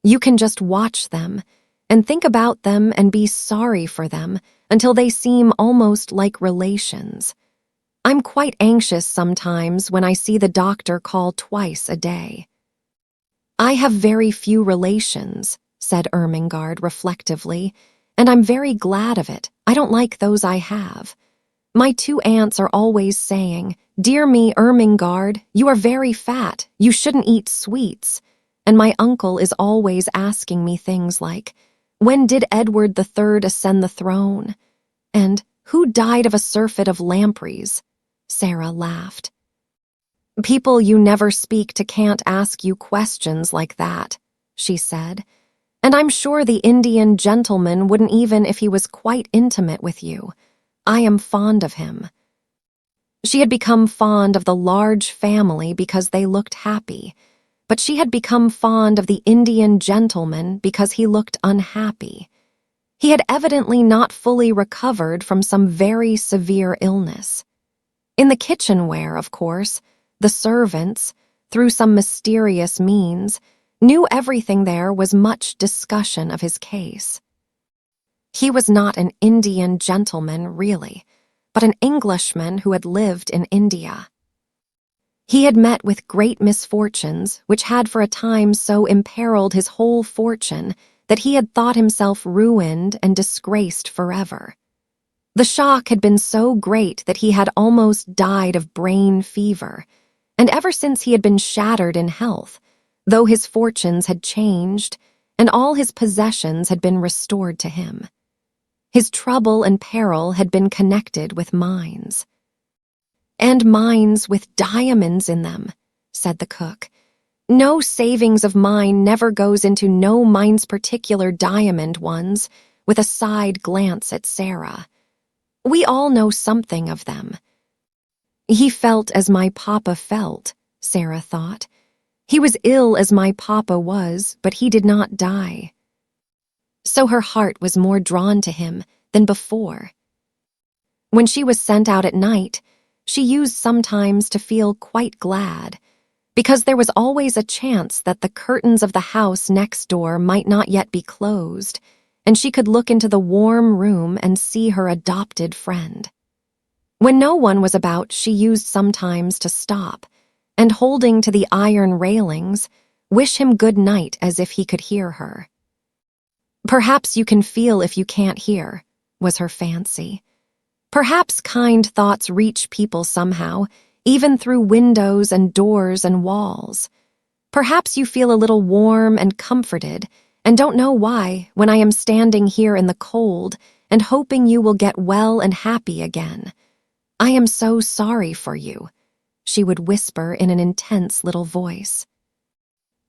You can just watch them and think about them and be sorry for them until they seem almost like relations. I'm quite anxious sometimes when I see the doctor call twice a day." "I have very few relations," said Ermengarde reflectively, "and I'm very glad of it. I don't like those I have. My two aunts are always saying, 'Dear me, Ermengarde, you are very fat. You shouldn't eat sweets.' And my uncle is always asking me things like, 'When did Edward III ascend the throne?' And 'Who died of a surfeit of lampreys?'" Sara laughed. "People you never speak to can't ask you questions like that," she said. "And I'm sure the Indian gentleman wouldn't even if he was quite intimate with you. I am fond of him." She had become fond of the large family because they looked happy, but she had become fond of the Indian gentleman because he looked unhappy. He had evidently not fully recovered from some very severe illness. In the kitchenware, of course, the servants, through some mysterious means, knew everything. There was much discussion of his case. He was not an Indian gentleman, really, but an Englishman who had lived in India. He had met with great misfortunes which had for a time so imperiled his whole fortune that he had thought himself ruined and disgraced forever. The shock had been so great that he had almost died of brain fever, and ever since he had been shattered in health, though his fortunes had changed and all his possessions had been restored to him. His trouble and peril had been connected with mines. "And mines with diamonds in them," said the cook. "No savings of mine never goes into no mine's particular diamond ones," with a side glance at Sara. "We all know something of them." "He felt as my papa felt," Sara thought. "He was ill as my papa was, but he did not die." So her heart was more drawn to him than before. When she was sent out at night, she used sometimes to feel quite glad, because there was always a chance that the curtains of the house next door might not yet be closed, and she could look into the warm room and see her adopted friend. When no one was about, she used sometimes to stop, and holding to the iron railings, Wish him good night as if he could hear her. Perhaps you can feel if you can't hear, was her fancy. Perhaps kind thoughts reach people somehow, even through windows and doors and walls. Perhaps you feel a little warm and comforted, and don't know why when I am standing here in the cold and hoping you will get well and happy again. I am so sorry for you, she would whisper in an intense little voice.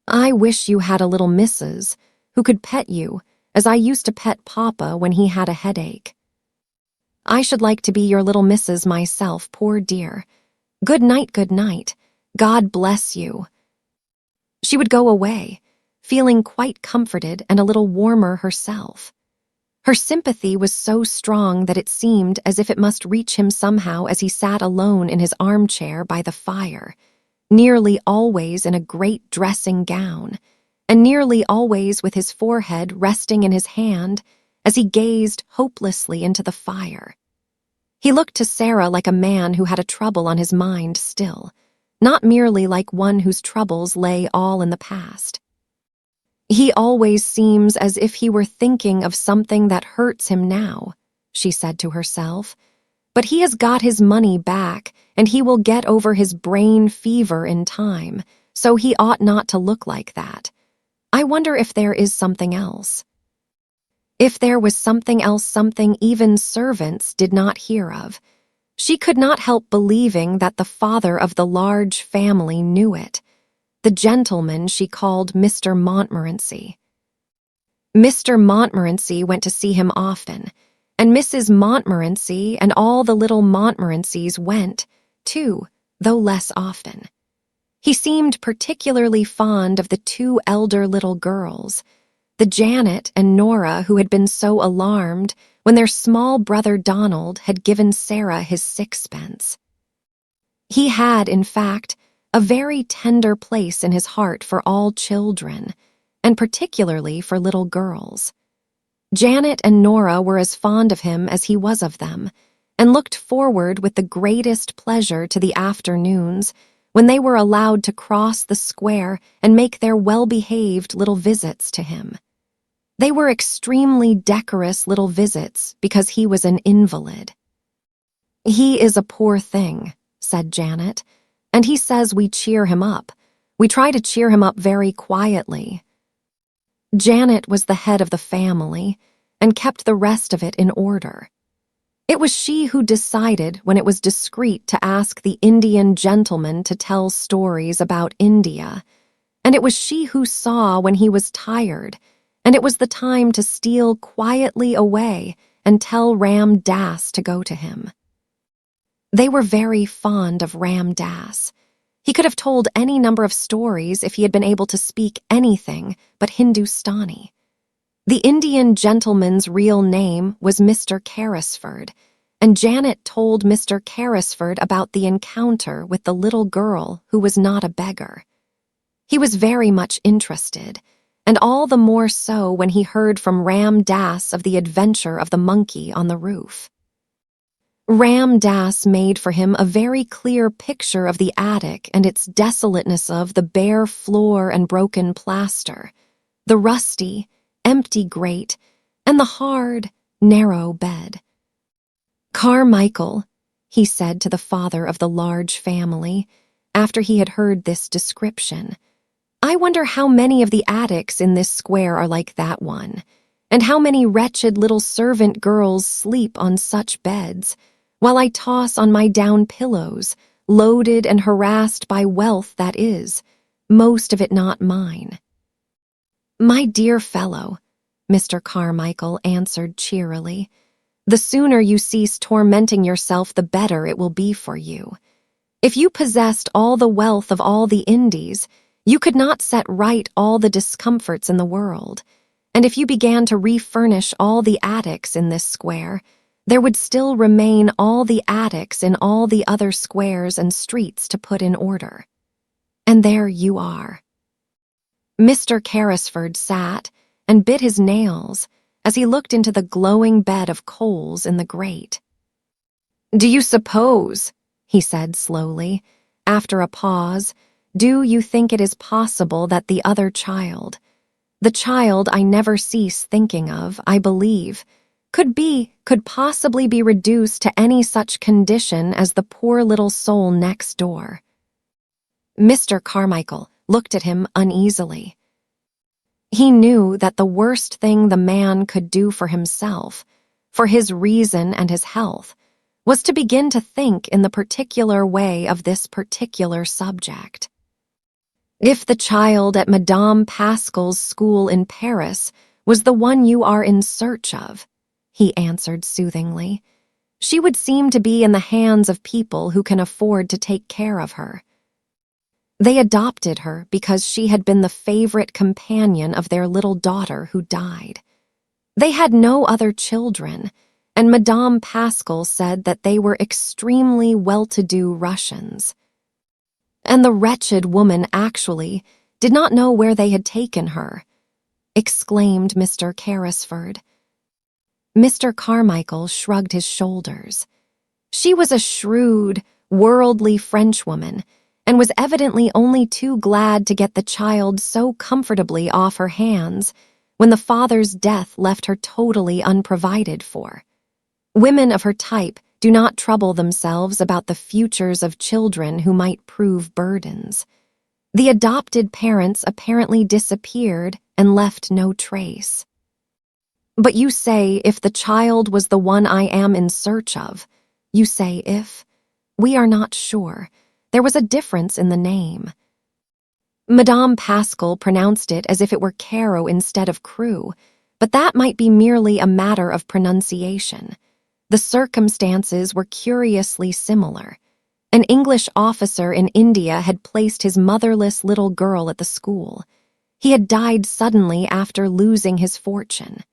I wish you had a little missus who could pet you, as I used to pet Papa when he had a headache. I should like to be your little missus myself, poor dear. Good night, good night. God bless you. She would go away, feeling quite comforted and a little warmer herself. Her sympathy was so strong that it seemed as if it must reach him somehow as he sat alone in his armchair by the fire, nearly always in a great dressing gown, and nearly always with his forehead resting in his hand as he gazed hopelessly into the fire. He looked to Sara like a man who had a trouble on his mind still, not merely like one whose troubles lay all in the past. He always seems as if he were thinking of something that hurts him now, she said to herself, but he has got his money back and he will get over his brain fever in time, so he ought not to look like that. I wonder if there is something else. If there was something else, something even servants did not hear of. She could not help believing that the father of the large family knew it, the gentleman she called Mr. Montmorency. Mr. Montmorency went to see him often, and Mrs. Montmorency and all the little Montmorencys went, too, though less often. He seemed particularly fond of the two elder little girls, the Janet and Nora who had been so alarmed when their small brother Donald had given Sara his sixpence. He had, in fact, a very tender place in his heart for all children, and particularly for little girls. Janet and Nora were as fond of him as he was of them, and looked forward with the greatest pleasure to the afternoons when they were allowed to cross the square and make their well-behaved little visits to him. They were extremely decorous little visits because he was an invalid. "He is a poor thing," said Janet, "and he says we cheer him up. We try to cheer him up very quietly." Janet was the head of the family and kept the rest of it in order. It was she who decided when it was discreet to ask the Indian gentleman to tell stories about India, and it was she who saw when he was tired, and it was the time to steal quietly away and tell Ram Dass to go to him. They were very fond of Ram Dass. He could have told any number of stories if he had been able to speak anything but Hindustani. The Indian gentleman's real name was Mr. Carrisford, and Janet told Mr. Carrisford about the encounter with the little girl who was not a beggar. He was very much interested, and all the more so when he heard from Ram Dass of the adventure of the monkey on the roof. Ram Dass made for him a very clear picture of the attic and its desolateness of the bare floor and broken plaster, the rusty, empty grate, and the hard, narrow bed. "Carmichael," he said to the father of the large family, after he had heard this description, "I wonder how many of the attics in this square are like that one, and how many wretched little servant girls sleep on such beds, while I toss on my down pillows, loaded and harassed by wealth that is, most of it not mine." "My dear fellow," Mr. Carmichael answered cheerily, "the sooner you cease tormenting yourself, the better it will be for you. If you possessed all the wealth of all the Indies, you could not set right all the discomforts in the world, and if you began to refurnish all the attics in this square, there would still remain all the attics in all the other squares and streets to put in order. And there you are." Mr. Carrisford sat and bit his nails as he looked into the glowing bed of coals in the grate. "Do you suppose," he said slowly, after a pause, Do you think it is possible that the other child, the child I never cease thinking of, I believe, could possibly be reduced to any such condition as the poor little soul next door?" Mr. Carmichael looked at him uneasily. He knew that the worst thing the man could do for himself, for his reason and his health, was to begin to think in the particular way of this particular subject. "If the child at Madame Pascal's school in Paris was the one you are in search of," he answered soothingly, "she would seem to be in the hands of people who can afford to take care of her. They adopted her because she had been the favorite companion of their little daughter who died. They had no other children, and Madame Pascal said that they were extremely well-to-do Russians. And the wretched woman actually did not know where they had taken her," exclaimed Mr. Carrisford. Mr. Carmichael shrugged his shoulders. She was a shrewd, worldly Frenchwoman, and was evidently only too glad to get the child so comfortably off her hands when the father's death left her totally unprovided for. Women of her type do not trouble themselves about the futures of children who might prove burdens. The adopted parents apparently disappeared and left no trace. But you say if the child was the one I am in search of. You say if. We are not sure. There was a difference in the name. Madame Pascal pronounced it as if it were Caro instead of Crewe, but that might be merely a matter of pronunciation. The circumstances were curiously similar. An English officer in India had placed his motherless little girl at the school. He had died suddenly after losing his fortune.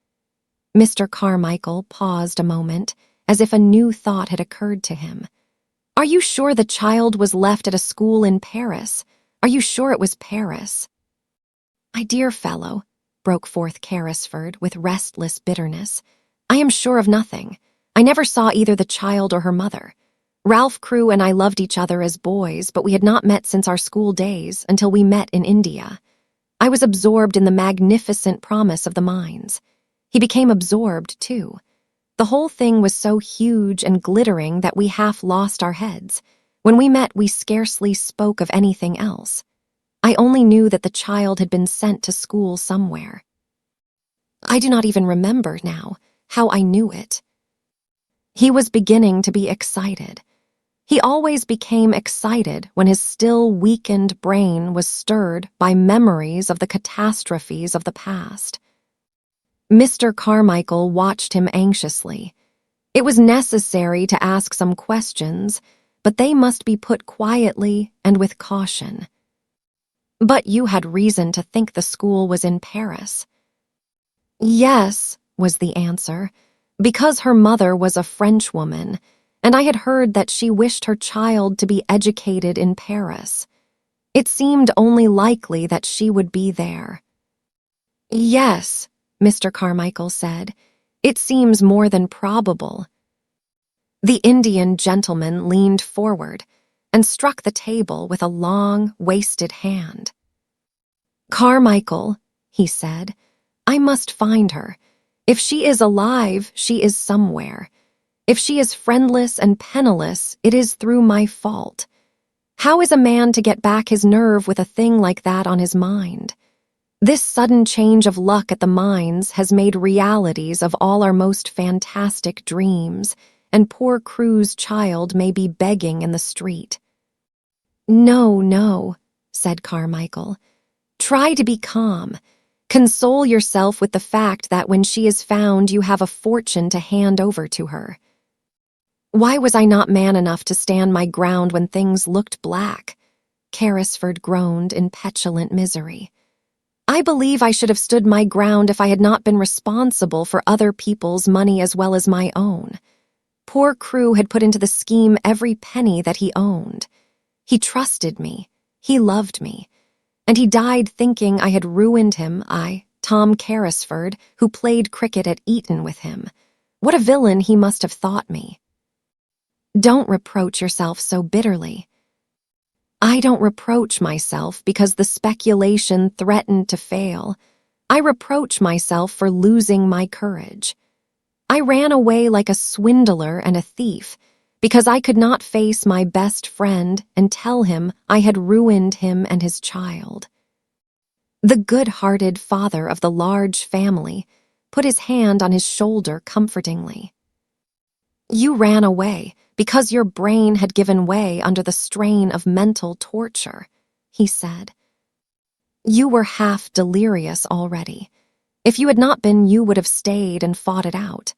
Mr. Carmichael paused a moment, as if a new thought had occurred to him. "Are you sure the child was left at a school in Paris? Are you sure it was Paris?" "My dear fellow," broke forth Carrisford with restless bitterness, "I am sure of nothing. I never saw either the child or her mother. Ralph Crewe and I loved each other as boys, but we had not met since our school days until we met in India. I was absorbed in the magnificent promise of the mines. He became absorbed, too. The whole thing was so huge and glittering that we half lost our heads. When we met, we scarcely spoke of anything else. I only knew that the child had been sent to school somewhere. I do not even remember now how I knew it." He was beginning to be excited. He always became excited when his still weakened brain was stirred by memories of the catastrophes of the past. Mr. Carmichael watched him anxiously. It was necessary to ask some questions, but they must be put quietly and with caution. "But you had reason to think the school was in Paris." "Yes," was the answer, "because her mother was a Frenchwoman, and I had heard that she wished her child to be educated in Paris. It seemed only likely that she would be there." "Yes," Mr. Carmichael said, "it seems more than probable." The Indian gentleman leaned forward and struck the table with a long, wasted hand. "Carmichael," he said, "I must find her. If she is alive, she is somewhere. If she is friendless and penniless, it is through my fault. How is a man to get back his nerve with a thing like that on his mind? This sudden change of luck at the mines has made realities of all our most fantastic dreams, and poor Crewe's child may be begging in the street." "No, no," said Carmichael. "Try to be calm. Console yourself with the fact that when she is found, you have a fortune to hand over to her." "Why was I not man enough to stand my ground when things looked black?" Carrisford groaned in petulant misery. "I believe I should have stood my ground if I had not been responsible for other people's money as well as my own. Poor Crewe had put into the scheme every penny that he owned. He trusted me, he loved me, and he died thinking I had ruined him, Tom Carrisford, who played cricket at Eton with him. What a villain he must have thought me." "Don't reproach yourself so bitterly." I don't reproach myself because the speculation threatened to fail. I reproach myself for losing my courage. I ran away like a swindler and a thief because I could not face my best friend and tell him I had ruined him and his child. The good-hearted father of the large family put his hand on his shoulder comfortingly. You ran away because your brain had given way under the strain of mental torture, he said. You were half delirious already. If you had not been, you would have stayed and fought it out.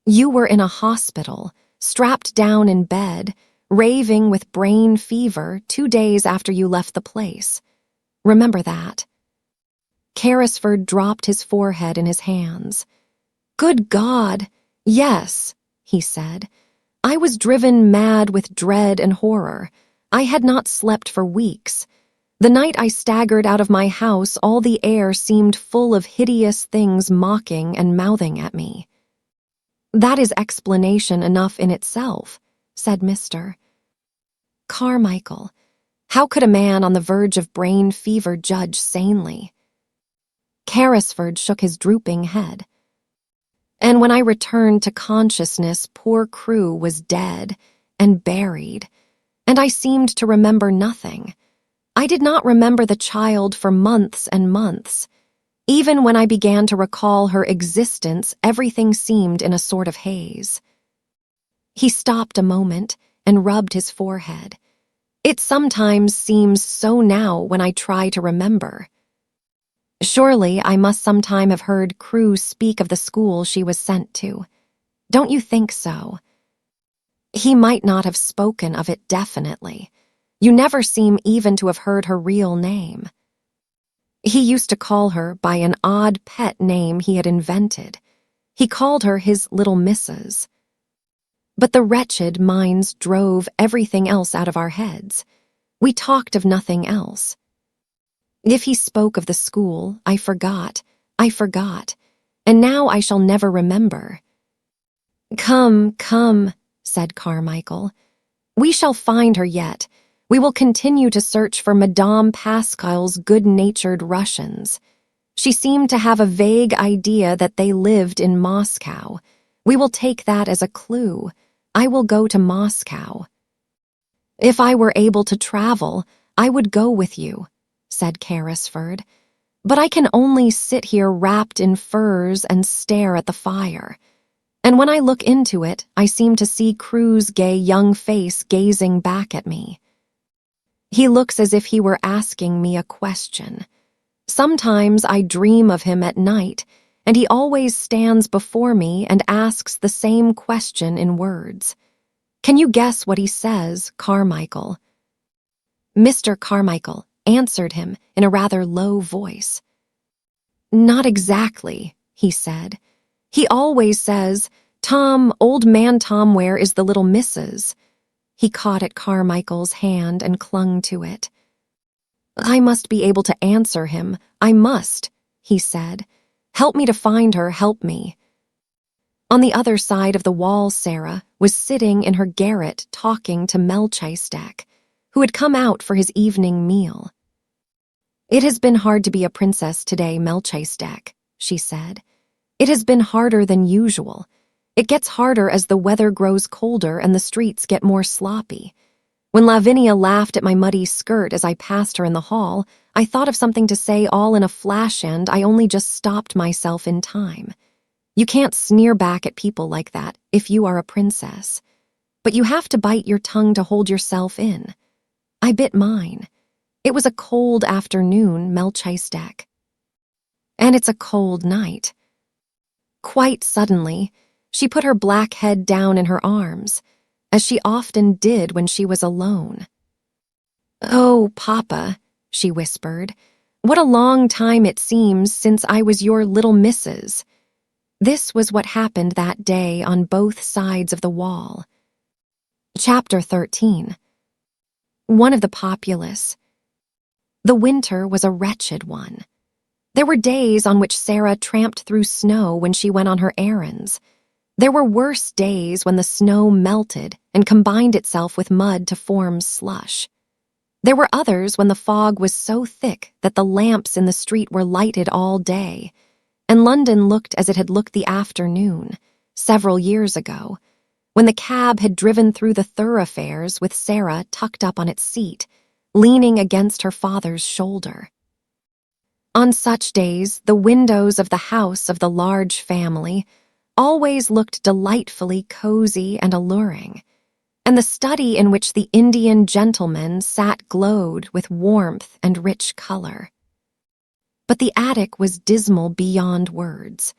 You were in a hospital, strapped down in bed, raving with brain fever 2 days after you left the place. Remember that. Carrisford dropped his forehead in his hands. Good God, yes, he said. I was driven mad with dread and horror. I had not slept for weeks. The night I staggered out of my house, all the air seemed full of hideous things mocking and mouthing at me. That is explanation enough in itself, said Mr. Carmichael. How could a man on the verge of brain fever judge sanely? Carrisford shook his drooping head. And when I returned to consciousness, poor Crewe was dead and buried, and I seemed to remember nothing. I did not remember the child for months and months. Even when I began to recall her existence, everything seemed in a sort of haze. He stopped a moment and rubbed his forehead. It sometimes seems so now when I try to remember. Surely I must sometime have heard Crewe speak of the school she was sent to. Don't you think so? He might not have spoken of it definitely. You never seem even to have heard her real name. He used to call her by an odd pet name he had invented. He called her his little missus. But the wretched minds drove everything else out of our heads. We talked of nothing else. If he spoke of the school, I forgot, and now I shall never remember. Come, come, said Carmichael. We shall find her yet. We will continue to search for Madame Pascal's good-natured Russians. She seemed to have a vague idea that they lived in Moscow. We will take that as a clue. I will go to Moscow. If I were able to travel, I would go with you, said Carrisford. But I can only sit here wrapped in furs and stare at the fire. And when I look into it, I seem to see Crewe's gay young face gazing back at me. He looks as if he were asking me a question. Sometimes I dream of him at night, and he always stands before me and asks the same question in words. Can you guess what he says, Carmichael? Mr. Carmichael answered him in a rather low voice. Not exactly, he said. He always says, Tom, old man Tom, where is the little missus? He caught at Carmichael's hand and clung to it. I must be able to answer him. I must, he said. Help me to find her, help me. On the other side of the wall, Sara was sitting in her garret talking to Melchizedek, who had come out for his evening meal. It has been hard to be a princess today, Melchizedek, she said. It has been harder than usual. It gets harder as the weather grows colder and the streets get more sloppy. When Lavinia laughed at my muddy skirt as I passed her in the hall, I thought of something to say all in a flash and I only just stopped myself in time. You can't sneer back at people like that if you are a princess. But you have to bite your tongue to hold yourself in. I bit mine. It was a cold afternoon, Melchizedek. And it's a cold night. Quite suddenly, she put her black head down in her arms, as she often did when she was alone. Oh, Papa, she whispered, what a long time it seems since I was your little missus. This was what happened that day on both sides of the wall. Chapter 13. One of the populace. The winter was a wretched one. There were days on which Sara tramped through snow when she went on her errands. There were worse days when the snow melted and combined itself with mud to form slush. There were others when the fog was so thick that the lamps in the street were lighted all day, and London looked as it had looked the afternoon, several years ago, when the cab had driven through the thoroughfares with Sara tucked up on its seat, leaning against her father's shoulder. On such days, the windows of the house of the large family always looked delightfully cozy and alluring, and the study in which the Indian gentleman sat glowed with warmth and rich color. But the attic was dismal beyond words.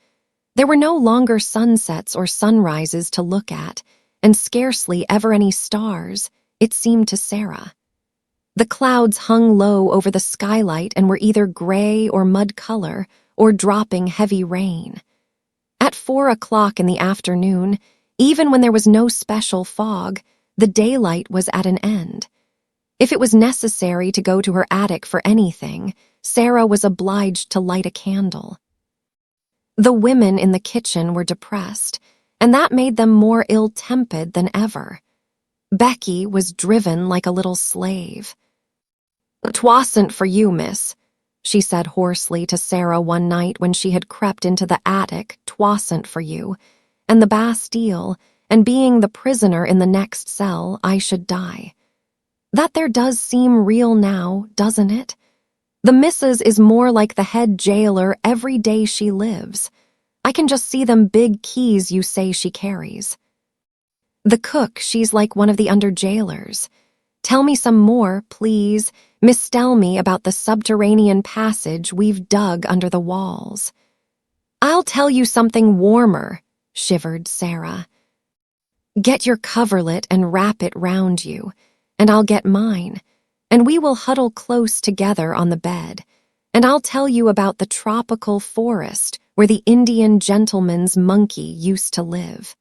There were no longer sunsets or sunrises to look at, and scarcely ever any stars, it seemed to Sara. The clouds hung low over the skylight and were either gray or mud color, or dropping heavy rain. At 4 o'clock in the afternoon, even when there was no special fog, the daylight was at an end. If it was necessary to go to her attic for anything, Sara was obliged to light a candle. The women in the kitchen were depressed, and that made them more ill-tempered than ever. Becky was driven like a little slave. "'Twasn't for you, miss," she said hoarsely to Sara one night when she had crept into the attic. "'Twasn't for you, and the Bastille, and being the prisoner in the next cell, I should die. That there does seem real now, doesn't it? The missus is more like the head jailer every day she lives. I can just see them big keys you say she carries. The cook, she's like one of the under jailers. Tell me some more, please. Mistel me about the subterranean passage we've dug under the walls." "I'll tell you something warmer," shivered Sara. "Get your coverlet and wrap it round you, and I'll get mine, and we will huddle close together on the bed, and I'll tell you about the tropical forest where the Indian gentleman's monkey used to live.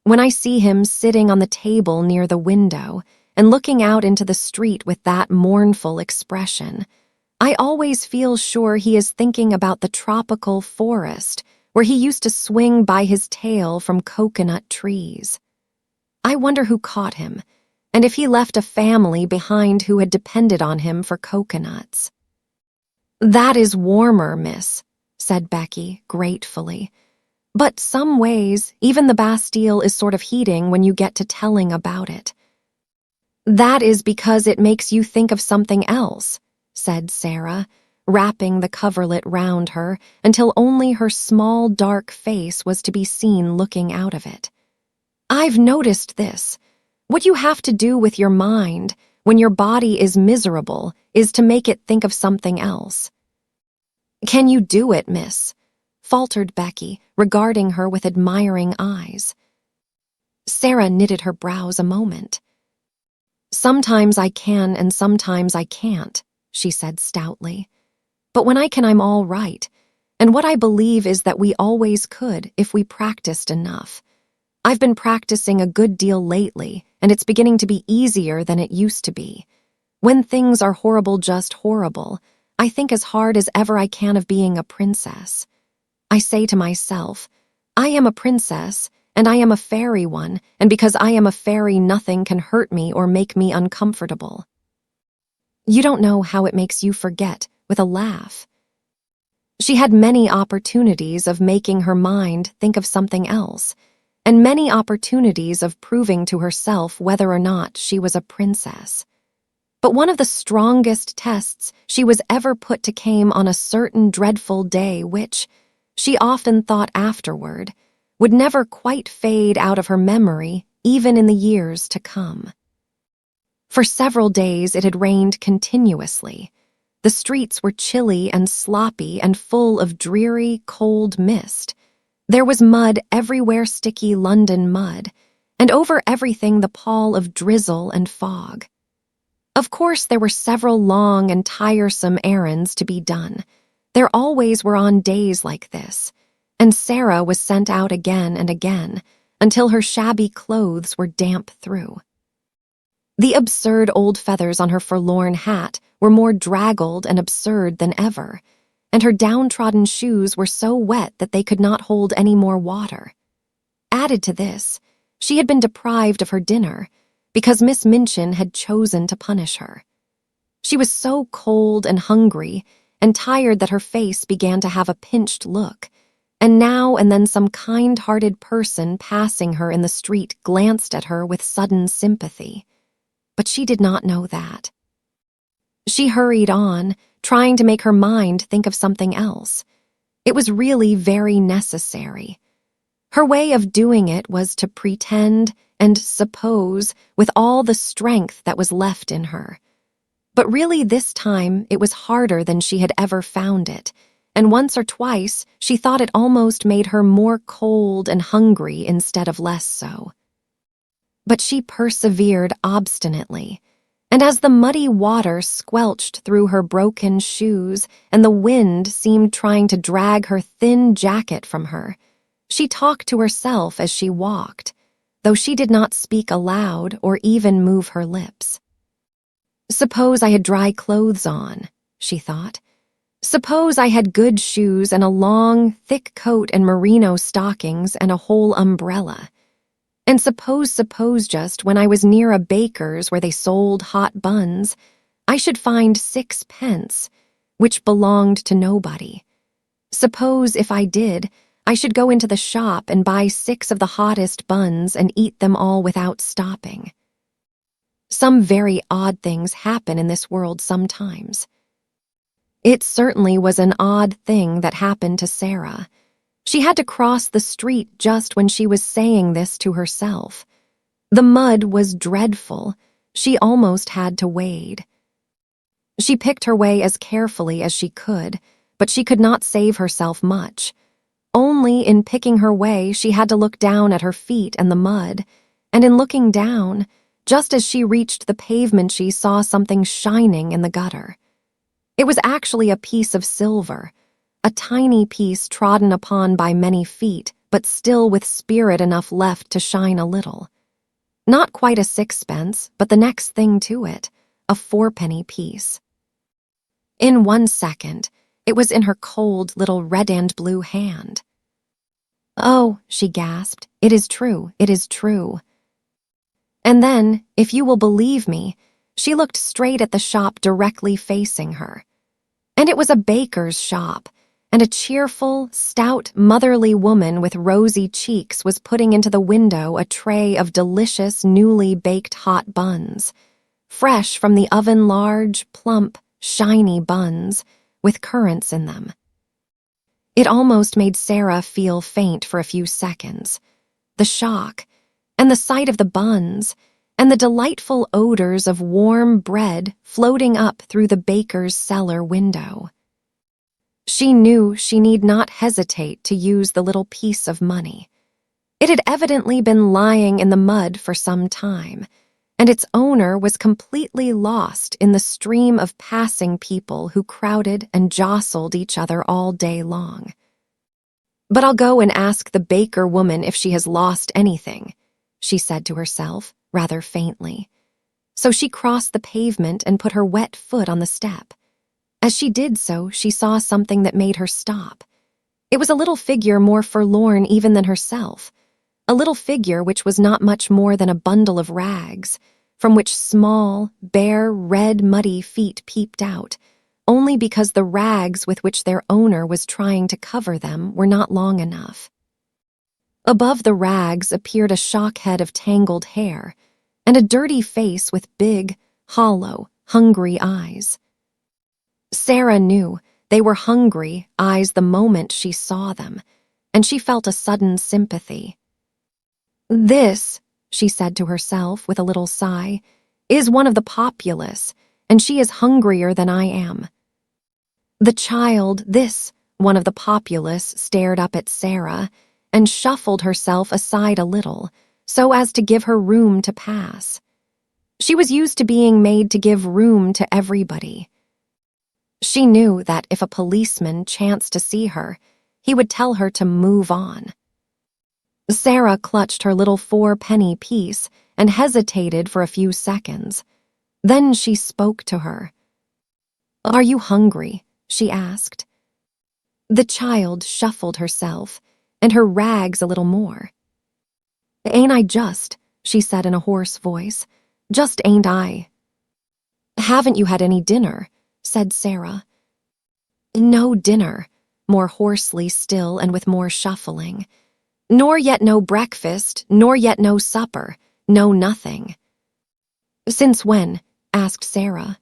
When I see him sitting on the table near the window and looking out into the street with that mournful expression, I always feel sure he is thinking about the tropical forest where he used to swing by his tail from coconut trees. I wonder who caught him, and if he left a family behind who had depended on him for coconuts." "That is warmer, miss," said Becky gratefully. "But some ways, even the Bastille is sort of heating when you get to telling about it." "That is because it makes you think of something else," said Sara, wrapping the coverlet round her until only her small dark face was to be seen looking out of it. "I've noticed this. What you have to do with your mind when your body is miserable is to make it think of something else." "Can you do it, miss?" faltered Becky, regarding her with admiring eyes. Sara knitted her brows a moment. "Sometimes I can and sometimes I can't," she said stoutly. "But when I can, I'm all right. And what I believe is that we always could if we practiced enough. I've been practicing a good deal lately, and it's beginning to be easier than it used to be. When things are horrible, just horrible, I think as hard as ever I can of being a princess. I say to myself, I am a princess, and I am a fairy one, and because I am a fairy, nothing can hurt me or make me uncomfortable. You don't know how it makes you forget with a laugh." She had many opportunities of making her mind think of something else, and many opportunities of proving to herself whether or not she was a princess. But one of the strongest tests she was ever put to came on a certain dreadful day which, she often thought afterward, would never quite fade out of her memory even in the years to come. For several days it had rained continuously. The streets were chilly and sloppy and full of dreary, cold mist. There was mud everywhere, sticky London mud, and over everything the pall of drizzle and fog. Of course, there were several long and tiresome errands to be done. There always were on days like this, and Sara was sent out again and again until her shabby clothes were damp through. The absurd old feathers on her forlorn hat were more draggled and absurd than ever, and her downtrodden shoes were so wet that they could not hold any more water. Added to this, she had been deprived of her dinner, because Miss Minchin had chosen to punish her. She was so cold and hungry and tired that her face began to have a pinched look, and now and then some kind-hearted person passing her in the street glanced at her with sudden sympathy. But she did not know that. She hurried on, trying to make her mind think of something else. It was really very necessary. Her way of doing it was to pretend and suppose with all the strength that was left in her. But really this time it was harder than she had ever found it, and once or twice she thought it almost made her more cold and hungry instead of less so. But she persevered obstinately, and as the muddy water squelched through her broken shoes and the wind seemed trying to drag her thin jacket from her, she talked to herself as she walked, though she did not speak aloud or even move her lips. Suppose I had dry clothes on, she thought. Suppose I had good shoes and a long, thick coat and merino stockings and a whole umbrella. And suppose just when I was near a baker's where they sold hot buns, I should find 6 pence, which belonged to nobody. Suppose if I did, I should go into the shop and buy 6 of the hottest buns and eat them all without stopping. Some very odd things happen in this world sometimes. It certainly was an odd thing that happened to Sara. She had to cross the street just when she was saying this to herself. The mud was dreadful. She almost had to wade. She picked her way as carefully as she could, but she could not save herself much. Only in picking her way she had to look down at her feet and the mud, and in looking down, just as she reached the pavement she saw something shining in the gutter. It was actually a piece of silver, a tiny piece trodden upon by many feet, but still with spirit enough left to shine a little. Not quite a 6 pence, but the next thing to it, a 4-penny piece. In 1 second, it was in her cold little red and blue hand. "Oh," she gasped, "it is true, it is true." And then, if you will believe me, she looked straight at the shop directly facing her. And it was a baker's shop, and a cheerful, stout, motherly woman with rosy cheeks was putting into the window a tray of delicious, newly baked hot buns, fresh from the oven, large, plump, shiny buns, with currants in them. It almost made Sara feel faint for a few seconds. The shock, and the sight of the buns, and the delightful odors of warm bread floating up through the baker's cellar window. She knew she need not hesitate to use the little piece of money. It had evidently been lying in the mud for some time, and its owner was completely lost in the stream of passing people who crowded and jostled each other all day long. "But I'll go and ask the baker woman if she has lost anything," she said to herself, rather faintly. So she crossed the pavement and put her wet foot on the step. As she did so, she saw something that made her stop. It was a little figure more forlorn even than herself, a little figure which was not much more than a bundle of rags, from which small, bare, red, muddy feet peeped out, only because the rags with which their owner was trying to cover them were not long enough. Above the rags appeared a shock head of tangled hair, and a dirty face with big, hollow, hungry eyes. Sara knew they were hungry eyes the moment she saw them, and she felt a sudden sympathy. "This," she said to herself with a little sigh, "is one of the populace, and she is hungrier than I am." The child, this one of the populace, stared up at Sara and shuffled herself aside a little, so as to give her room to pass. She was used to being made to give room to everybody. She knew that if a policeman chanced to see her, he would tell her to move on. Sara clutched her little 4-penny piece and hesitated for a few seconds. Then she spoke to her. "Are you hungry?" she asked. The child shuffled herself, and her rags a little more. "Ain't I just?" she said in a hoarse voice. Just ain't I." "Haven't you had any dinner?" said Sara. "No dinner," more hoarsely still and with more shuffling. "Nor yet no breakfast, nor yet no supper, no nothing." "Since when?" asked Sara.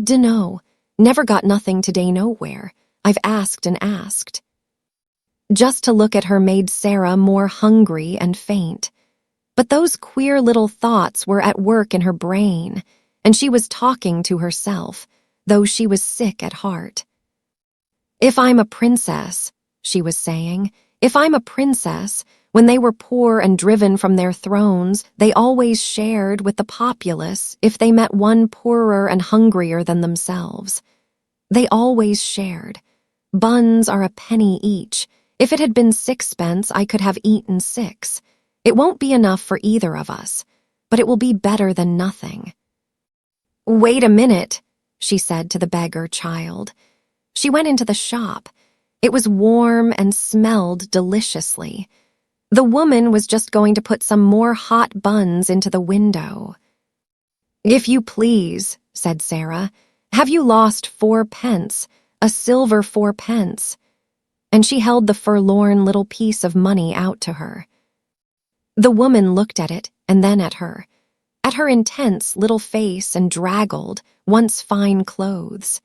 "Dunno. Never got nothing today nowhere. I've asked and asked." Just to look at her made Sara more hungry and faint. But those queer little thoughts were at work in her brain, and she was talking to herself, though she was sick at heart. "If I'm a princess," she was saying, "if I'm a princess, when they were poor and driven from their thrones, they always shared with the populace if they met one poorer and hungrier than themselves. They always shared. Buns are a penny each. If it had been 6 pence, I could have eaten 6. It won't be enough for either of us, but it will be better than nothing." "Wait a minute," she said to the beggar child. She went into the shop. It was warm and smelled deliciously. The woman was just going to put some more hot buns into the window. "If you please," said Sara, "have you lost 4 pence, a silver 4 pence?" And she held the forlorn little piece of money out to her. The woman looked at it and then at her intense little face and draggled, once fine clothes.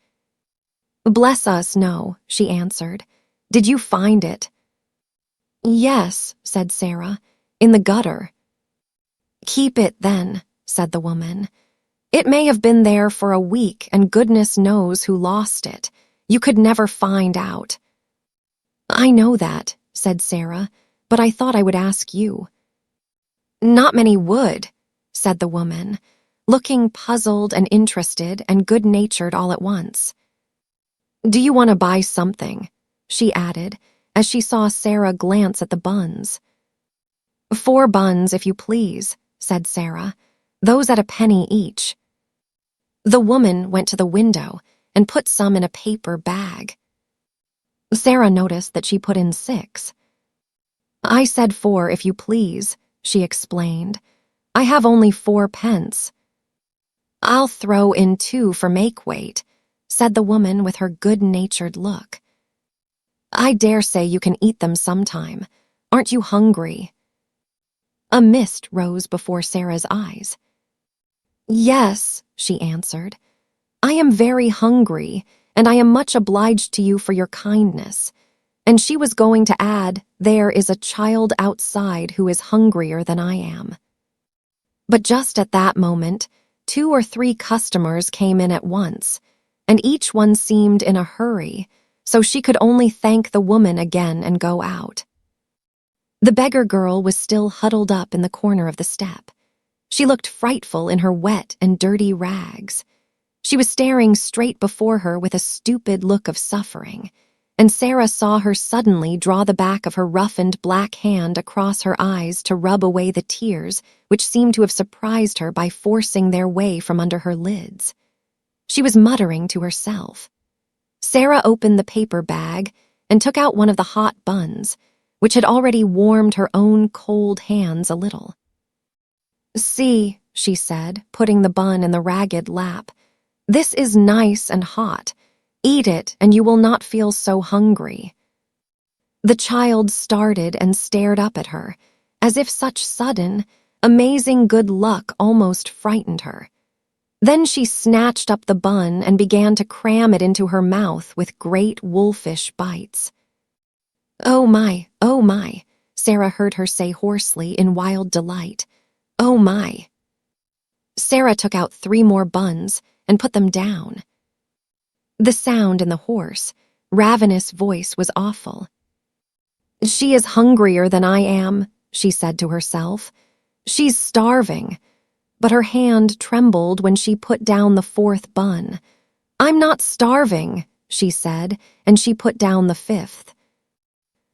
"Bless us, no," she answered. "Did you find it?" "Yes," said Sara, "in the gutter." "Keep it, then," said the woman. "It may have been there for a week, and goodness knows who lost it. You could never find out." "I know that," said Sara, "but I thought I would ask you." "Not many would," said the woman, looking puzzled and interested and good-natured all at once. "Do you want to buy something?" she added, as she saw Sara glance at the buns. "4 buns, if you please," said Sara. "Those at a penny each." The woman went to the window and put some in a paper bag. Sara noticed that she put in 6. "I said 4, if you please," she explained. "I have only 4 pence." "I'll throw in 2 for make weight," said the woman with her good-natured look. "I dare say you can eat them sometime. Aren't you hungry?" A mist rose before Sara's eyes. "Yes," she answered. "I am very hungry, and I am much obliged to you for your kindness." And she was going to add, "There is a child outside who is hungrier than I am." But just at that moment, 2 or 3 customers came in at once, and each one seemed in a hurry, so she could only thank the woman again and go out. The beggar girl was still huddled up in the corner of the step. She looked frightful in her wet and dirty rags. She was staring straight before her with a stupid look of suffering, and Sara saw her suddenly draw the back of her roughened black hand across her eyes to rub away the tears which seemed to have surprised her by forcing their way from under her lids. She was muttering to herself. Sara opened the paper bag and took out one of the hot buns, which had already warmed her own cold hands a little. "See," she said, putting the bun in the ragged lap, "this is nice and hot. Eat it, and you will not feel so hungry." The child started and stared up at her, as if such sudden, amazing good luck almost frightened her. Then she snatched up the bun and began to cram it into her mouth with great wolfish bites. "Oh my, Sara heard her say hoarsely in wild delight. "Oh my." Sara took out 3 more buns and put them down. The sound in the hoarse, ravenous voice was awful. "She is hungrier than I am," she said to herself. "She's starving." But her hand trembled when she put down the 4th bun. "I'm not starving," she said, and she put down the 5th.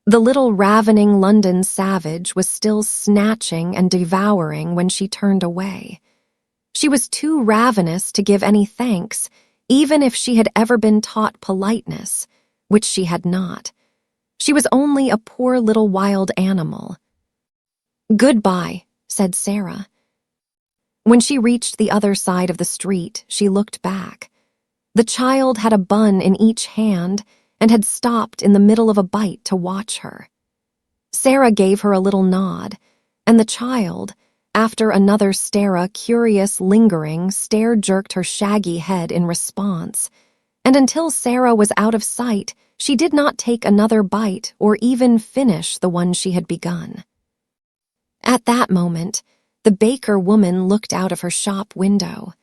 The little ravening London savage was still snatching and devouring when she turned away. She was too ravenous to give any thanks, even if she had ever been taught politeness, which she had not. She was only a poor little wild animal. "Goodbye," said Sara. When she reached the other side of the street, she looked back. The child had a bun in each hand and had stopped in the middle of a bite to watch her. Sara gave her a little nod, and the child, after another curious, lingering stare, jerked her shaggy head in response, and until Sara was out of sight, she did not take another bite or even finish the one she had begun. At that moment, the baker woman looked out of her shop window.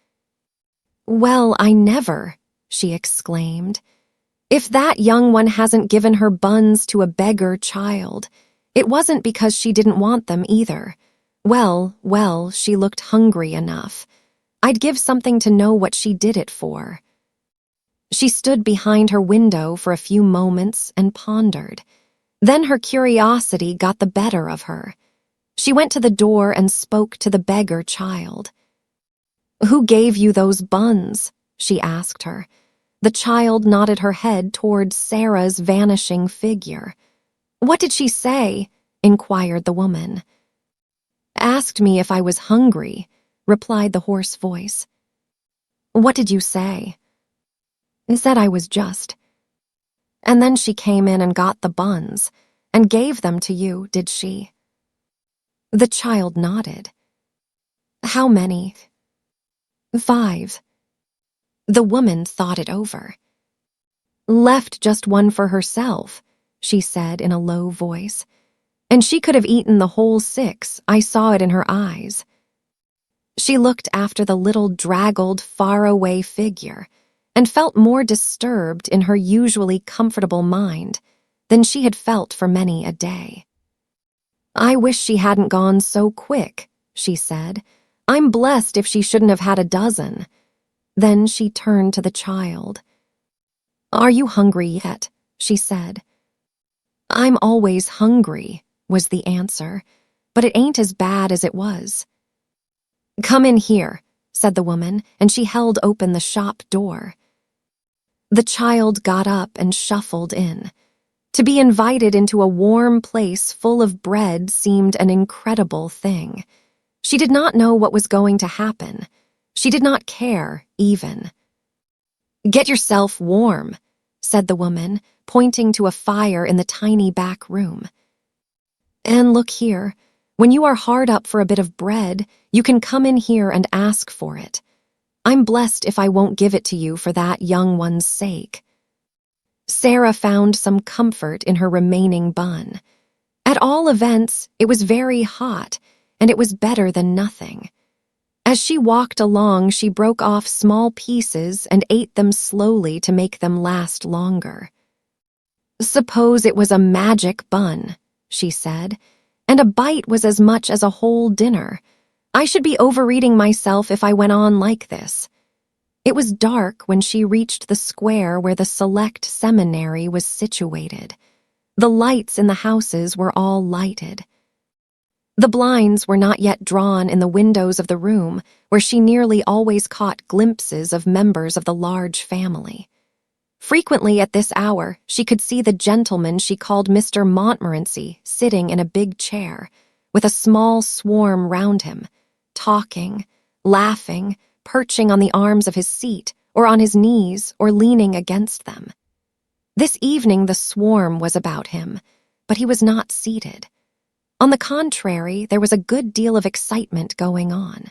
"Well, I never," she exclaimed. "If that young one hasn't given her buns to a beggar child, it wasn't because she didn't want them either. Well, she looked hungry enough. I'd give something to know what she did it for." She stood behind her window for a few moments and pondered. Then her curiosity got the better of her. She went to the door and spoke to the beggar child. "Who gave you those buns?" she asked her. The child nodded her head towards Sara's vanishing figure. "What did she say?" inquired the woman. "Asked me if I was hungry," replied the hoarse voice. "What did you say?" "I said I was just." "And then she came in and got the buns, and gave them to you, did she?" The child nodded. "How many?" "5." The woman thought it over. "Left just one for herself," she said in a low voice. "And she could have eaten the whole 6, I saw it in her eyes." She looked after the little draggled, faraway figure and felt more disturbed in her usually comfortable mind than she had felt for many a day. "I wish she hadn't gone so quick," she said. "I'm blessed if she shouldn't have had a dozen." Then she turned to the child. "Are you hungry yet?" she said. "I'm always hungry," was the answer, "but it ain't as bad as it was." "Come in here," said the woman, and she held open the shop door. The child got up and shuffled in. To be invited into a warm place full of bread seemed an incredible thing. She did not know what was going to happen. She did not care, even. "Get yourself warm," said the woman, pointing to a fire in the tiny back room. "And look here, when you are hard up for a bit of bread, you can come in here and ask for it. I'm blessed if I won't give it to you for that young one's sake." Sara found some comfort in her remaining bun. At all events, it was very hot, and it was better than nothing. As she walked along, she broke off small pieces and ate them slowly to make them last longer. "Suppose it was a magic bun," she said, "and a bite was as much as a whole dinner. I should be overeating myself if I went on like this." It was dark when she reached the square where the select seminary was situated. The lights in the houses were all lighted. The blinds were not yet drawn in the windows of the room where she nearly always caught glimpses of members of the large family. Frequently at this hour, she could see the gentleman she called Mr. Montmorency sitting in a big chair, with a small swarm round him, talking, laughing, perching on the arms of his seat, or on his knees, or leaning against them. This evening the swarm was about him, but he was not seated. On the contrary, there was a good deal of excitement going on.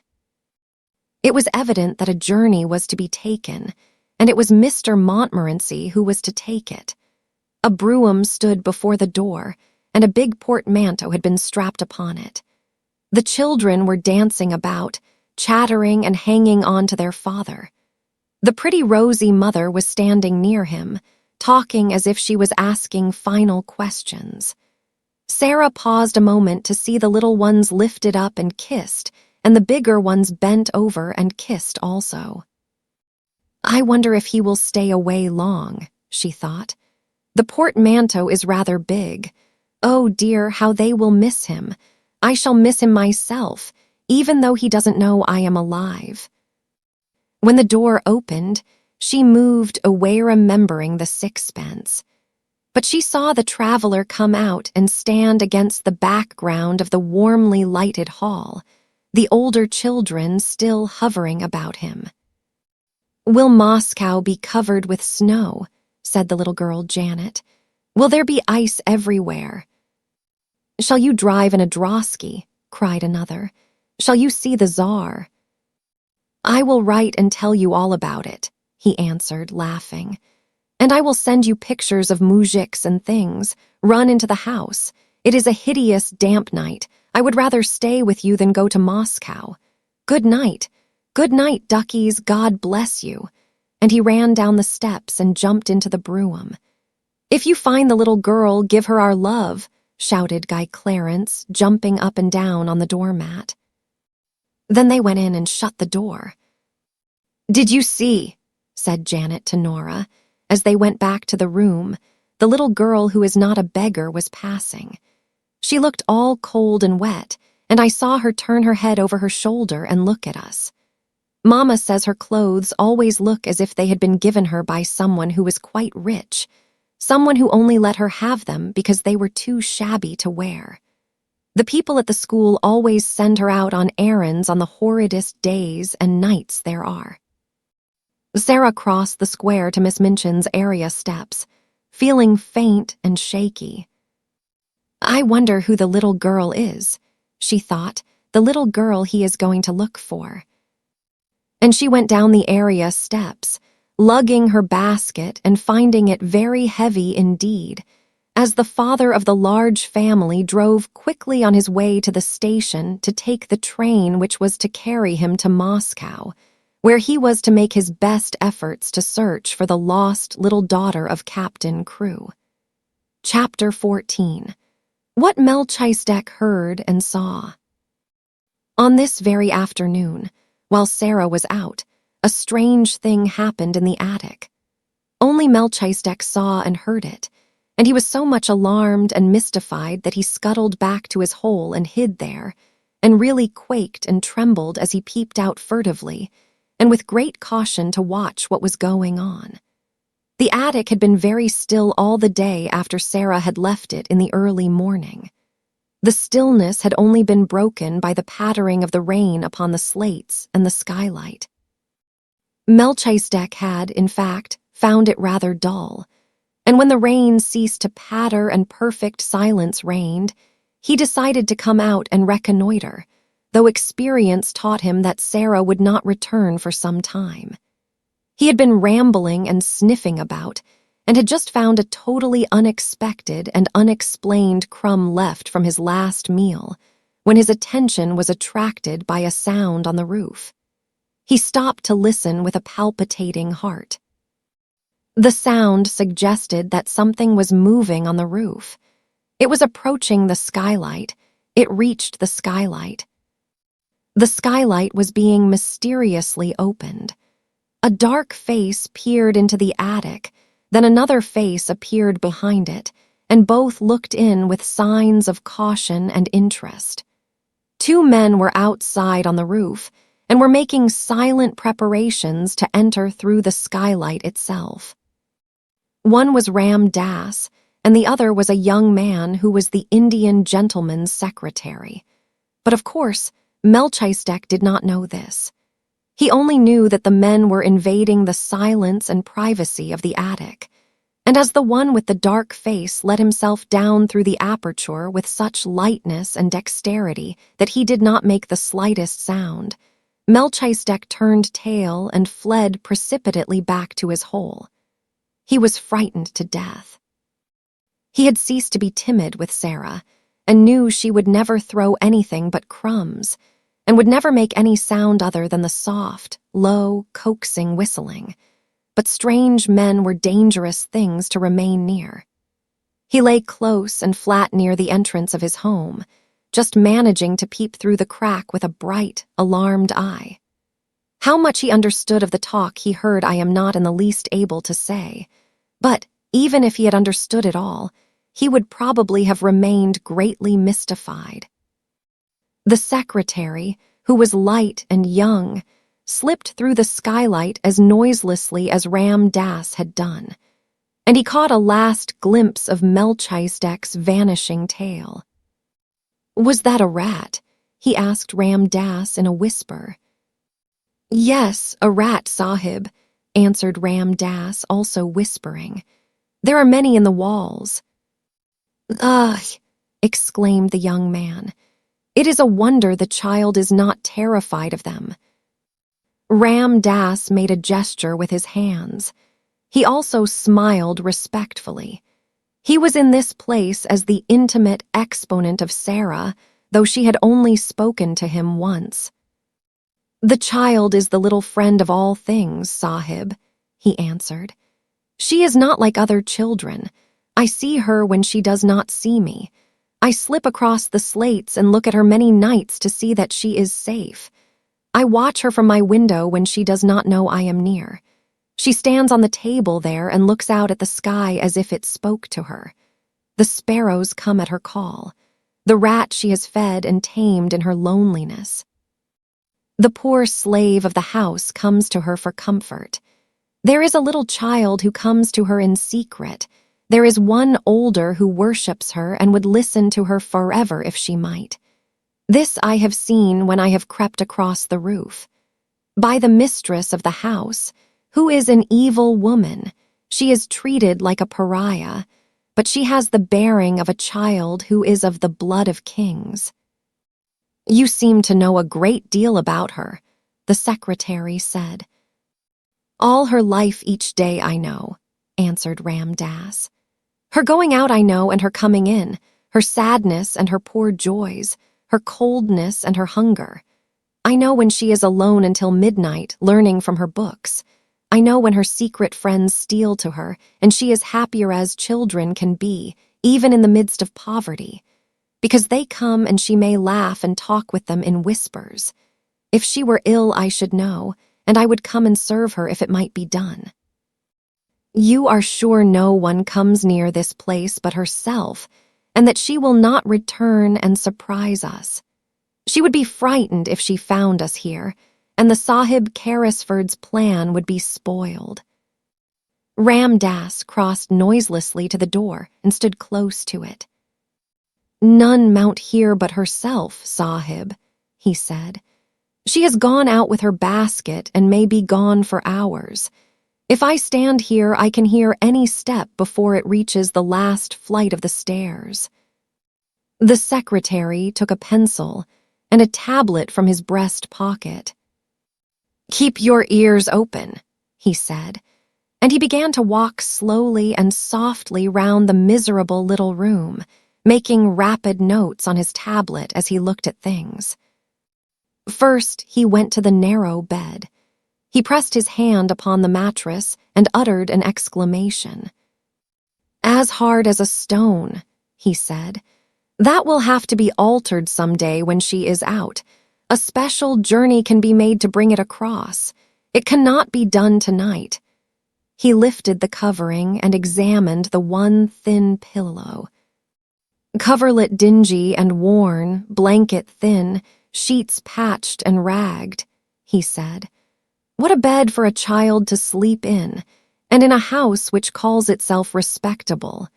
It was evident that a journey was to be taken, and it was Mr. Montmorency who was to take it. A brougham stood before the door, and a big portmanteau had been strapped upon it. The children were dancing about, chattering and hanging on to their father. The pretty rosy mother was standing near him, talking as if she was asking final questions. Sara paused a moment to see the little ones lifted up and kissed, and the bigger ones bent over and kissed also. "I wonder if he will stay away long," she thought. "The portmanteau is rather big. Oh dear, how they will miss him. I shall miss him myself, even though he doesn't know I am alive." When the door opened, she moved away, remembering the sixpence. But she saw the traveler come out and stand against the background of the warmly lighted hall. the older children still hovering about him. "Will Moscow be covered with snow?" said the little girl Janet. "Will there be ice everywhere?" "Shall you drive in a drosky?" cried another. "Shall you see the Tsar?" "I will write and tell you all about it," he answered, laughing. "And I will send you pictures of moujiks and things. Run into the house. It is a hideous, damp night. I would rather stay with you than go to Moscow. Good night. Good night, duckies. God bless you." And he ran down the steps and jumped into the brougham. "If you find the little girl, give her our love," shouted Guy Clarence, jumping up and down on the doormat. Then they went in and shut the door. "Did you see?" said Janet to Nora. As they went back to the room, the little girl who is not a beggar was passing. She looked all cold and wet, and I saw her turn her head over her shoulder and look at us. Mama says her clothes always look as if they had been given her by someone who was quite rich, someone who only let her have them because they were too shabby to wear. The people at the school always send her out on errands on the horridest days and nights there are. Sara crossed the square to Miss Minchin's area steps, feeling faint and shaky. "I wonder who the little girl is," she thought, "the little girl he is going to look for." And she went down the area steps, lugging her basket and finding it very heavy indeed, as the father of the large family drove quickly on his way to the station to take the train which was to carry him to Moscow, where he was to make his best efforts to search for the lost little daughter of Captain Crewe. Chapter 14. What Melchizedek Heard and Saw. On this very afternoon, while Sara was out, a strange thing happened in the attic. Only Melchizedek saw and heard it, and he was so much alarmed and mystified that he scuttled back to his hole and hid there, and really quaked and trembled as he peeped out furtively, and with great caution to watch what was going on. The attic had been very still all the day after Sara had left it in the early morning. The stillness had only been broken by the pattering of the rain upon the slates and the skylight. Melchizedek had, in fact, found it rather dull, and when the rain ceased to patter and perfect silence reigned, he decided to come out and reconnoiter, though experience taught him that Sara would not return for some time. He had been rambling and sniffing about, and had just found a totally unexpected and unexplained crumb left from his last meal, when his attention was attracted by a sound on the roof. He stopped to listen with a palpitating heart. The sound suggested that something was moving on the roof. It was approaching the skylight. It reached the skylight. The skylight was being mysteriously opened. A dark face peered into the attic, then another face appeared behind it, and both looked in with signs of caution and interest. Two men were outside on the roof and were making silent preparations to enter through the skylight itself. One was Ram Das, and the other was a young man who was the Indian gentleman's secretary. But of course, Melchizedek did not know this. He only knew that the men were invading the silence and privacy of the attic, and as the one with the dark face let himself down through the aperture with such lightness and dexterity that he did not make the slightest sound, Melchizedek turned tail and fled precipitately back to his hole. He was frightened to death. He had ceased to be timid with Sara, and knew she would never throw anything but crumbs, and would never make any sound other than the soft, low, coaxing whistling. But strange men were dangerous things to remain near. He lay close and flat near the entrance of his home, just managing to peep through the crack with a bright, alarmed eye. How much he understood of the talk he heard I am not in the least able to say, but even if he had understood it all, he would probably have remained greatly mystified. The secretary, who was light and young, slipped through the skylight as noiselessly as Ram Das had done, and he caught a last glimpse of Melchizedek's vanishing tail. Was that a rat? he asked Ram Das in a whisper. Yes, a rat, Sahib, answered Ram Das, also whispering. There are many in the walls. Ugh, exclaimed the young man. It is a wonder the child is not terrified of them. Ram Das made a gesture with his hands. He also smiled respectfully. He was in this place as the intimate exponent of Sara, though she had only spoken to him once. The child is the little friend of all things, Sahib, he answered. She is not like other children. I see her when she does not see me. I slip across the slates and look at her many nights to see that she is safe. I watch her from my window when she does not know I am near. She stands on the table there and looks out at the sky as if it spoke to her. The sparrows come at her call. The rat she has fed and tamed in her loneliness. The poor slave of the house comes to her for comfort. There is a little child who comes to her in secret. There is one older who worships her and would listen to her forever if she might. This I have seen when I have crept across the roof. By the mistress of the house, who is an evil woman, she is treated like a pariah, but she has the bearing of a child who is of the blood of kings. You seem to know a great deal about her, the secretary said. All her life each day I know, answered Ram Das. Her going out I know and her coming in, her sadness and her poor joys, her coldness and her hunger. I know when she is alone until midnight, learning from her books. I know when her secret friends steal to her, and she is happier as children can be, even in the midst of poverty. Because they come and she may laugh and talk with them in whispers. If she were ill, I should know, and I would come and serve her if it might be done. You are sure no one comes near this place but herself, and that she will not return and surprise us. She would be frightened if she found us here, and the Sahib Carrisford's plan would be spoiled. Ram Das crossed noiselessly to the door and stood close to it. None mount here but herself, Sahib, he said. She has gone out with her basket and may be gone for hours. If I stand here, I can hear any step before it reaches the last flight of the stairs. The secretary took a pencil and a tablet from his breast pocket. Keep your ears open, he said, and he began to walk slowly and softly round the miserable little room, making rapid notes on his tablet as he looked at things. First, he went to the narrow bed. He pressed his hand upon the mattress and uttered an exclamation. As hard as a stone, he said. That will have to be altered someday when she is out. A special journey can be made to bring it across. It cannot be done tonight. He lifted the covering and examined the one thin pillow. Coverlet dingy and worn, blanket thin, sheets patched and ragged, he said. What a bed for a child to sleep in, and in a house which calls itself respectable.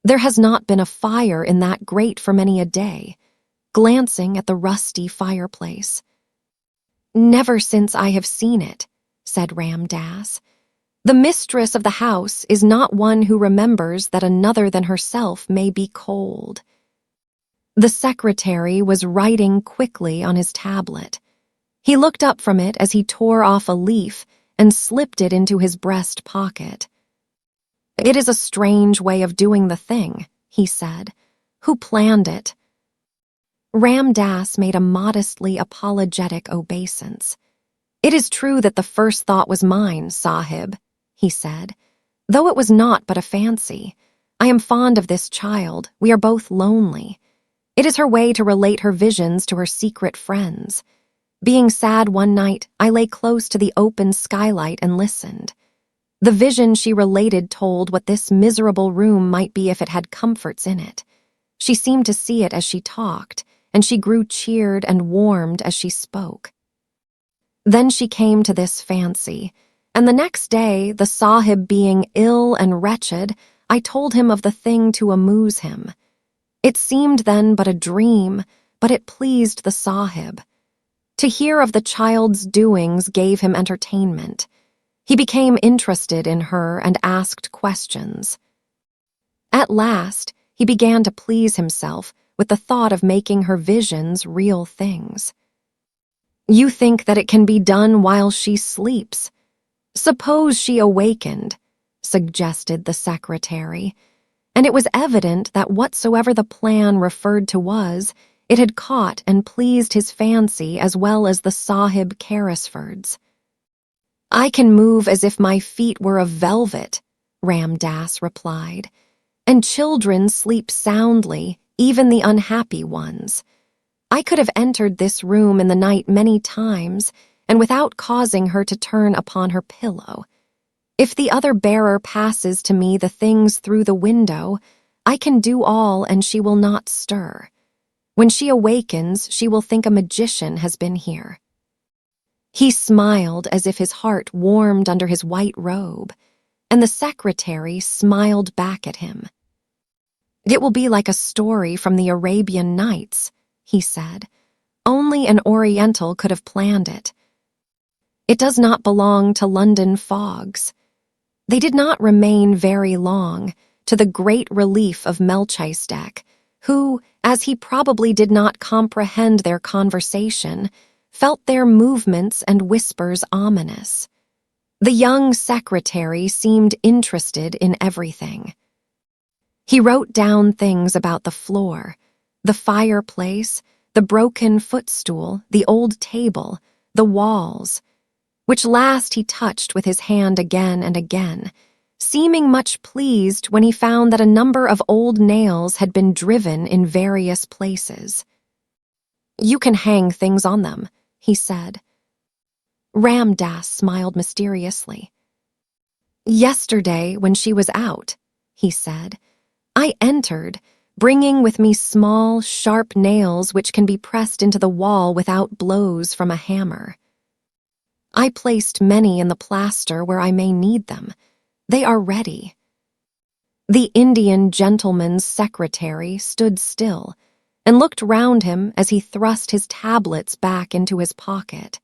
There has not been a fire in that grate for many a day, glancing at the rusty fireplace. Never since I have seen it, said Ram Das. The mistress of the house is not one who remembers that another than herself may be cold. The secretary was writing quickly on his tablet. He looked up from it as he tore off a leaf and slipped it into his breast pocket. It is a strange way of doing the thing, he said. Who planned it? Ram Das made a modestly apologetic obeisance. It is true that the first thought was mine, Sahib, he said, though it was not but a fancy. I am fond of this child. We are both lonely. It is her way to relate her visions to her secret friends. Being sad one night, I lay close to the open skylight and listened. The vision she related told what this miserable room might be if it had comforts in it. She seemed to see it as she talked, and she grew cheered and warmed as she spoke. Then she came to this fancy, and the next day, the Sahib being ill and wretched, I told him of the thing to amuse him. It seemed then but a dream, but it pleased the Sahib. To hear of the child's doings gave him entertainment. He became interested in her and asked questions. At last, he began to please himself with the thought of making her visions real things. "You think that it can be done while she sleeps. Suppose she awakened," suggested the secretary, and it was evident that whatsoever the plan referred to was, it had caught and pleased his fancy as well as the Sahib Carrisford's. "I can move as if my feet were of velvet," Ram Dass replied, "and children sleep soundly, even the unhappy ones. I could have entered this room in the night many times, and without causing her to turn upon her pillow. If the other bearer passes to me the things through the window, I can do all and she will not stir. When she awakens, she will think a magician has been here." He smiled as if his heart warmed under his white robe, and the secretary smiled back at him. "It will be like a story from the Arabian Nights," he said. "Only an Oriental could have planned it. It does not belong to London fogs." They did not remain very long, to the great relief of Melchizedek, who, as he probably did not comprehend their conversation, felt their movements and whispers ominous. The young secretary seemed interested in everything. He wrote down things about the floor, the fireplace, the broken footstool, the old table, the walls, which last he touched with his hand again and again, seeming much pleased when he found that a number of old nails had been driven in various places. "You can hang things on them," he said. Ram Dass smiled mysteriously. "Yesterday, when she was out," he said, "I entered, bringing with me small, sharp nails which can be pressed into the wall without blows from a hammer. I placed many in the plaster where I may need them. They are ready." The Indian gentleman's secretary stood still and looked round him as he thrust his tablets back into his pocket.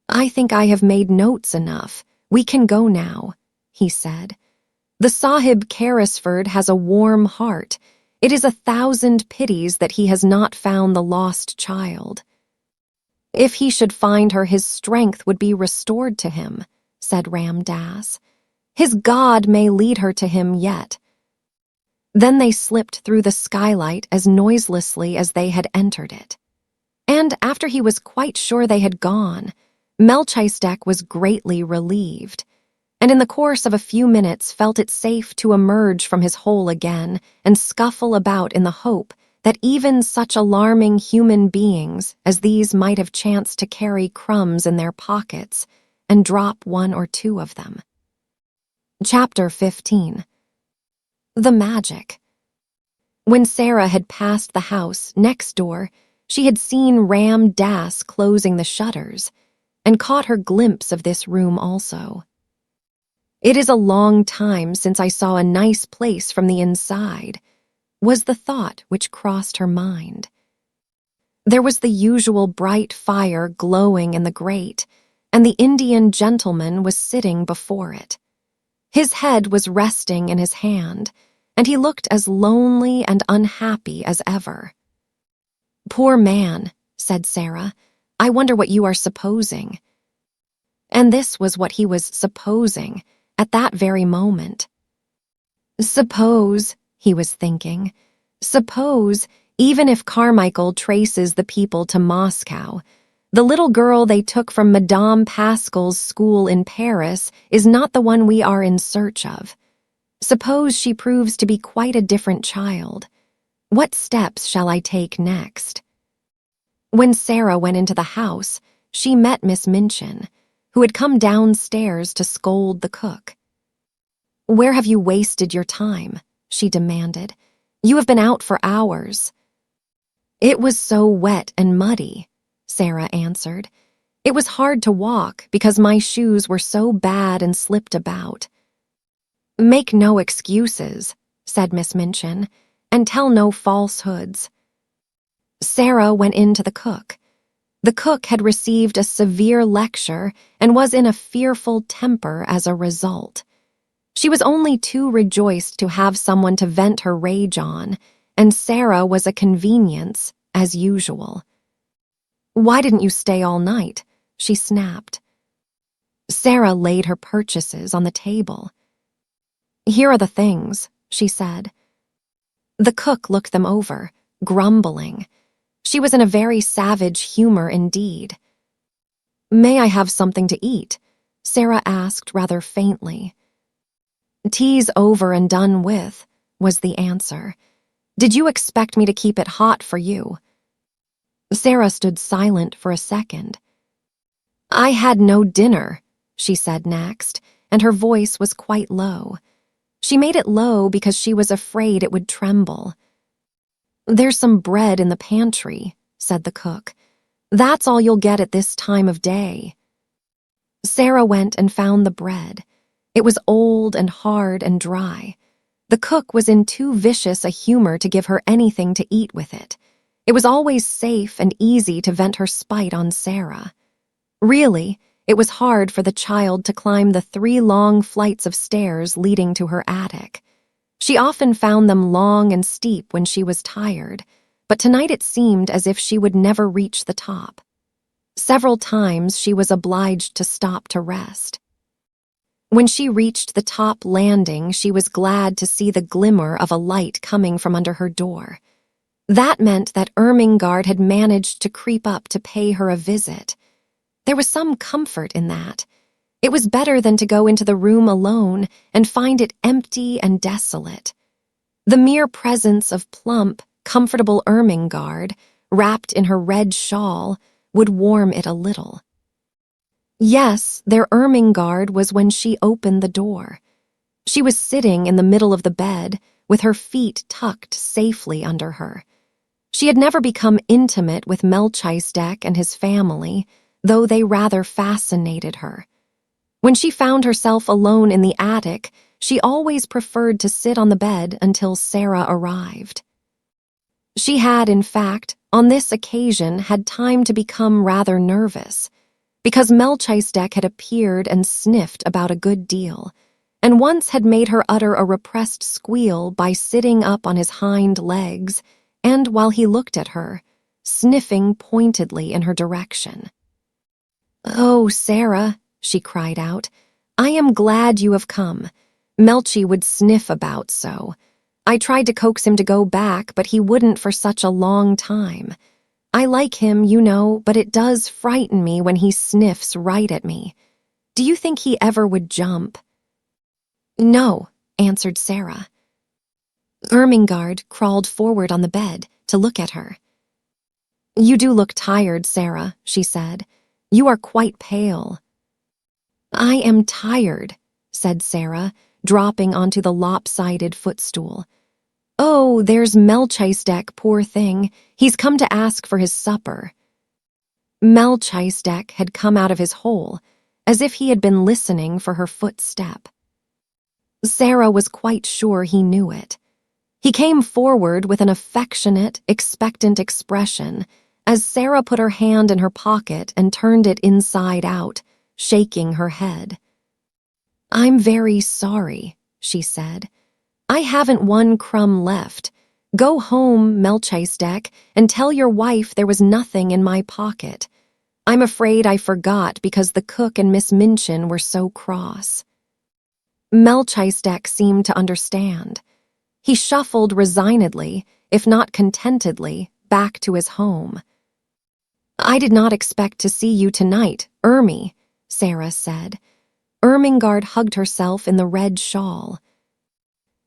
"I think I have made notes enough. We can go now," he said. "The Sahib Carrisford has a warm heart. It is 1,000 pities that he has not found the lost child." "If he should find her, his strength would be restored to him," said Ram Dass. "His God may lead her to him yet." Then they slipped through the skylight as noiselessly as they had entered it. And after he was quite sure they had gone, Melchizedek was greatly relieved, and in the course of a few minutes felt it safe to emerge from his hole again and scuffle about in the hope that even such alarming human beings as these might have chanced to carry crumbs in their pockets and drop one or two of them. Chapter 15. The Magic. When Sara had passed the house next door, she had seen Ram Dass closing the shutters and caught her glimpse of this room also. "It is a long time since I saw a nice place from the inside," was the thought which crossed her mind. There was the usual bright fire glowing in the grate, and the Indian gentleman was sitting before it. His head was resting in his hand, and he looked as lonely and unhappy as ever. "Poor man," said Sara, "I wonder what you are supposing." And this was what he was supposing at that very moment. Suppose, he was thinking, suppose, even if Carmichael traces the people to Moscow, the little girl they took from Madame Pascal's school in Paris is not the one we are in search of. Suppose she proves to be quite a different child. What steps shall I take next? When Sara went into the house, she met Miss Minchin, who had come downstairs to scold the cook. "Where have you wasted your time?" she demanded. "You have been out for hours." "It was so wet and muddy," Sara answered. "It was hard to walk because my shoes were so bad and slipped about." "Make no excuses," said Miss Minchin, "and tell no falsehoods." Sara went in to the cook. The cook had received a severe lecture and was in a fearful temper as a result. She was only too rejoiced to have someone to vent her rage on, and Sara was a convenience, as usual. "Why didn't you stay all night?" she snapped. Sara laid her purchases on the table. "Here are the things," she said. The cook looked them over, grumbling. She was in a very savage humor indeed. "May I have something to eat?" Sara asked rather faintly. "Tea's over and done with," was the answer. "Did you expect me to keep it hot for you?" Sara stood silent for a second. "I had no dinner," she said next, and her voice was quite low. She made it low because she was afraid it would tremble. "There's some bread in the pantry," said the cook. "That's all you'll get at this time of day." Sara went and found the bread. It was old and hard and dry. The cook was in too vicious a humor to give her anything to eat with it. It was always safe and easy to vent her spite on Sara. Really, it was hard for the child to climb the 3 long flights of stairs leading to her attic. She often found them long and steep when she was tired, but tonight it seemed as if she would never reach the top. Several times she was obliged to stop to rest. When she reached the top landing, she was glad to see the glimmer of a light coming from under her door. That meant that Ermengarde had managed to creep up to pay her a visit. There was some comfort in that. It was better than to go into the room alone and find it empty and desolate. The mere presence of plump, comfortable Ermengarde, wrapped in her red shawl, would warm it a little. Yes, their Ermengarde was when she opened the door. She was sitting in the middle of the bed, with her feet tucked safely under her. She had never become intimate with Melchizedek and his family, though they rather fascinated her. When she found herself alone in the attic, she always preferred to sit on the bed until Sara arrived. She had, in fact, on this occasion had time to become rather nervous, because Melchizedek had appeared and sniffed about a good deal, and once had made her utter a repressed squeal by sitting up on his hind legs and, while he looked at her, sniffing pointedly in her direction. "Oh, Sara," she cried out, "I am glad you have come. Melchi would sniff about so. I tried to coax him to go back, but he wouldn't for such a long time. I like him, you know, but it does frighten me when he sniffs right at me. Do you think he ever would jump?" "No," answered Sara. Ermengarde crawled forward on the bed to look at her. "You do look tired, Sara," she said. "You are quite pale." "I am tired," said Sara, dropping onto the lopsided footstool. "Oh, there's Melchizedek, poor thing. He's come to ask for his supper." Melchizedek had come out of his hole, as if he had been listening for her footstep. Sara was quite sure he knew it. He came forward with an affectionate, expectant expression, as Sara put her hand in her pocket and turned it inside out, shaking her head. "I'm very sorry," she said. "I haven't one crumb left. Go home, Melchizedek, and tell your wife there was nothing in my pocket. I'm afraid I forgot because the cook and Miss Minchin were so cross." Melchizedek seemed to understand. He shuffled resignedly, if not contentedly, back to his home. "I did not expect to see you tonight, Ermy," Sara said. Ermengarde hugged herself in the red shawl.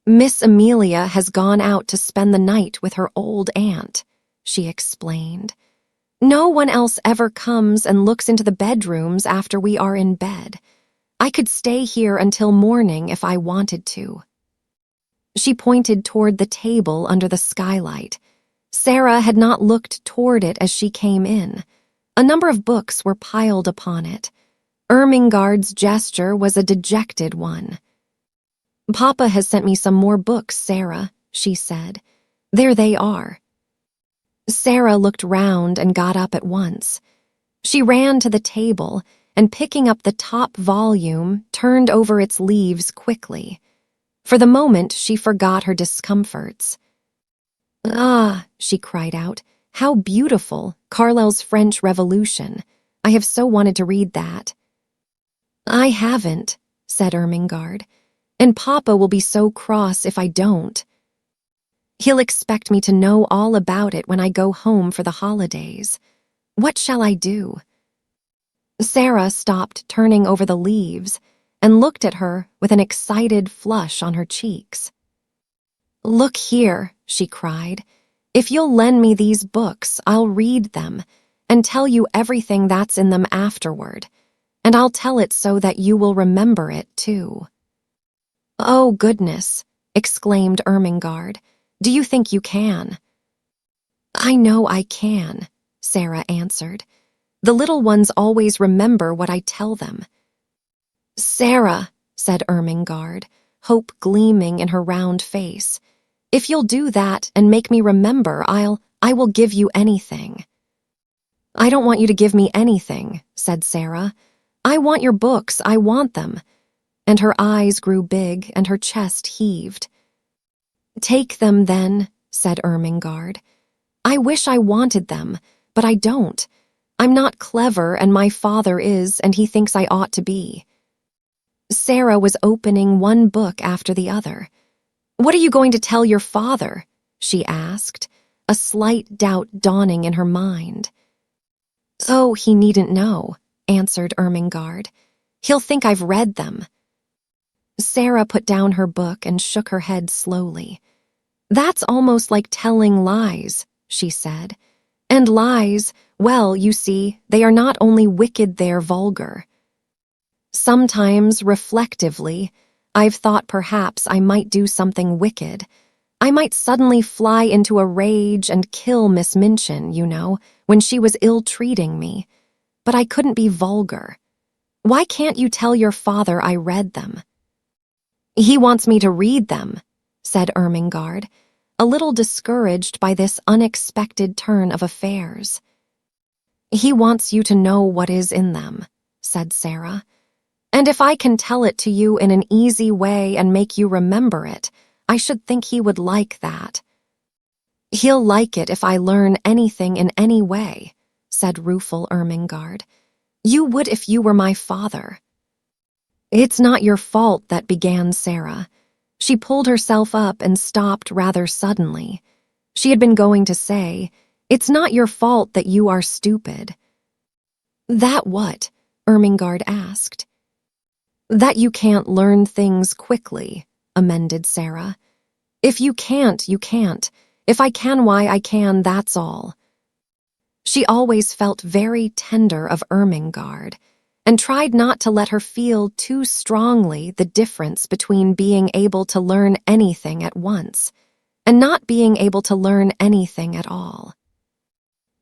"Miss Amelia has gone out to spend the night with her old aunt," she explained. "No one else ever comes and looks into the bedrooms after we are in bed. I could stay here until morning if I wanted to." She pointed toward the table under the skylight. Sara had not looked toward it as she came in. A number of books were piled upon it. Ermengarde's gesture was a dejected one. "Papa has sent me some more books, Sara," she said. "There they are." Sara looked round and got up at once. She ran to the table and, picking up the top volume, turned over its leaves quickly. For the moment, she forgot her discomforts. "Ah," she cried out, "how beautiful, Carlyle's French Revolution. I have so wanted to read that." "I haven't," said Ermengarde, "and Papa will be so cross if I don't. He'll expect me to know all about it when I go home for the holidays. What shall I do?" Sara stopped turning over the leaves and looked at her with an excited flush on her cheeks. "Look here," she cried. "If you'll lend me these books, I'll read them and tell you everything that's in them afterward, and I'll tell it so that you will remember it, too." "Oh, goodness," exclaimed Ermengarde. "Do you think you can?" "I know I can," Sara answered. "The little ones always remember what I tell them." "Sara," said Ermengarde, hope gleaming in her round face, "if you'll do that and make me remember, I will give you anything." "I don't want you to give me anything," said Sara. "I want your books, I want them." And her eyes grew big and her chest heaved. "Take them, then," said Ermengarde. "I wish I wanted them, but I don't. I'm not clever, and my father is, and he thinks I ought to be." Sara was opening one book after the other. "What are you going to tell your father?" she asked, a slight doubt dawning in her mind. "Oh, he needn't know," answered Ermengarde. "He'll think I've read them." Sara put down her book and shook her head slowly. "That's almost like telling lies," she said. "And lies, well, you see, they are not only wicked, they're vulgar. Sometimes, reflectively, I've thought perhaps I might do something wicked. I might suddenly fly into a rage and kill Miss Minchin, you know, when she was ill-treating me. But I couldn't be vulgar. Why can't you tell your father I read them?" "He wants me to read them," said Ermengarde, a little discouraged by this unexpected turn of affairs. "He wants you to know what is in them," said Sara. "And if I can tell it to you in an easy way and make you remember it, I should think he would like that." "He'll like it if I learn anything in any way," said rueful Ermengarde. "You would if you were my father." "It's not your fault that," began Sara. She pulled herself up and stopped rather suddenly. She had been going to say, "It's not your fault that you are stupid." "That what?" Ermengarde asked. "That you can't learn things quickly," amended Sara. "If you can't, you can't. If I can, why, I can, that's all." She always felt very tender of Ermengarde, and tried not to let her feel too strongly the difference between being able to learn anything at once and not being able to learn anything at all.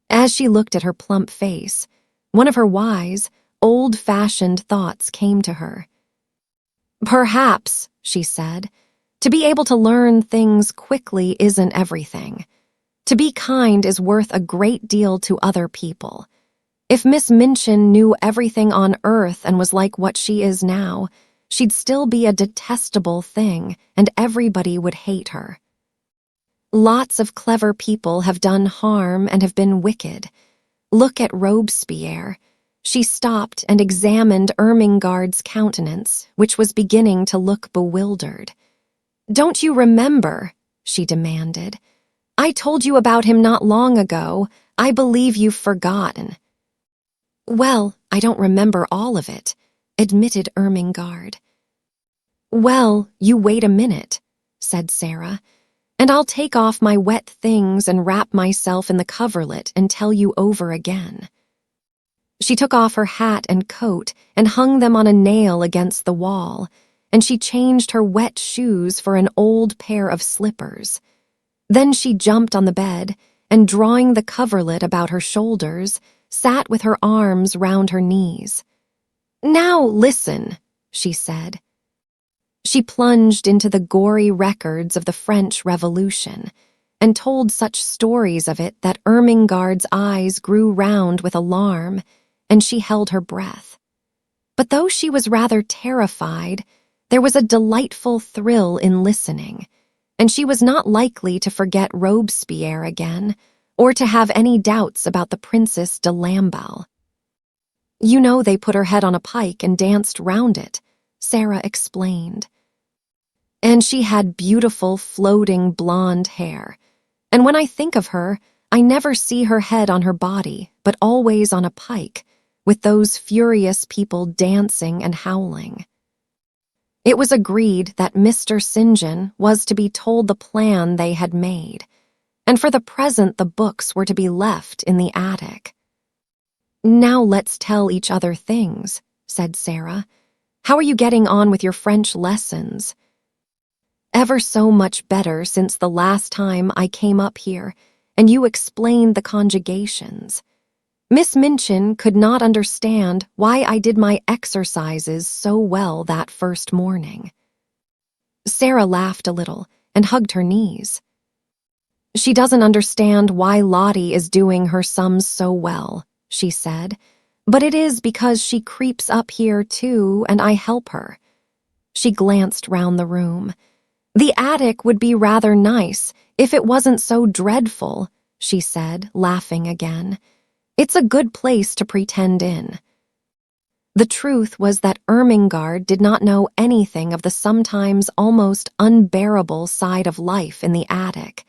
As she looked at her plump face, one of her wise, old-fashioned thoughts came to her. "Perhaps," she said, "to be able to learn things quickly isn't everything. To be kind is worth a great deal to other people. If Miss Minchin knew everything on earth and was like what she is now, she'd still be a detestable thing, and everybody would hate her. Lots of clever people have done harm and have been wicked. Look at Robespierre." She stopped and examined Ermengarde's countenance, which was beginning to look bewildered. "Don't you remember?" she demanded. "I told you about him not long ago. I believe you've forgotten." "Well, I don't remember all of it," admitted Ermengarde. "Well, you wait a minute," said Sara, "and I'll take off my wet things and wrap myself in the coverlet and tell you over again." She took off her hat and coat and hung them on a nail against the wall, and she changed her wet shoes for an old pair of slippers. Then she jumped on the bed and, drawing the coverlet about her shoulders, sat with her arms round her knees. "Now listen," she said. She plunged into the gory records of the French Revolution and told such stories of it that Ermengarde's eyes grew round with alarm, and she held her breath. But though she was rather terrified, there was a delightful thrill in listening, and she was not likely to forget Robespierre again, or to have any doubts about the Princess de Lamballe. "You know they put her head on a pike and danced round it," Sara explained. "And she had beautiful, floating blonde hair. And when I think of her, I never see her head on her body, but always on a pike, with those furious people dancing and howling." It was agreed that Mr. St. John was to be told the plan they had made, and for the present the books were to be left in the attic. "Now let's tell each other things," said Sara. "How are you getting on with your French lessons?" "Ever so much better since the last time I came up here, and you explained the conjugations. Miss Minchin could not understand why I did my exercises so well that first morning." Sara laughed a little and hugged her knees. "She doesn't understand why Lottie is doing her sums so well," she said, "but it is because she creeps up here too, and I help her." She glanced round the room. "The attic would be rather nice if it wasn't so dreadful," she said, laughing again. "It's a good place to pretend in." The truth was that Ermengarde did not know anything of the sometimes almost unbearable side of life in the attic,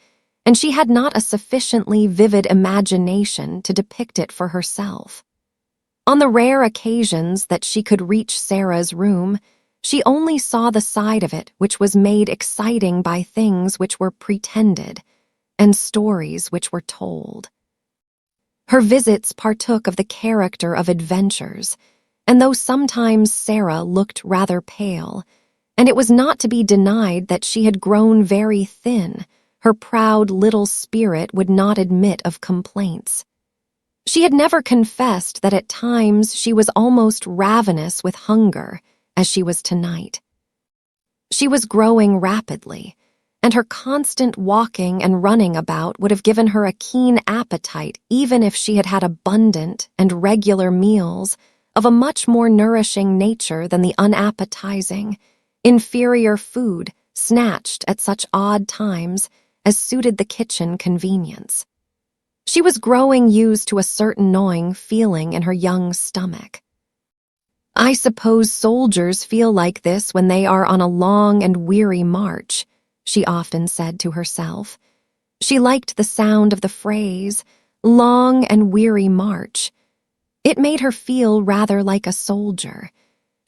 and she had not a sufficiently vivid imagination to depict it for herself. On the rare occasions that she could reach Sara's room, she only saw the side of it which was made exciting by things which were pretended, and stories which were told. Her visits partook of the character of adventures, and though sometimes Sara looked rather pale, and it was not to be denied that she had grown very thin, her proud little spirit would not admit of complaints. She had never confessed that at times she was almost ravenous with hunger, as she was tonight. She was growing rapidly, and her constant walking and running about would have given her a keen appetite even if she had had abundant and regular meals of a much more nourishing nature than the unappetizing, inferior food snatched at such odd times as suited the kitchen convenience. She was growing used to a certain gnawing feeling in her young stomach. "I suppose soldiers feel like this when they are on a long and weary march," she often said to herself. She liked the sound of the phrase, "long and weary march." It made her feel rather like a soldier.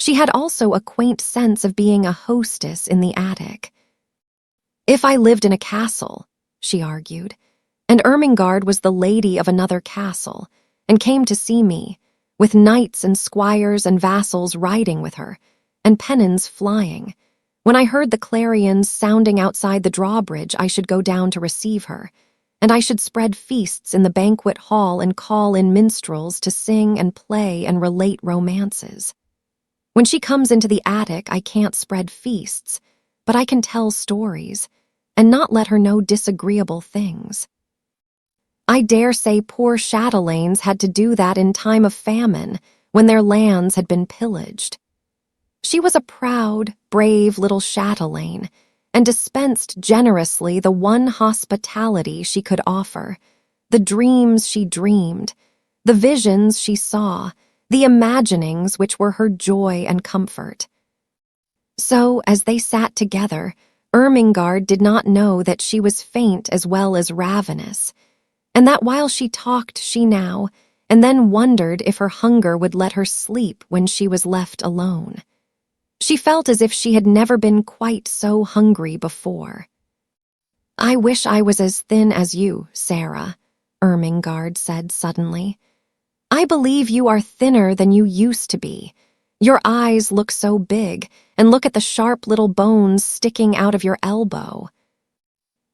She had also a quaint sense of being a hostess in the attic. "If I lived in a castle," she argued, "and Ermengarde was the lady of another castle, and came to see me, with knights and squires and vassals riding with her, and pennons flying. When I heard the clarions sounding outside the drawbridge, I should go down to receive her, and I should spread feasts in the banquet hall and call in minstrels to sing and play and relate romances. When she comes into the attic, I can't spread feasts, but I can tell stories, and not let her know disagreeable things. I dare say poor chatelaines had to do that in time of famine, when their lands had been pillaged. She was a proud, brave little chatelaine, and dispensed generously the one hospitality she could offer, the dreams she dreamed, the visions she saw, the imaginings which were her joy and comfort. So, as they sat together, Ermengarde did not know that she was faint as well as ravenous, and that while she talked she now and then wondered if her hunger would let her sleep when she was left alone. She felt as if she had never been quite so hungry before. "I wish I was as thin as you, Sara," Ermengarde said suddenly. "I believe you are thinner than you used to be. Your eyes look so big, and look at the sharp little bones sticking out of your elbow."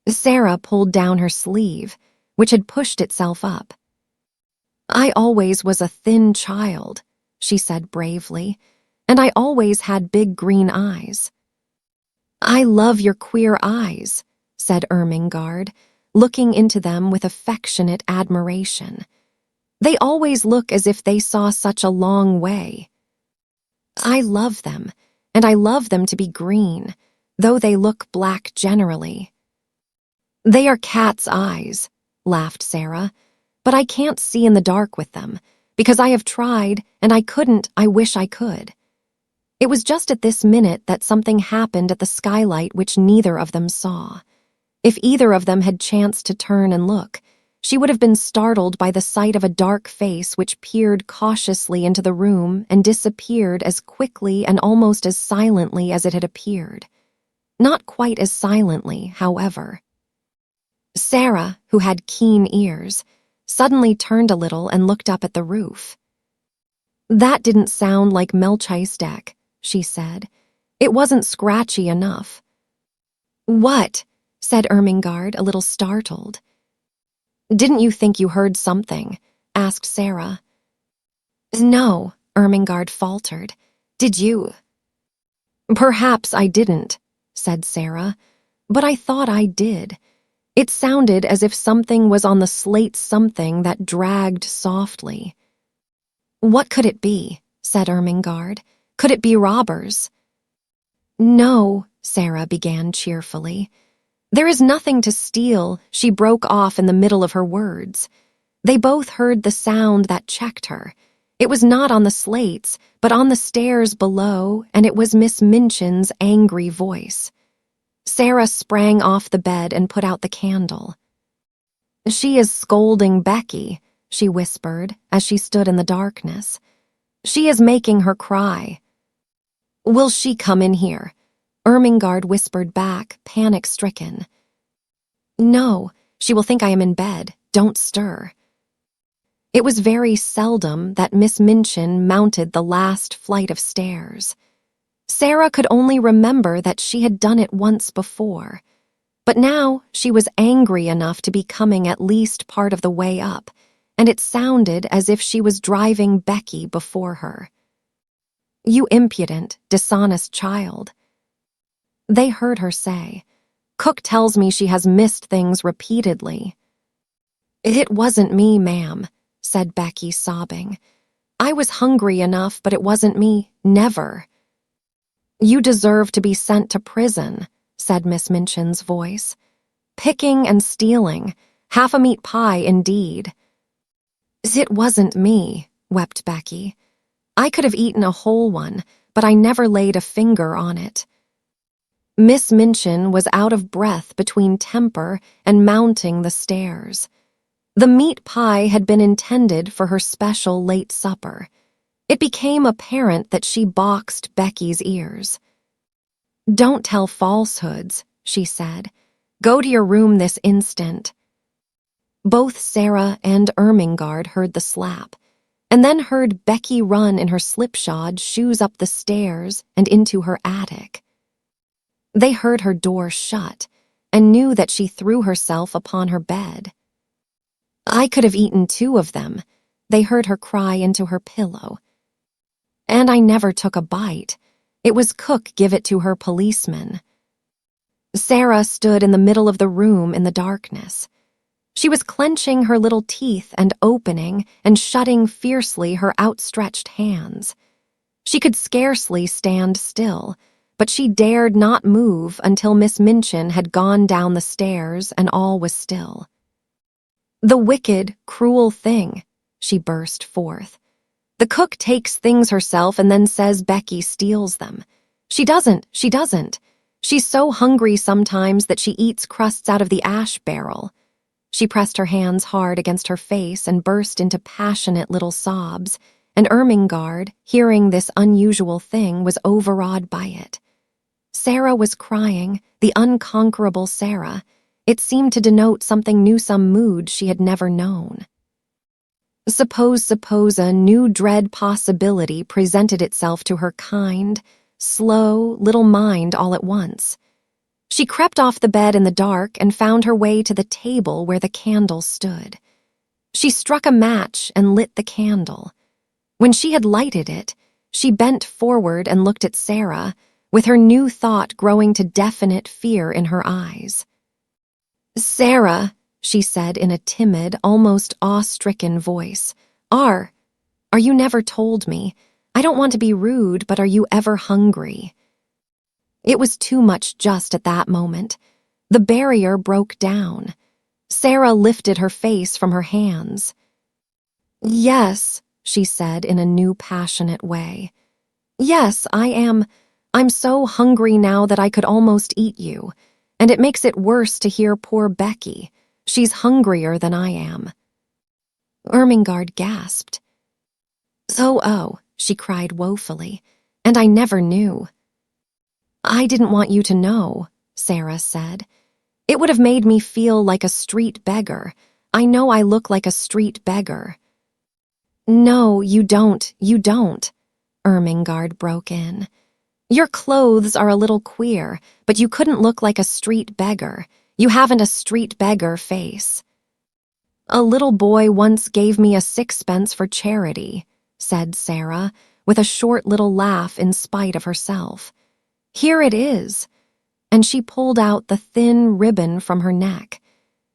Sara pulled down her sleeve, which had pushed itself up. "I always was a thin child," she said bravely, "and I always had big green eyes." "I love your queer eyes," said Ermengarde, looking into them with affectionate admiration. They always look as if they saw such a long way. I love them, and I love them to be green, though they look black generally. They are cat's eyes, laughed Sara, but I can't see in the dark with them, because I have tried, and I couldn't. I wish I could. It was just at this minute that something happened at the skylight which neither of them saw. If either of them had chanced to turn and look, she would have been startled by the sight of a dark face which peered cautiously into the room and disappeared as quickly and almost as silently as it had appeared. Not quite as silently, however. Sara, who had keen ears, suddenly turned a little and looked up at the roof. "That didn't sound like Melchizedek," she said. "It wasn't scratchy enough." "What?" said Ermengarde, a little startled. "Didn't you think you heard something?" asked Sara. "No," Ermengarde faltered. "Did you?" "Perhaps I didn't," said Sara, "but I thought I did. It sounded as if something was on the slate, something that dragged softly." "What could it be?" said Ermengarde. "Could it be robbers?" "No," Sara began cheerfully. "There is nothing to steal," she broke off in the middle of her words. They both heard the sound that checked her. It was not on the slates, but on the stairs below, and it was Miss Minchin's angry voice. Sara sprang off the bed and put out the candle. "She is scolding Becky," she whispered as she stood in the darkness. "She is making her cry." "Will she come in here?" Ermengarde whispered back, panic-stricken. "No, she will think I am in bed. Don't stir." It was very seldom that Miss Minchin mounted the last flight of stairs. Sara could only remember that she had done it once before, but now she was angry enough to be coming at least part of the way up, and it sounded as if she was driving Becky before her. "You impudent, dishonest child." They heard her say, "Cook tells me she has missed things repeatedly." "It wasn't me, ma'am," said Becky, sobbing. "I was hungry enough, but it wasn't me, never." "You deserve to be sent to prison," said Miss Minchin's voice. "Picking and stealing, half a meat pie indeed." "It wasn't me," wept Becky. "I could have eaten a whole one, but I never laid a finger on it." Miss Minchin was out of breath between temper and mounting the stairs. The meat pie had been intended for her special late supper. It became apparent that she boxed Becky's ears. "Don't tell falsehoods," she said. "Go to your room this instant." Both Sara and Ermengarde heard the slap, and then heard Becky run in her slipshod shoes up the stairs and into her attic. They heard her door shut and knew that she threw herself upon her bed. "I could have eaten 2 of them," they heard her cry into her pillow. "And I never took a bite. It was Cook give it to her policeman." Sara stood in the middle of the room in the darkness. She was clenching her little teeth and opening and shutting fiercely her outstretched hands. She could scarcely stand still, but she dared not move until Miss Minchin had gone down the stairs and all was still. "The wicked, cruel thing," she burst forth. "The cook takes things herself and then says Becky steals them. She doesn't. She's so hungry sometimes that she eats crusts out of the ash barrel." She pressed her hands hard against her face and burst into passionate little sobs, and Ermengarde, hearing this unusual thing, was overawed by it. Sara was crying, the unconquerable Sara. It seemed to denote something new, some mood she had never known. Suppose a new dread possibility presented itself to her kind, slow, little mind all at once. She crept off the bed in the dark and found her way to the table where the candle stood. She struck a match and lit the candle. When she had lighted it, she bent forward and looked at Sara, with her new thought growing to definite fear in her eyes. "Sara," she said in a timid, almost awe-stricken voice. Are you never told me? I don't want to be rude, but are you ever hungry? It was too much just at that moment. The barrier broke down. Sara lifted her face from her hands. Yes, she said in a new passionate way. Yes, I am. I'm so hungry now that I could almost eat you. And it makes it worse to hear poor Becky. She's hungrier than I am. Ermengarde gasped. Oh, she cried woefully, and I never knew. I didn't want you to know, Sara said. It would have made me feel like a street beggar. I know I look like a street beggar. No, you don't, Ermengarde broke in. Your clothes are a little queer, but you couldn't look like a street beggar. You haven't a street beggar face. A little boy once gave me a 6pence for charity, said Sara, with a short little laugh in spite of herself. Here it is. And she pulled out the thin ribbon from her neck.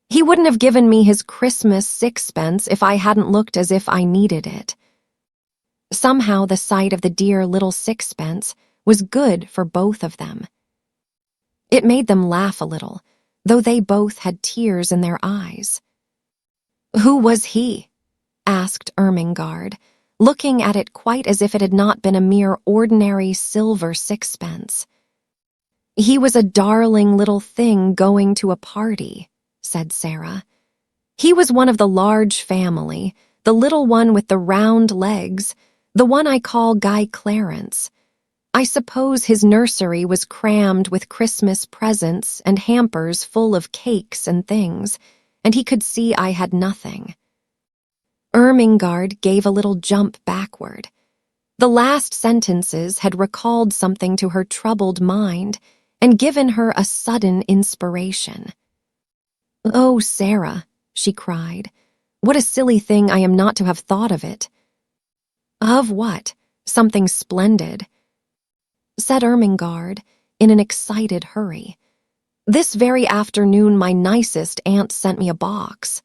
He wouldn't have given me his Christmas 6pence if I hadn't looked as if I needed it. Somehow the sight of the dear little 6pence was good for both of them. It made them laugh a little, though they both had tears in their eyes. Who was he? Asked Ermengarde, looking at it quite as if it had not been a mere ordinary silver 6pence. He was a darling little thing going to a party, said Sara. He was one of the large family, the little one with the round legs, the one I call Guy Clarence. I suppose his nursery was crammed with Christmas presents and hampers full of cakes and things, and he could see I had nothing. Ermengarde gave a little jump backward. The last sentences had recalled something to her troubled mind and given her a sudden inspiration. Oh, Sara, she cried, what a silly thing I am not to have thought of it. Of what? Something splendid, said Ermengarde in an excited hurry. This very afternoon my nicest aunt sent me a box.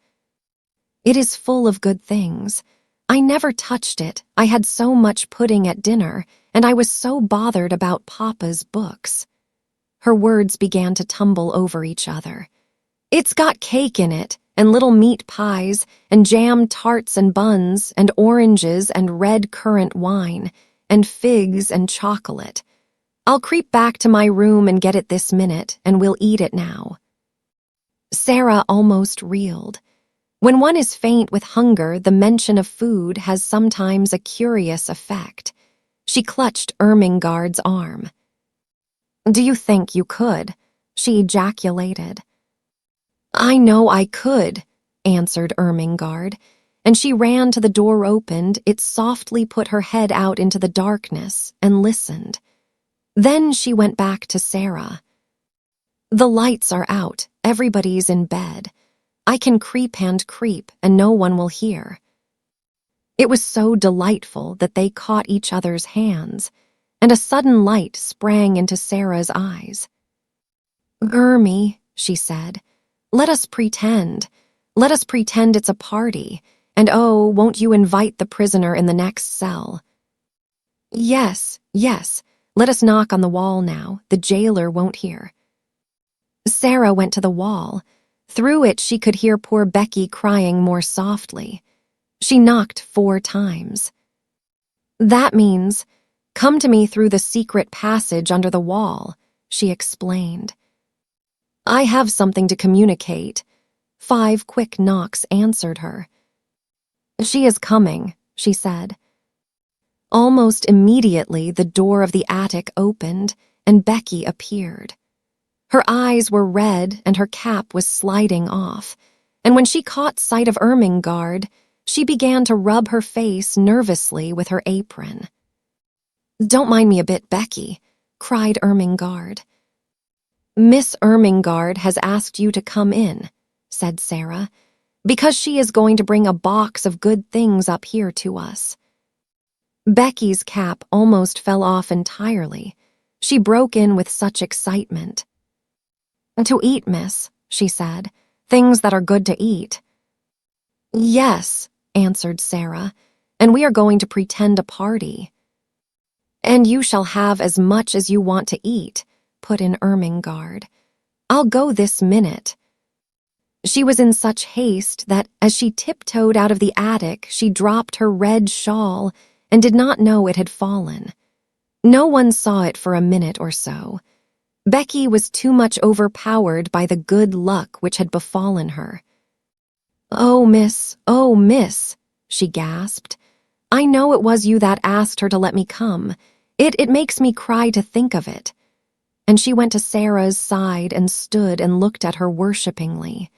It is full of good things. I never touched it. I had so much pudding at dinner, and I was so bothered about Papa's books. Her words began to tumble over each other. It's got cake in it, and little meat pies, and jam tarts and buns, and oranges and red currant wine, and figs and chocolate. I'll creep back to my room and get it this minute, and we'll eat it now. Sara almost reeled. When one is faint with hunger, the mention of food has sometimes a curious effect. She clutched Ermengarde's arm. Do you think you could? She ejaculated. I know I could, answered Ermengarde, and she ran to the door opened. It softly put her head out into the darkness and listened. Then she went back to Sara. The lights are out. Everybody's in bed. I can creep and creep, and no one will hear. It was so delightful that they caught each other's hands, and a sudden light sprang into Sara's eyes. Ermy, she said, let us pretend. Let us pretend it's a party, and oh, won't you invite the prisoner in the next cell? Yes, let us knock on the wall now. The jailer won't hear. Sara went to the wall. Through it she could hear poor Becky crying more softly. She knocked 4 times. That means, come to me through the secret passage under the wall, she explained. I have something to communicate. 5 quick knocks answered her. She is coming, she said. Almost immediately the door of the attic opened and Becky appeared. Her eyes were red and her cap was sliding off, and when she caught sight of Ermengarde, she began to rub her face nervously with her apron. Don't mind me a bit, Becky, cried Ermengarde. Miss Ermengarde has asked you to come in, said Sara, because she is going to bring a box of good things up here to us. Becky's cap almost fell off entirely. She broke in with such excitement. To eat, miss, she said. Things that are good to eat." "Yes," answered Sara, "and we are going to pretend a party." "And you shall have as much as you want to eat," put in Ermengarde. "I'll go this minute." She was in such haste that, as she tiptoed out of the attic, she dropped her red shawl and did not know it had fallen. No one saw it for a minute or so. Becky was too much overpowered by the good luck which had befallen her. Oh, miss," she gasped. "I know it was you that asked her to let me come. It makes me cry to think of it." And she went to Sara's side and stood and looked at her worshippingly.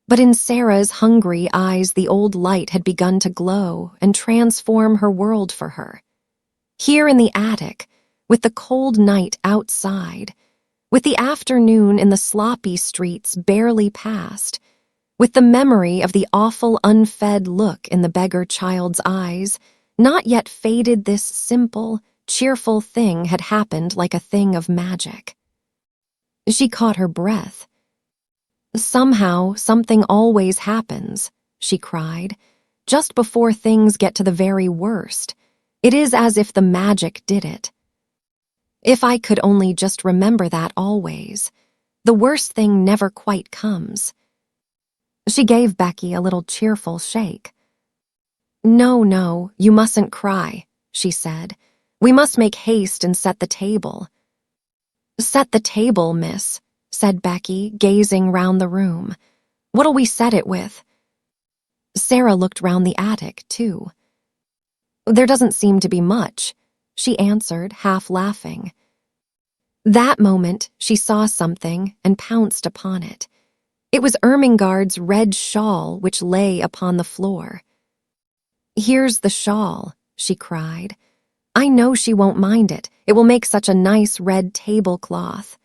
But in Sara's hungry eyes the old light had begun to glow and transform her world for her. Here in the attic, with the cold night outside, with the afternoon in the sloppy streets barely past, with the memory of the awful unfed look in the beggar child's eyes, not yet faded, this simple, cheerful thing had happened like a thing of magic. She caught her breath. "Somehow, something always happens," she cried. "Just before things get to the very worst. It is as if the magic did it. If I could only just remember that always. The worst thing never quite comes." She gave Becky a little cheerful shake. No, you mustn't cry," she said. "We must make haste and set the table." "Set the table, miss," said Becky, gazing round the room. "What'll we set it with?" Sara looked round the attic, too. "There doesn't seem to be much," she answered, half laughing. That moment she saw something and pounced upon it. It was Ermengarde's red shawl which lay upon the floor. "Here's the shawl," she cried. "I know she won't mind it. It will make such a nice red tablecloth."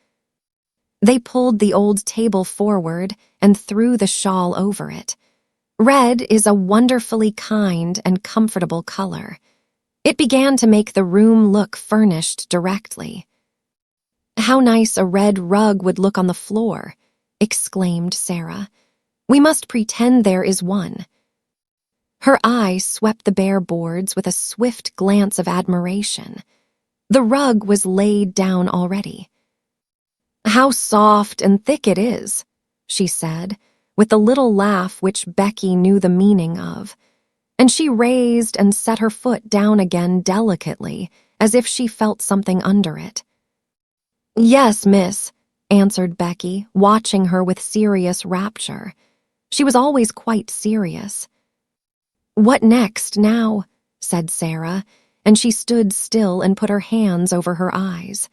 They pulled the old table forward and threw the shawl over it. Red is a wonderfully kind and comfortable color. It began to make the room look furnished directly. "How nice a red rug would look on the floor," exclaimed Sara. "We must pretend there is one." Her eye swept the bare boards with a swift glance of admiration. The rug was laid down already. "How soft and thick it is," she said, with the little laugh which Becky knew the meaning of, and she raised and set her foot down again delicately, as if she felt something under it. "Yes, miss," answered Becky, watching her with serious rapture. She was always quite serious. "What next, now?" said Sara, and she stood still and put her hands over her eyes.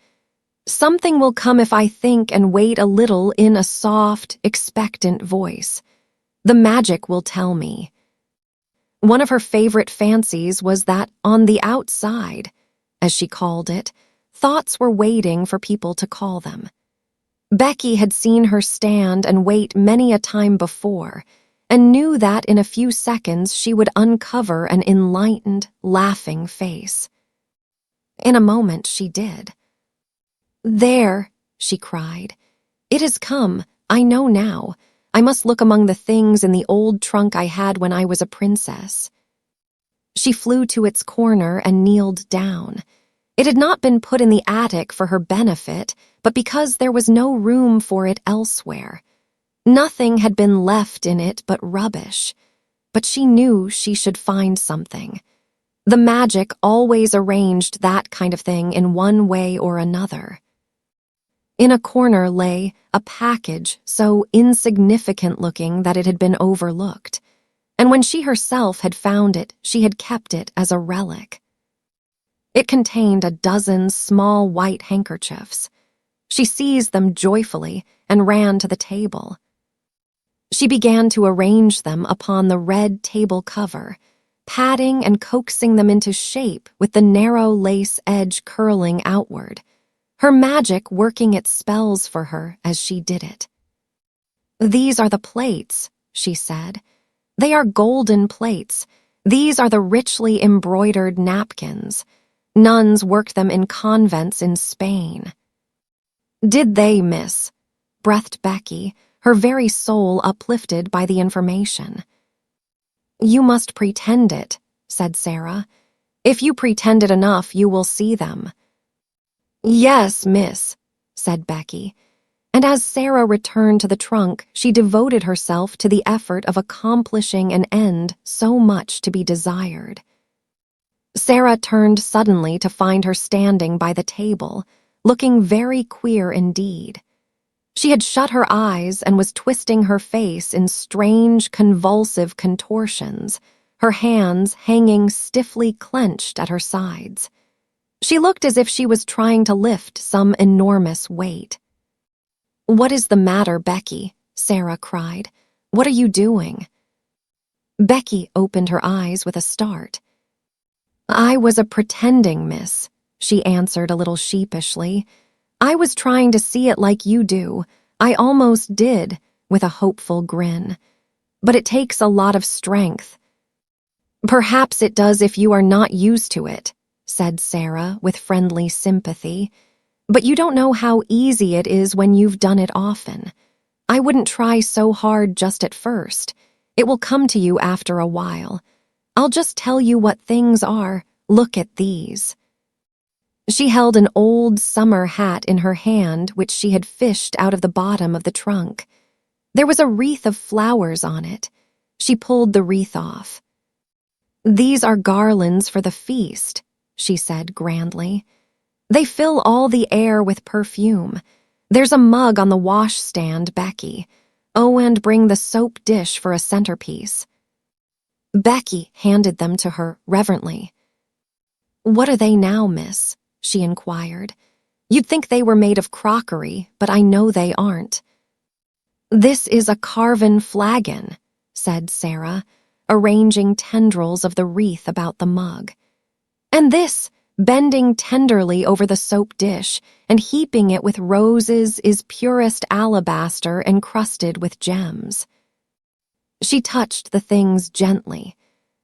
"Something will come if I think and wait a little in a soft, expectant voice. The magic will tell me." One of her favorite fancies was that on the outside, as she called it, thoughts were waiting for people to call them. Becky had seen her stand and wait many a time before, and knew that in a few seconds she would uncover an enlightened, laughing face. In a moment she did. "There," she cried. "It has come. I know now. I must look among the things in the old trunk I had when I was a princess." She flew to its corner and kneeled down. It had not been put in the attic for her benefit, but because there was no room for it elsewhere. Nothing had been left in it but rubbish, but she knew she should find something. The magic always arranged that kind of thing in one way or another. In a corner lay a package so insignificant-looking that it had been overlooked, and when she herself had found it, she had kept it as a relic. It contained a dozen small white handkerchiefs. She seized them joyfully and ran to the table. She began to arrange them upon the red table cover, patting and coaxing them into shape with the narrow lace edge curling outward, her magic working its spells for her as she did it. "These are the plates," she said. "They are golden plates. These are the richly embroidered napkins. Nuns worked them in convents in Spain." "Did they, miss?" breathed Becky, her very soul uplifted by the information. "You must pretend it," said Sara. "If you pretend it enough, you will see them." "Yes, miss," said Becky. And as Sara returned to the trunk, she devoted herself to the effort of accomplishing an end so much to be desired. Sara turned suddenly to find her standing by the table, looking very queer indeed. She had shut her eyes and was twisting her face in strange, convulsive contortions, her hands hanging stiffly clenched at her sides. She looked as if she was trying to lift some enormous weight. "What is the matter, Becky?" Sara cried. "What are you doing?" Becky opened her eyes with a start. "I was pretending, miss," she answered a little sheepishly. "I was trying to see it like you do. I almost did," with a hopeful grin. "But it takes a lot of strength." "Perhaps it does if you are not used to it," said Sara with friendly sympathy. "But you don't know how easy it is when you've done it often. I wouldn't try so hard just at first. It will come to you after a while. I'll just tell you what things are. Look at these." She held an old summer hat in her hand which she had fished out of the bottom of the trunk. There was a wreath of flowers on it. She pulled the wreath off. "These are garlands for the feast," she said grandly. "They fill all the air with perfume. There's a mug on the washstand, Becky. Oh, and bring the soap dish for a centerpiece." Becky handed them to her reverently. "What are they now, miss?" she inquired. "You'd think they were made of crockery, but I know they aren't." "This is a carven flagon," said Sara, arranging tendrils of the wreath about the mug. "And this, bending tenderly over the soap dish and heaping it with roses, is purest alabaster encrusted with gems." She touched the things gently,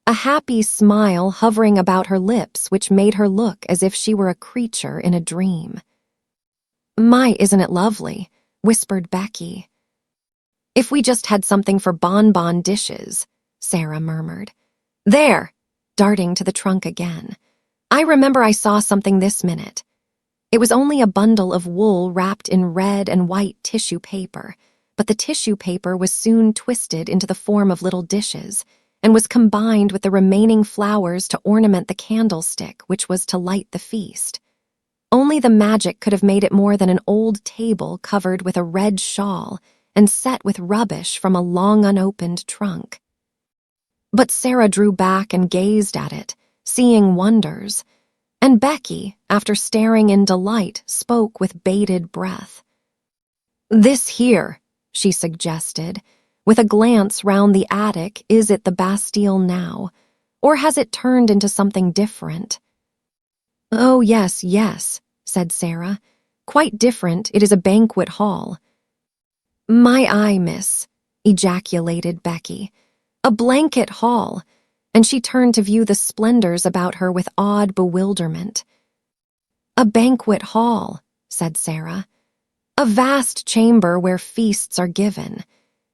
a happy smile hovering about her lips which made her look as if she were a creature in a dream. "My, isn't it lovely?" whispered Becky. "If we just had something for bonbon dishes," Sara murmured. "There!" darting to the trunk again. "I remember I saw something this minute." It was only a bundle of wool wrapped in red and white tissue paper, but the tissue paper was soon twisted into the form of little dishes and was combined with the remaining flowers to ornament the candlestick which was to light the feast. Only the magic could have made it more than an old table covered with a red shawl and set with rubbish from a long unopened trunk. But Sara drew back and gazed at it, seeing wonders, and Becky, after staring in delight, spoke with bated breath. "This here," she suggested, with a glance round the attic. "Is it the Bastille now, or has it turned into something different?" "Oh, yes, yes," said Sara. "Quite different. It is a banquet hall." "My eye, miss," ejaculated Becky. "A blanket hall," and she turned to view the splendors about her with odd bewilderment. "A banquet hall," said Sara. "A vast chamber where feasts are given.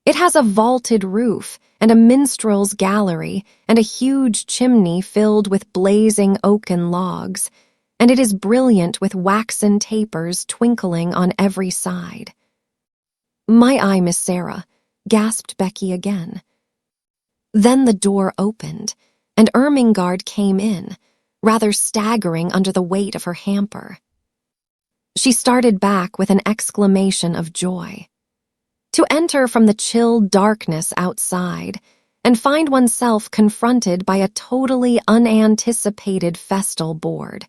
It has a vaulted roof and a minstrel's gallery and a huge chimney filled with blazing oaken logs, and it is brilliant with waxen tapers twinkling on every side." "My eye, Miss Sara," gasped Becky again. Then the door opened, and Ermengarde came in, rather staggering under the weight of her hamper. She started back with an exclamation of joy. To enter from the chill darkness outside and find oneself confronted by a totally unanticipated festal board,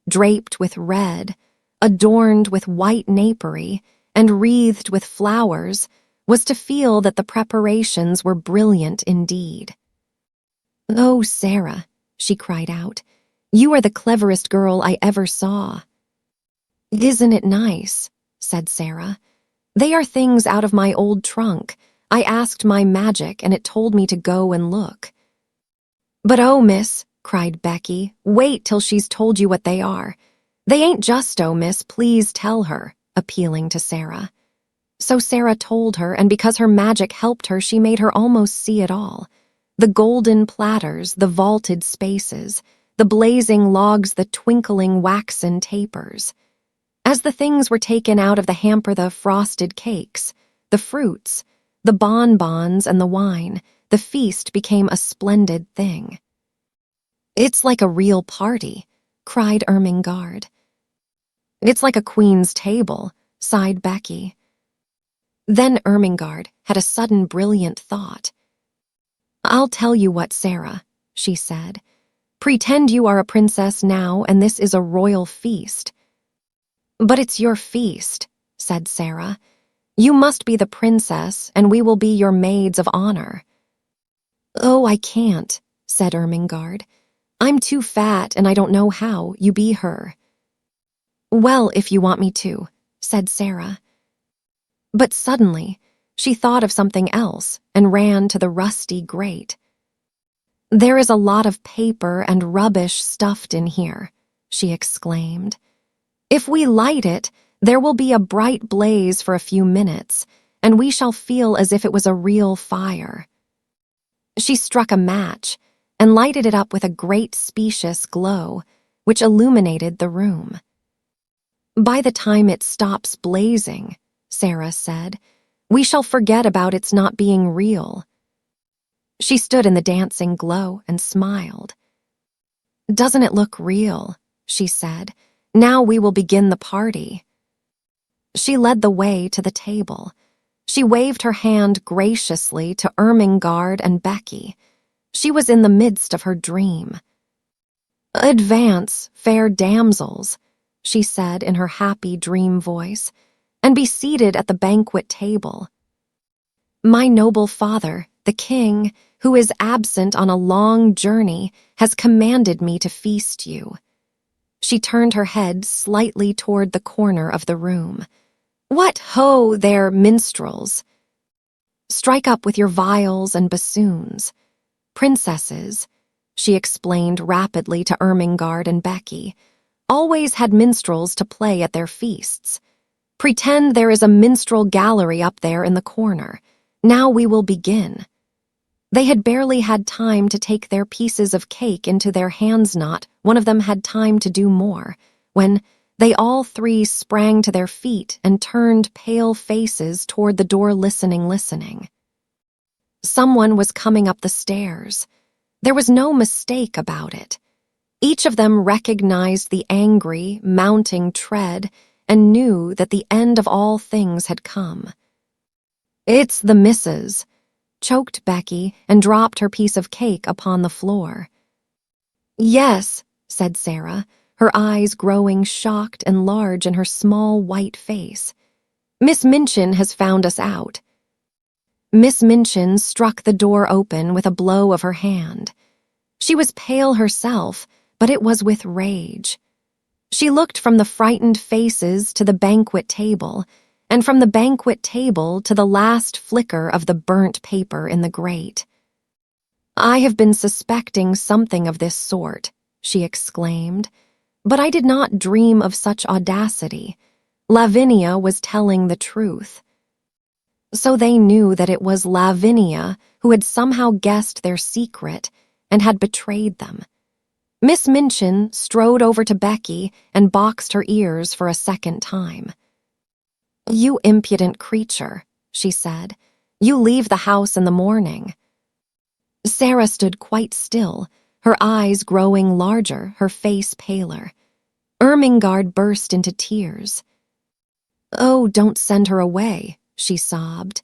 draped with red, adorned with white napery, and wreathed with flowers, was to feel that the preparations were brilliant indeed. "Oh, Sara," she cried out, "you are the cleverest girl I ever saw." "Isn't it nice?" said Sara. "They are things out of my old trunk. I asked my magic and it told me to go and look." "But oh, miss," cried Becky, "wait till she's told you what they are. They ain't just, oh, miss, please tell her," appealing to Sara. So Sara told her, and because her magic helped her, she made her almost see it all. The golden platters, the vaulted spaces, the blazing logs, the twinkling waxen tapers. As the things were taken out of the hamper, the frosted cakes, the fruits, the bonbons, and the wine, the feast became a splendid thing. "It's like a real party," cried Ermengarde. "It's like a queen's table," sighed Becky. Then Ermengarde had a sudden brilliant thought. "I'll tell you what, Sara," she said. "Pretend you are a princess now, and this is a royal feast." "But it's your feast," said Sara. "You must be the princess, and we will be your maids of honor." "Oh, I can't," said Ermengarde. "I'm too fat, and I don't know how. You be her." "Well, if you want me to," said Sara. But suddenly, she thought of something else and ran to the rusty grate. "There is a lot of paper and rubbish stuffed in here," she exclaimed. "If we light it, there will be a bright blaze for a few minutes, and we shall feel as if it was a real fire." She struck a match and lighted it up with a great specious glow, which illuminated the room. "By the time it stops blazing," Sara said, "we shall forget about its not being real." She stood in the dancing glow and smiled. "Doesn't it look real?" she said. "Now we will begin the party." She led the way to the table. She waved her hand graciously to Ermengarde and Becky. She was in the midst of her dream. "Advance, fair damsels," she said in her happy dream voice, "and be seated at the banquet table. My noble father, the king, who is absent on a long journey, has commanded me to feast you." She turned her head slightly toward the corner of the room. "What ho there, minstrels! Strike up with your viols and bassoons. Princesses," she explained rapidly to Ermengarde and Becky, "always had minstrels to play at their feasts. Pretend there is a minstrel gallery up there in the corner. Now we will begin." They had barely had time to take their pieces of cake into their hands, not one of them had time to do more, when they all three sprang to their feet and turned pale faces toward the door, listening. Someone was coming up the stairs. There was no mistake about it. Each of them recognized the angry, mounting tread and knew that the end of all things had come. "It's the missus," choked Becky and dropped her piece of cake upon the floor. "Yes," said Sara, her eyes growing shocked and large in her small white face. "Miss Minchin has found us out." Miss Minchin struck the door open with a blow of her hand. She was pale herself, but it was with rage. She looked from the frightened faces to the banquet table, and from the banquet table to the last flicker of the burnt paper in the grate. "I have been suspecting something of this sort," she exclaimed, "but I did not dream of such audacity. Lavinia was telling the truth." So they knew that it was Lavinia who had somehow guessed their secret and had betrayed them. Miss Minchin strode over to Becky and boxed her ears for a second time. "You impudent creature," she said. "You leave the house in the morning." Sara stood quite still, her eyes growing larger, her face paler. Ermengarde burst into tears. "Oh, don't send her away," she sobbed.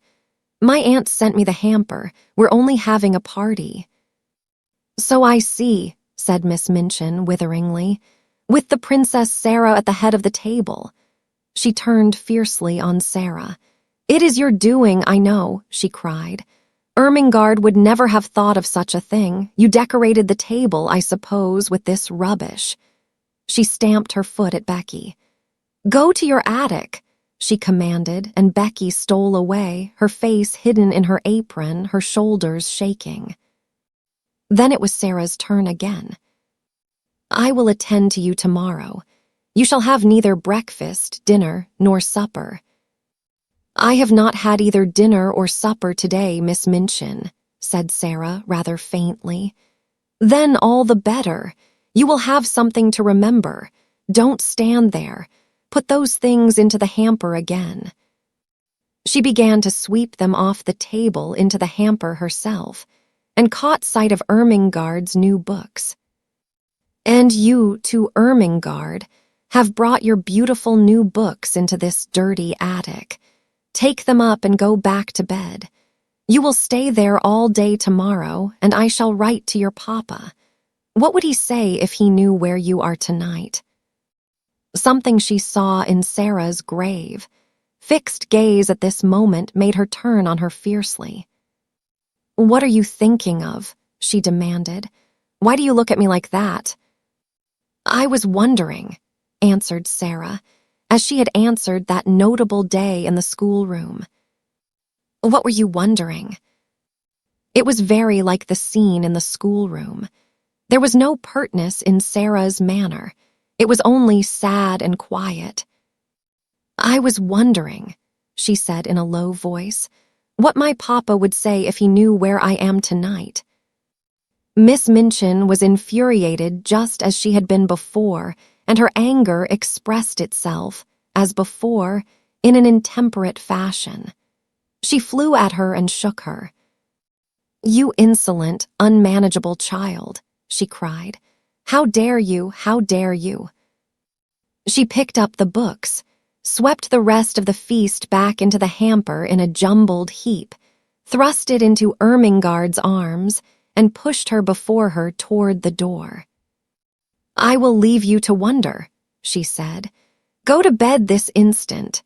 "My aunt sent me the hamper. We're only having a party." "So I see," said Miss Minchin witheringly, "with the Princess Sara at the head of the table." She turned fiercely on Sara. "It is your doing, I know," she cried. "Ermengarde would never have thought of such a thing. You decorated the table, I suppose, with this rubbish." She stamped her foot at Becky. "Go to your attic," she commanded, and Becky stole away, her face hidden in her apron, her shoulders shaking. Then it was Sara's turn again. "I will attend to you tomorrow. You shall have neither breakfast, dinner, nor supper." "I have not had either dinner or supper today, Miss Minchin," said Sara rather faintly. "Then all the better. You will have something to remember. Don't stand there. Put those things into the hamper again." She began to sweep them off the table into the hamper herself, and caught sight of Ermengarde's new books. "And you, to Ermengarde, have brought your beautiful new books into this dirty attic. Take them up and go back to bed. You will stay there all day tomorrow, and I shall write to your papa. What would he say if he knew where you are tonight?" Something she saw in Sara's grave, fixed gaze at this moment, made her turn on her fiercely. "What are you thinking of?" she demanded. "Why do you look at me like that?" "I was wondering," answered Sara, as she had answered that notable day in the schoolroom. "What were you wondering?" It was very like the scene in the schoolroom. There was no pertness in Sara's manner. It was only sad and quiet. "I was wondering," she said in a low voice, "what my papa would say if he knew where I am tonight." Miss Minchin was infuriated just as she had been before, and her anger expressed itself, as before, in an intemperate fashion. She flew at her and shook her. "You insolent, unmanageable child," she cried. "How dare you, how dare you?" She picked up the books, swept the rest of the feast back into the hamper in a jumbled heap, thrust it into Ermengarde's arms, and pushed her before her toward the door. "I will leave you to wonder," she said. "Go to bed this instant."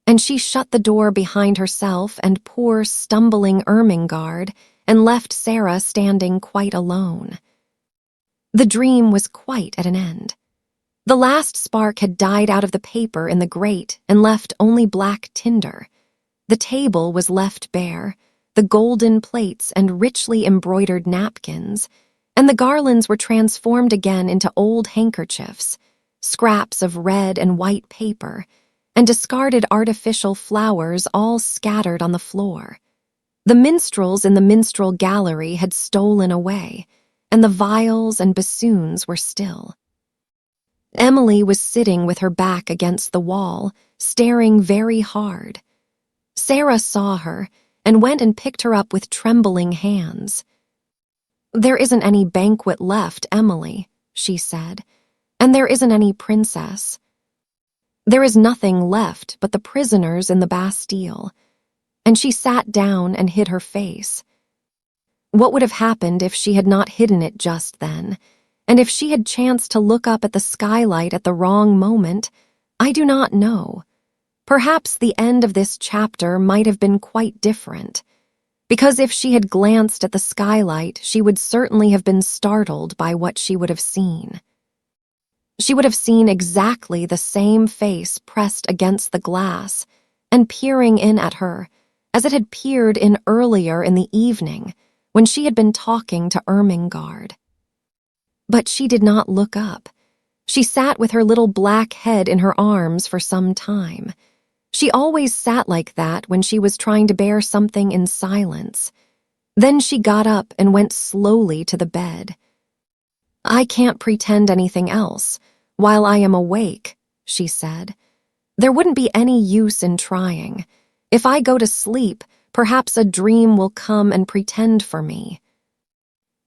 And she shut the door behind herself and poor, stumbling Ermengarde, and left Sara standing quite alone. The dream was quite at an end. The last spark had died out of the paper in the grate and left only black tinder. The table was left bare, the golden plates and richly embroidered napkins, and the garlands were transformed again into old handkerchiefs, scraps of red and white paper, and discarded artificial flowers all scattered on the floor. The minstrels in the minstrel gallery had stolen away, and the viols and bassoons were still. Emily was sitting with her back against the wall, staring very hard. Sara saw her and went and picked her up with trembling hands. "There isn't any banquet left, Emily," she said, "and there isn't any princess. There is nothing left but the prisoners in the Bastille." And she sat down and hid her face. What would have happened if she had not hidden it just then, and if she had chanced to look up at the skylight at the wrong moment? I do not know. Perhaps the end of this chapter might have been quite different, because if she had glanced at the skylight, she would certainly have been startled by what she would have seen. She would have seen exactly the same face pressed against the glass and peering in at her, as it had peered in earlier in the evening when she had been talking to Ermengarde. But she did not look up. She sat with her little black head in her arms for some time. She always sat like that when she was trying to bear something in silence. Then she got up and went slowly to the bed. "I can't pretend anything else while I am awake," she said. "There wouldn't be any use in trying. If I go to sleep, perhaps a dream will come and pretend for me."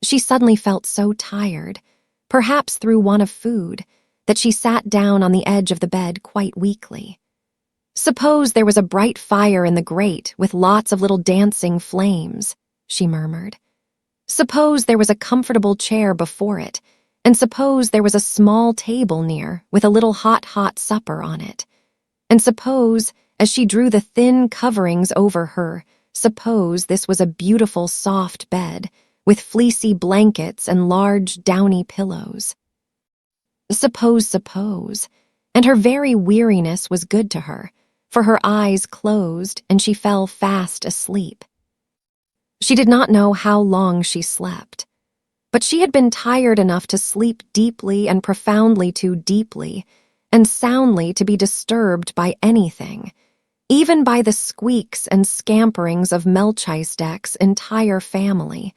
She suddenly felt so tired, perhaps through want of food, that she sat down on the edge of the bed quite weakly. "Suppose there was a bright fire in the grate with lots of little dancing flames," she murmured. "Suppose there was a comfortable chair before it, and suppose there was a small table near with a little hot supper on it. And suppose, as she drew the thin coverings over her, suppose this was a beautiful soft bed with fleecy blankets and large downy pillows. Suppose, and her very weariness was good to her, for her eyes closed and she fell fast asleep. She did not know how long she slept, but she had been tired enough to sleep deeply and profoundly too deeply, and soundly to be disturbed by anything, even by the squeaks and scamperings of Melchisedek's entire family,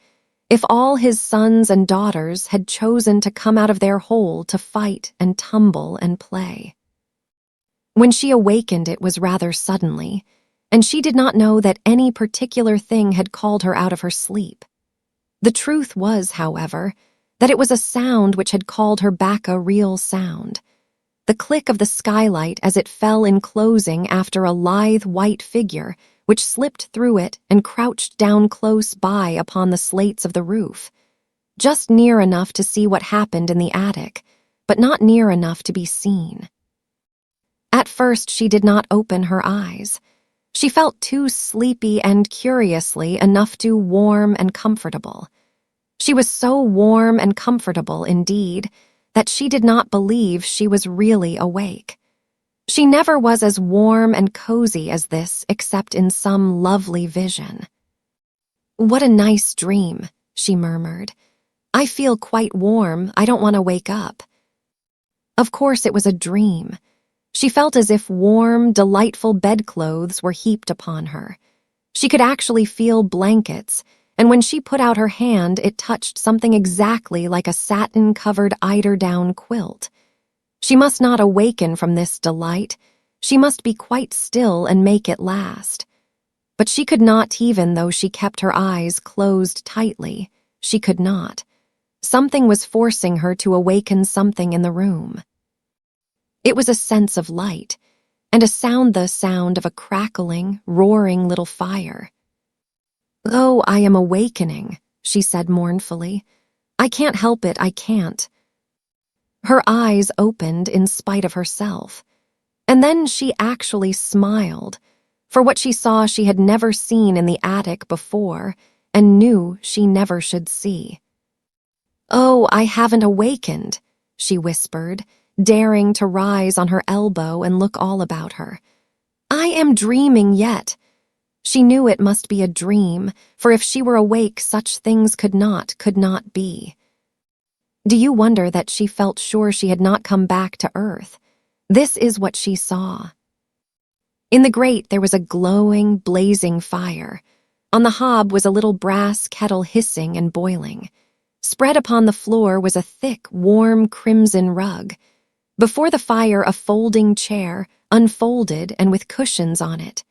if all his sons and daughters had chosen to come out of their hole to fight and tumble and play. When she awakened, it was rather suddenly, and she did not know that any particular thing had called her out of her sleep. The truth was, however, that it was a sound which had called her back, a real sound. The click of the skylight as it fell in closing after a lithe white figure which slipped through it and crouched down close by upon the slates of the roof, just near enough to see what happened in the attic, but not near enough to be seen. At first she did not open her eyes. She felt too sleepy and, curiously enough, too warm and comfortable. She was so warm and comfortable, indeed, that she did not believe she was really awake. She never was as warm and cozy as this except in some lovely vision. "What a nice dream," she murmured. "I feel quite warm. I don't want to wake up." Of course it was a dream. She felt as if warm, delightful bedclothes were heaped upon her. She could actually feel blankets, and when she put out her hand, it touched something exactly like a satin-covered eider-down quilt. She must not awaken from this delight. She must be quite still and make it last. But she could not, even though she kept her eyes closed tightly. She could not. Something was forcing her to awaken something in the room. It was a sense of light, and a sound, the sound of a crackling, roaring little fire. "Oh, I am awakening," she said mournfully. "I can't help it, I can't." Her eyes opened in spite of herself, and then she actually smiled, for what she saw she had never seen in the attic before and knew she never should see. "Oh, I haven't awakened," she whispered, daring to rise on her elbow and look all about her. "I am dreaming yet." She knew it must be a dream, for if she were awake, such things could not be. Do you wonder that she felt sure she had not come back to earth? This is what she saw. In the grate there was a glowing, blazing fire. On the hob was a little brass kettle hissing and boiling. Spread upon the floor was a thick, warm crimson rug. Before the fire, a folding chair, unfolded and with cushions on it.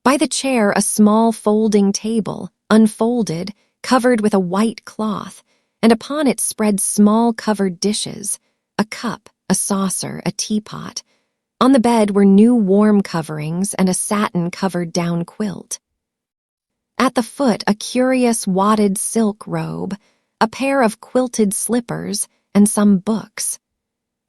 By the chair, a small folding table, unfolded, covered with a white cloth, and upon it spread small covered dishes, a cup, a saucer, a teapot. On the bed were new warm coverings and a satin-covered down quilt. At the foot, a curious wadded silk robe, a pair of quilted slippers, and some books.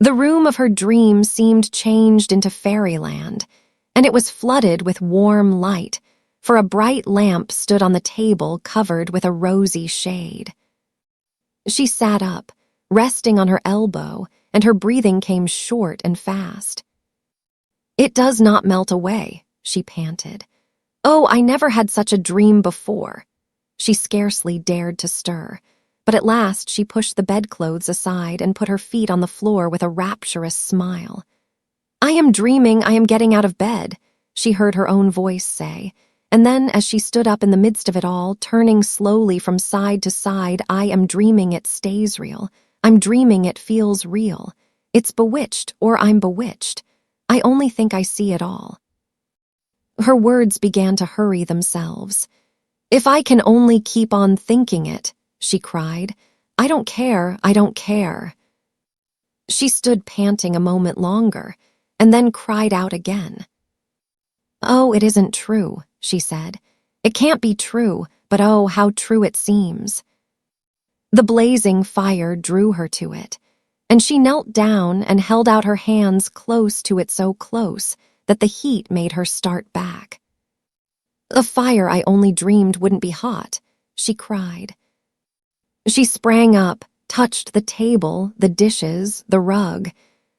The room of her dream seemed changed into fairyland, and it was flooded with warm light, for a bright lamp stood on the table covered with a rosy shade. She sat up, resting on her elbow, and her breathing came short and fast. "It does not melt away," she panted. "Oh, I never had such a dream before." She scarcely dared to stir, but at last she pushed the bedclothes aside and put her feet on the floor with a rapturous smile. "I am dreaming I am getting out of bed," she heard her own voice say, and then, as she stood up in the midst of it all, turning slowly from side to side, "I am dreaming it stays real. I'm dreaming it feels real. It's bewitched, or I'm bewitched. I only think I see it all." Her words began to hurry themselves. "If I can only keep on thinking it," she cried. "I don't care, I don't care." She stood panting a moment longer, and then cried out again. "Oh, it isn't true," she said. "It can't be true, but oh, how true it seems." The blazing fire drew her to it, and she knelt down and held out her hands close to it, so close that the heat made her start back. "The fire I only dreamed wouldn't be hot," she cried. She sprang up, touched the table, the dishes, the rug.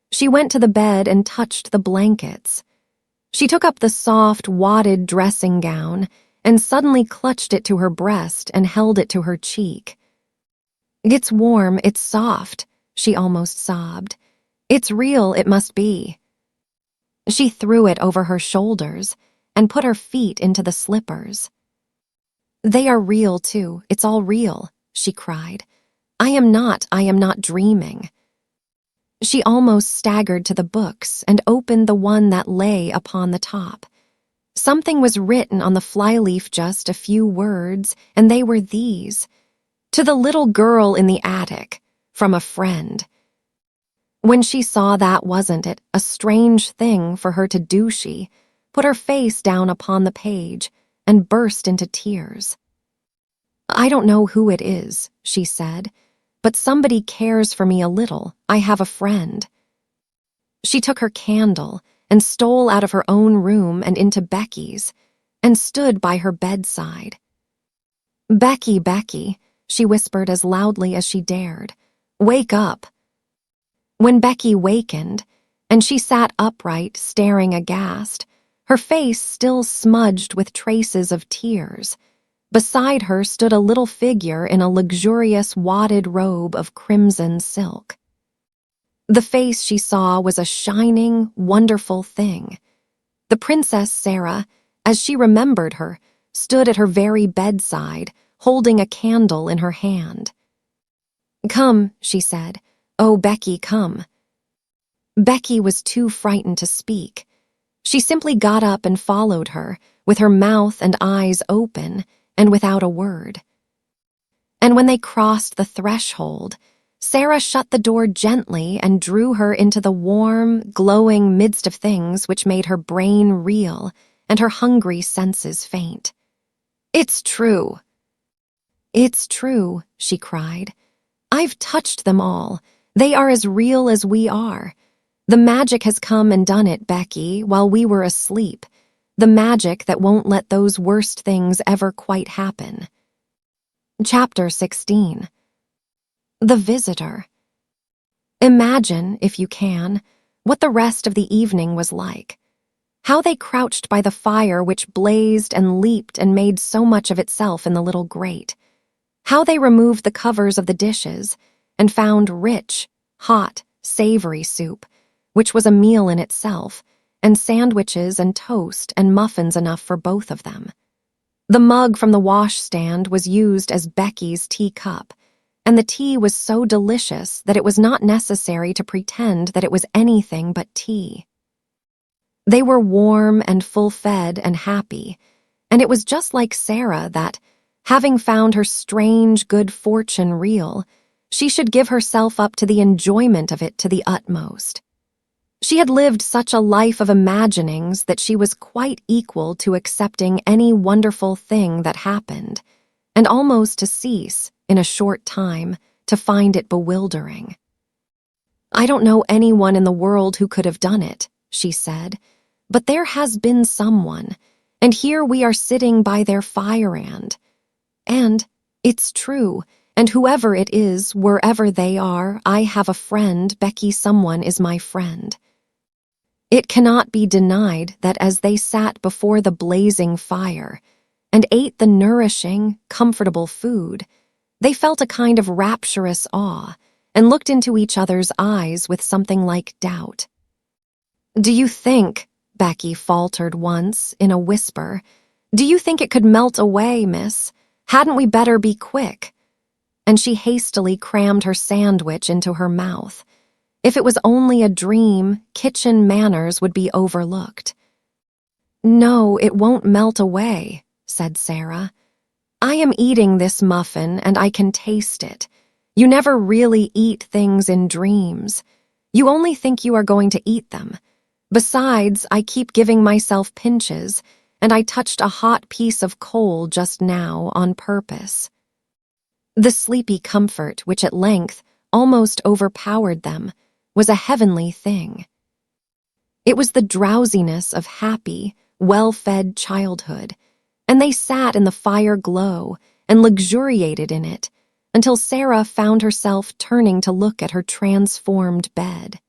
She went to the bed and touched the blankets. She took up the soft, wadded dressing gown and suddenly clutched it to her breast and held it to her cheek. "It's warm, it's soft," she almost sobbed. "It's real, it must be." She threw it over her shoulders, and put her feet into the slippers. "They are real, too. It's all real," she cried. I am not dreaming." She almost staggered to the books and opened the one that lay upon the top. Something was written on the flyleaf, just a few words, and they were these: "To the little girl in the attic, from a friend." When she saw that, wasn't it a strange thing for her to do? She put her face down upon the page and burst into tears. "I don't know who it is," she said, "but somebody cares for me a little. I have a friend." She took her candle and stole out of her own room and into Becky's, and stood by her bedside. "Becky, Becky," she whispered as loudly as she dared, "wake up." When Becky wakened, and she sat upright, staring aghast, her face still smudged with traces of tears, beside her stood a little figure in a luxurious wadded robe of crimson silk. The face she saw was a shining, wonderful thing. The Princess Sara, as she remembered her, stood at her very bedside, holding a candle in her hand. "Come," she said. "Oh, Becky, come." Becky was too frightened to speak. She simply got up and followed her, with her mouth and eyes open, and without a word. And when they crossed the threshold, Sara shut the door gently and drew her into the warm, glowing midst of things which made her brain reel and her hungry senses faint. "It's true. It's true," she cried. "I've touched them all. They are as real as we are. The magic has come and done it, Becky, while we were asleep. The magic that won't let those worst things ever quite happen." Chapter 16. The Visitor. Imagine, if you can, what the rest of the evening was like. How they crouched by the fire which blazed and leaped and made so much of itself in the little grate. How they removed the covers of the dishes and found rich, hot, savory soup, which was a meal in itself, and sandwiches and toast and muffins enough for both of them. The mug from the washstand was used as Becky's teacup, and the tea was so delicious that it was not necessary to pretend that it was anything but tea. They were warm and full-fed and happy, and it was just like Sara that, having found her strange good fortune real, she should give herself up to the enjoyment of it to the utmost. She had lived such a life of imaginings that she was quite equal to accepting any wonderful thing that happened, and almost to cease, in a short time, to find it bewildering. "I don't know anyone in the world who could have done it," she said, "but there has been someone, and here we are sitting by their fire and it's true, and whoever it is, wherever they are, I have a friend, Becky, someone is my friend." It cannot be denied that as they sat before the blazing fire and ate the nourishing, comfortable food, they felt a kind of rapturous awe and looked into each other's eyes with something like doubt. "Do you think," Becky faltered once, in a whisper, "do you think it could melt away, miss? Hadn't we better be quick?" And she hastily crammed her sandwich into her mouth. If it was only a dream, kitchen manners would be overlooked. "No, it won't melt away," said Sara. "I am eating this muffin, and I can taste it. You never really eat things in dreams. You only think you are going to eat them. Besides, I keep giving myself pinches, and I touched a hot piece of coal just now on purpose." The sleepy comfort which at length almost overpowered them was a heavenly thing. It was the drowsiness of happy, well-fed childhood, and they sat in the fire glow and luxuriated in it until Sara found herself turning to look at her transformed bed.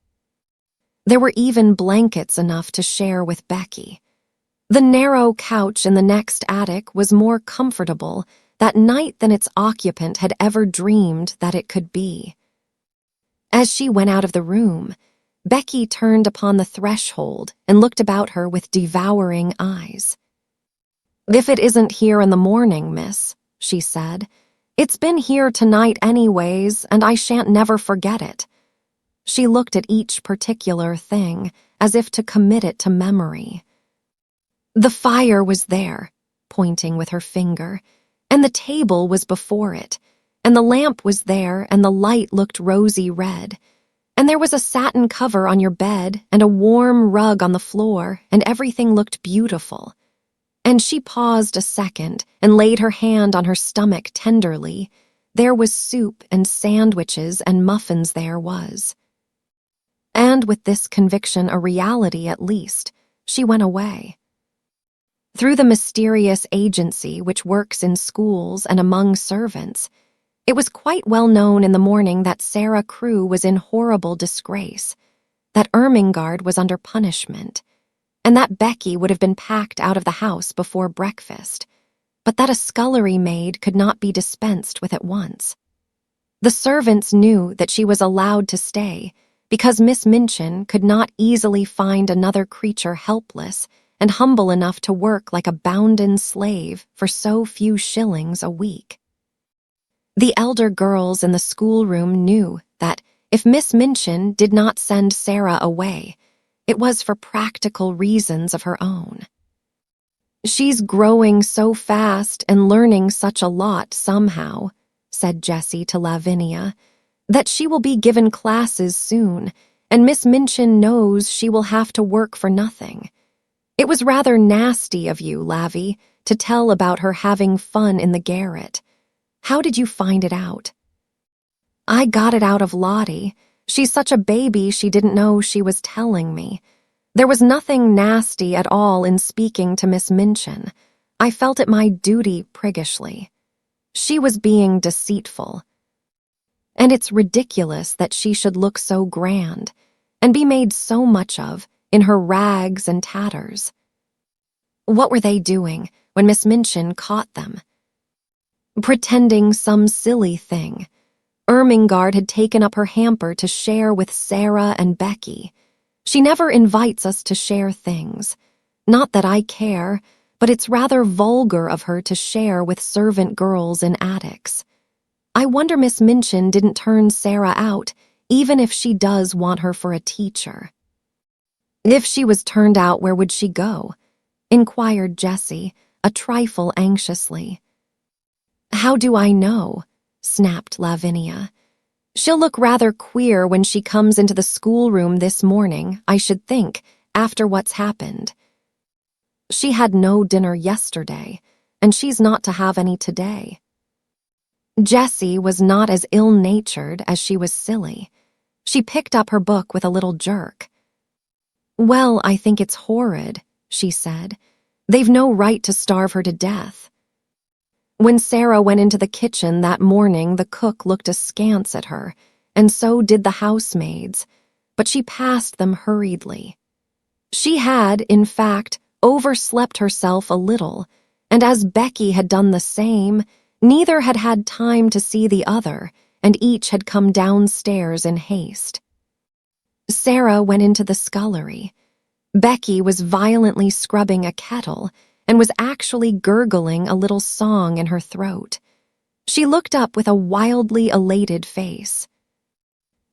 There were even blankets enough to share with Becky. The narrow couch in the next attic was more comfortable that night than its occupant had ever dreamed that it could be. As she went out of the room, Becky turned upon the threshold and looked about her with devouring eyes. "If it isn't here in the morning, miss," she said, "it's been here tonight anyways, and I shan't never forget it." She looked at each particular thing, as if to commit it to memory. The fire was there, pointing with her finger, and the table was before it, and the lamp was there, and the light looked rosy red, and there was a satin cover on your bed, and a warm rug on the floor, and everything looked beautiful. And she paused a second and laid her hand on her stomach tenderly. There was soup and sandwiches and muffins there was. And with this conviction a reality at least, she went away. Through the mysterious agency which works in schools and among servants, it was quite well known in the morning that Sara Crewe was in horrible disgrace, that Ermengarde was under punishment, and that Becky would have been packed out of the house before breakfast, but that a scullery maid could not be dispensed with at once. The servants knew that she was allowed to stay, because Miss Minchin could not easily find another creature helpless and humble enough to work like a bounden slave for so few shillings a week. The elder girls in the schoolroom knew that if Miss Minchin did not send Sara away, it was for practical reasons of her own. "She's growing so fast and learning such a lot somehow," said Jessie to Lavinia, "that she will be given classes soon, and Miss Minchin knows she will have to work for nothing. It was rather nasty of you, Lavy, to tell about her having fun in the garret. How did you find it out?" "I got it out of Lottie. She's such a baby she didn't know she was telling me. There was nothing nasty at all in speaking to Miss Minchin. I felt it my duty priggishly. She was being deceitful. And it's ridiculous that she should look so grand, and be made so much of, in her rags and tatters." "What were they doing when Miss Minchin caught them?" "Pretending some silly thing. Ermengarde had taken up her hamper to share with Sara and Becky. She never invites us to share things. Not that I care, but it's rather vulgar of her to share with servant girls in attics. I wonder Miss Minchin didn't turn Sara out, even if she does want her for a teacher." "If she was turned out, where would she go?" inquired Jessie, a trifle anxiously. "How do I know?" snapped Lavinia. "She'll look rather queer when she comes into the schoolroom this morning, I should think, after what's happened. She had no dinner yesterday, and she's not to have any today." Jessie was not as ill-natured as she was silly. She picked up her book with a little jerk. "Well, I think it's horrid," she said. "They've no right to starve her to death." When Sara went into the kitchen that morning, the cook looked askance at her, and so did the housemaids, but she passed them hurriedly. She had, in fact, overslept herself a little, and as Becky had done the same, neither had had time to see the other, and each had come downstairs in haste. Sara went into the scullery. Becky was violently scrubbing a kettle, and was actually gurgling a little song in her throat. She looked up with a wildly elated face.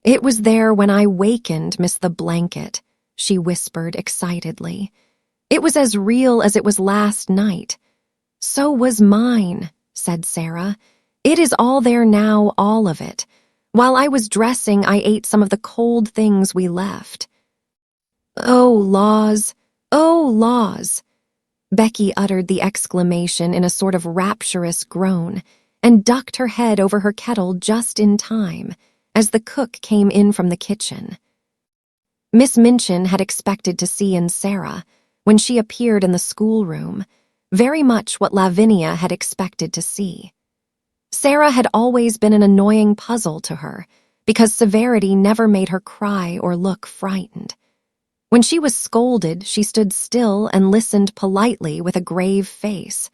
"It was there when I wakened, Miss the Blanket," she whispered excitedly. "It was as real as it was last night." "So was mine," said Sara. "It is all there now, all of it. While I was dressing, I ate some of the cold things we left." "Oh, laws! Oh, laws!" Becky uttered the exclamation in a sort of rapturous groan, and ducked her head over her kettle just in time, as the cook came in from the kitchen. Miss Minchin had expected to see in Sara, when she appeared in the schoolroom, very much what Lavinia had expected to see. Sara had always been an annoying puzzle to her, because severity never made her cry or look frightened. When she was scolded, she stood still and listened politely with a grave face.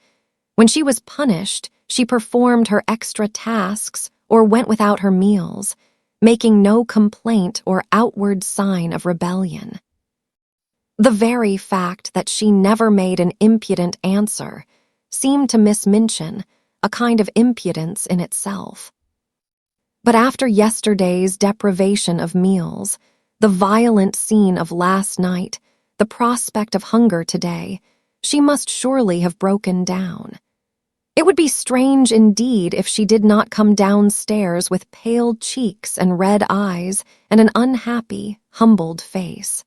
When she was punished, she performed her extra tasks or went without her meals, making no complaint or outward sign of rebellion. The very fact that she never made an impudent answer, seemed to Miss Minchin a kind of impudence in itself. But after yesterday's deprivation of meals, the violent scene of last night, the prospect of hunger today, she must surely have broken down. It would be strange indeed if she did not come downstairs with pale cheeks and red eyes and an unhappy, humbled face.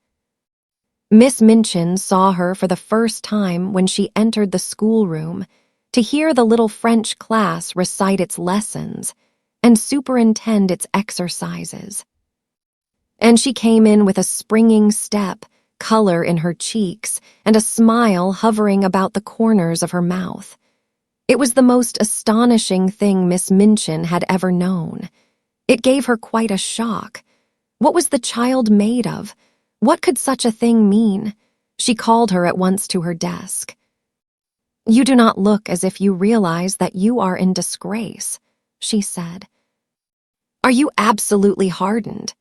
Miss Minchin saw her for the first time when she entered the schoolroom to hear the little French class recite its lessons and superintend its exercises. And she came in with a springing step, color in her cheeks, and a smile hovering about the corners of her mouth. It was the most astonishing thing Miss Minchin had ever known. It gave her quite a shock. What was the child made of? What could such a thing mean? She called her at once to her desk. "You do not look as if you realize that you are in disgrace," she said. "Are you absolutely hardened?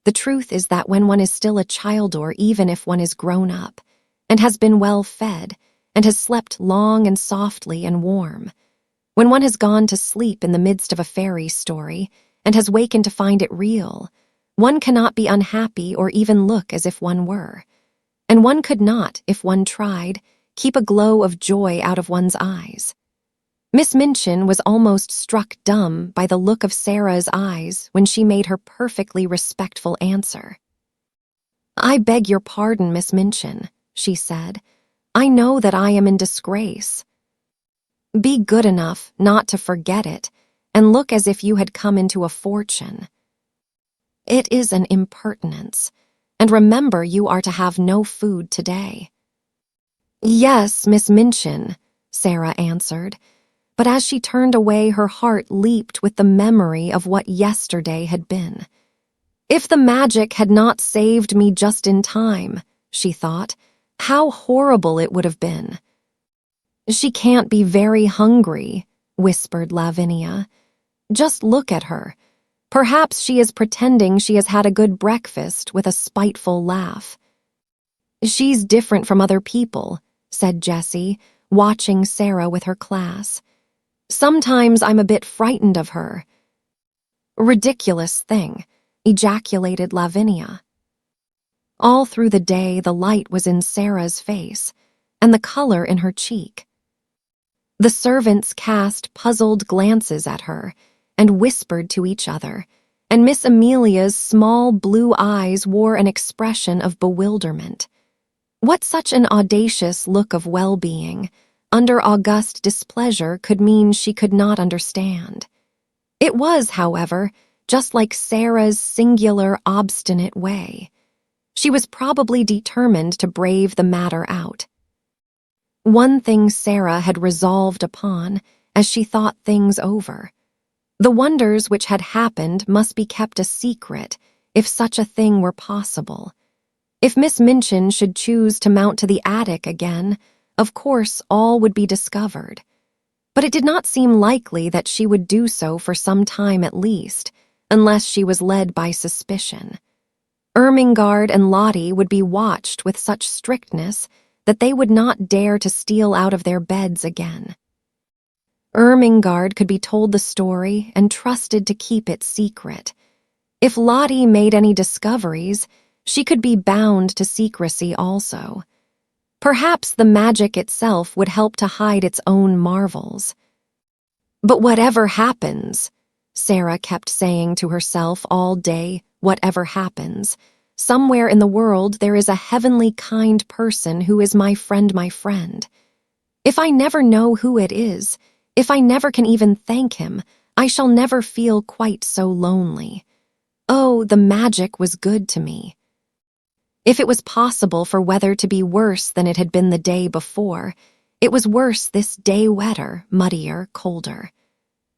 The truth is that when one is still a child, or even if one is grown up, and has been well fed, and has slept long and softly and warm, when one has gone to sleep in the midst of a fairy story, and has wakened to find it real, one cannot be unhappy or even look as if one were. And one could not, if one tried, keep a glow of joy out of one's eyes." Miss Minchin was almost struck dumb by the look of Sara's eyes when she made her perfectly respectful answer. "I beg your pardon, Miss Minchin," she said. "I know that I am in disgrace. Be good enough not to forget it, and look as if you had come into a fortune. It is an impertinence, and remember you are to have no food today." "Yes, Miss Minchin," Sara answered, but as she turned away her heart leaped with the memory of what yesterday had been. "If the magic had not saved me just in time," she thought, "how horrible it would have been." "She can't be very hungry," whispered Lavinia. "Just look at her. Perhaps she is pretending she has had a good breakfast," with a spiteful laugh. "She's different from other people," said Jessie, watching Sara with her class. "Sometimes I'm a bit frightened of her." "Ridiculous thing," ejaculated Lavinia. All through the day the light was in Sara's face, and the color in her cheek. The servants cast puzzled glances at her, and whispered to each other, and Miss Amelia's small blue eyes wore an expression of bewilderment. What such an audacious look of well-being, under august displeasure, could mean she could not understand. It was, however, just like Sara's singular, obstinate way. She was probably determined to brave the matter out. One thing Sara had resolved upon as she thought things over. The wonders which had happened must be kept a secret, if such a thing were possible. If Miss Minchin should choose to mount to the attic again, of course all would be discovered. But it did not seem likely that she would do so for some time at least, unless she was led by suspicion. Ermengarde and Lottie would be watched with such strictness that they would not dare to steal out of their beds again. Ermengarde could be told the story and trusted to keep it secret. If Lottie made any discoveries, she could be bound to secrecy also. Perhaps the magic itself would help to hide its own marvels. "But whatever happens," Sara kept saying to herself all day, "whatever happens, somewhere in the world there is a heavenly kind person who is my friend. If I never know who it is, if I never can even thank him, I shall never feel quite so lonely. Oh, the magic was good to me." If it was possible for weather to be worse than it had been the day before, it was worse this day, wetter, muddier, colder.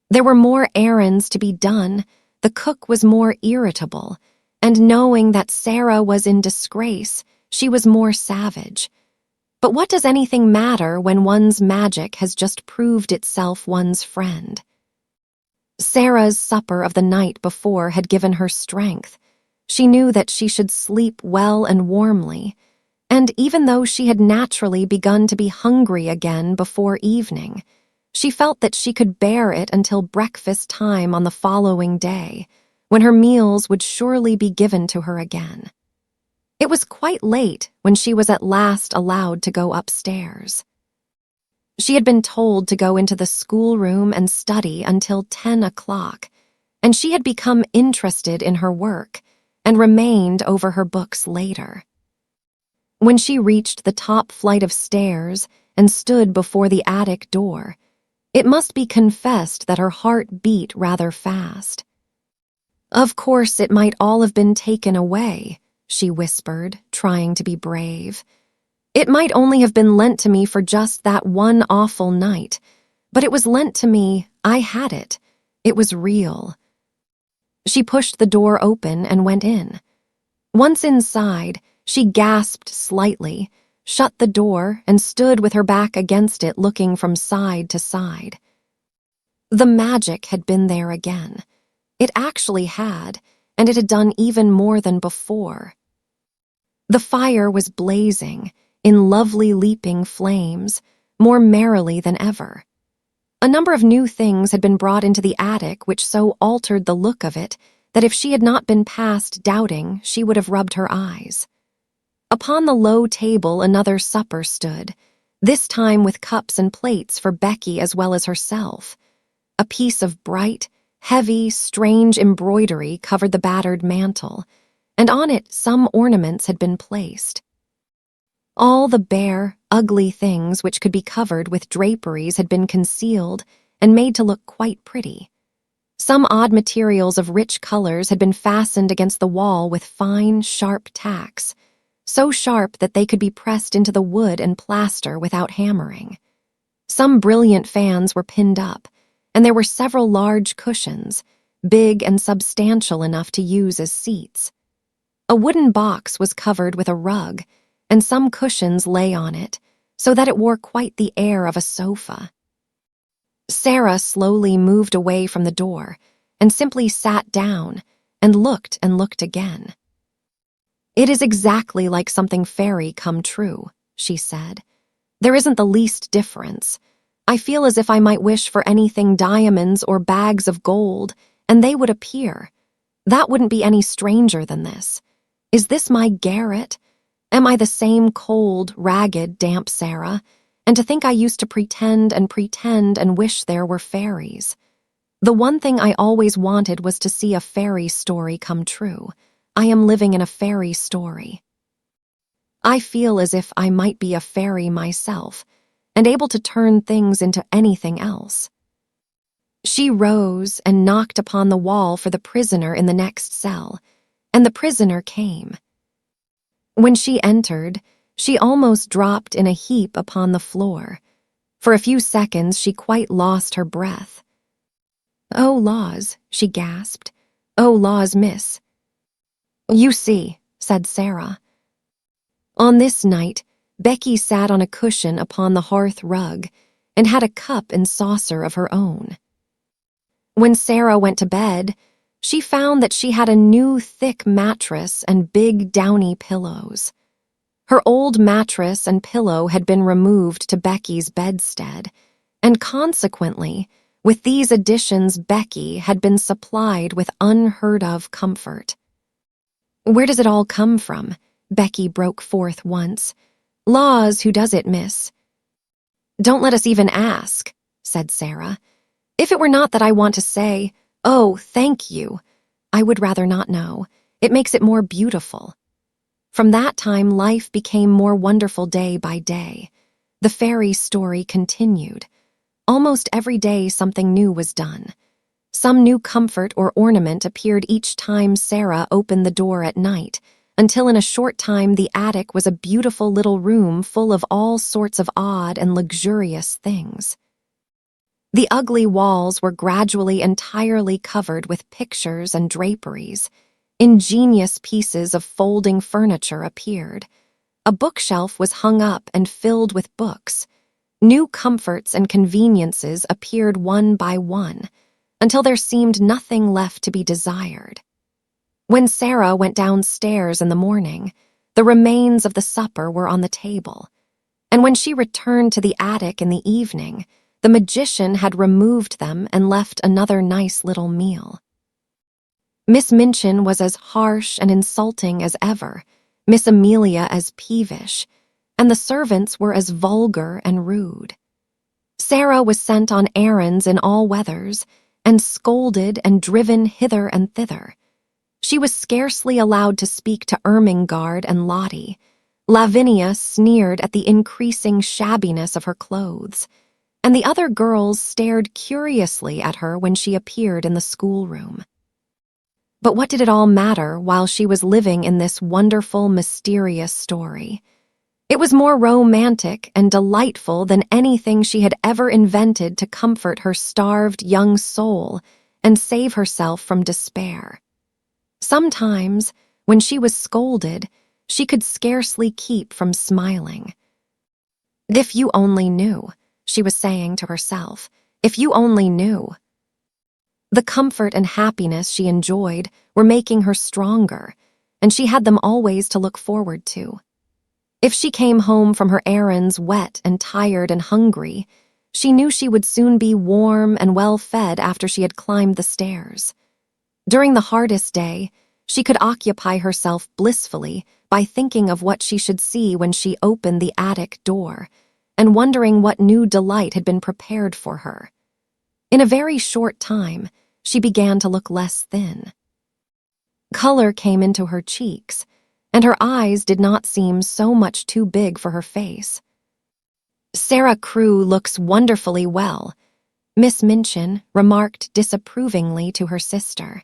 There were more errands to be done, the cook was more irritable, and knowing that Sara was in disgrace, she was more savage. But what does anything matter when one's magic has just proved itself one's friend? Sara's supper of the night before had given her strength. She knew that she should sleep well and warmly. And even though she had naturally begun to be hungry again before evening, she felt that she could bear it until breakfast time on the following day, when her meals would surely be given to her again. It was quite late when she was at last allowed to go upstairs. She had been told to go into the schoolroom and study until 10 o'clock, and she had become interested in her work and remained over her books later. When she reached the top flight of stairs and stood before the attic door, it must be confessed that her heart beat rather fast. "Of course, it might all have been taken away," she whispered, trying to be brave. "It might only have been lent to me for just that one awful night, but it was lent to me. I had it. It was real." She pushed the door open and went in. Once inside, she gasped slightly, shut the door, and stood with her back against it, looking from side to side. The magic had been there again. It actually had, and it had done even more than before. The fire was blazing, in lovely leaping flames, more merrily than ever. A number of new things had been brought into the attic which so altered the look of it that if she had not been past doubting, she would have rubbed her eyes. Upon the low table another supper stood, this time with cups and plates for Becky as well as herself. A piece of bright, heavy, strange embroidery covered the battered mantel, and on it some ornaments had been placed. All the bare, ugly things which could be covered with draperies had been concealed and made to look quite pretty. Some odd materials of rich colors had been fastened against the wall with fine, sharp tacks, so sharp that they could be pressed into the wood and plaster without hammering. Some brilliant fans were pinned up, and there were several large cushions, big and substantial enough to use as seats. A wooden box was covered with a rug, and some cushions lay on it, so that it wore quite the air of a sofa. Sara slowly moved away from the door and simply sat down and looked again. "It is exactly like something fairy come true," she said. "There isn't the least difference. I feel as if I might wish for anything diamonds or bags of gold, and they would appear. That wouldn't be any stranger than this. Is this my garret? Am I the same cold, ragged, damp Sara? And to think I used to pretend and wish there were fairies. The one thing I always wanted was to see a fairy story come true. I am living in a fairy story. I feel as if I might be a fairy myself, and able to turn things into anything else." She rose and knocked upon the wall for the prisoner in the next cell, and the prisoner came. When she entered, she almost dropped in a heap upon the floor. For a few seconds she quite lost her breath. "Oh, laws," she gasped. "Oh, laws, miss." "You see," said Sara. On this night, Becky sat on a cushion upon the hearth rug and had a cup and saucer of her own. When Sara went to bed, she found that she had a new thick mattress and big downy pillows. Her old mattress and pillow had been removed to Becky's bedstead, and consequently, with these additions Becky had been supplied with unheard-of comfort. "Where does it all come from?" Becky broke forth once. "Laws, who does it, miss?" "Don't let us even ask," said Sara. "If it were not that I want to say, 'Oh, thank you,' I would rather not know. It makes it more beautiful." From that time, life became more wonderful day by day. The fairy story continued. Almost every day something new was done. Some new comfort or ornament appeared each time Sara opened the door at night, until in a short time the attic was a beautiful little room full of all sorts of odd and luxurious things. The ugly walls were gradually entirely covered with pictures and draperies. Ingenious pieces of folding furniture appeared. A bookshelf was hung up and filled with books. New comforts and conveniences appeared one by one, until there seemed nothing left to be desired. When Sara went downstairs in the morning, The remains of the supper were on the table, and when she returned to the attic in the evening, the magician had removed them and left another nice little meal. Miss Minchin was as harsh and insulting as ever, Miss Amelia as peevish, and the servants were as vulgar and rude. Sara was sent on errands in all weathers, and scolded and driven hither and thither. She was scarcely allowed to speak to Ermengarde and Lottie. Lavinia sneered at the increasing shabbiness of her clothes, and the other girls stared curiously at her when she appeared in the schoolroom. But what did it all matter while she was living in this wonderful, mysterious story? It was more romantic and delightful than anything she had ever invented to comfort her starved young soul and save herself from despair. Sometimes, when she was scolded, she could scarcely keep from smiling. "If you only knew," she was saying to herself, "if you only knew." The comfort and happiness she enjoyed were making her stronger, and she had them always to look forward to. If she came home from her errands wet and tired and hungry, she knew she would soon be warm and well fed after she had climbed the stairs. During the hardest day, she could occupy herself blissfully by thinking of what she should see when she opened the attic door, and wondering what new delight had been prepared for her. In a very short time, she began to look less thin. Color came into her cheeks, and her eyes did not seem so much too big for her face. "Sara Crewe looks wonderfully well," Miss Minchin remarked disapprovingly to her sister.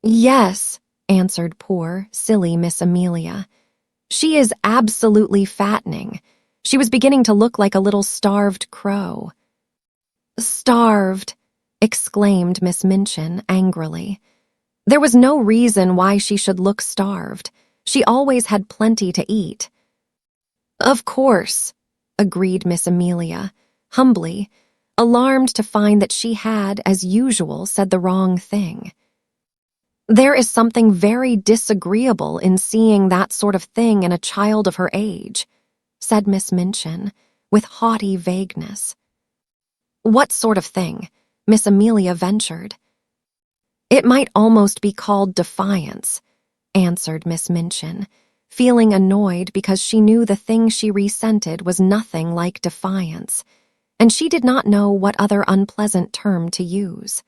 "Yes," answered poor, silly Miss Amelia. "She is absolutely fattening. She was beginning to look like a little starved crow." "Starved," exclaimed Miss Minchin angrily. There was no reason why she should look starved. She always had plenty to eat. "Of course," agreed Miss Amelia, humbly, alarmed to find that she had, as usual, said the wrong thing. "There is something very disagreeable in seeing that sort of thing in a child of her age," said Miss Minchin, with haughty vagueness. "What sort of thing?" Miss Amelia ventured. "It might almost be called defiance," answered Miss Minchin, feeling annoyed because she knew the thing she resented was nothing like defiance, and she did not know what other unpleasant term to use.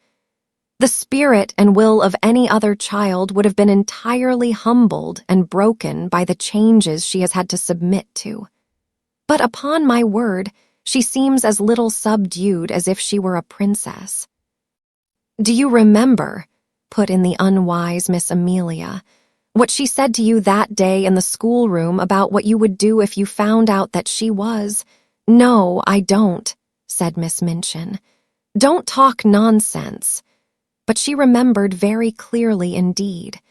The spirit and will of any other child would have been entirely humbled and broken by the changes she has had to submit to. But upon my word, she seems as little subdued as if she were a princess. "Do you remember," put in the unwise Miss Amelia, "what she said to you that day in the schoolroom about what you would do if you found out that she was—" "No, I don't," said Miss Minchin. "Don't talk nonsense." But she remembered very clearly indeed.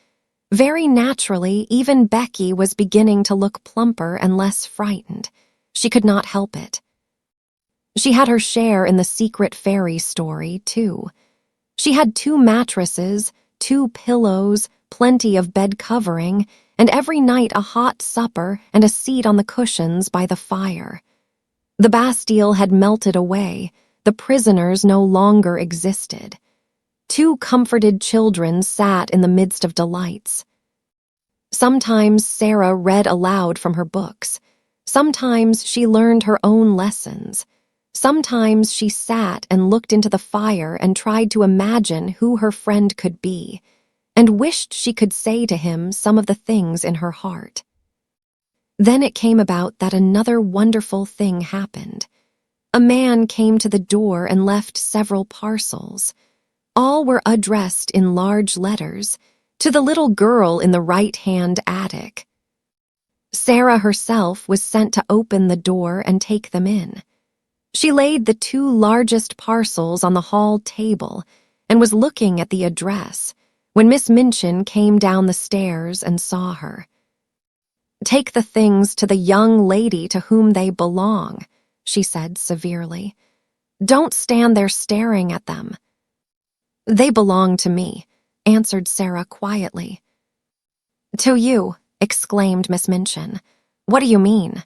Very naturally, even Becky was beginning to look plumper and less frightened. She could not help it. She had her share in the secret fairy story, too. She had 2 mattresses, 2 pillows, plenty of bed covering, and every night a hot supper and a seat on the cushions by the fire. The Bastille had melted away. The prisoners no longer existed. 2 comforted children sat in the midst of delights. Sometimes Sara read aloud from her books. Sometimes she learned her own lessons. Sometimes she sat and looked into the fire and tried to imagine who her friend could be, and wished she could say to him some of the things in her heart. Then it came about that another wonderful thing happened. A man came to the door and left several parcels. All were addressed in large letters to the little girl in the right-hand attic. Sara herself was sent to open the door and take them in. She laid the 2 largest parcels on the hall table and was looking at the address when Miss Minchin came down the stairs and saw her. "Take the things to the young lady to whom they belong," she said severely. "Don't stand there staring at them." "They belong to me," answered Sara quietly. "To you," exclaimed Miss Minchin. "What do you mean?"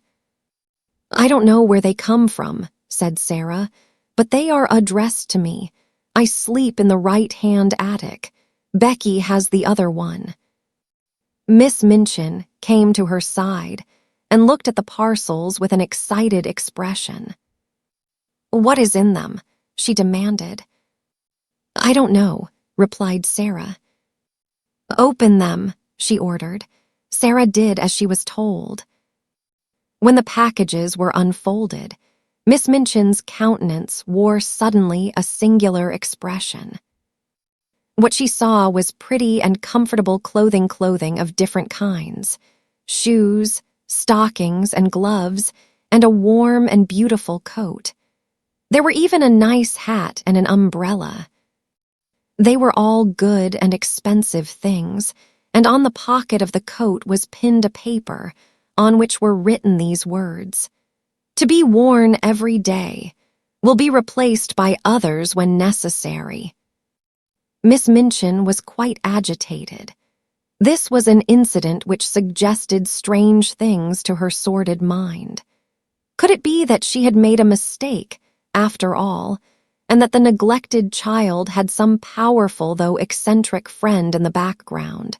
"I don't know where they come from," said Sara, "but they are addressed to me. I sleep in the right-hand attic. Becky has the other one." Miss Minchin came to her side and looked at the parcels with an excited expression. "What is in them?" she demanded. "I don't know," replied Sara. "Open them," she ordered. Sara did as she was told. When the packages were unfolded, Miss Minchin's countenance wore suddenly a singular expression. What she saw was pretty and comfortable clothing of different kinds, shoes, stockings, and gloves, and a warm and beautiful coat. There were even a nice hat and an umbrella. They were all good and expensive things, and on the pocket of the coat was pinned a paper on which were written these words: "To be worn every day, will be replaced by others when necessary." Miss Minchin was quite agitated. This was an incident which suggested strange things to her sordid mind. Could it be that she had made a mistake, after all, and that the neglected child had some powerful though eccentric friend in the background,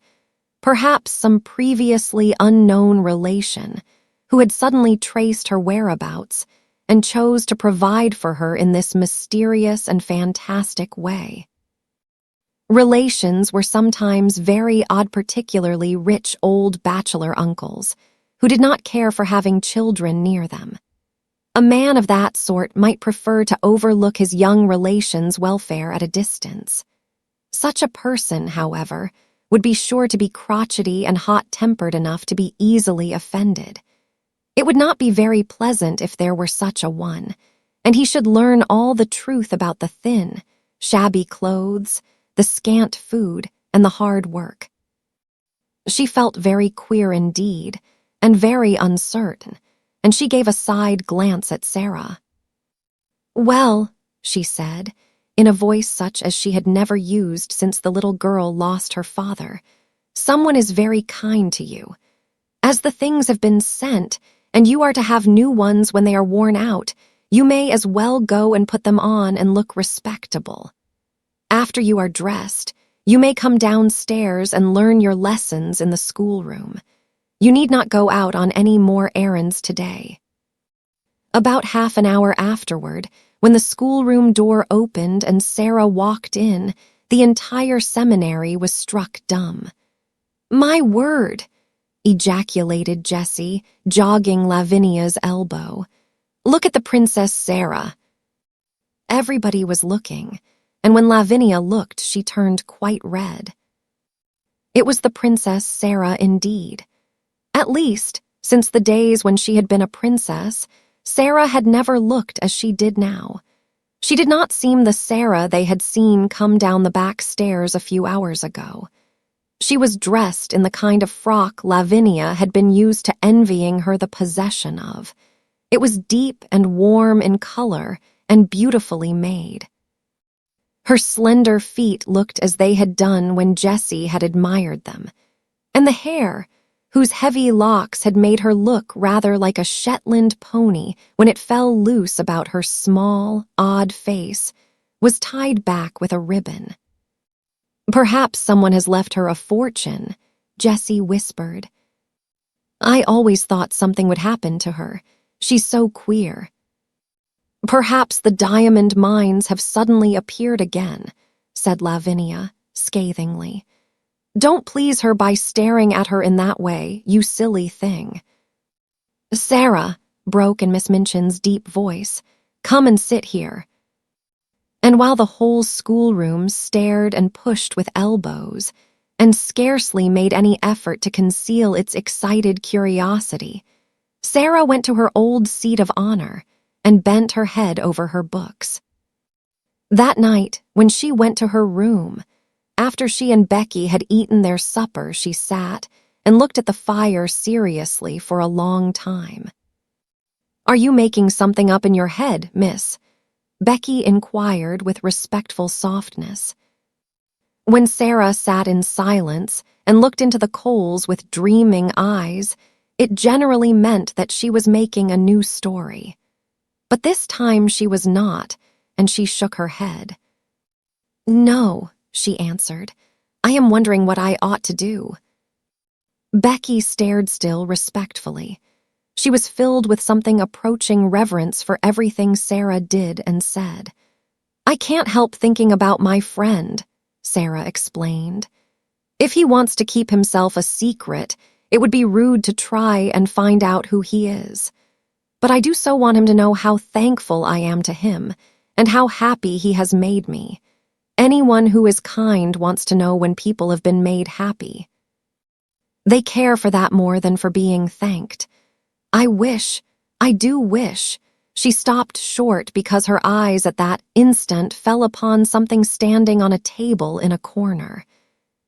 perhaps some previously unknown relation, who had suddenly traced her whereabouts and chose to provide for her in this mysterious and fantastic way? Relations were sometimes very odd, particularly rich old bachelor uncles, who did not care for having children near them. A man of that sort might prefer to overlook his young relations' welfare at a distance. Such a person, however, would be sure to be crotchety and hot-tempered enough to be easily offended. It would not be very pleasant if there were such a one, and he should learn all the truth about the thin, shabby clothes, the scant food, and the hard work. She felt very queer indeed, and very uncertain, and she gave a side glance at Sara. "Well," she said, in a voice such as she had never used since the little girl lost her father, "someone is very kind to you. As the things have been sent, and you are to have new ones when they are worn out, you may as well go and put them on and look respectable. After you are dressed, you may come downstairs and learn your lessons in the schoolroom. You need not go out on any more errands today." About half an hour afterward, when the schoolroom door opened and Sara walked in, the entire seminary was struck dumb. "My word!" ejaculated Jessie, jogging Lavinia's elbow. "Look at the Princess Sara." Everybody was looking, and when Lavinia looked, she turned quite red. It was the Princess Sara indeed. At least, since the days when she had been a princess, Sara had never looked as she did now. She did not seem the Sara they had seen come down the back stairs a few hours ago. She was dressed in the kind of frock Lavinia had been used to envying her the possession of. It was deep and warm in color and beautifully made. Her slender feet looked as they had done when Jessie had admired them, and the hair, whose heavy locks had made her look rather like a Shetland pony when it fell loose about her small, odd face, was tied back with a ribbon. "Perhaps someone has left her a fortune," Jessie whispered. "I always thought something would happen to her. She's so queer." "Perhaps the diamond mines have suddenly appeared again," said Lavinia, scathingly. "Don't please her by staring at her in that way, you silly thing." "Sara," broke in Miss Minchin's deep voice, "come and sit here." And while the whole schoolroom stared and pushed with elbows, and scarcely made any effort to conceal its excited curiosity, Sara went to her old seat of honor and bent her head over her books. That night, when she went to her room, after she and Becky had eaten their supper, she sat and looked at the fire seriously for a long time. "Are you making something up in your head, miss?" Becky inquired with respectful softness. When Sara sat in silence and looked into the coals with dreaming eyes, it generally meant that she was making a new story. But this time she was not, and she shook her head. "No," she answered. "I am wondering what I ought to do." Becky stared still respectfully. She was filled with something approaching reverence for everything Sara did and said. "I can't help thinking about my friend," Sara explained. "If he wants to keep himself a secret, it would be rude to try and find out who he is. But I do so want him to know how thankful I am to him and how happy he has made me. Anyone who is kind wants to know when people have been made happy. They care for that more than for being thanked. I do wish." She stopped short because her eyes at that instant fell upon something standing on a table in a corner.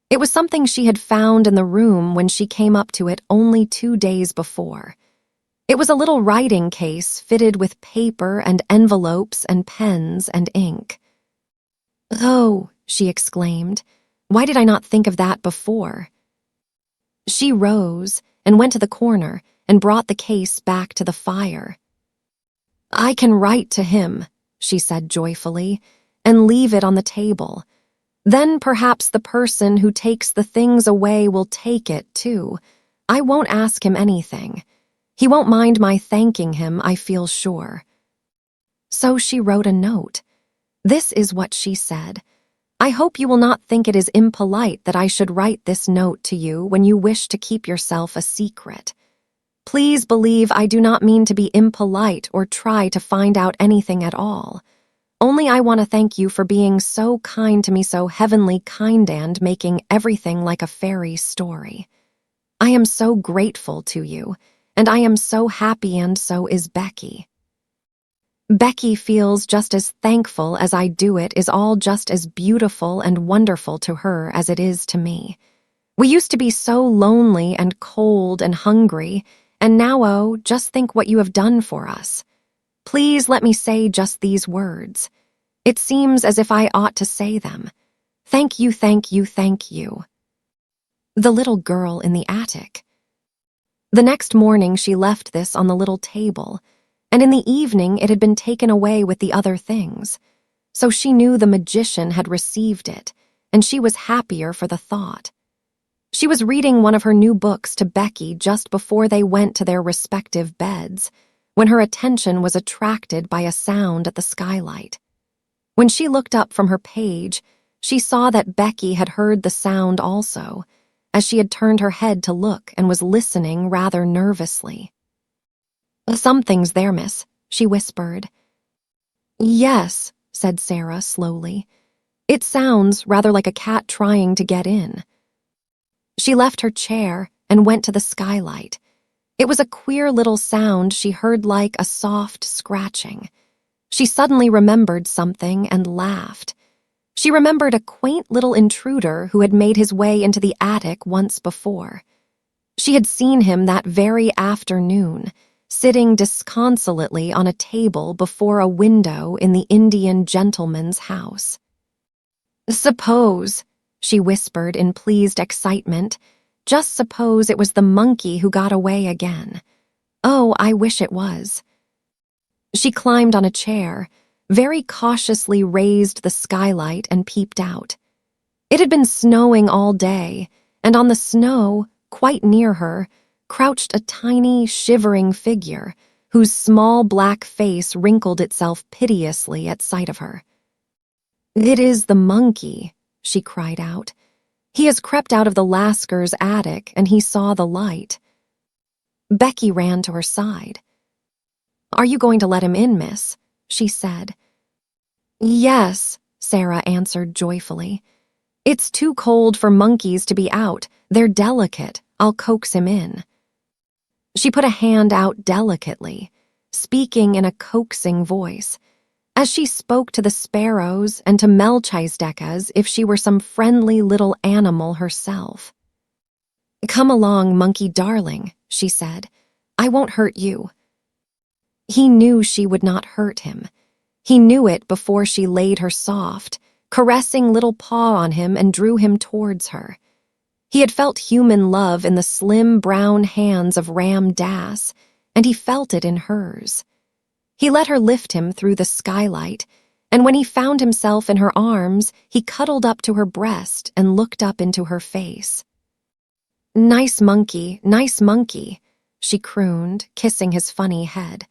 It was something she had found in the room when she came up to it only 2 days before. It was a little writing case fitted with paper and envelopes and pens and ink. "Oh," she exclaimed, "why did I not think of that before?" She rose and went to the corner and brought the case back to the fire. "I can write to him," she said joyfully, "and leave it on the table. Then perhaps the person who takes the things away will take it, too. I won't ask him anything. He won't mind my thanking him, I feel sure." So she wrote a note. This is what she said. "I hope you will not think it is impolite that I should write this note to you when you wish to keep yourself a secret. Please believe I do not mean to be impolite or try to find out anything at all. Only I want to thank you for being so kind to me, so heavenly kind, and making everything like a fairy story. I am so grateful to you, and I am so happy, and so is Becky. Becky feels just as thankful as I do. It is all just as beautiful and wonderful to her as it is to me. We used to be so lonely and cold and hungry, and now, oh, just think what you have done for us. Please let me say just these words. It seems as if I ought to say them. Thank you, thank you, thank you." The little girl in the attic. The next morning she left this on the little table, and in the evening it had been taken away with the other things. So she knew the magician had received it, and she was happier for the thought. She was reading one of her new books to Becky just before they went to their respective beds, when her attention was attracted by a sound at the skylight. When she looked up from her page, she saw that Becky had heard the sound also, as she had turned her head to look and was listening rather nervously. "Something's there, miss," she whispered. "Yes," said Sara slowly. "It sounds rather like a cat trying to get in." She left her chair and went to the skylight. It was a queer little sound she heard, like a soft scratching. She suddenly remembered something and laughed. She remembered a quaint little intruder who had made his way into the attic once before. She had seen him that very afternoon, sitting disconsolately on a table before a window in the Indian gentleman's house. "Suppose," she whispered in pleased excitement, "just suppose it was the monkey who got away again. Oh, I wish it was." She climbed on a chair, very cautiously raised the skylight and peeped out. It had been snowing all day, and on the snow, quite near her, crouched a tiny, shivering figure whose small black face wrinkled itself piteously at sight of her. "It is the monkey," she cried out. "He has crept out of the Lasker's attic, and he saw the light." Becky ran to her side. "Are you going to let him in, miss?" she said. "Yes," Sara answered joyfully. "It's too cold for monkeys to be out. They're delicate. I'll coax him in." She put a hand out delicately, speaking in a coaxing voice, as she spoke to the sparrows and to Melchizedek as if she were some friendly little animal herself. "Come along, monkey darling," she said. "I won't hurt you." He knew she would not hurt him. He knew it before she laid her soft, caressing little paw on him, and drew him towards her. He had felt human love in the slim brown hands of Ram Dass, and he felt it in hers. He let her lift him through the skylight, and when he found himself in her arms, he cuddled up to her breast and looked up into her face. Nice monkey," she crooned, kissing his funny head.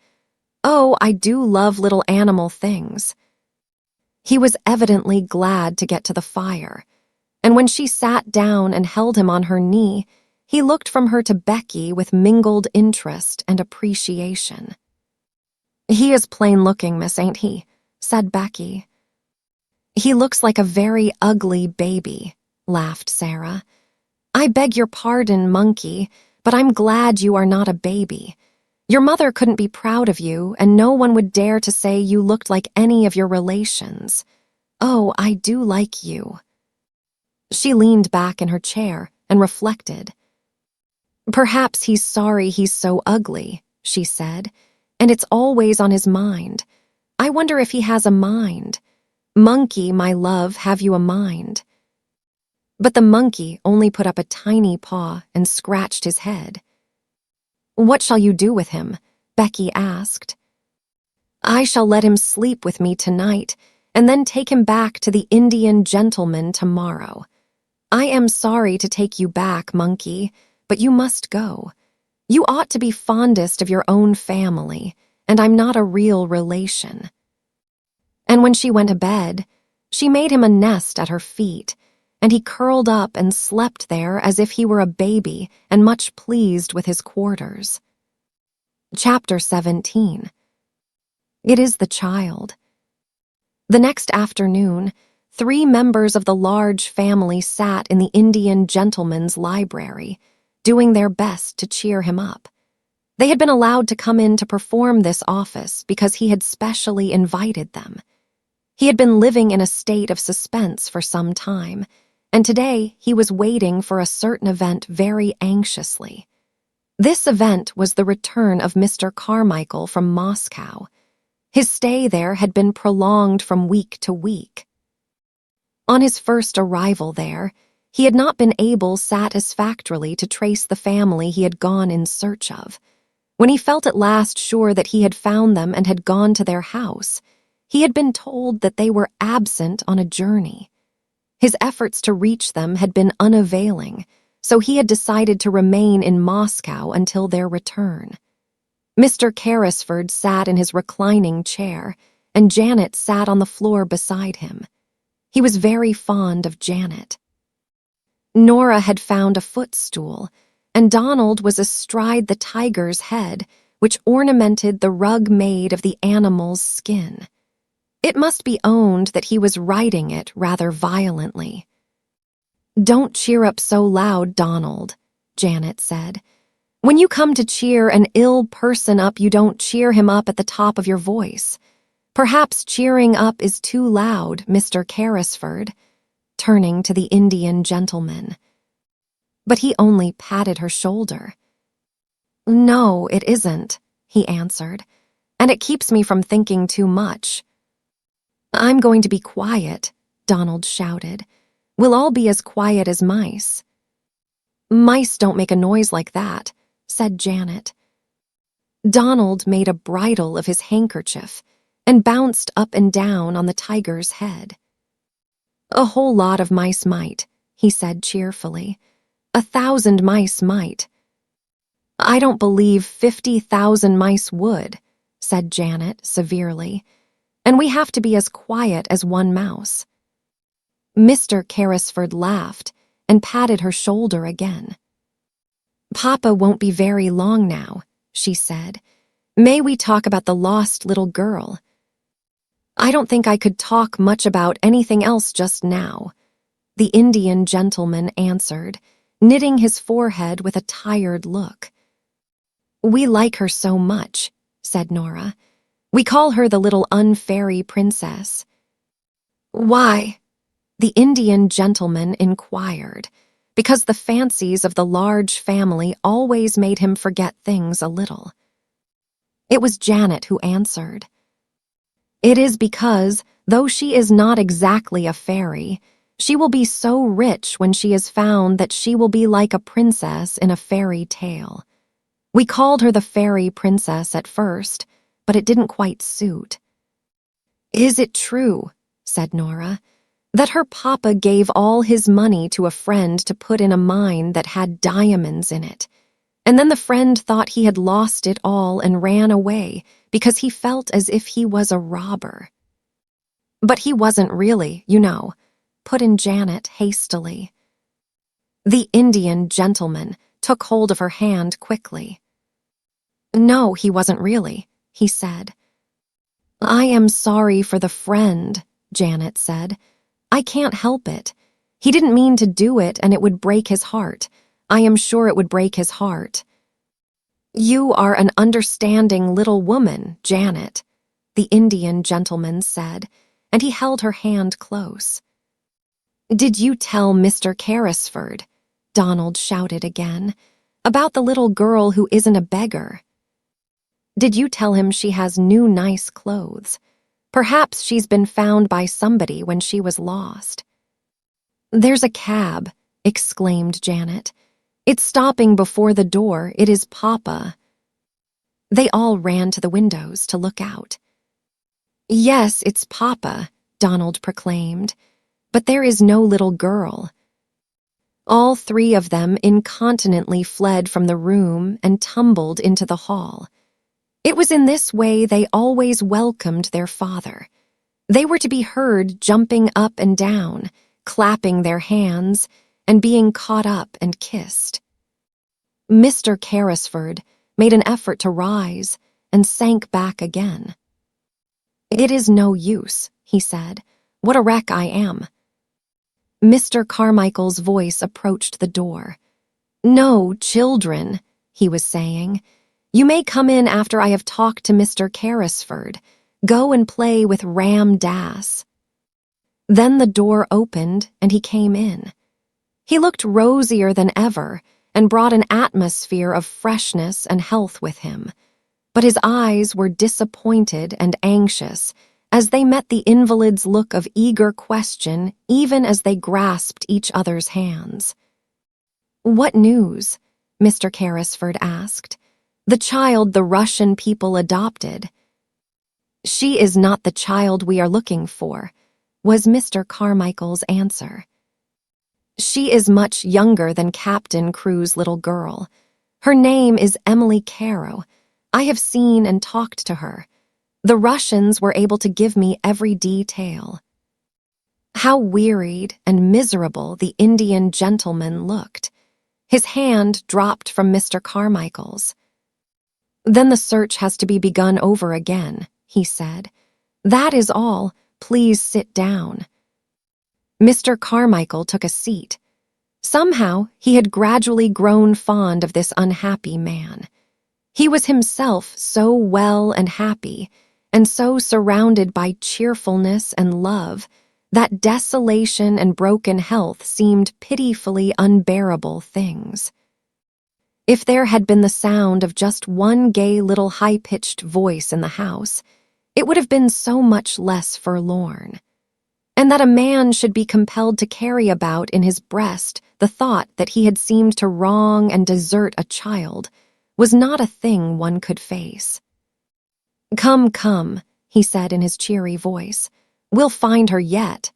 "Oh, I do love little animal things." He was evidently glad to get to the fire, and when she sat down and held him on her knee, he looked from her to Becky with mingled interest and appreciation. "He is plain-looking, miss, ain't he?" said Becky. "He looks like a very ugly baby," laughed Sara. "I beg your pardon, monkey, but I'm glad you are not a baby. Your mother couldn't be proud of you, and no one would dare to say you looked like any of your relations. Oh, I do like you." She leaned back in her chair and reflected. "Perhaps he's sorry he's so ugly," she said, "and it's always on his mind. I wonder if he has a mind. Monkey, my love, have you a mind?" But the monkey only put up a tiny paw and scratched his head. "What shall you do with him?" Becky asked. "I shall let him sleep with me tonight, and then take him back to the Indian gentleman tomorrow. I am sorry to take you back, monkey, but you must go. You ought to be fondest of your own family, and I'm not a real relation." And when she went to bed, she made him a nest at her feet, and he curled up and slept there as if he were a baby and much pleased with his quarters. Chapter 17. It is the child. The next afternoon, 3 members of the large family sat in the Indian gentleman's library, doing their best to cheer him up. They had been allowed to come in to perform this office because he had specially invited them. He had been living in a state of suspense for some time, and today he was waiting for a certain event very anxiously. This event was the return of Mr. Carmichael from Moscow. His stay there had been prolonged from week to week. On his first arrival there, he had not been able satisfactorily to trace the family he had gone in search of. When he felt at last sure that he had found them and had gone to their house, he had been told that they were absent on a journey. His efforts to reach them had been unavailing, so he had decided to remain in Moscow until their return. Mr. Carrisford sat in his reclining chair, and Janet sat on the floor beside him. He was very fond of Janet. Nora had found a footstool, and Donald was astride the tiger's head, which ornamented the rug made of the animal's skin. It must be owned that he was riding it rather violently. "Don't cheer up so loud, Donald," Janet said. "When you come to cheer an ill person up, you don't cheer him up at the top of your voice. Perhaps cheering up is too loud, Mr. Carrisford," turning to the Indian gentleman. But he only patted her shoulder. "No, it isn't," he answered, "and it keeps me from thinking too much." "I'm going to be quiet," Donald shouted. "We'll all be as quiet as mice." "Mice don't make a noise like that," said Janet. Donald made a bridle of his handkerchief and bounced up and down on the tiger's head. "A whole lot of mice might," he said cheerfully. 1,000 mice might." "I don't believe 50,000 mice would," said Janet severely. "And we have to be as quiet as one mouse." Mr. Carrisford laughed and patted her shoulder again. "Papa won't be very long now," she said. "May we talk about the lost little girl?" "I don't think I could talk much about anything else just now," the Indian gentleman answered, knitting his forehead with a tired look. "We like her so much," said Nora. "We call her the little unfairy princess." "Why?" the Indian gentleman inquired, because the fancies of the large family always made him forget things a little. It was Janet who answered. "It is because though she is not exactly a fairy, she will be so rich when she is found that she will be like a princess in a fairy tale. We called her the fairy princess at first, but it didn't quite suit." "Is it true," said Nora, "that her papa gave all his money to a friend to put in a mine that had diamonds in it, and then the friend thought he had lost it all and ran away because he felt as if he was a robber?" "But he wasn't really, you know," put in Janet hastily. The Indian gentleman took hold of her hand quickly. "No, he wasn't really," he said. "I am sorry for the friend," Janet said. "I can't help it. He didn't mean to do it, and it would break his heart. I am sure it would break his heart." "You are an understanding little woman, Janet," the Indian gentleman said, and he held her hand close. "Did you tell Mr. Carrisford," Donald shouted again, "about the little girl who isn't a beggar? Did you tell him she has new nice clothes? Perhaps she's been found by somebody when she was lost." "There's a cab," exclaimed Janet. "It's stopping before the door. It is Papa." They all ran to the windows to look out. "Yes, it's Papa," Donald proclaimed, "but there is no little girl." All three of them incontinently fled from the room and tumbled into the hall. It was in this way they always welcomed their father. They were to be heard jumping up and down, clapping their hands, and being caught up and kissed. Mr. Carrisford made an effort to rise and sank back again. "It is no use," he said. "What a wreck I am." Mr. Carmichael's voice approached the door. "No, children," he was saying. "You may come in after I have talked to Mr. Carrisford. Go and play with Ram Dass." Then the door opened and he came in. He looked rosier than ever and brought an atmosphere of freshness and health with him. But his eyes were disappointed and anxious as they met the invalid's look of eager question even as they grasped each other's hands. "What news?" Mr. Carrisford asked. "The child the Russian people adopted." "She is not the child we are looking for," was Mr. Carmichael's answer. "She is much younger than Captain Crewe's little girl. Her name is Emily Caro. I have seen and talked to her. The Russians were able to give me every detail." How wearied and miserable the Indian gentleman looked. His hand dropped from Mr. Carmichael's. "Then the search has to be begun over again," he said. "That is all. Please sit down." Mr. Carmichael took a seat. Somehow, he had gradually grown fond of this unhappy man. He was himself so well and happy, and so surrounded by cheerfulness and love, that desolation and broken health seemed pitifully unbearable things. If there had been the sound of just one gay little high-pitched voice in the house, it would have been so much less forlorn. And that a man should be compelled to carry about in his breast the thought that he had seemed to wrong and desert a child was not a thing one could face. "Come, come," he said in his cheery voice. "We'll find her yet."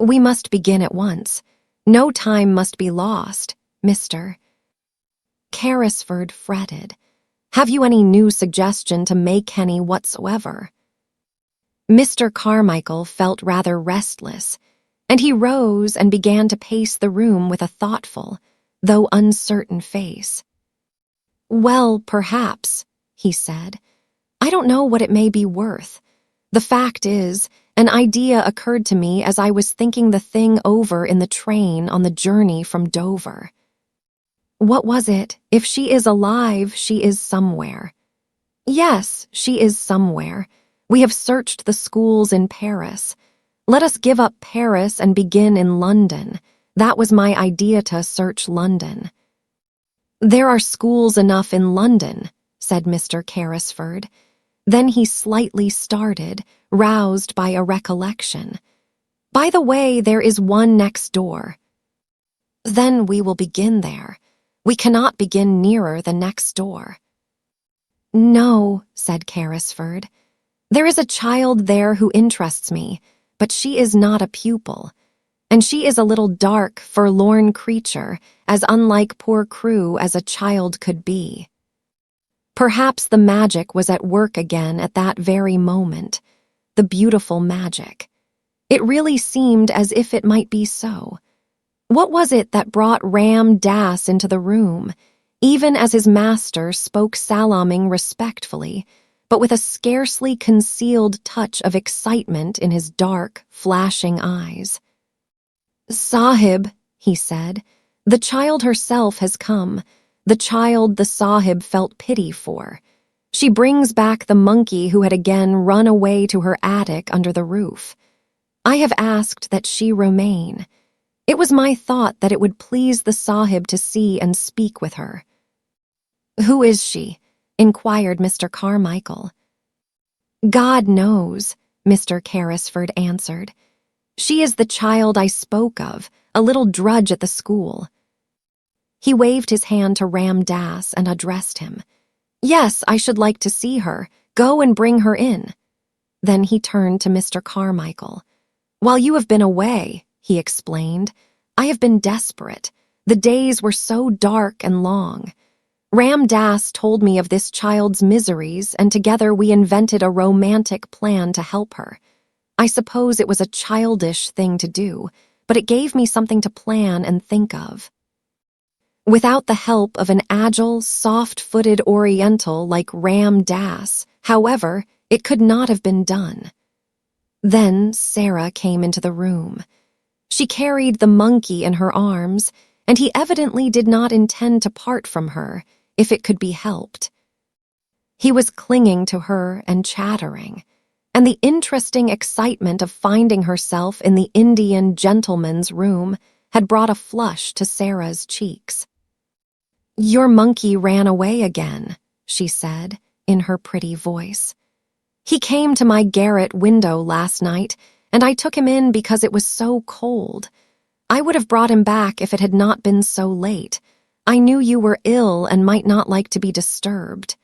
"We must begin at once. No time must be lost, Mr. Carrisford fretted. "Have you any new suggestion to make any whatsoever?" Mr. Carmichael felt rather restless, and he rose and began to pace the room with a thoughtful, though uncertain face. "Well, perhaps," he said. "I don't know what it may be worth. The fact is, an idea occurred to me as I was thinking the thing over in the train on the journey from Dover." "What was it? If she is alive, she is somewhere." "Yes, she is somewhere. We have searched the schools in Paris. Let us give up Paris and begin in London. That was my idea, to search London." "There are schools enough in London," said Mr. Carrisford. Then he slightly started, roused by a recollection. "By the way, there is one next door." "Then we will begin there. We cannot begin nearer the next door." "No," said Carrisford. "There is a child there who interests me, but she is not a pupil. And she is a little dark, forlorn creature, as unlike poor Crewe as a child could be." Perhaps the magic was at work again at that very moment, the beautiful magic. It really seemed as if it might be so. What was it that brought Ram Dass into the room, even as his master spoke salaaming respectfully, but with a scarcely concealed touch of excitement in his dark, flashing eyes? "Sahib," he said, "the child herself has come, the child the Sahib felt pity for. She brings back the monkey who had again run away to her attic under the roof. I have asked that she remain. It was my thought that it would please the Sahib to see and speak with her." "Who is she?" inquired Mr. Carmichael. "God knows," Mr. Carrisford answered. "She is the child I spoke of, a little drudge at the school." He waved his hand to Ram Dass and addressed him. "Yes, I should like to see her. Go and bring her in." Then he turned to Mr. Carmichael. "While you have been away," he explained, "I have been desperate. The days were so dark and long. Ram Dass told me of this child's miseries, and together we invented a romantic plan to help her. I suppose it was a childish thing to do, but it gave me something to plan and think of. Without the help of an agile, soft-footed Oriental like Ram Dass, however, it could not have been done." Then Sara came into the room. She carried the monkey in her arms, and he evidently did not intend to part from her, if it could be helped. He was clinging to her and chattering, and the interesting excitement of finding herself in the Indian gentleman's room had brought a flush to Sara's cheeks. "Your monkey ran away again," she said, in her pretty voice. "He came to my garret window last night, and I took him in because it was so cold. I would have brought him back if it had not been so late. I knew you were ill and might not like to be disturbed."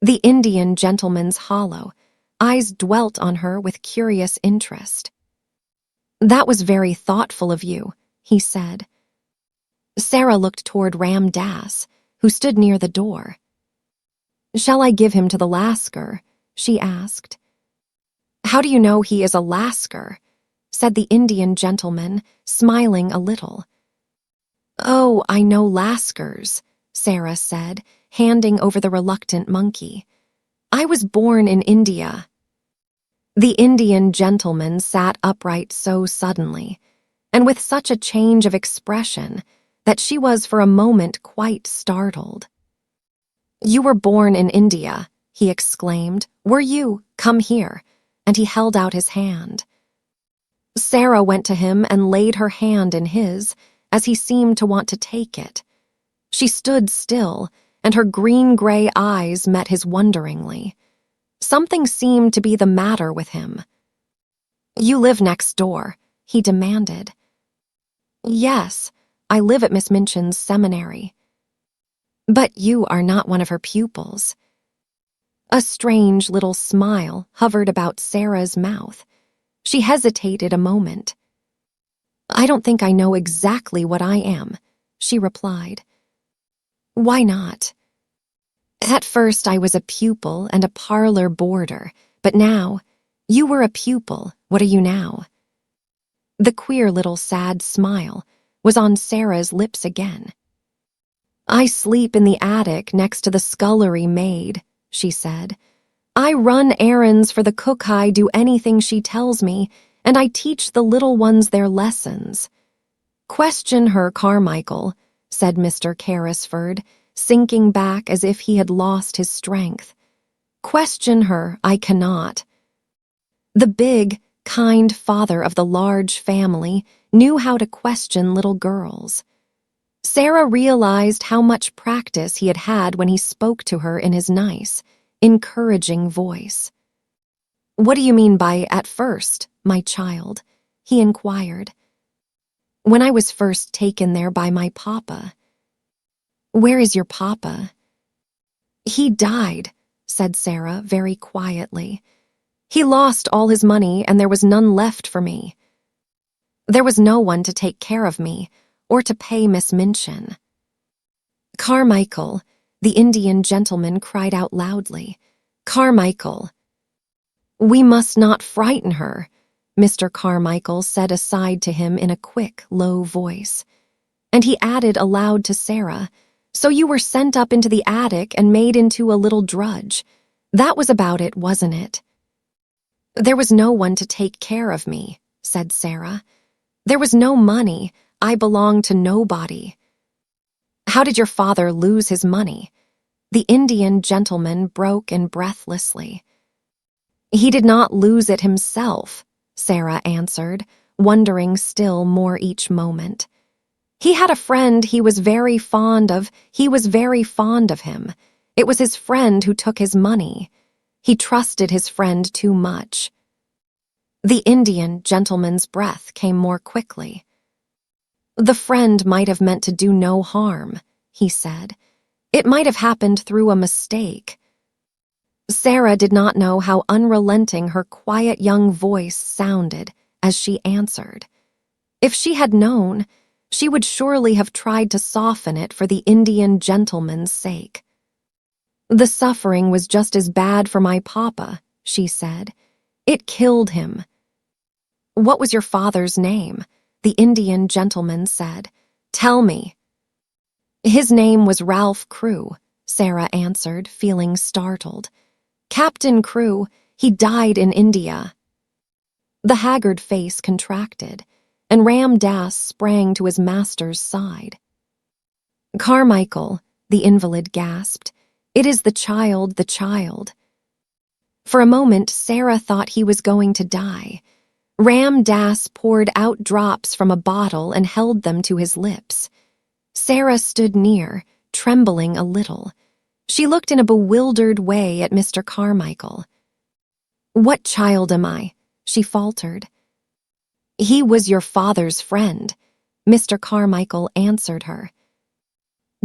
The Indian gentleman's hollow eyes dwelt on her with curious interest. "That was very thoughtful of you," he said. Sara looked toward Ram Dass, who stood near the door. "Shall I give him to the Lascar?" she asked. "How do you know he is a Lascar?" said the Indian gentleman, smiling a little. "Oh, I know Lascars," Sara said, handing over the reluctant monkey. "I was born in India." The Indian gentleman sat upright so suddenly, and with such a change of expression, that she was for a moment quite startled. "You were born in India," he exclaimed. "Were you? Come here." And he held out his hand. Sara went to him and laid her hand in his, as he seemed to want to take it. She stood still, and her green-gray eyes met his wonderingly. Something seemed to be the matter with him. "You live next door?" he demanded. "Yes, I live at Miss Minchin's seminary." "But you are not one of her pupils." A strange little smile hovered about Sara's mouth. She hesitated a moment. "I don't think I know exactly what I am," she replied. "Why not?" "At first I was a pupil and a parlor boarder, but now, you were a pupil, what are you now?" The queer little sad smile was on Sara's lips again. "I sleep in the attic next to the scullery maid," she said. "I run errands for the cook, I do anything she tells me, and I teach the little ones their lessons." "Question her, Carmichael," said Mr. Carrisford, sinking back as if he had lost his strength. "Question her, I cannot." The big, kind father of the large family knew how to question little girls. Sara realized how much practice he had had when he spoke to her in his nice, encouraging voice. "What do you mean by at first, my child?" he inquired. "When I was first taken there by my papa." "Where is your papa?" "He died," said Sara very quietly. "He lost all his money and there was none left for me. There was no one to take care of me or to pay Miss Minchin." "Carmichael," the Indian gentleman cried out loudly. "Carmichael." "We must not frighten her," Mr. Carmichael said aside to him in a quick, low voice. And he added aloud to Sara, "So you were sent up into the attic and made into a little drudge. That was about it, wasn't it?" "There was no one to take care of me," said Sara. "There was no money. I belonged to nobody." "How did your father lose his money?" The Indian gentleman broke in breathlessly. "He did not lose it himself," Sara answered, wondering still more each moment. "He had a friend he was very fond of. He was very fond of him. It was his friend who took his money. He trusted his friend too much." The Indian gentleman's breath came more quickly. "The friend might have meant to do no harm," he said. "It might have happened through a mistake." Sara did not know how unrelenting her quiet young voice sounded as she answered. If she had known, she would surely have tried to soften it for the Indian gentleman's sake. "The suffering was just as bad for my papa," she said. "It killed him." "What was your father's name?" the Indian gentleman said. "Tell me." "His name was Ralph Crewe," Sara answered, feeling startled. "Captain Crewe. He died in India." The haggard face contracted, and Ram Dass sprang to his master's side. "Carmichael," the invalid gasped. "It is the child, the child." For a moment, Sara thought he was going to die. Ram Dass poured out drops from a bottle and held them to his lips. Sara stood near, trembling a little. She looked in a bewildered way at Mr. Carmichael. "What child am I?" she faltered. "He was your father's friend," Mr. Carmichael answered her.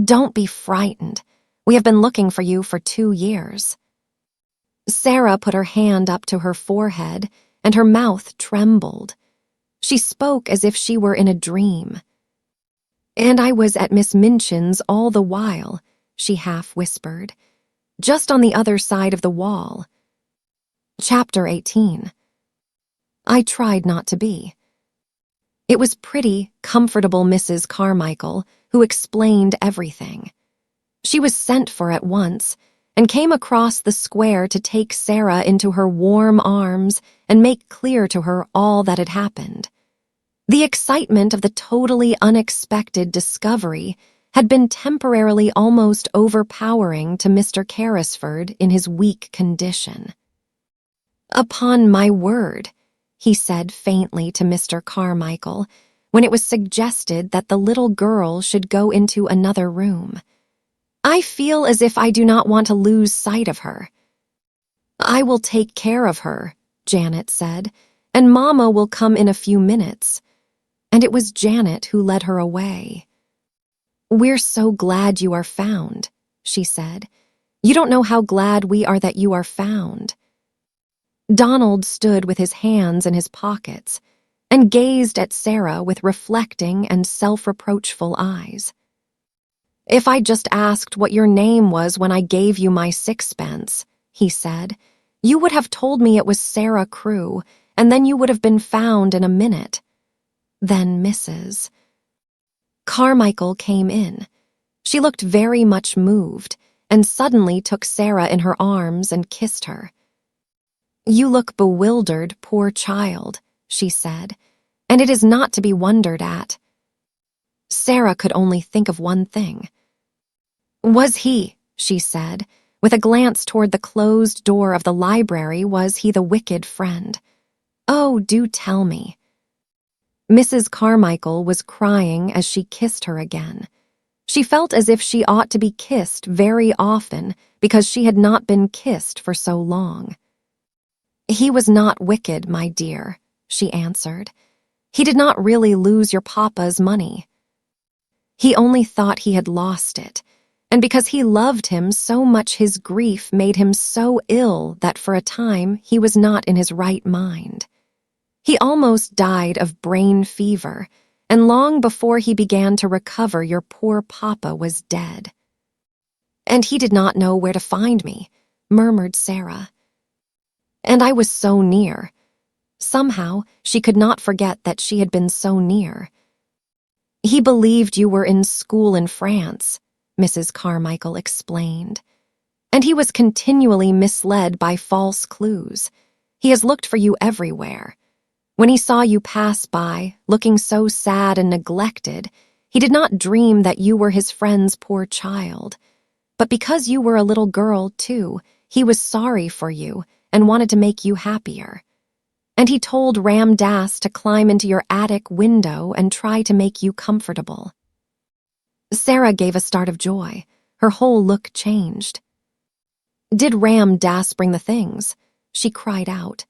"Don't be frightened. We have been looking for you for 2 years." Sara put her hand up to her forehead, and her mouth trembled. She spoke as if she were in a dream. "And I was at Miss Minchin's all the while," she half whispered, "just on the other side of the wall." Chapter 18. I tried not to be. It was pretty, comfortable Mrs. Carmichael who explained everything. She was sent for at once and came across the square to take Sara into her warm arms and make clear to her all that had happened. The excitement of the totally unexpected discovery had been temporarily almost overpowering to Mr. Carrisford in his weak condition. "Upon my word," he said faintly to Mr. Carmichael, when it was suggested that the little girl should go into another room, "I feel as if I do not want to lose sight of her." "I will take care of her," Janet said, "and Mama will come in a few minutes." And it was Janet who led her away. "We're so glad you are found," she said. "You don't know how glad we are that you are found." Donald stood with his hands in his pockets and gazed at Sara with reflecting and self-reproachful eyes. "If I just asked what your name was when I gave you my 6pence, he said, "you would have told me it was Sara Crewe, and then you would have been found in a minute." Then Mrs. Carmichael came in. She looked very much moved and suddenly took Sara in her arms and kissed her. "You look bewildered, poor child," she said, "and it is not to be wondered at." Sara could only think of one thing. "Was he," she said, with a glance toward the closed door of the library, "was he the wicked friend? Oh, do tell me." Mrs. Carmichael was crying as she kissed her again. She felt as if she ought to be kissed very often because she had not been kissed for so long. "He was not wicked, my dear," she answered. "He did not really lose your papa's money. He only thought he had lost it, and because he loved him so much his grief made him so ill that for a time he was not in his right mind. He almost died of brain fever, and long before he began to recover your poor papa was dead." "And he did not know where to find me," murmured Sara. "And I was so near." Somehow, she could not forget that she had been so near. "He believed you were in school in France," Mrs. Carmichael explained. "And he was continually misled by false clues. He has looked for you everywhere. When he saw you pass by, looking so sad and neglected, he did not dream that you were his friend's poor child. But because you were a little girl, too, he was sorry for you and wanted to make you happier. And he told Ram Dass to climb into your attic window and try to make you comfortable." Sara gave a start of joy. Her whole look changed. "Did Ram Dass bring the things?" she cried out.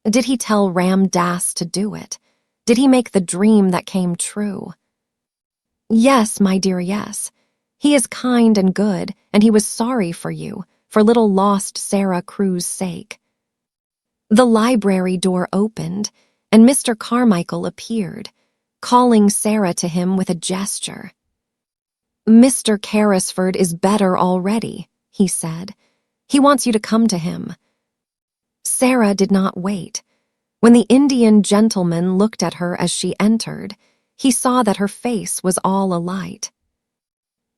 "Did he tell Ram Dass to do it? Did he make the dream that came true?" "Yes, my dear, yes. He is kind and good, and he was sorry for you, for little lost Sara Crewe's sake." The library door opened, and Mr. Carmichael appeared, calling Sara to him with a gesture. "Mr. Carrisford is better already," he said. "He wants you to come to him." Sara did not wait. When the Indian gentleman looked at her as she entered, he saw that her face was all alight.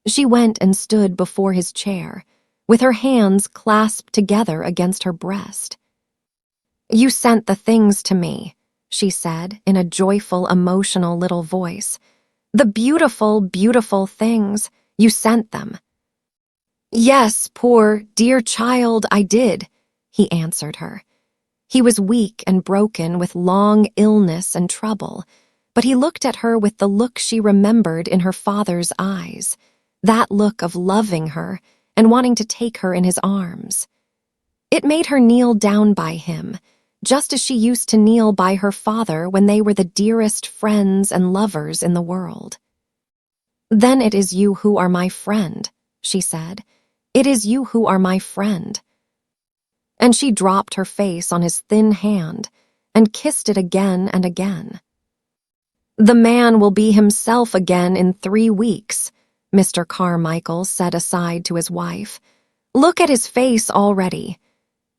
She went and stood before his chair, with her hands clasped together against her breast. "You sent the things to me," she said in a joyful, emotional little voice. "The beautiful, beautiful things. You sent them." "Yes, poor, dear child, I did," he answered her. He was weak and broken with long illness and trouble, but he looked at her with the look she remembered in her father's eyes, that look of loving her and wanting to take her in his arms. It made her kneel down by him, just as she used to kneel by her father when they were the dearest friends and lovers in the world. "Then it is you who are my friend," she said. "It is you who are my friend." And she dropped her face on his thin hand and kissed it again and again. "The man will be himself again in 3 weeks," Mr. Carmichael said aside to his wife. "Look at his face already."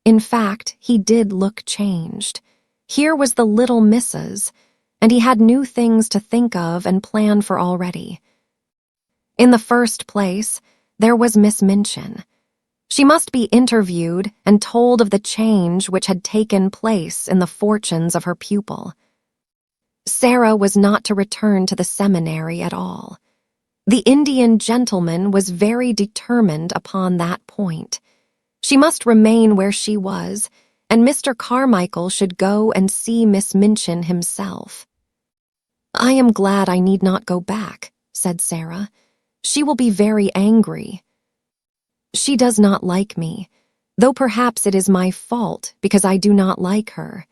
In fact, he did look changed. Here was the little Mrs., and he had new things to think of and plan for already. In the first place, there was Miss Minchin. She must be interviewed and told of the change which had taken place in the fortunes of her pupil. Sara was not to return to the seminary at all. The Indian gentleman was very determined upon that point. She must remain where she was, and Mr. Carmichael should go and see Miss Minchin himself. "I am glad I need not go back," said Sara. "She will be very angry." "She does not like me, though perhaps it is my fault because I do not like her."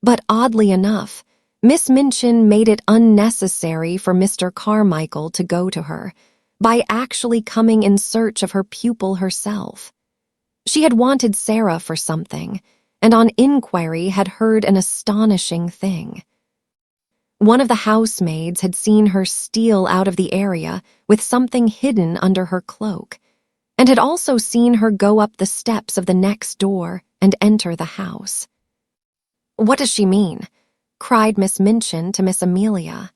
But oddly enough, Miss Minchin made it unnecessary for Mr. Carmichael to go to her, by actually coming in search of her pupil herself. She had wanted Sara for something, and on inquiry had heard an astonishing thing. One of the housemaids had seen her steal out of the area with something hidden under her cloak, and had also seen her go up the steps of the next door and enter the house. "What does she mean?" cried Miss Minchin to Miss Amelia.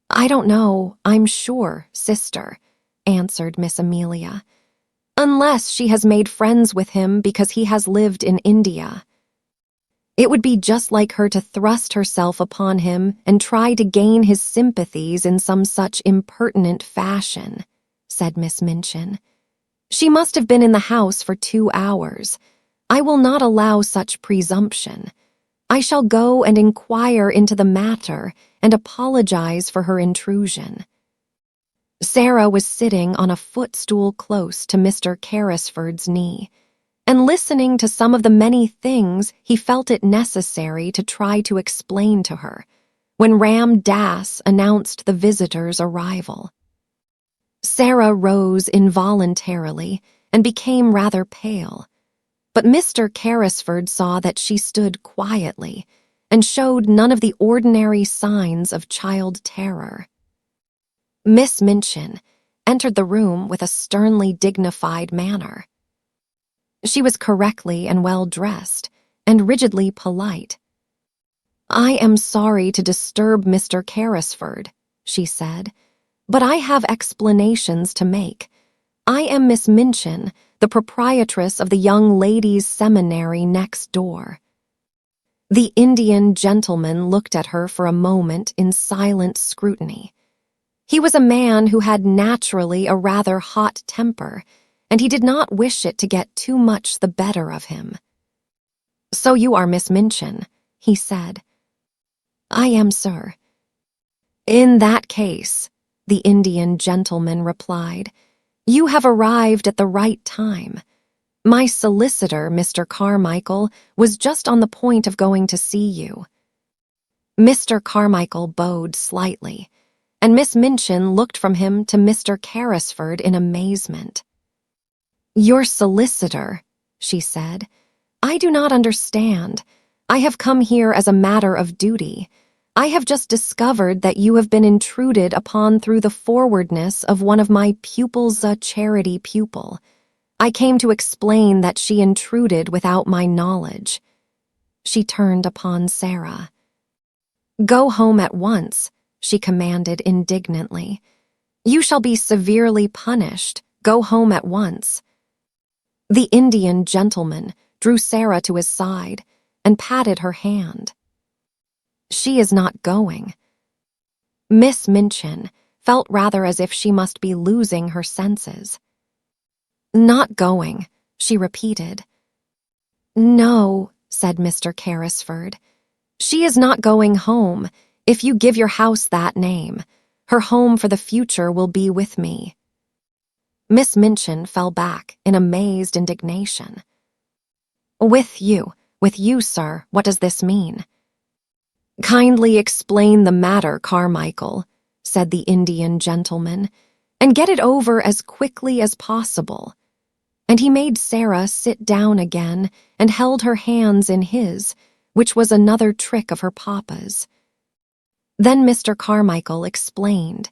"I don't know, I'm sure, sister," answered Miss Amelia. "Unless she has made friends with him because he has lived in India. It would be just like her to thrust herself upon him and try to gain his sympathies in some such impertinent fashion," said Miss Minchin. "She must have been in the house for 2 hours. I will not allow such presumption. I shall go and inquire into the matter and apologize for her intrusion." Sara was sitting on a footstool close to Mr. Carrisford's knee, and listening to some of the many things he felt it necessary to try to explain to her when Ram Dass announced the visitor's arrival. Sara rose involuntarily and became rather pale, but Mr. Carrisford saw that she stood quietly and showed none of the ordinary signs of child terror. Miss Minchin entered the room with a sternly dignified manner. She was correctly and well-dressed and rigidly polite. "I am sorry to disturb Mr. Carrisford," she said, "but I have explanations to make. I am Miss Minchin, the proprietress of the young ladies' seminary next door." The Indian gentleman looked at her for a moment in silent scrutiny. He was a man who had naturally a rather hot temper, and he did not wish it to get too much the better of him. "So you are Miss Minchin," he said. "I am, sir." "In that case," the Indian gentleman replied, "you have arrived at the right time. My solicitor, Mr. Carmichael, was just on the point of going to see you." Mr. Carmichael bowed slightly, and Miss Minchin looked from him to Mr. Carrisford in amazement. "Your solicitor," she said. "I do not understand. I have come here as a matter of duty. I have just discovered that you have been intruded upon through the forwardness of one of my pupils, a charity pupil. I came to explain that she intruded without my knowledge." She turned upon Sara. "Go home at once," she commanded indignantly. "You shall be severely punished. Go home at once." The Indian gentleman drew Sara to his side and patted her hand. "She is not going." Miss Minchin felt rather as if she must be losing her senses. "Not going," she repeated. "No," said Mr. Carrisford. "She is not going home. If you give your house that name, her home for the future will be with me." Miss Minchin fell back in amazed indignation. With you, sir, what does this mean?" "Kindly explain the matter, Carmichael," said the Indian gentleman, "and get it over as quickly as possible." And he made Sara sit down again and held her hands in his, which was another trick of her papa's. Then Mr. Carmichael explained,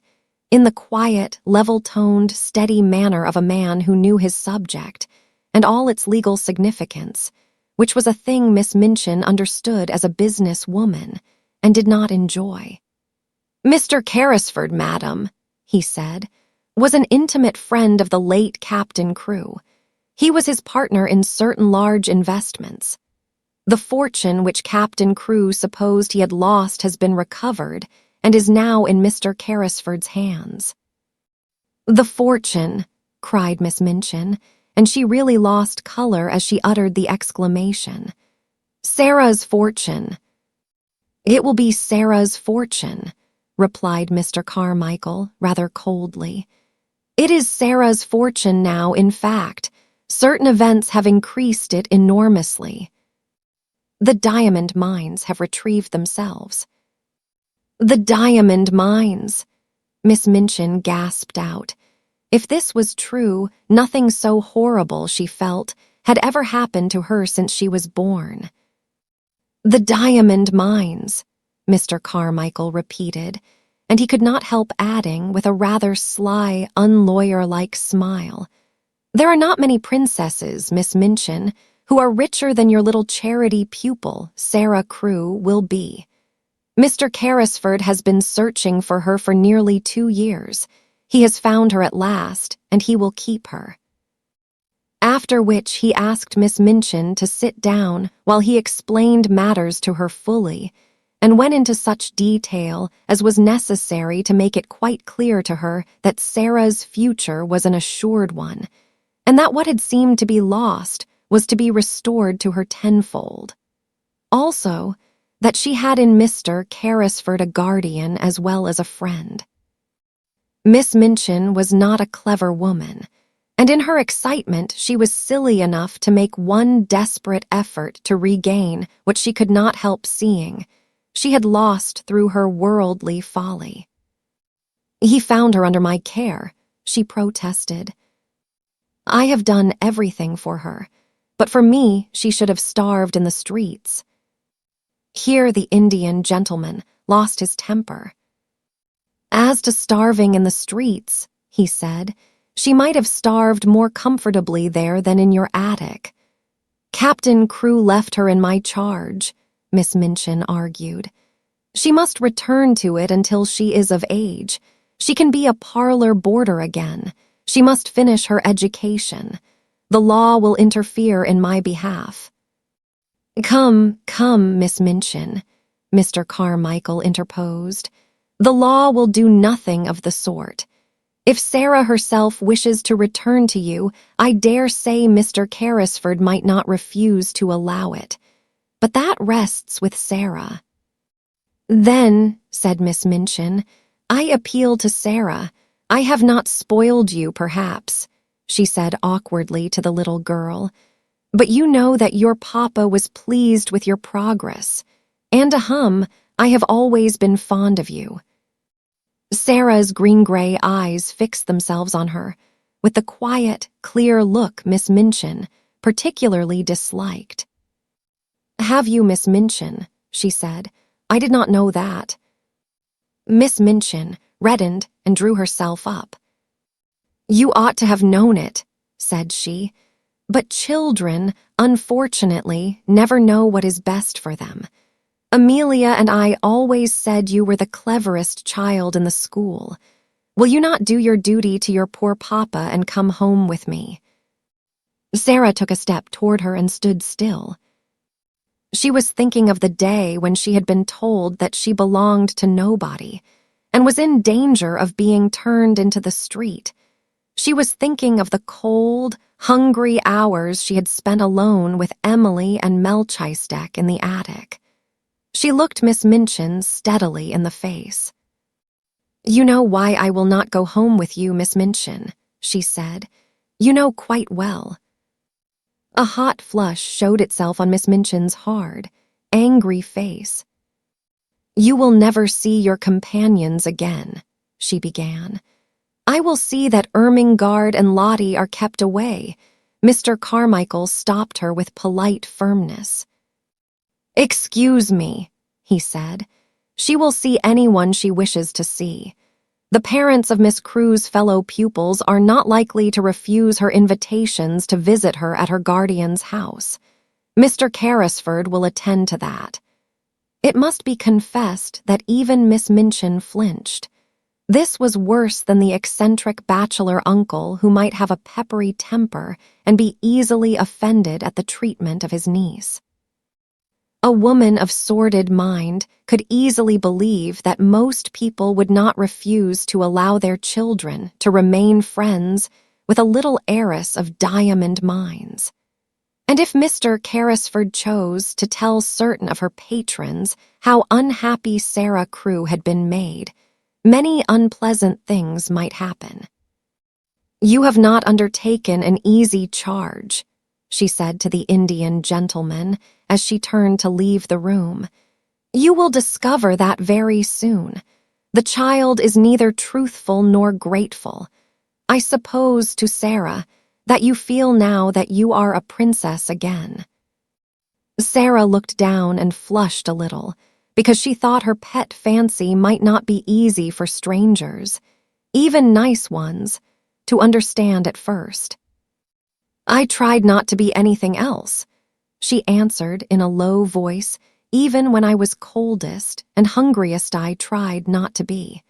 in the quiet, level-toned, steady manner of a man who knew his subject, and all its legal significance, which was a thing Miss Minchin understood as a business woman, and did not enjoy. "Mr. Carrisford, madam," he said, "was an intimate friend of the late Captain Crewe. He was his partner in certain large investments. The fortune which Captain Crewe supposed he had lost has been recovered, and is now in Mr. Carrisford's hands." "The fortune," cried Miss Minchin, and she really lost color as she uttered the exclamation. "Sara's fortune." "It will be Sara's fortune," replied Mr. Carmichael rather coldly. "It is Sara's fortune now, in fact. Certain events have increased it enormously. The diamond mines have retrieved themselves." "The diamond mines!" Miss Minchin gasped out. If this was true, nothing so horrible, she felt, had ever happened to her since she was born. "The diamond mines," Mr. Carmichael repeated, and he could not help adding, with a rather sly, unlawyer-like smile, "There are not many princesses, Miss Minchin, who are richer than your little charity pupil, Sara Crewe, will be. Mr. Carrisford has been searching for her for nearly 2 years. He has found her at last, and he will keep her." After which he asked Miss Minchin to sit down while he explained matters to her fully, and went into such detail as was necessary to make it quite clear to her that Sara's future was an assured one, and that what had seemed to be lost was to be restored to her tenfold. Also, that she had in Mr. Carrisford a guardian as well as a friend. Miss Minchin was not a clever woman, and in her excitement she was silly enough to make one desperate effort to regain what she could not help seeing she had lost through her worldly folly. "He found her under my care," she protested. "I have done everything for her, but for me she should have starved in the streets." Here the Indian gentleman lost his temper. "As to starving in the streets," he said, "she might have starved more comfortably there than in your attic." "Captain Crewe left her in my charge," Miss Minchin argued. "She must return to it until she is of age. She can be a parlor boarder again. She must finish her education. The law will interfere in my behalf." "Come, come, Miss Minchin," Mr. Carmichael interposed. "The law will do nothing of the sort. If Sara herself wishes to return to you, I dare say Mr. Carrisford might not refuse to allow it. But that rests with Sara." "Then," said Miss Minchin, "I appeal to Sara. I have not spoiled you, perhaps," she said awkwardly to the little girl, "but you know that your papa was pleased with your progress. And I have always been fond of you." Sara's green-gray eyes fixed themselves on her, with the quiet, clear look Miss Minchin particularly disliked. "Have you, Miss Minchin?" she said. "I did not know that." Miss Minchin reddened and drew herself up. "You ought to have known it," said she. "But children, unfortunately, never know what is best for them. Amelia and I always said you were the cleverest child in the school. Will you not do your duty to your poor papa and come home with me?" Sara took a step toward her and stood still. She was thinking of the day when she had been told that she belonged to nobody and was in danger of being turned into the street. She was thinking of the cold, hungry hours she had spent alone with Emily and Melchizedek in the attic. She looked Miss Minchin steadily in the face. "You know why I will not go home with you, Miss Minchin," she said. "You know quite well." A hot flush showed itself on Miss Minchin's hard, angry face. "You will never see your companions again," she began. "I will see that Ermengarde and Lottie are kept away." Mr. Carmichael stopped her with polite firmness. "Excuse me," he said. "She will see anyone she wishes to see. The parents of Miss Crewe's fellow pupils are not likely to refuse her invitations to visit her at her guardian's house. Mr. Carrisford will attend to that." It must be confessed that even Miss Minchin flinched. This was worse than the eccentric bachelor uncle who might have a peppery temper and be easily offended at the treatment of his niece. A woman of sordid mind could easily believe that most people would not refuse to allow their children to remain friends with a little heiress of diamond mines. And if Mr. Carrisford chose to tell certain of her patrons how unhappy Sara Crewe had been made, many unpleasant things might happen. "You have not undertaken an easy charge," she said to the Indian gentleman as she turned to leave the room. "You will discover that very soon. The child is neither truthful nor grateful. I suppose, to Sara, that you feel now that you are a princess again." Sara looked down and flushed a little, because she thought her pet fancy might not be easy for strangers, even nice ones, to understand at first. "I tried not to be anything else," she answered in a low voice. "Even when I was coldest and hungriest I tried not to be."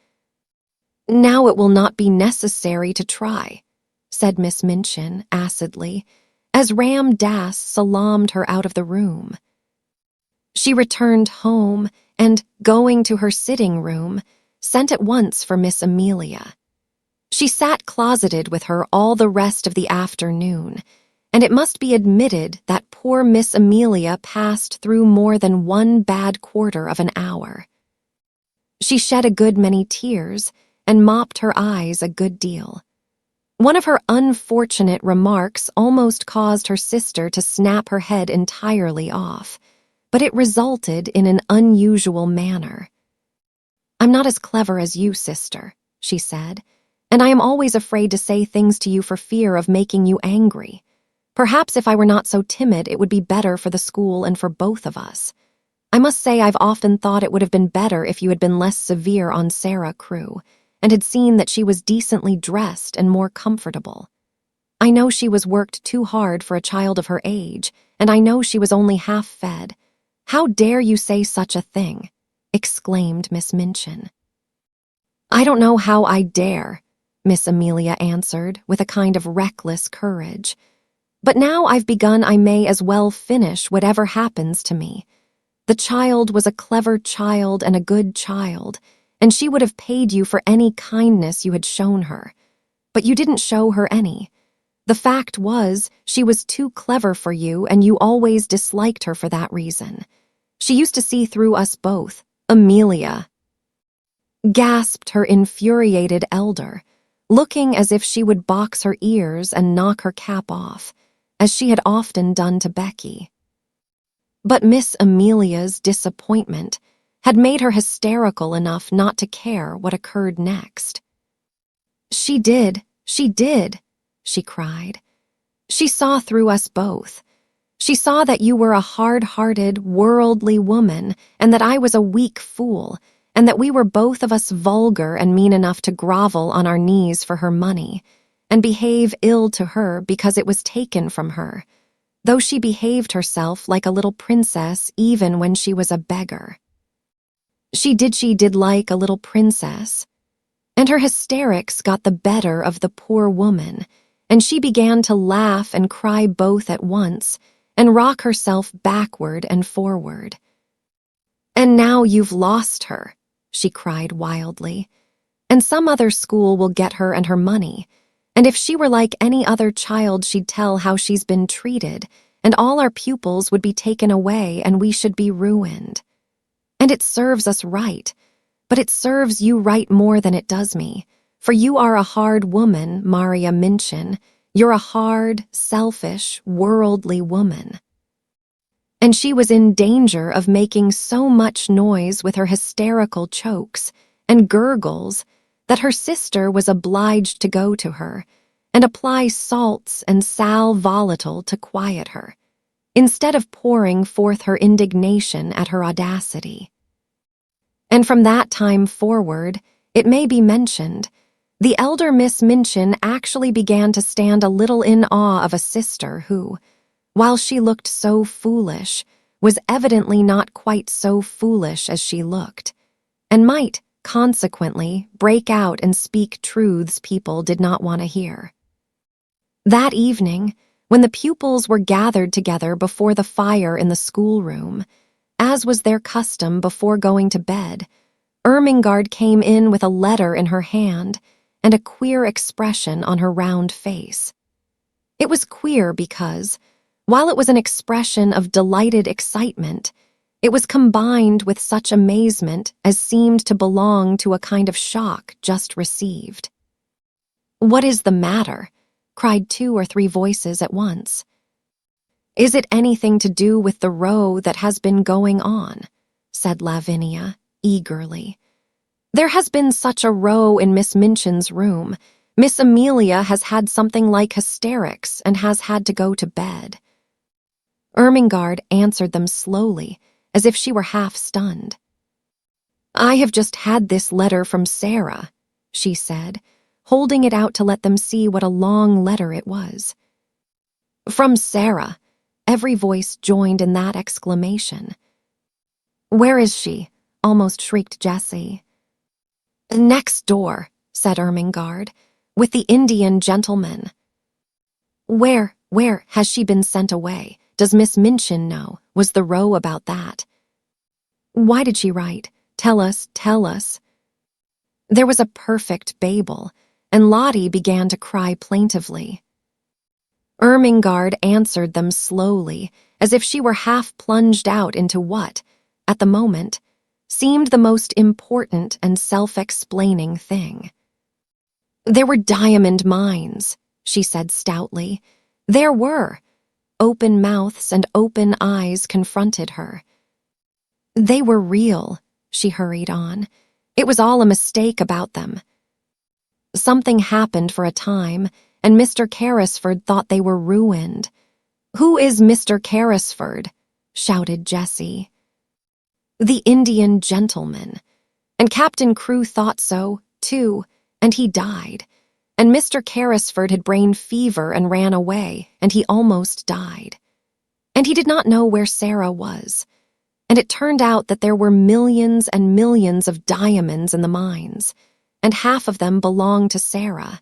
"Now it will not be necessary to try," said Miss Minchin acidly, as Ram Dass salaamed her out of the room. She returned home and, going to her sitting room, sent at once for Miss Amelia. She sat closeted with her all the rest of the afternoon, and it must be admitted that poor Miss Amelia passed through more than one bad quarter of an hour. She shed a good many tears and mopped her eyes a good deal. One of her unfortunate remarks almost caused her sister to snap her head entirely off, but it resulted in an unusual manner. "I'm not as clever as you, sister," she said, "and I am always afraid to say things to you for fear of making you angry. Perhaps if I were not so timid, it would be better for the school and for both of us. I must say I've often thought it would have been better if you had been less severe on Sara Crewe, and had seen that she was decently dressed and more comfortable. I know she was worked too hard for a child of her age, and I know she was only half fed. How dare you say such a thing?" exclaimed Miss Minchin. "I don't know how I dare," Miss Amelia answered with a kind of reckless courage. "But now I've begun, I may as well finish whatever happens to me. The child was a clever child and a good child, and she would have paid you for any kindness you had shown her. But you didn't show her any. The fact was, she was too clever for you, and you always disliked her for that reason. She used to see through us both." "Amelia," gasped her infuriated elder, looking as if she would box her ears and knock her cap off, as she had often done to Becky. But Miss Amelia's disappointment had made her hysterical enough not to care what occurred next. She did, she cried. "She saw through us both. She saw that you were a hard-hearted, worldly woman, and that I was a weak fool, and that we were both of us vulgar and mean enough to grovel on our knees for her money, and behave ill to her because it was taken from her, though she behaved herself like a little princess even when she was a beggar. She did like a little princess. And her hysterics got the better of the poor woman, and she began to laugh and cry both at once, and rock herself backward and forward. And now you've lost her," she cried wildly, "and some other school will get her and her money, and if she were like any other child she'd tell how she's been treated, and all our pupils would be taken away and we should be ruined. And it serves us right, but it serves you right more than it does me, for you are a hard woman, Maria Minchin. You're a hard, selfish, worldly woman." And she was in danger of making so much noise with her hysterical chokes and gurgles that her sister was obliged to go to her and apply salts and sal volatile to quiet her, instead of pouring forth her indignation at her audacity. And from that time forward, it may be mentioned, the elder Miss Minchin actually began to stand a little in awe of a sister who, while she looked so foolish, was evidently not quite so foolish as she looked, and might, consequently, break out and speak truths people did not want to hear. That evening, when the pupils were gathered together before the fire in the schoolroom, as was their custom before going to bed, Ermengarde came in with a letter in her hand and a queer expression on her round face. It was queer because, while it was an expression of delighted excitement, it was combined with such amazement as seemed to belong to a kind of shock just received. "What is the matter?" cried 2 or 3 voices at once. "Is it anything to do with the row that has been going on?" said Lavinia, eagerly. "There has been such a row in Miss Minchin's room. Miss Amelia has had something like hysterics and has had to go to bed." Ermengarde answered them slowly, as if she were half stunned. "I have just had this letter from Sara," she said, holding it out to let them see what a long letter it was. "From Sara," every voice joined in that exclamation. "Where is she?" almost shrieked Jessie. "Next door," said Ermengarde, "with the Indian gentleman." Where has she been sent away? Does Miss Minchin know? Was the row about that? Why did she write? Tell us, tell us." There was a perfect babel, and Lottie began to cry plaintively. Ermengarde answered them slowly, as if she were half plunged out into what, at the moment, seemed the most important and self-explaining thing. There were diamond mines, she said stoutly. There were. Open mouths and open eyes confronted her. They were real, she hurried on. It was all a mistake about them. Something happened for a time, and Mr. Carrisford thought they were ruined. Who is Mr. Carrisford? Shouted Jessie. The Indian gentleman. And Captain Crewe thought so, too, and he died. And Mr. Carrisford had brain fever and ran away, and he almost died. And he did not know where Sara was. And it turned out that there were millions and millions of diamonds in the mines, and half of them belonged to Sara,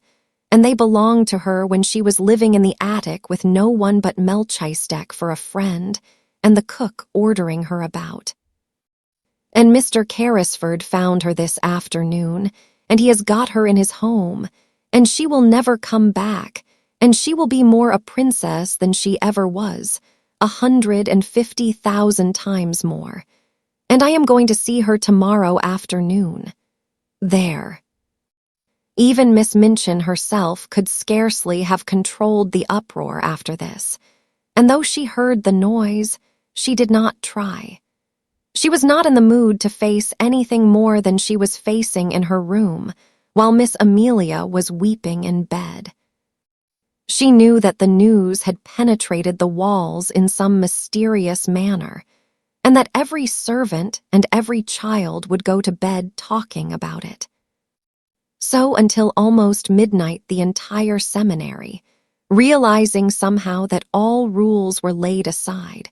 and they belonged to her when she was living in the attic with no one but Melchizedek for a friend, and the cook ordering her about. And Mr. Carrisford found her this afternoon, and he has got her in his home, and she will never come back, and she will be more a princess than she ever was, 150,000 times more. And I am going to see her tomorrow afternoon. There. Even Miss Minchin herself could scarcely have controlled the uproar after this, and though she heard the noise, she did not try. She was not in the mood to face anything more than she was facing in her room, while Miss Amelia was weeping in bed. She knew that the news had penetrated the walls in some mysterious manner, and that every servant and every child would go to bed talking about it. So until almost midnight the entire seminary, realizing somehow that all rules were laid aside,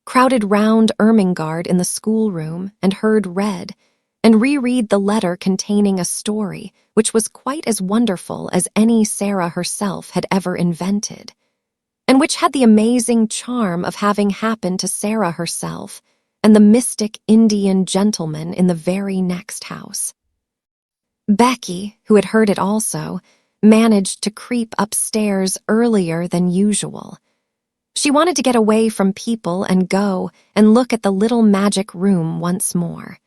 crowded round Ermengarde in the schoolroom and heard read and reread the letter containing a story which was quite as wonderful as any Sara herself had ever invented, and which had the amazing charm of having happened to Sara herself and the mystic Indian gentleman in the very next house. Becky, who had heard it also, managed to creep upstairs earlier than usual. She wanted to get away from people and go and look at the little magic room once more.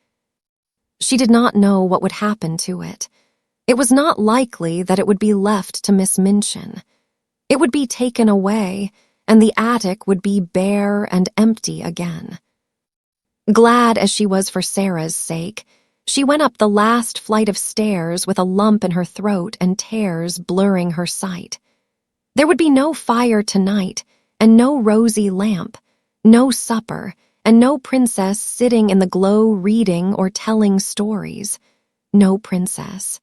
She did not know what would happen to it. It was not likely that it would be left to Miss Minchin. It would be taken away, and the attic would be bare and empty again. Glad as she was for Sara's sake, she went up the last flight of stairs with a lump in her throat and tears blurring her sight. There would be no fire tonight, and no rosy lamp, no supper, and no princess sitting in the glow reading or telling stories. No princess.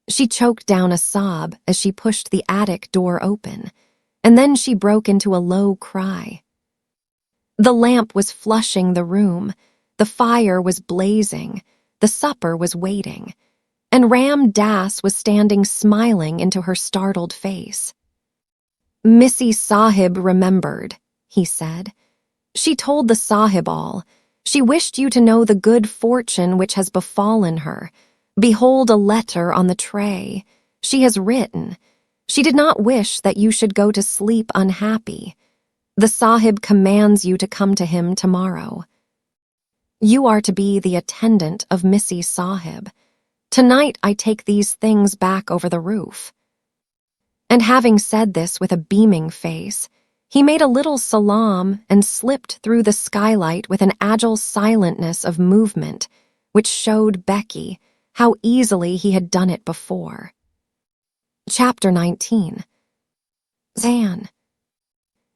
She choked down a sob as she pushed the attic door open, and then she broke into a low cry. The lamp was flushing the room, the fire was blazing, the supper was waiting, and Ram Das was standing smiling into her startled face. Missy Sahib remembered, he said. She told the Sahib all. She wished you to know the good fortune which has befallen her. Behold a letter on the tray. She has written. She did not wish that you should go to sleep unhappy. The Sahib commands you to come to him tomorrow. You are to be the attendant of Missy Sahib. Tonight I take these things back over the roof. And having said this with a beaming face, he made a little salaam and slipped through the skylight with an agile silentness of movement, which showed Becky how easily he had done it before. Chapter 19. Zan.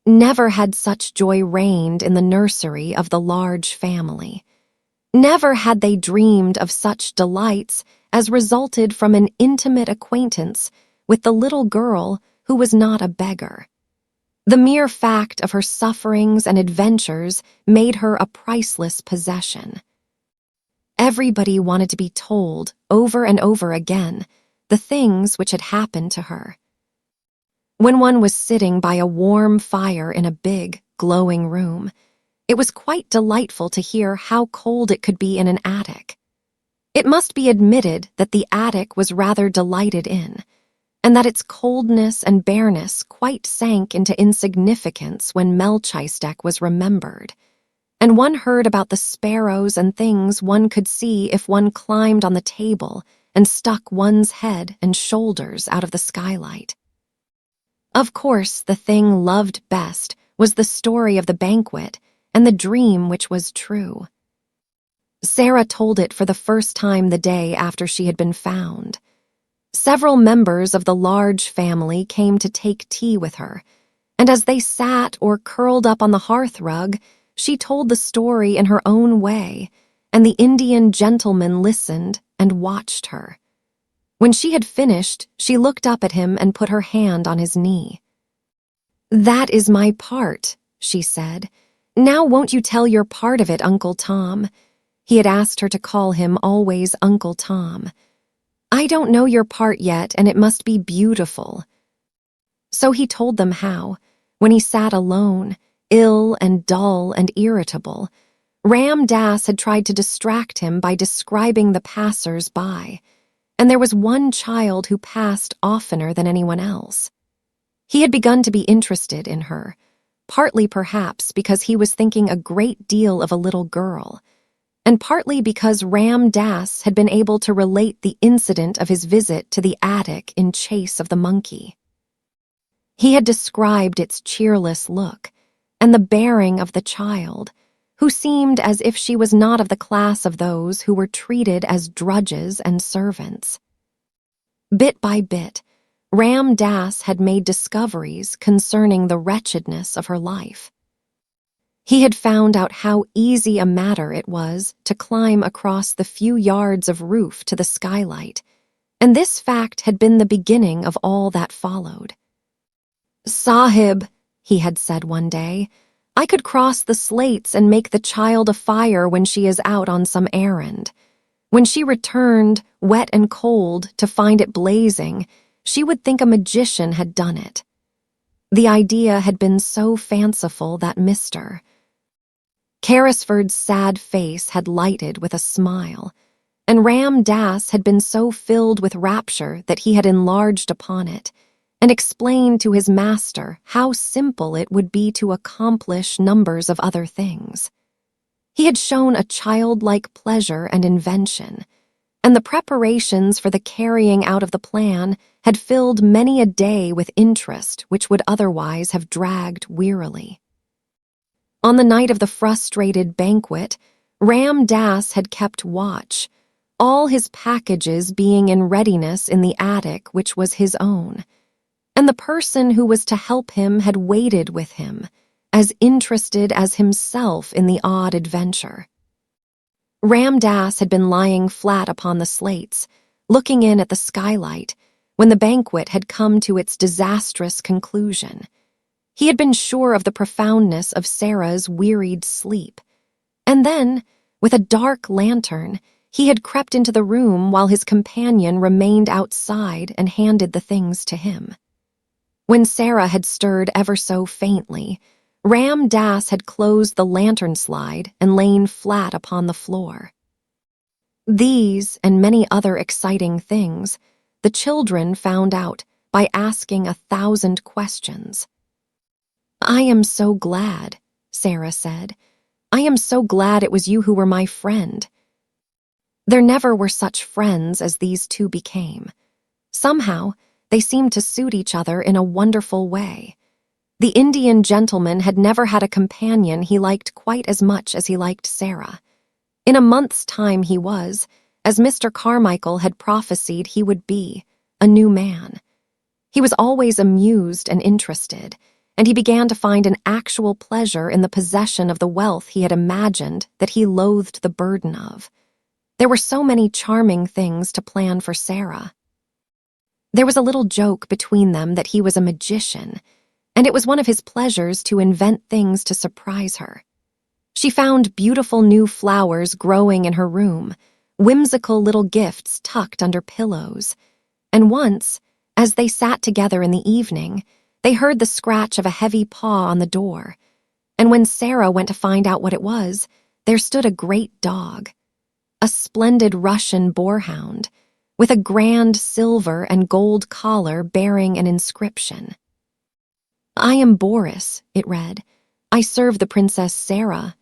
Never had such joy reigned in the nursery of the large family. Never had they dreamed of such delights as resulted from an intimate acquaintance with the little girl who was not a beggar. The mere fact of her sufferings and adventures made her a priceless possession. Everybody wanted to be told, over and over again, the things which had happened to her. When one was sitting by a warm fire in a big, glowing room, it was quite delightful to hear how cold it could be in an attic. It must be admitted that the attic was rather delighted in, and that its coldness and bareness quite sank into insignificance when Melchizedek was remembered, and one heard about the sparrows and things one could see if one climbed on the table and stuck one's head and shoulders out of the skylight. Of course, the thing loved best was the story of the banquet and the dream which was true. Sara told it for the first time the day after she had been found. Several members of the large family came to take tea with her, and as they sat or curled up on the hearthrug, she told the story in her own way, and the Indian gentleman listened and watched her. When she had finished, she looked up at him and put her hand on his knee. "That is my part," she said. "Now won't you tell your part of it, Uncle Tom?" He had asked her to call him always Uncle Tom. "I don't know your part yet, and it must be beautiful." So he told them how, when he sat alone, ill and dull and irritable, Ram Dass had tried to distract him by describing the passers-by, and there was one child who passed oftener than anyone else. He had begun to be interested in her, partly perhaps because he was thinking a great deal of a little girl, and partly because Ram Dass had been able to relate the incident of his visit to the attic in chase of the monkey. He had described its cheerless look and the bearing of the child, who seemed as if she was not of the class of those who were treated as drudges and servants. Bit by bit, Ram Dass had made discoveries concerning the wretchedness of her life. He had found out how easy a matter it was to climb across the few yards of roof to the skylight, and this fact had been the beginning of all that followed. "Sahib," he had said one day, "I could cross the slates and make the child a fire when she is out on some errand. When she returned, wet and cold, to find it blazing, she would think a magician had done it." The idea had been so fanciful that Mr. Carrisford's sad face had lighted with a smile, and Ram Dass had been so filled with rapture that he had enlarged upon it and explained to his master how simple it would be to accomplish numbers of other things. He had shown a childlike pleasure and invention, and the preparations for the carrying out of the plan had filled many a day with interest which would otherwise have dragged wearily. On the night of the frustrated banquet, Ram Dass had kept watch, all his packages being in readiness in the attic which was his own, and the person who was to help him had waited with him, as interested as himself in the odd adventure. Ram Dass had been lying flat upon the slates, looking in at the skylight, when the banquet had come to its disastrous conclusion. He had been sure of the profoundness of Sara's wearied sleep, and then, with a dark lantern, he had crept into the room while his companion remained outside and handed the things to him. When Sara had stirred ever so faintly, Ram Dass had closed the lantern slide and lain flat upon the floor. These and many other exciting things the children found out by asking 1,000 questions. "I am so glad," Sara said. "I am so glad it was you who were my friend." There never were such friends as these two became. Somehow, they seemed to suit each other in a wonderful way. The Indian gentleman had never had a companion he liked quite as much as he liked Sara. In a month's time he was, as Mr. Carmichael had prophesied he would be, a new man. He was always amused and interested, and he began to find an actual pleasure in the possession of the wealth he had imagined that he loathed the burden of. There were so many charming things to plan for Sara. There was a little joke between them that he was a magician, and it was one of his pleasures to invent things to surprise her. She found beautiful new flowers growing in her room, whimsical little gifts tucked under pillows, and once, as they sat together in the evening, they heard the scratch of a heavy paw on the door, and when Sara went to find out what it was, there stood a great dog, a splendid Russian boarhound, with a grand silver and gold collar bearing an inscription. "I am Boris," it read. "I serve the Princess Sara."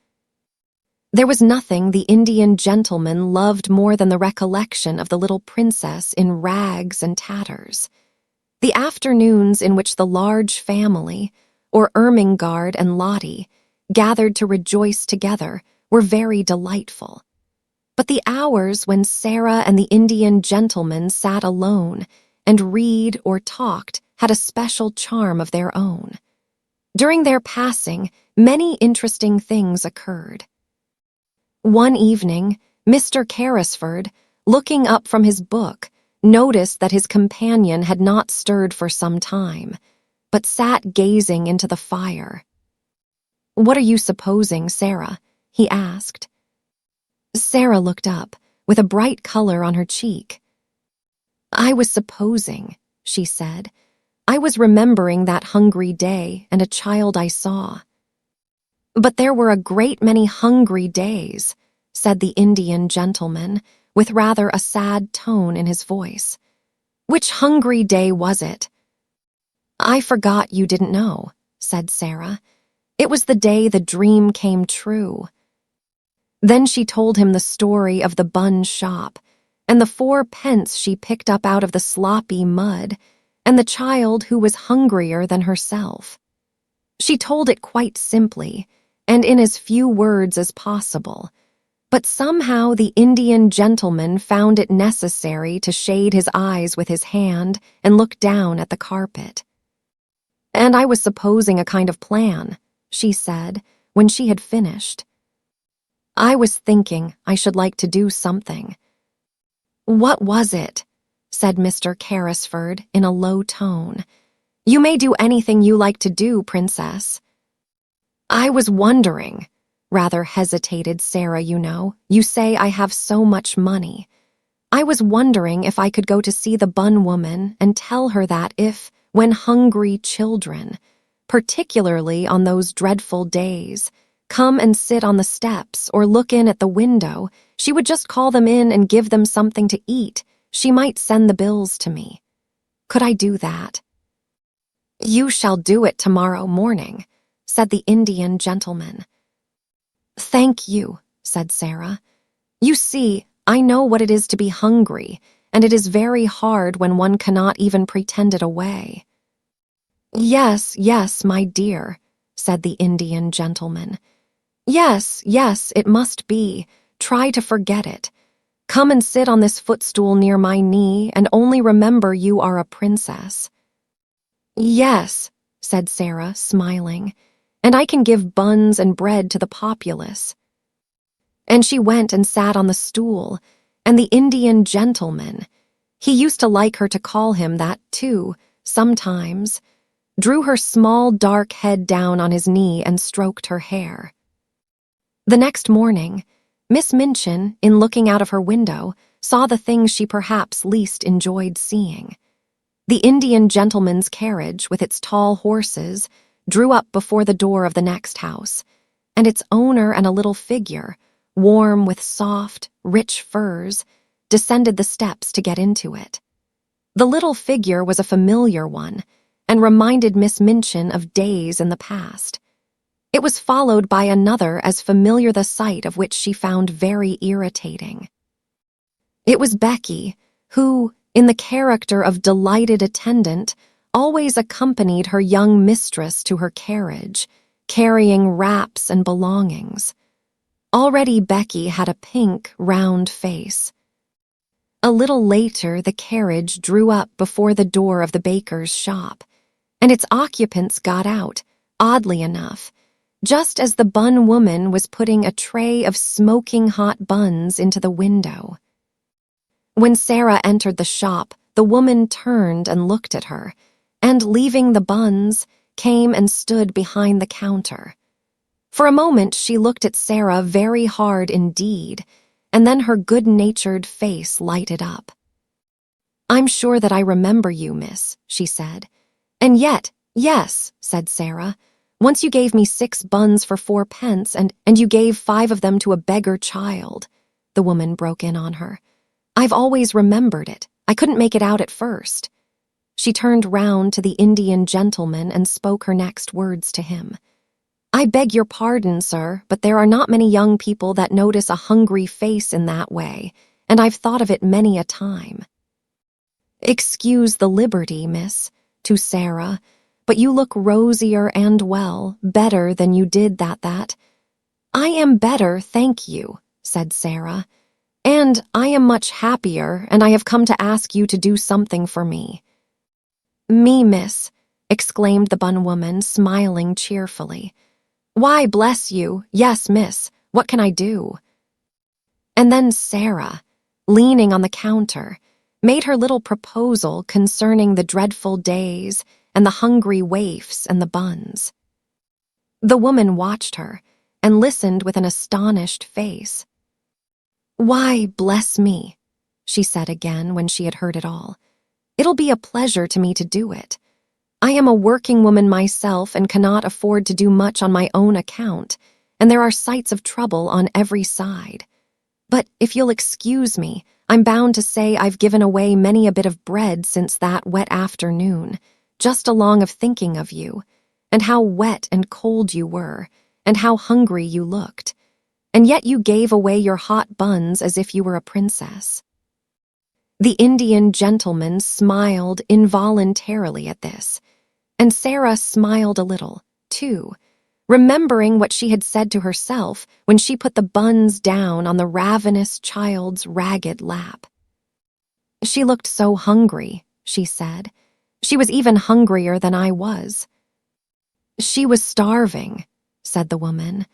There was nothing the Indian gentleman loved more than the recollection of the little princess in rags and tatters. The afternoons in which the large family, or Ermengarde and Lottie, gathered to rejoice together were very delightful. But the hours when Sara and the Indian gentleman sat alone and read or talked had a special charm of their own. During their passing, many interesting things occurred. One evening, Mr. Carrisford, looking up from his book, noticed that his companion had not stirred for some time, but sat gazing into the fire. "What are you supposing, Sara?" he asked. Sara looked up, with a bright color on her cheek. "I was supposing," she said. "I was remembering that hungry day and a child I saw." "But there were a great many hungry days," said the Indian gentleman, with rather a sad tone in his voice. "Which hungry day was it?" "I forgot you didn't know," said Sara. "It was the day the dream came true." Then she told him the story of the bun shop, and the 4 pence she picked up out of the sloppy mud, and the child who was hungrier than herself. She told it quite simply, and in as few words as possible, but somehow the Indian gentleman found it necessary to shade his eyes with his hand and look down at the carpet. "And I was supposing a kind of plan," she said, when she had finished. "I was thinking I should like to do something." "What was it?" said Mr. Carrisford in a low tone. "You may do anything you like to do, Princess." "I was wondering," rather hesitated Sara, "you say I have so much money. I was wondering if I could go to see the bun woman and tell her that if, when hungry children, particularly on those dreadful days, come and sit on the steps or look in at the window, she would just call them in and give them something to eat. She might send the bills to me. Could I do that?" "You shall do it tomorrow morning," said the Indian gentleman. "Thank you," said Sara. "You see, I know what it is to be hungry, and it is very hard when one cannot even pretend it away." "Yes, yes, my dear," said the Indian gentleman. "Yes, yes, it must be. Try to forget it. Come and sit on this footstool near my knee, and only remember you are a princess." "Yes," said Sara, smiling, "and I can give buns and bread to the populace." And she went and sat on the stool, and the Indian gentleman, he used to like her to call him that too, sometimes, drew her small dark head down on his knee and stroked her hair. The next morning, Miss Minchin, in looking out of her window, saw the things she perhaps least enjoyed seeing. The Indian gentleman's carriage, with its tall horses, drew up before the door of the next house, and its owner and a little figure, warm with soft, rich furs, descended the steps to get into it. The little figure was a familiar one, and reminded Miss Minchin of days in the past. It was followed by another as familiar, the sight of which she found very irritating. It was Becky, who, in the character of delighted attendant, always accompanied her young mistress to her carriage, carrying wraps and belongings. Already Becky had a pink, round face. A little later the carriage drew up before the door of the baker's shop, and its occupants got out, oddly enough, just as the bun woman was putting a tray of smoking hot buns into the window. When Sara entered the shop, the woman turned and looked at her, and, leaving the buns, came and stood behind the counter. For a moment she looked at Sara very hard indeed, and then her good-natured face lighted up. "I'm sure that I remember you, miss," she said. "And yet, yes," said Sara. "Once you gave me 6 buns for 4 pence, and you gave 5 of them to a beggar child." The woman broke in on her. "I've always remembered it. I couldn't make it out at first." She turned round to the Indian gentleman and spoke her next words to him. "I beg your pardon, sir, but there are not many young people that notice a hungry face in that way, and I've thought of it many a time." "Excuse the liberty, miss," to Sara, "but you look rosier and well, better than you did that." "I am better, thank you," said Sara. "And I am much happier, and I have come to ask you to do something for me." "Me, miss," exclaimed the bun woman, smiling cheerfully. "Why, bless you, yes, miss, what can I do?" And then Sara, leaning on the counter, made her little proposal concerning the dreadful days and the hungry waifs and the buns. The woman watched her and listened with an astonished face. "Why, bless me," she said again when she had heard it all. "It'll be a pleasure to me to do it. I am a working woman myself and cannot afford to do much on my own account, and there are sights of trouble on every side. But if you'll excuse me, I'm bound to say I've given away many a bit of bread since that wet afternoon, just along of thinking of you, and how wet and cold you were, and how hungry you looked. And yet you gave away your hot buns as if you were a princess." The Indian gentleman smiled involuntarily at this, and Sara smiled a little, too, remembering what she had said to herself when she put the buns down on the ravenous child's ragged lap. "She looked so hungry," she said. "She was even hungrier than I was." "She was starving," said the woman.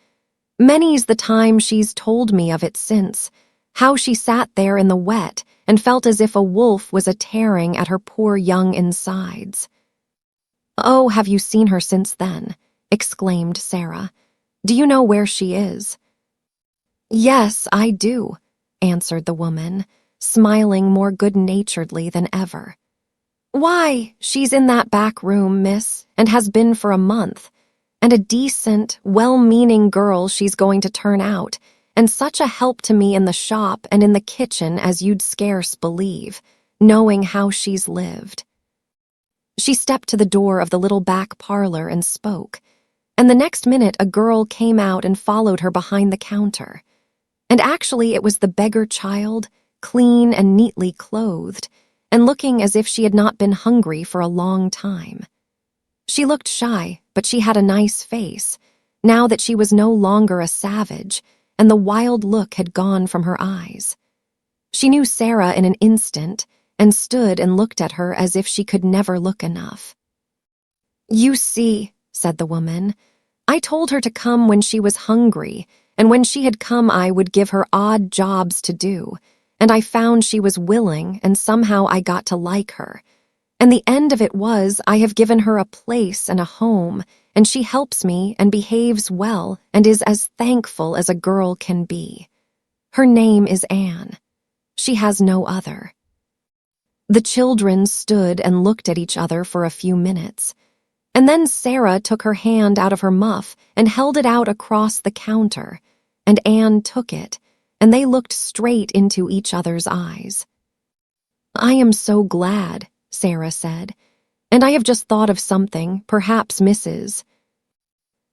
"Many's the time she's told me of it since, how she sat there in the wet and felt as if a wolf was a-tearing at her poor young insides." "Oh, have you seen her since then?" exclaimed Sara. "Do you know where she is?" "Yes, I do," answered the woman, smiling more good-naturedly than ever. "Why, she's in that back room, miss, and has been for a month. And a decent, well-meaning girl she's going to turn out, and such a help to me in the shop and in the kitchen as you'd scarce believe, knowing how she's lived." She stepped to the door of the little back parlor and spoke, and the next minute a girl came out and followed her behind the counter. And actually it was the beggar child, clean and neatly clothed, and looking as if she had not been hungry for a long time. She looked shy, but she had a nice face, now that she was no longer a savage, and the wild look had gone from her eyes. She knew Sara in an instant, and stood and looked at her as if she could never look enough. "You see," said the woman, "I told her to come when she was hungry, and when she had come I would give her odd jobs to do, and I found she was willing, and somehow I got to like her. And the end of it was I have given her a place and a home, and she helps me and behaves well and is as thankful as a girl can be. Her name is Anne. She has no other." The children stood and looked at each other for a few minutes, and then Sara took her hand out of her muff and held it out across the counter, and Anne took it, and they looked straight into each other's eyes. "I am so glad," Sara said, "and I have just thought of something, perhaps Mrs.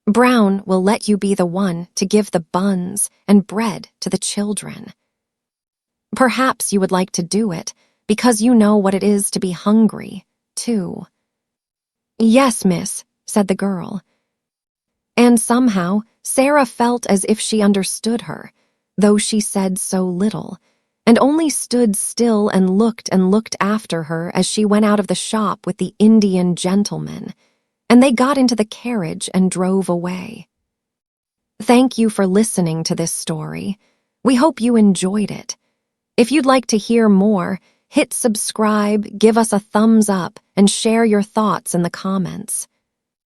Brown will let you be the one to give the buns and bread to the children. Perhaps you would like to do it, because you know what it is to be hungry, too." "Yes, miss," said the girl. And somehow Sara felt as if she understood her, though she said so little, and only stood still and looked after her as she went out of the shop with the Indian gentleman, and they got into the carriage and drove away. Thank you for listening to this story. We hope you enjoyed it. If you'd like to hear more, hit subscribe, give us a thumbs up, and share your thoughts in the comments.